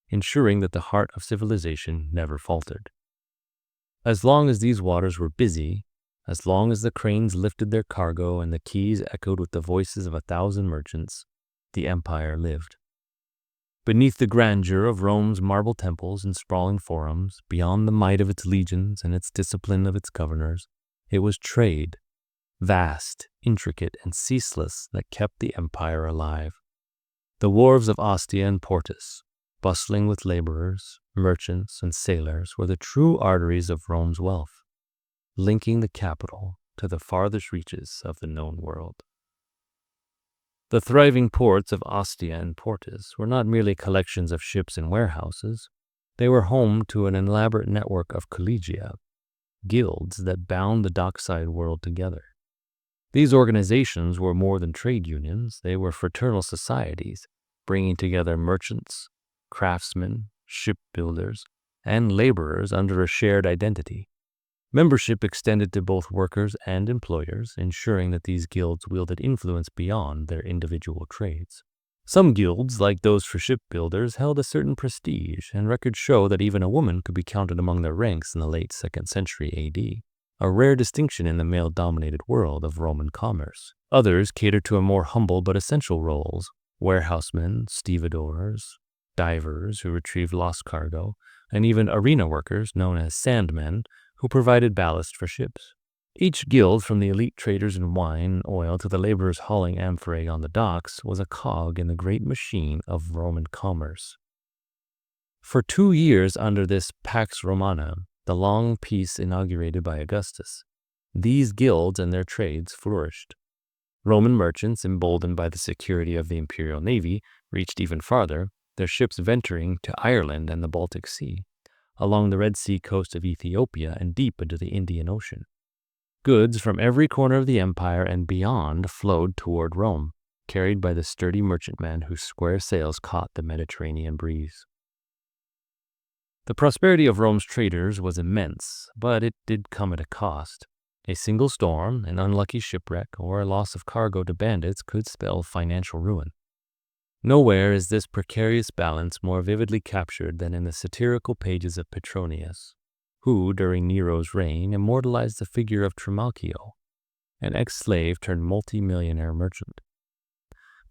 Speaker 2: ensuring that the heart of civilization never faltered. As long as these waters were busy, as long as the cranes lifted their cargo and the quays echoed with the voices of 1,000 merchants, the empire lived. Beneath the grandeur of Rome's marble temples and sprawling forums, beyond the might of its legions and its discipline of its governors, it was trade, vast, intricate, and ceaseless, that kept the empire alive. The wharves of Ostia and Portus, bustling with laborers, merchants, and sailors, were the true arteries of Rome's wealth, linking the capital to the farthest reaches of the known world. The thriving ports of Ostia and Portus were not merely collections of ships and warehouses. They were home to an elaborate network of collegia, guilds that bound the dockside world together. These organizations were more than trade unions. They were fraternal societies, bringing together merchants, craftsmen, shipbuilders, and laborers under a shared identity. Membership extended to both workers and employers, ensuring that these guilds wielded influence beyond their individual trades. Some guilds, like those for shipbuilders, held a certain prestige, and records show that even a woman could be counted among their ranks in the late 2nd century AD, a rare distinction in the male-dominated world of Roman commerce. Others catered to a more humble but essential roles: warehousemen, stevedores, divers who retrieved lost cargo, and even arena workers known as sandmen who provided ballast for ships. Each guild, from the elite traders in wine and oil to the laborers hauling amphorae on the docks, was a cog in the great machine of Roman commerce. For 2 years under this Pax Romana, the long peace inaugurated by Augustus, these guilds and their trades flourished. Roman merchants, emboldened by the security of the imperial navy, reached even farther, their ships venturing to Ireland and the Baltic Sea, along the Red Sea coast of Ethiopia and deep into the Indian Ocean. Goods from every corner of the empire and beyond flowed toward Rome, carried by the sturdy merchantmen whose square sails caught the Mediterranean breeze. The prosperity of Rome's traders was immense, but it did come at a cost. A single storm, an unlucky shipwreck, or a loss of cargo to bandits could spell financial ruin. Nowhere is this precarious balance more vividly captured than in the satirical pages of Petronius, who, during Nero's reign, immortalized the figure of Trimalchio, an ex-slave turned multi-millionaire merchant.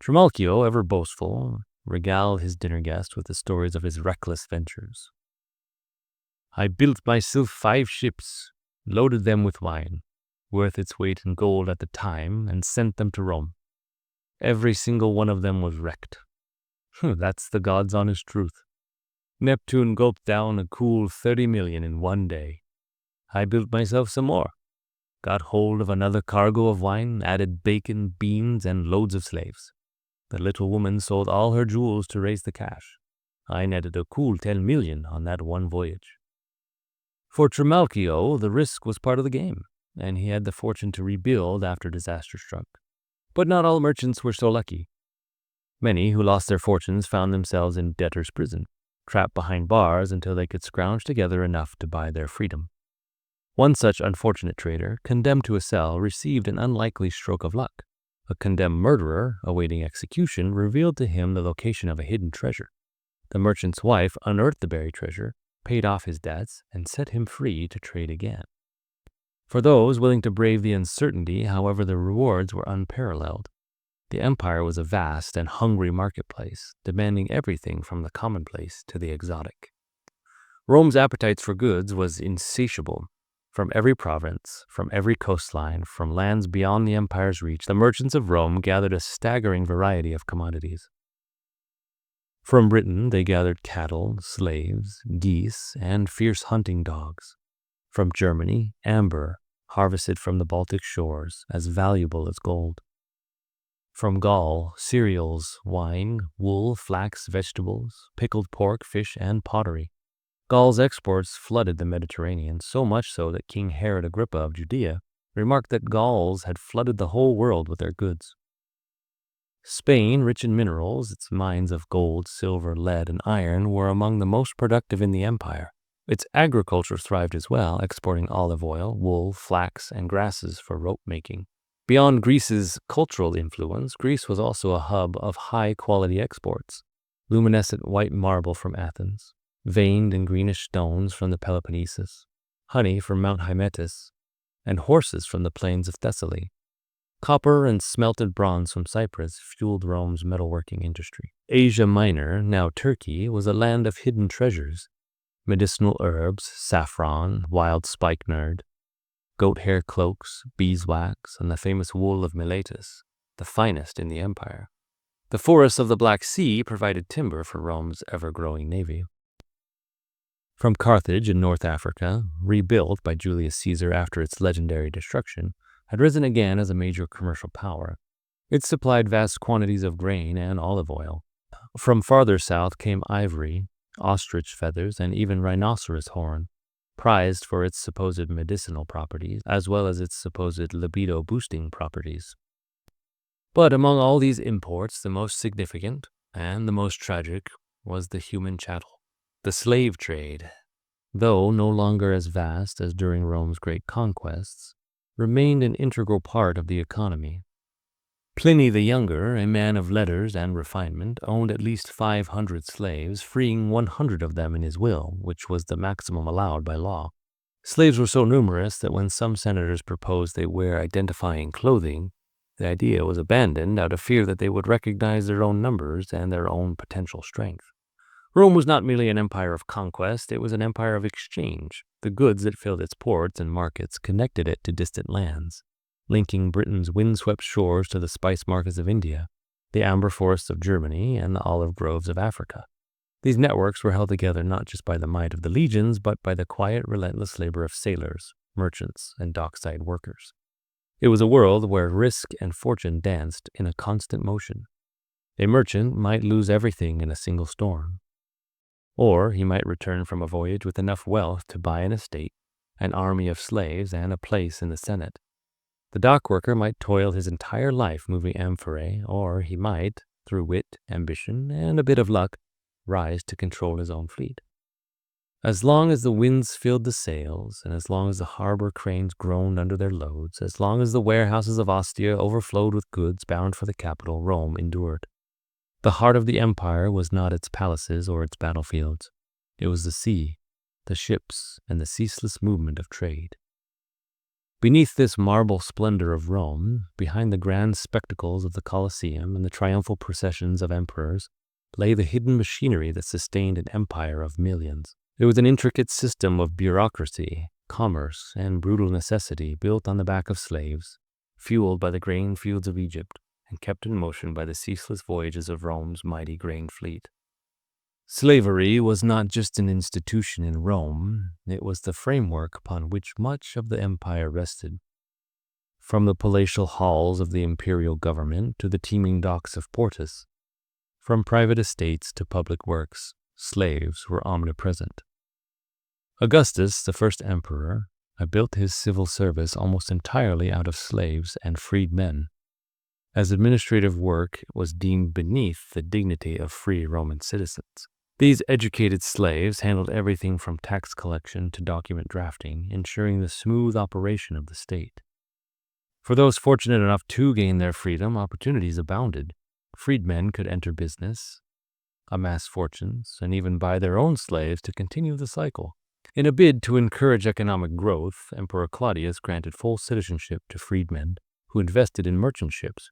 Speaker 2: Trimalchio, ever boastful, regaled his dinner guest with the stories of his reckless ventures. "I built myself 5 ships, loaded them with wine, worth its weight in gold at the time, and sent them to Rome. Every single one of them was wrecked. That's the God's honest truth. Neptune gulped down a cool 30 million in one day. I built myself some more, got hold of another cargo of wine, added bacon, beans, and loads of slaves. The little woman sold all her jewels to raise the cash. I netted a cool 10 million on that one voyage." For Trimalchio, the risk was part of the game, and he had the fortune to rebuild after disaster struck. But not all merchants were so lucky. Many who lost their fortunes found themselves in debtor's prison, trapped behind bars until they could scrounge together enough to buy their freedom. One such unfortunate trader, condemned to a cell, received an unlikely stroke of luck. A condemned murderer, awaiting execution, revealed to him the location of a hidden treasure. The merchant's wife unearthed the buried treasure, paid off his debts, and set him free to trade again. For those willing to brave the uncertainty, however, the rewards were unparalleled. The empire was a vast and hungry marketplace, demanding everything from the commonplace to the exotic. Rome's appetite for goods was insatiable. From every province, from every coastline, from lands beyond the empire's reach, the merchants of Rome gathered a staggering variety of commodities. From Britain, they gathered cattle, slaves, geese, and fierce hunting dogs. From Germany, amber, harvested from the Baltic shores, as valuable as gold. From Gaul, cereals, wine, wool, flax, vegetables, pickled pork, fish, and pottery. Gaul's exports flooded the Mediterranean, so much so that King Herod Agrippa of Judea remarked that Gauls had flooded the whole world with their goods. Spain, rich in minerals, its mines of gold, silver, lead, and iron were among the most productive in the empire. Its agriculture thrived as well, exporting olive oil, wool, flax, and grasses for rope making. Beyond Greece's cultural influence, Greece was also a hub of high-quality exports. Luminescent white marble from Athens, veined and greenish stones from the Peloponnesus, honey from Mount Hymettus, and horses from the plains of Thessaly. Copper and smelted bronze from Cyprus fueled Rome's metalworking industry. Asia Minor, now Turkey, was a land of hidden treasures. Medicinal herbs, saffron, wild spikenard, goat hair cloaks, beeswax, and the famous wool of Miletus, the finest in the empire. The forests of the Black Sea provided timber for Rome's ever-growing navy. From Carthage in North Africa, rebuilt by Julius Caesar after its legendary destruction, had risen again as a major commercial power. It supplied vast quantities of grain and olive oil. From farther south came ivory, ostrich feathers, and even rhinoceros horn, prized for its supposed medicinal properties, as well as its supposed libido-boosting properties. But among all these imports, the most significant and the most tragic was the human chattel, the slave trade. Though no longer as vast as during Rome's great conquests, remained an integral part of the economy. Pliny the Younger, a man of letters and refinement, owned at least 500 slaves, freeing 100 of them in his will, which was the maximum allowed by law. Slaves were so numerous that when some senators proposed they wear identifying clothing, the idea was abandoned out of fear that they would recognize their own numbers and their own potential strength. Rome was not merely an empire of conquest, it was an empire of exchange. The goods that filled its ports and markets connected it to distant lands, linking Britain's windswept shores to the spice markets of India, the amber forests of Germany, and the olive groves of Africa. These networks were held together not just by the might of the legions, but by the quiet, relentless labor of sailors, merchants, and dockside workers. It was a world where risk and fortune danced in a constant motion. A merchant might lose everything in a single storm, or he might return from a voyage with enough wealth to buy an estate, an army of slaves, and a place in the Senate. The dock worker might toil his entire life moving amphorae, or he might, through wit, ambition, and a bit of luck, rise to control his own fleet. As long as the winds filled the sails, and as long as the harbor cranes groaned under their loads, as long as the warehouses of Ostia overflowed with goods bound for the capital, Rome endured. The heart of the empire was not its palaces or its battlefields. It was the sea, the ships, and the ceaseless movement of trade. Beneath this marble splendor of Rome, behind the grand spectacles of the Colosseum and the triumphal processions of emperors, lay the hidden machinery that sustained an empire of millions. It was an intricate system of bureaucracy, commerce, and brutal necessity built on the back of slaves, fueled by the grain fields of Egypt, and kept in motion by the ceaseless voyages of Rome's mighty grain fleet. Slavery was not just an institution in Rome, it was the framework upon which much of the empire rested. From the palatial halls of the imperial government to the teeming docks of Portus, from private estates to public works, slaves were omnipresent. Augustus, the first emperor, had built his civil service almost entirely out of slaves and freed men, as administrative work was deemed beneath the dignity of free Roman citizens. These educated slaves handled everything from tax collection to document drafting, ensuring the smooth operation of the state. For those fortunate enough to gain their freedom, opportunities abounded. Freedmen could enter business, amass fortunes, and even buy their own slaves to continue the cycle. In a bid to encourage economic growth, Emperor Claudius granted full citizenship to freedmen who invested in merchant ships,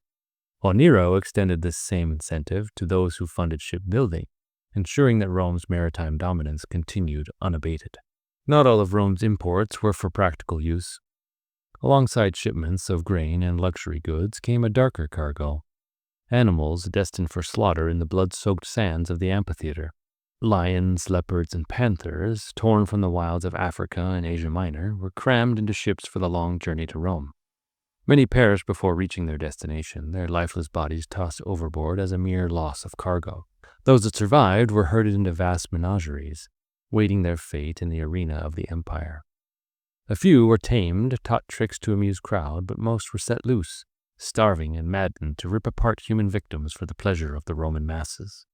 Speaker 2: while Nero extended this same incentive to those who funded shipbuilding, ensuring that Rome's maritime dominance continued unabated. Not all of Rome's imports were for practical use. Alongside shipments of grain and luxury goods came a darker cargo, animals destined for slaughter in the blood-soaked sands of the amphitheater. Lions, leopards, and panthers, torn from the wilds of Africa and Asia Minor, were crammed into ships for the long journey to Rome. Many perished before reaching their destination, their lifeless bodies tossed overboard as a mere loss of cargo. Those that survived were herded into vast menageries, waiting their fate in the arena of the empire. A few were tamed, taught tricks to amuse crowd, but most were set loose, starving and maddened to rip apart human victims for the pleasure of the Roman masses.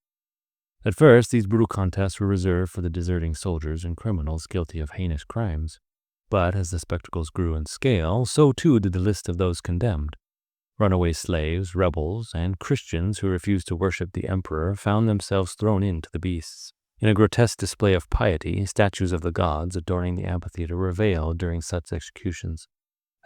Speaker 2: At first, these brutal contests were reserved for the deserting soldiers and criminals guilty of heinous crimes. But as the spectacles grew in scale, so too did the list of those condemned. Runaway slaves, rebels, and Christians who refused to worship the emperor found themselves thrown into the beasts. In a grotesque display of piety, statues of the gods adorning the amphitheater were veiled during such executions,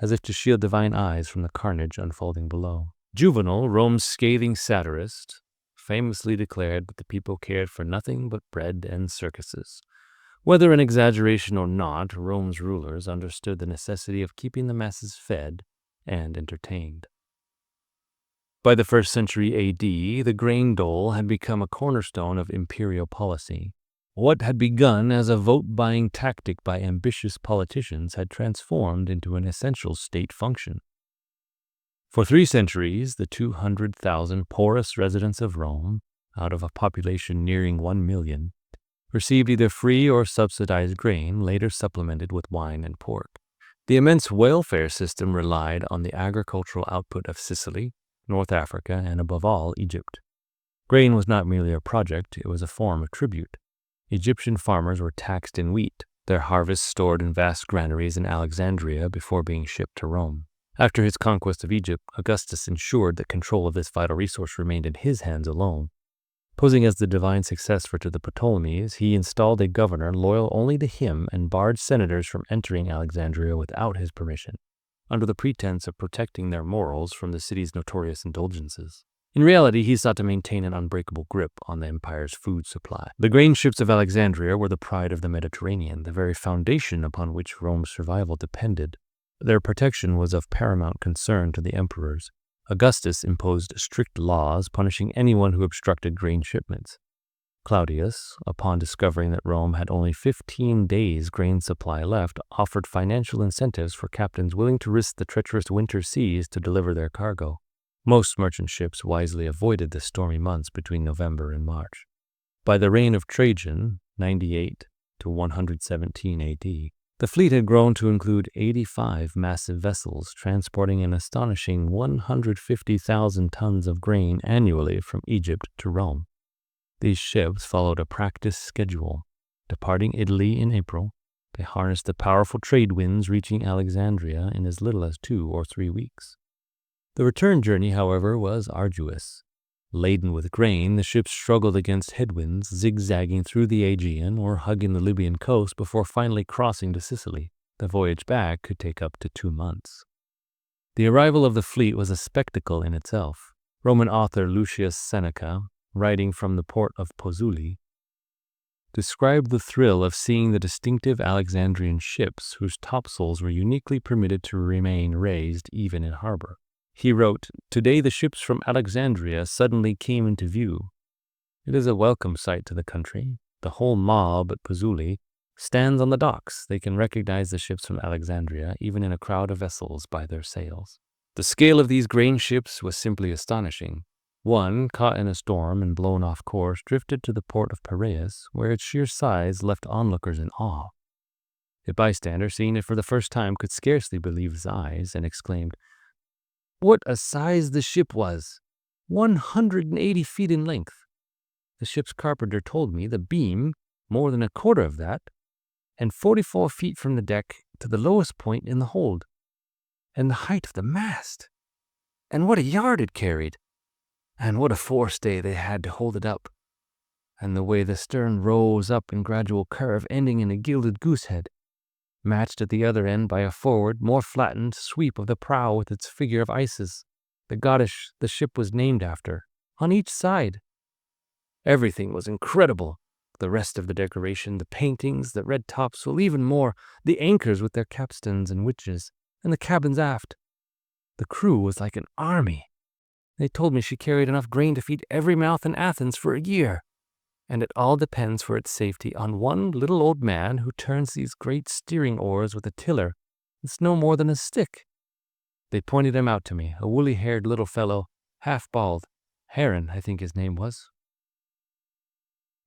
Speaker 2: as if to shield divine eyes from the carnage unfolding below. Juvenal, Rome's scathing satirist, famously declared that the people cared for nothing but bread and circuses. Whether an exaggeration or not, Rome's rulers understood the necessity of keeping the masses fed and entertained. By the 1st century AD, the grain dole had become a cornerstone of imperial policy. What had begun as a vote-buying tactic by ambitious politicians had transformed into an essential state function. For 3 centuries, the 200,000 poorest residents of Rome, out of a population nearing 1 million, received either free or subsidized grain, later supplemented with wine and pork. The immense welfare system relied on the agricultural output of Sicily, North Africa, and above all, Egypt. Grain was not merely a project, it was a form of tribute. Egyptian farmers were taxed in wheat, their harvests stored in vast granaries in Alexandria before being shipped to Rome. After his conquest of Egypt, Augustus ensured that control of this vital resource remained in his hands alone. Posing as the divine successor to the Ptolemies, he installed a governor loyal only to him and barred senators from entering Alexandria without his permission, under the pretense of protecting their morals from the city's notorious indulgences. In reality, he sought to maintain an unbreakable grip on the empire's food supply. The grain ships of Alexandria were the pride of the Mediterranean, the very foundation upon which Rome's survival depended. Their protection was of paramount concern to the emperors. Augustus imposed strict laws punishing anyone who obstructed grain shipments. Claudius, upon discovering that Rome had only 15 days' grain supply left, offered financial incentives for captains willing to risk the treacherous winter seas to deliver their cargo. Most merchant ships wisely avoided the stormy months between November and March. By the reign of Trajan, 98 to 117 AD, the fleet had grown to include 85 massive vessels transporting an astonishing 150,000 tons of grain annually from Egypt to Rome. These ships followed a practiced schedule. Departing Italy in April, they harnessed the powerful trade winds reaching Alexandria in as little as 2 or 3 weeks. The return journey, however, was arduous. Laden with grain, the ships struggled against headwinds, zigzagging through the Aegean or hugging the Libyan coast before finally crossing to Sicily. The voyage back could take up to 2 months. The arrival of the fleet was a spectacle in itself. Roman author Lucius Seneca, writing from the port of Pozzuoli, described the thrill of seeing the distinctive Alexandrian ships whose topsails were uniquely permitted to remain raised even in harbor. He wrote, "Today the ships from Alexandria suddenly came into view. It is a welcome sight to the country. The whole mob at Pozzuoli stands on the docks. They can recognize the ships from Alexandria, even in a crowd of vessels, by their sails." The scale of these grain ships was simply astonishing. One, caught in a storm and blown off course, drifted to the port of Piraeus, where its sheer size left onlookers in awe. A bystander, seeing it for the first time, could scarcely believe his eyes, and exclaimed, "What a size the ship was! 180 feet in length. The ship's carpenter told me the beam more than a quarter of that, and 44 feet from the deck to the lowest point in the hold. And the height of the mast! And what a yard it carried! And what a forestay they had to hold it up! And the way the stern rose up in gradual curve, ending in a gilded goosehead, matched at the other end by a forward, more flattened sweep of the prow with its figure of Isis, the goddess the ship was named after, on each side. Everything was incredible. The rest of the decoration, the paintings, the red topsail, even more, the anchors with their capstans and witches, and the cabins aft. The crew was like an army. They told me she carried enough grain to feed every mouth in Athens for a year. And it all depends for its safety on one little old man who turns these great steering oars with a tiller that's no more than a stick." They pointed him out to me, a woolly-haired little fellow, half-bald. Heron, I think his name was.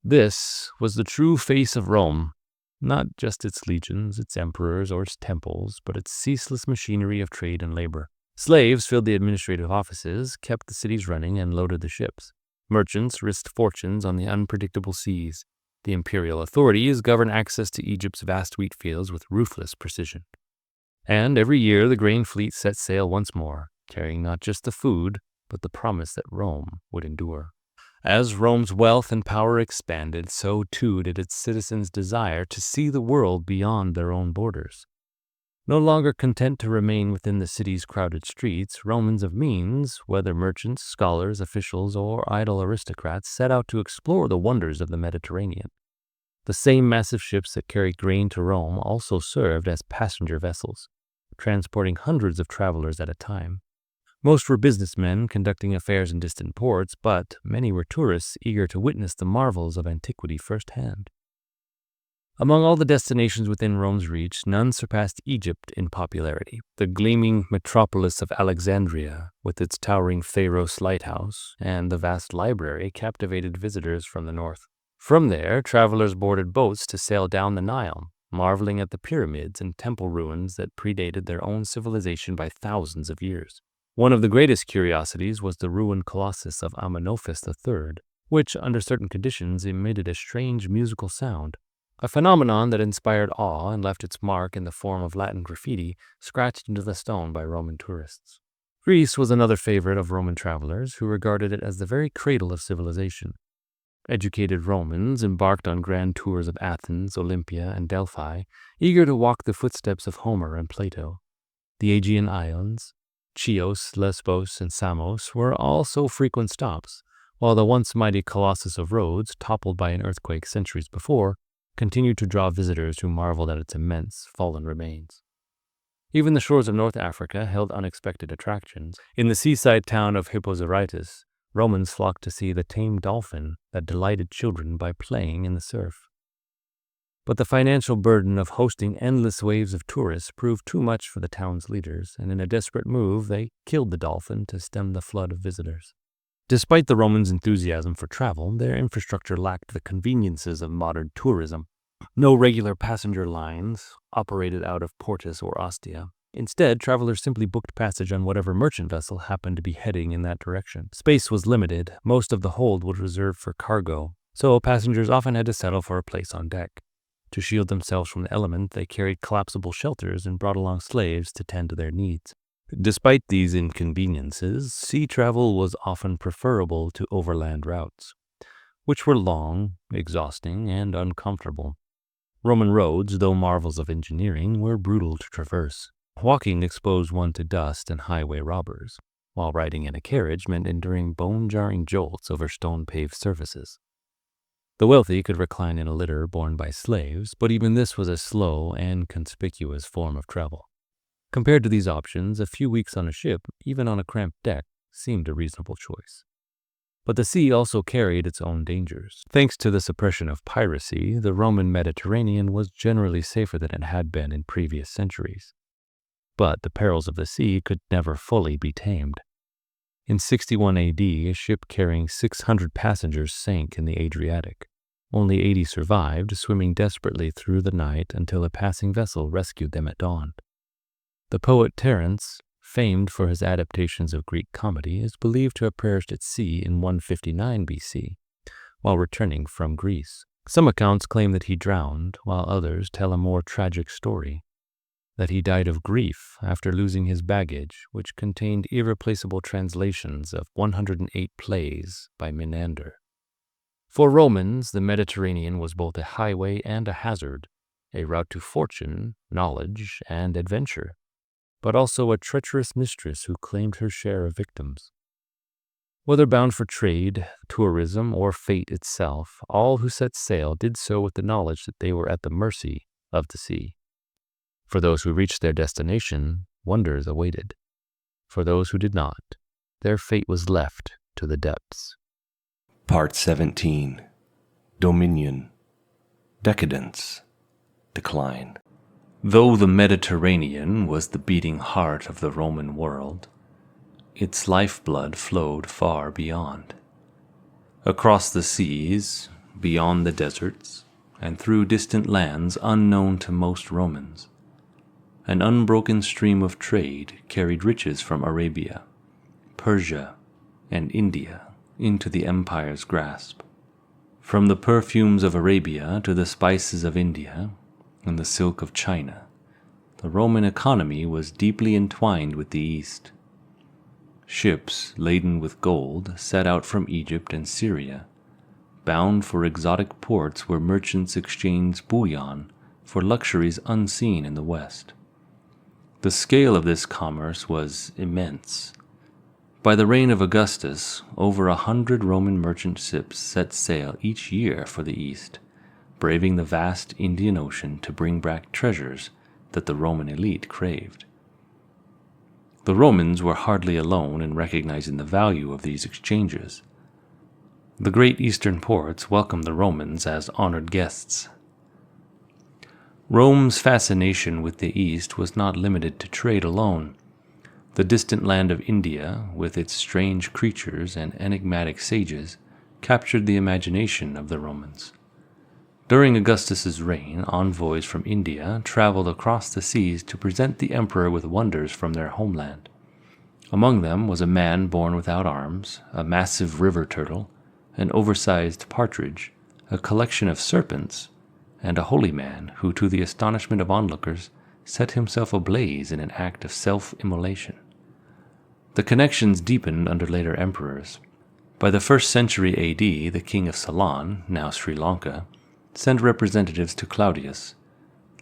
Speaker 2: This was the true face of Rome, not just its legions, its emperors, or its temples, but its ceaseless machinery of trade and labor. Slaves filled the administrative offices, kept the cities running, and loaded the ships. Merchants risked fortunes on the unpredictable seas. The imperial authorities governed access to Egypt's vast wheat fields with ruthless precision. And every year the grain fleet set sail once more, carrying not just the food, but the promise that Rome would endure. As Rome's wealth and power expanded, so too did its citizens' desire to see the world beyond their own borders. No longer content to remain within the city's crowded streets, Romans of means, whether merchants, scholars, officials, or idle aristocrats, set out to explore the wonders of the Mediterranean. The same massive ships that carried grain to Rome also served as passenger vessels, transporting hundreds of travelers at a time. Most were businessmen conducting affairs in distant ports, but many were tourists eager to witness the marvels of antiquity firsthand. Among all the destinations within Rome's reach, none surpassed Egypt in popularity. The gleaming metropolis of Alexandria, with its towering Pharos lighthouse and the vast library, captivated visitors from the north. From there, travelers boarded boats to sail down the Nile, marveling at the pyramids and temple ruins that predated their own civilization by thousands of years. One of the greatest curiosities was the ruined colossus of Amenophis III, which, under certain conditions, emitted a strange musical sound, a phenomenon that inspired awe and left its mark in the form of Latin graffiti scratched into the stone by Roman tourists. Greece was another favorite of Roman travelers who regarded it as the very cradle of civilization. Educated Romans embarked on grand tours of Athens, Olympia, and Delphi, eager to walk the footsteps of Homer and Plato. The Aegean Islands, Chios, Lesbos, and Samos were also frequent stops, while the once mighty Colossus of Rhodes, toppled by an earthquake centuries before, continued to draw visitors who marveled at its immense, fallen remains. Even the shores of North Africa held unexpected attractions. In the seaside town of Hippozyritis, Romans flocked to see the tame dolphin that delighted children by playing in the surf. But the financial burden of hosting endless waves of tourists proved too much for the town's leaders, and in a desperate move, they killed the dolphin to stem the flood of visitors. Despite the Romans' enthusiasm for travel, their infrastructure lacked the conveniences of modern tourism. No regular passenger lines operated out of Portus or Ostia. Instead, travelers simply booked passage on whatever merchant vessel happened to be heading in that direction. Space was limited. Most of the hold was reserved for cargo, so passengers often had to settle for a place on deck. To shield themselves from the element, they carried collapsible shelters and brought along slaves to tend to their needs. Despite these inconveniences, sea travel was often preferable to overland routes, which were long, exhausting, and uncomfortable. Roman roads, though marvels of engineering, were brutal to traverse. Walking exposed one to dust and highway robbers, while riding in a carriage meant enduring bone-jarring jolts over stone-paved surfaces. The wealthy could recline in a litter borne by slaves, but even this was a slow and conspicuous form of travel. Compared to these options, a few weeks on a ship, even on a cramped deck, seemed a reasonable choice. But the sea also carried its own dangers. Thanks to the suppression of piracy, the Roman Mediterranean was generally safer than it had been in previous centuries. But the perils of the sea could never fully be tamed. In 61 AD, a ship carrying 600 passengers sank in the Adriatic. Only 80 survived, swimming desperately through the night until a passing vessel rescued them at dawn. The poet Terence, famed for his adaptations of Greek comedy, is believed to have perished at sea in 159 BC, while returning from Greece. Some accounts claim that he drowned, while others tell a more tragic story, that he died of grief after losing his baggage, which contained irreplaceable translations of 108 plays by Menander. For Romans, the Mediterranean was both a highway and a hazard, a route to fortune, knowledge, and adventure, but also a treacherous mistress who claimed her share of victims. Whether bound for trade, tourism, or fate itself, all who set sail did so with the knowledge that they were at the mercy of the sea. For those who reached their destination, wonders awaited. For those who did not, their fate was left to the depths.
Speaker 1: Part 17. Dominion. Decadence. Decline. Though the Mediterranean was the beating heart of the Roman world, its lifeblood flowed far beyond. Across the seas, beyond the deserts, and through distant lands unknown to most Romans, an unbroken stream of trade carried riches from Arabia, Persia, and India into the empire's grasp. From the perfumes of Arabia to the spices of India and the silk of China, the Roman economy was deeply entwined with the East. Ships laden with gold set out from Egypt and Syria, bound for exotic ports where merchants exchanged bullion for luxuries unseen in the West. The scale of this commerce was immense. By the reign of Augustus, over 100 Roman merchant ships set sail each year for the East, braving the vast Indian Ocean to bring back treasures that the Roman elite craved. The Romans were hardly alone in recognizing the value of these exchanges. The great eastern ports welcomed the Romans as honored guests. Rome's fascination with the East was not limited to trade alone. The distant land of India, with its strange creatures and enigmatic sages, captured the imagination of the Romans. During Augustus's reign, envoys from India traveled across the seas to present the emperor with wonders from their homeland. Among them was a man born without arms, a massive river turtle, an oversized partridge, a collection of serpents, and a holy man who, to the astonishment of onlookers, set himself ablaze in an act of self-immolation. The connections deepened under later emperors. By the 1st century AD, the king of Ceylon, now Sri Lanka, sent representatives to Claudius,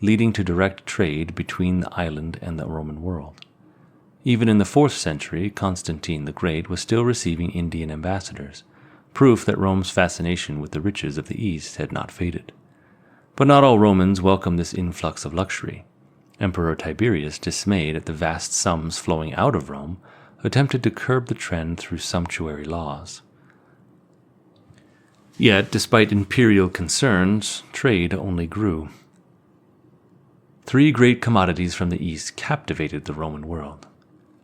Speaker 1: leading to direct trade between the island and the Roman world. Even in the 4th century, Constantine the Great was still receiving Indian ambassadors, proof that Rome's fascination with the riches of the East had not faded. But not all Romans welcomed this influx of luxury. Emperor Tiberius, dismayed at the vast sums flowing out of Rome, attempted to curb the trend through sumptuary laws. Yet, despite imperial concerns, trade only grew. 3 great commodities from the East captivated the Roman world.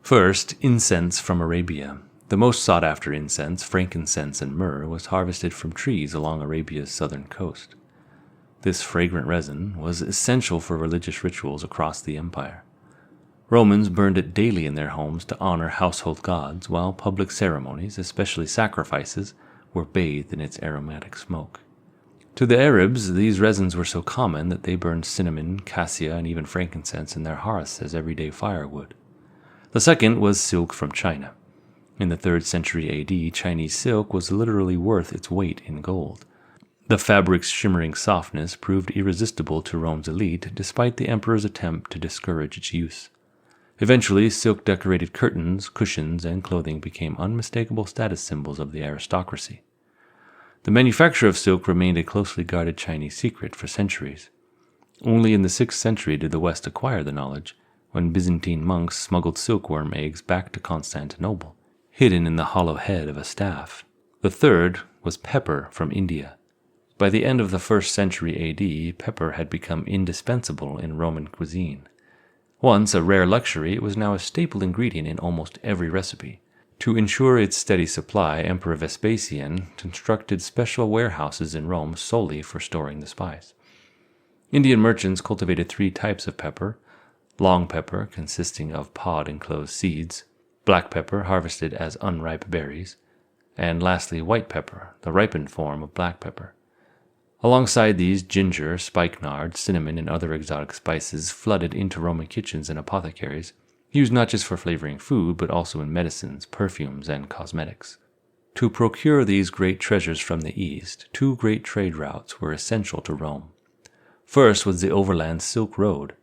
Speaker 1: First, incense from Arabia. The most sought-after incense, frankincense and myrrh, was harvested from trees along Arabia's southern coast. This fragrant resin was essential for religious rituals across the empire. Romans burned it daily in their homes to honor household gods, while public ceremonies, especially sacrifices, were bathed in its aromatic smoke. To the Arabs, these resins were so common that they burned cinnamon, cassia, and even frankincense in their hearths as everyday firewood. The second was silk from China. In the 3rd century AD, Chinese silk was literally worth its weight in gold. The fabric's shimmering softness proved irresistible to Rome's elite, despite the emperor's attempt to discourage its use. Eventually, silk-decorated curtains, cushions, and clothing became unmistakable status symbols of the aristocracy. The manufacture of silk remained a closely guarded Chinese secret for centuries. Only in the 6th century did the West acquire the knowledge, when Byzantine monks smuggled silkworm eggs back to Constantinople, hidden in the hollow head of a staff. The third was pepper from India. By the end of the 1st century AD, pepper had become indispensable in Roman cuisine. Once a rare luxury, it was now a staple ingredient in almost every recipe. To ensure its steady supply, Emperor Vespasian constructed special warehouses in Rome solely for storing the spice. Indian merchants cultivated 3 types of pepper: long pepper, consisting of pod-enclosed seeds; black pepper, harvested as unripe berries; and lastly white pepper, the ripened form of black pepper. Alongside these, ginger, spikenard, cinnamon, and other exotic spices flooded into Roman kitchens and apothecaries, used not just for flavoring food, but also in medicines, perfumes, and cosmetics. To procure these great treasures from the East, 2 great trade routes were essential to Rome. First was the overland Silk Road.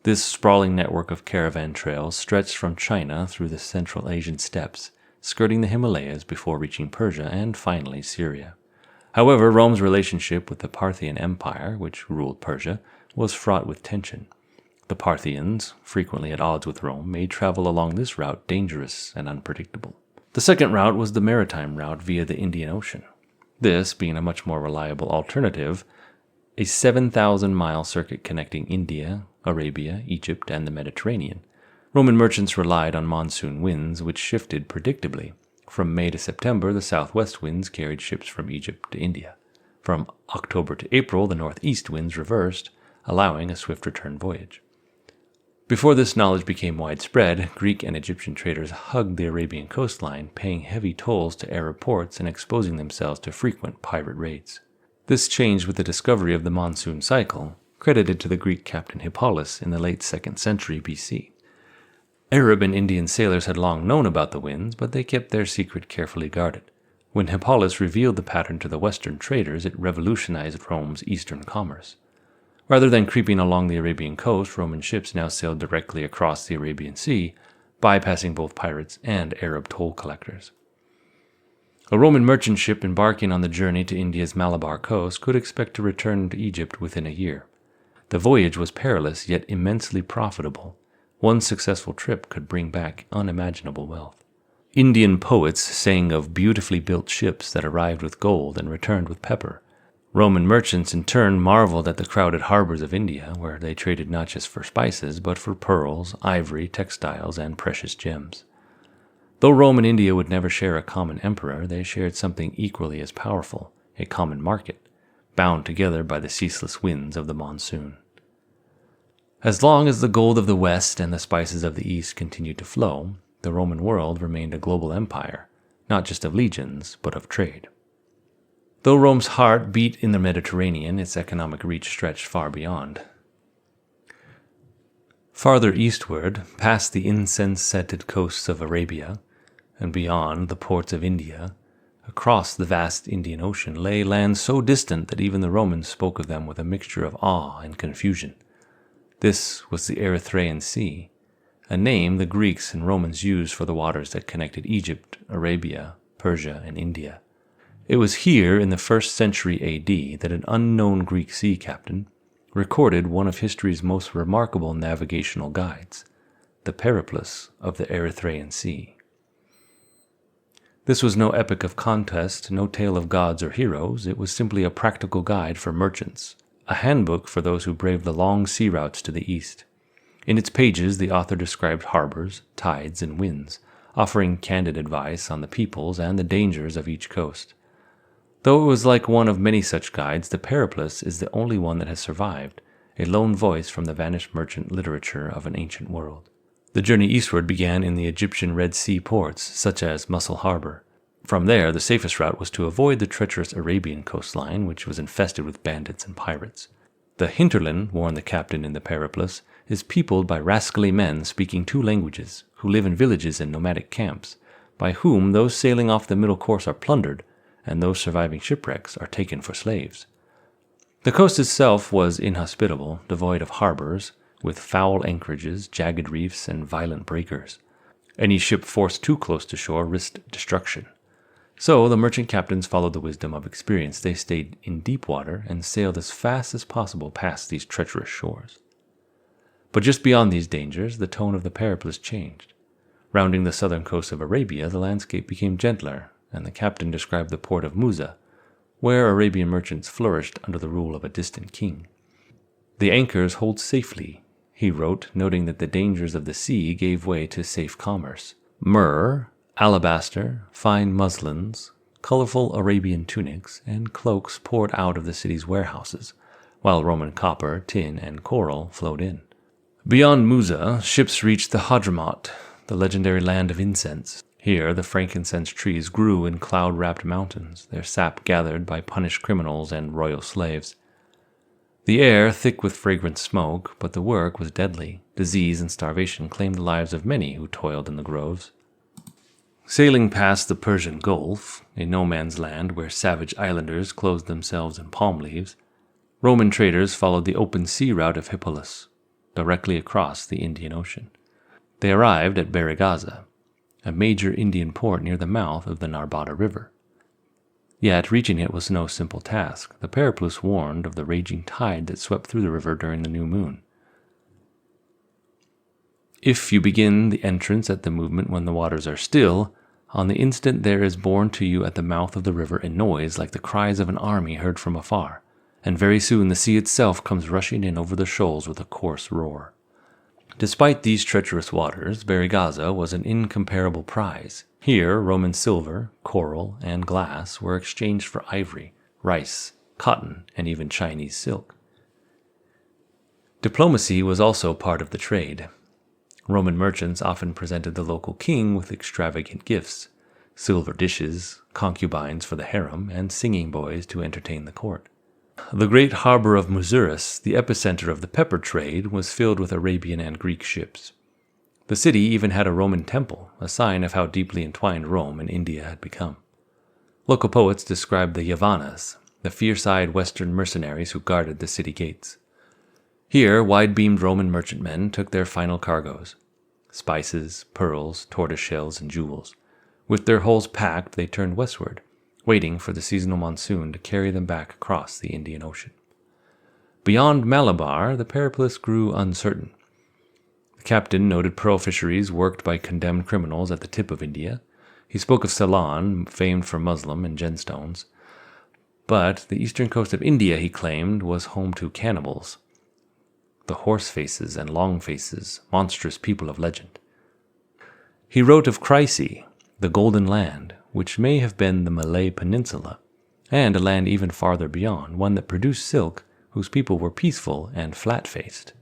Speaker 1: This sprawling network of caravan trails stretched from China through the Central Asian steppes, skirting the Himalayas before reaching Persia and finally Syria. However, Rome's relationship with the Parthian Empire, which ruled Persia, was fraught with tension. The Parthians, frequently at odds with Rome, made travel along this route dangerous and unpredictable. The second route was the maritime route via the Indian Ocean. This, being a much more reliable alternative, a 7,000-mile circuit connecting India, Arabia, Egypt, and the Mediterranean. Roman merchants relied on monsoon winds, which shifted predictably. From May to September, the southwest winds carried ships from Egypt to India. From October to April, the northeast winds reversed, allowing a swift return voyage. Before this knowledge became widespread, Greek and Egyptian traders hugged the Arabian coastline, paying heavy tolls to Arab ports and exposing themselves to frequent pirate raids. This changed with the discovery of the monsoon cycle, credited to the Greek captain Hippolus in the late 2nd century BC. Arab and Indian sailors had long known about the winds, but they kept their secret carefully guarded. When Hippolus revealed the pattern to the Western traders, it revolutionized Rome's eastern commerce. Rather than creeping along the Arabian coast, Roman ships now sailed directly across the Arabian Sea, bypassing both pirates and Arab toll collectors. A Roman merchant ship embarking on the journey to India's Malabar coast could expect to return to Egypt within a year. The voyage was perilous, yet immensely profitable. One successful trip could bring back unimaginable wealth. Indian poets sang of beautifully built ships that arrived with gold and returned with pepper, Roman merchants in turn marveled at the crowded harbors of India, where they traded not just for spices, but for pearls, ivory, textiles, and precious gems. Though Rome and India would never share a common emperor, they shared something equally as powerful, a common market, bound together by the ceaseless winds of the monsoon. As long as the gold of the West and the spices of the East continued to flow, the Roman world remained a global empire, not just of legions, but of trade. Though Rome's heart beat in the Mediterranean, its economic reach stretched far beyond. Farther eastward, past the incense-scented coasts of Arabia, and beyond the ports of India, across the vast Indian Ocean, lay lands so distant that even the Romans spoke of them with a mixture of awe and confusion. This was the Erythraean Sea, a name the Greeks and Romans used for the waters that connected Egypt, Arabia, Persia, and India. It was here in the 1st century A.D. that an unknown Greek sea captain recorded one of history's most remarkable navigational guides, the Periplas of the Erythraean Sea. This was no epic of contest, no tale of gods or heroes. It was simply a practical guide for merchants, a handbook for those who braved the long sea routes to the east. In its pages, the author described harbors, tides, and winds, offering candid advice on the peoples and the dangers of each coast. Though it was like one of many such guides, the Periplas is the only one that has survived, a lone voice from the vanished merchant literature of an ancient world. The journey eastward began in the Egyptian Red Sea ports, such as Mussel Harbor. From there, the safest route was to avoid the treacherous Arabian coastline, which was infested with bandits and pirates. The hinterland, warned the captain in the Periplas, is peopled by rascally men speaking 2 languages, who live in villages and nomadic camps, by whom those sailing off the middle course are plundered, and those surviving shipwrecks are taken for slaves. The coast itself was inhospitable, devoid of harbors, with foul anchorages, jagged reefs, and violent breakers. Any ship forced too close to shore risked destruction. So the merchant captains followed the wisdom of experience. They stayed in deep water and sailed as fast as possible past these treacherous shores. But just beyond these dangers, the tone of the Periplas changed. Rounding the southern coast of Arabia, the landscape became gentler, and the captain described the port of Musa, where Arabian merchants flourished under the rule of a distant king. The anchors hold safely, he wrote, noting that the dangers of the sea gave way to safe commerce. Myrrh, alabaster, fine muslins, colorful Arabian tunics, and cloaks poured out of the city's warehouses, while Roman copper, tin, and coral flowed in. Beyond Musa, ships reached the Hadramaut, the legendary land of incense. Here, the frankincense trees grew in cloud-wrapped mountains, their sap gathered by punished criminals and royal slaves. The air thick with fragrant smoke, but the work was deadly. Disease and starvation claimed the lives of many who toiled in the groves. Sailing past the Persian Gulf, a no-man's land where savage islanders clothed themselves in palm leaves, Roman traders followed the open sea route of Hippolytus, directly across the Indian Ocean. They arrived at Berigazza, a major Indian port near the mouth of the Narbada River. Yet reaching it was no simple task. The Periplas warned of the raging tide that swept through the river during the new moon. If you begin the entrance at the movement when the waters are still, on the instant there is borne to you at the mouth of the river a noise like the cries of an army heard from afar, and very soon the sea itself comes rushing in over the shoals with a coarse roar. Despite these treacherous waters, Berigazza was an incomparable prize. Here, Roman silver, coral, and glass were exchanged for ivory, rice, cotton, and even Chinese silk. Diplomacy was also part of the trade. Roman merchants often presented the local king with extravagant gifts, silver dishes, concubines for the harem, and singing boys to entertain the court. The great harbor of Musurus, the epicenter of the pepper trade, was filled with Arabian and Greek ships. The city even had a Roman temple, a sign of how deeply entwined Rome and India had become. Local poets described the Yavanas, the fierce-eyed western mercenaries who guarded the city gates. Here, wide-beamed Roman merchantmen took their final cargoes: spices, pearls, tortoise-shells, and jewels. With their hulls packed, they turned westward, waiting for the seasonal monsoon to carry them back across the Indian Ocean. Beyond Malabar, the Periplas grew uncertain. The captain noted pearl fisheries worked by condemned criminals at the tip of India. He spoke of Ceylon, famed for muslin and gemstones. But the eastern coast of India, he claimed, was home to cannibals, the horse faces and long faces, monstrous people of legend. He wrote of Chryse, the Golden Land, which may have been the Malay Peninsula, and a land even farther beyond, one that produced silk, whose people were peaceful and flat-faced.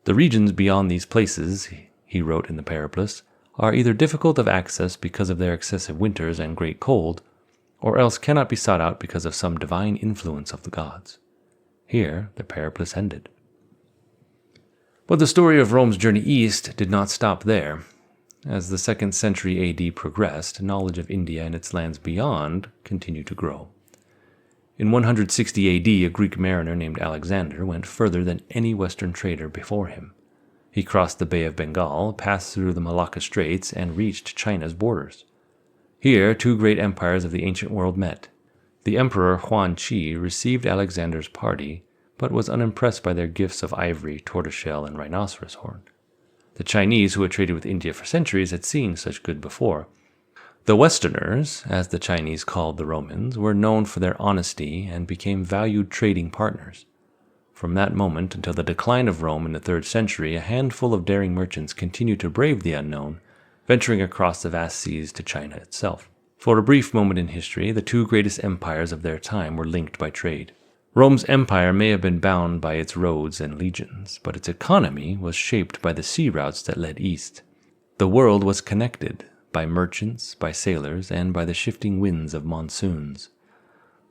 Speaker 1: The regions beyond these places, he wrote in the Periplas, are either difficult of access because of their excessive winters and great cold, or else cannot be sought out because of some divine influence of the gods. Here the Periplas ended. But the story of Rome's journey east did not stop there. As the 2nd century AD progressed, knowledge of India and its lands beyond continued to grow. In 160 AD, a Greek mariner named Alexander went further than any Western trader before him. He crossed the Bay of Bengal, passed through the Malacca Straits, and reached China's borders. Here, two great empires of the ancient world met. The Emperor Huan Qi received Alexander's party, but was unimpressed by their gifts of ivory, tortoiseshell, and rhinoceros horn. The Chinese, who had traded with India for centuries, had seen such good before. The Westerners, as the Chinese called the Romans, were known for their honesty and became valued trading partners. From that moment until the decline of Rome in the 3rd century, a handful of daring merchants continued to brave the unknown, venturing across the vast seas to China itself. For a brief moment in history, the two greatest empires of their time were linked by trade. Rome's empire may have been bound by its roads and legions, but its economy was shaped by the sea routes that led east. The world was connected by merchants, by sailors, and by the shifting winds of monsoons.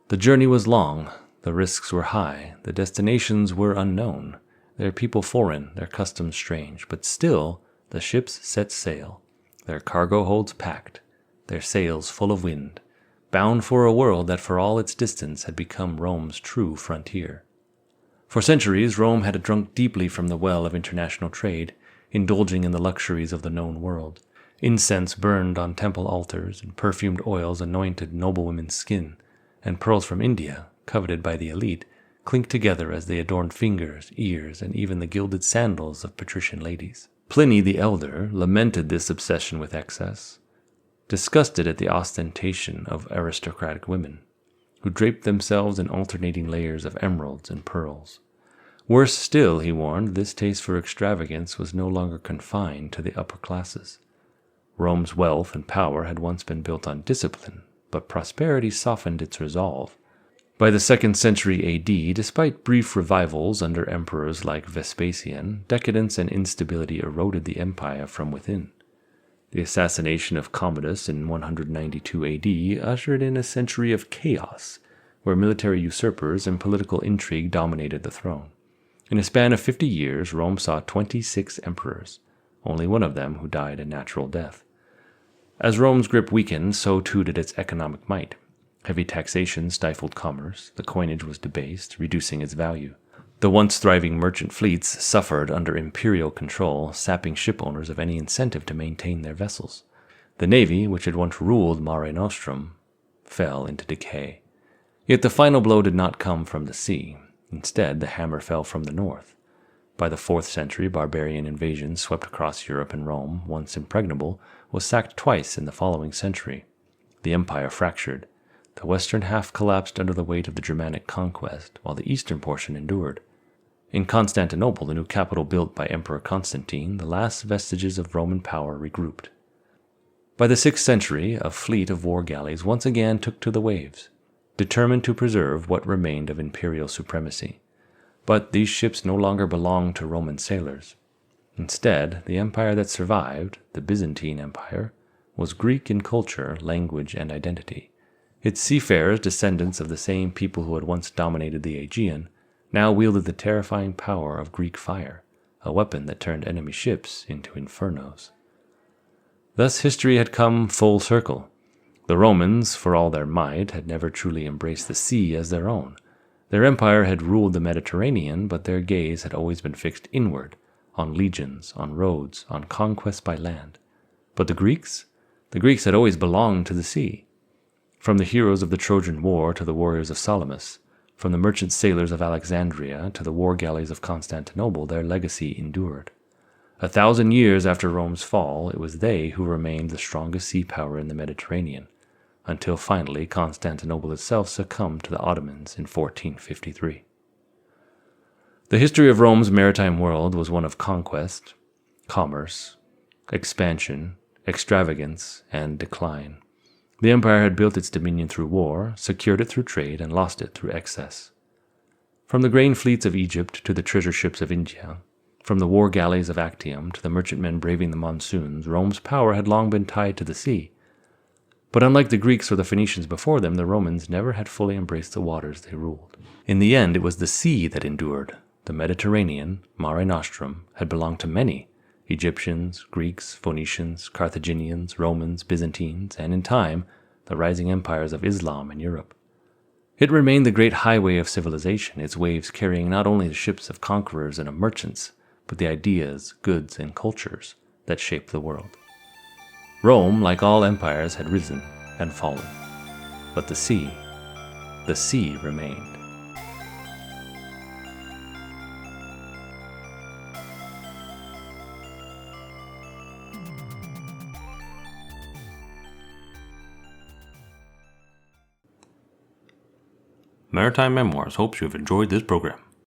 Speaker 1: The journey was long, the risks were high, the destinations were unknown, their people foreign, their customs strange, but still the ships set sail, their cargo holds packed, their sails full of wind, bound for a world that for all its distance had become Rome's true frontier. For centuries, Rome had drunk deeply from the well of international trade, indulging in the luxuries of the known world. Incense burned on temple altars, and perfumed oils anointed noblewomen's skin, and pearls from India, coveted by the elite, clinked together as they adorned fingers, ears, and even the gilded sandals of patrician ladies. Pliny the Elder lamented this obsession with excess, disgusted at the ostentation of aristocratic women, who draped themselves in alternating layers of emeralds and pearls. Worse still, he warned, this taste for extravagance was no longer confined to the upper classes. Rome's wealth and power had once been built on discipline, but prosperity softened its resolve. By the 2nd century AD, despite brief revivals under emperors like Vespasian, decadence and instability eroded the empire from within. The assassination of Commodus in 192 AD ushered in a century of chaos, where military usurpers and political intrigue dominated the throne. In a span of 50 years, Rome saw 26 emperors, only one of them who died a natural death. As Rome's grip weakened, so too did its economic might. Heavy taxation stifled commerce, the coinage was debased, reducing its value. The once thriving merchant fleets suffered under imperial control, sapping ship owners of any incentive to maintain their vessels. The navy, which had once ruled Mare Nostrum, fell into decay. Yet the final blow did not come from the sea. Instead, the hammer fell from the north. By the 4th century, barbarian invasions swept across Europe, and Rome, once impregnable, was sacked twice in the following century. The empire fractured. The western half collapsed under the weight of the Germanic conquest, while the eastern portion endured. In Constantinople, the new capital built by Emperor Constantine, the last vestiges of Roman power regrouped. By the 6th century, a fleet of war galleys once again took to the waves, determined to preserve what remained of imperial supremacy. But these ships no longer belonged to Roman sailors. Instead, the empire that survived, the Byzantine Empire, was Greek in culture, language, and identity. Its seafarers, descendants of the same people who had once dominated the Aegean, now wielded the terrifying power of Greek fire, a weapon that turned enemy ships into infernos. Thus history had come full circle. The Romans, for all their might, had never truly embraced the sea as their own. Their empire had ruled the Mediterranean, but their gaze had always been fixed inward, on legions, on roads, on conquest by land. But the Greeks? The Greeks had always belonged to the sea. From the heroes of the Trojan War to the warriors of Salamis, from the merchant sailors of Alexandria to the war galleys of Constantinople, their legacy endured. 1,000 years after Rome's fall, it was they who remained the strongest sea power in the Mediterranean, until finally Constantinople itself succumbed to the Ottomans in 1453. The history of Rome's maritime world was one of conquest, commerce, expansion, extravagance, and decline. The empire had built its dominion through war, secured it through trade, and lost it through excess. From the grain fleets of Egypt to the treasure ships of India, from the war galleys of Actium to the merchantmen braving the monsoons, Rome's power had long been tied to the sea. But unlike the Greeks or the Phoenicians before them, the Romans never had fully embraced the waters they ruled. In the end, it was the sea that endured. The Mediterranean, Mare Nostrum, had belonged to many: Egyptians, Greeks, Phoenicians, Carthaginians, Romans, Byzantines, and in time, the rising empires of Islam in Europe. It remained the great highway of civilization, its waves carrying not only the ships of conquerors and of merchants, but the ideas, goods, and cultures that shaped the world. Rome, like all empires, had risen and fallen, but the sea remained. Maritime Memoirs hopes you have enjoyed this program.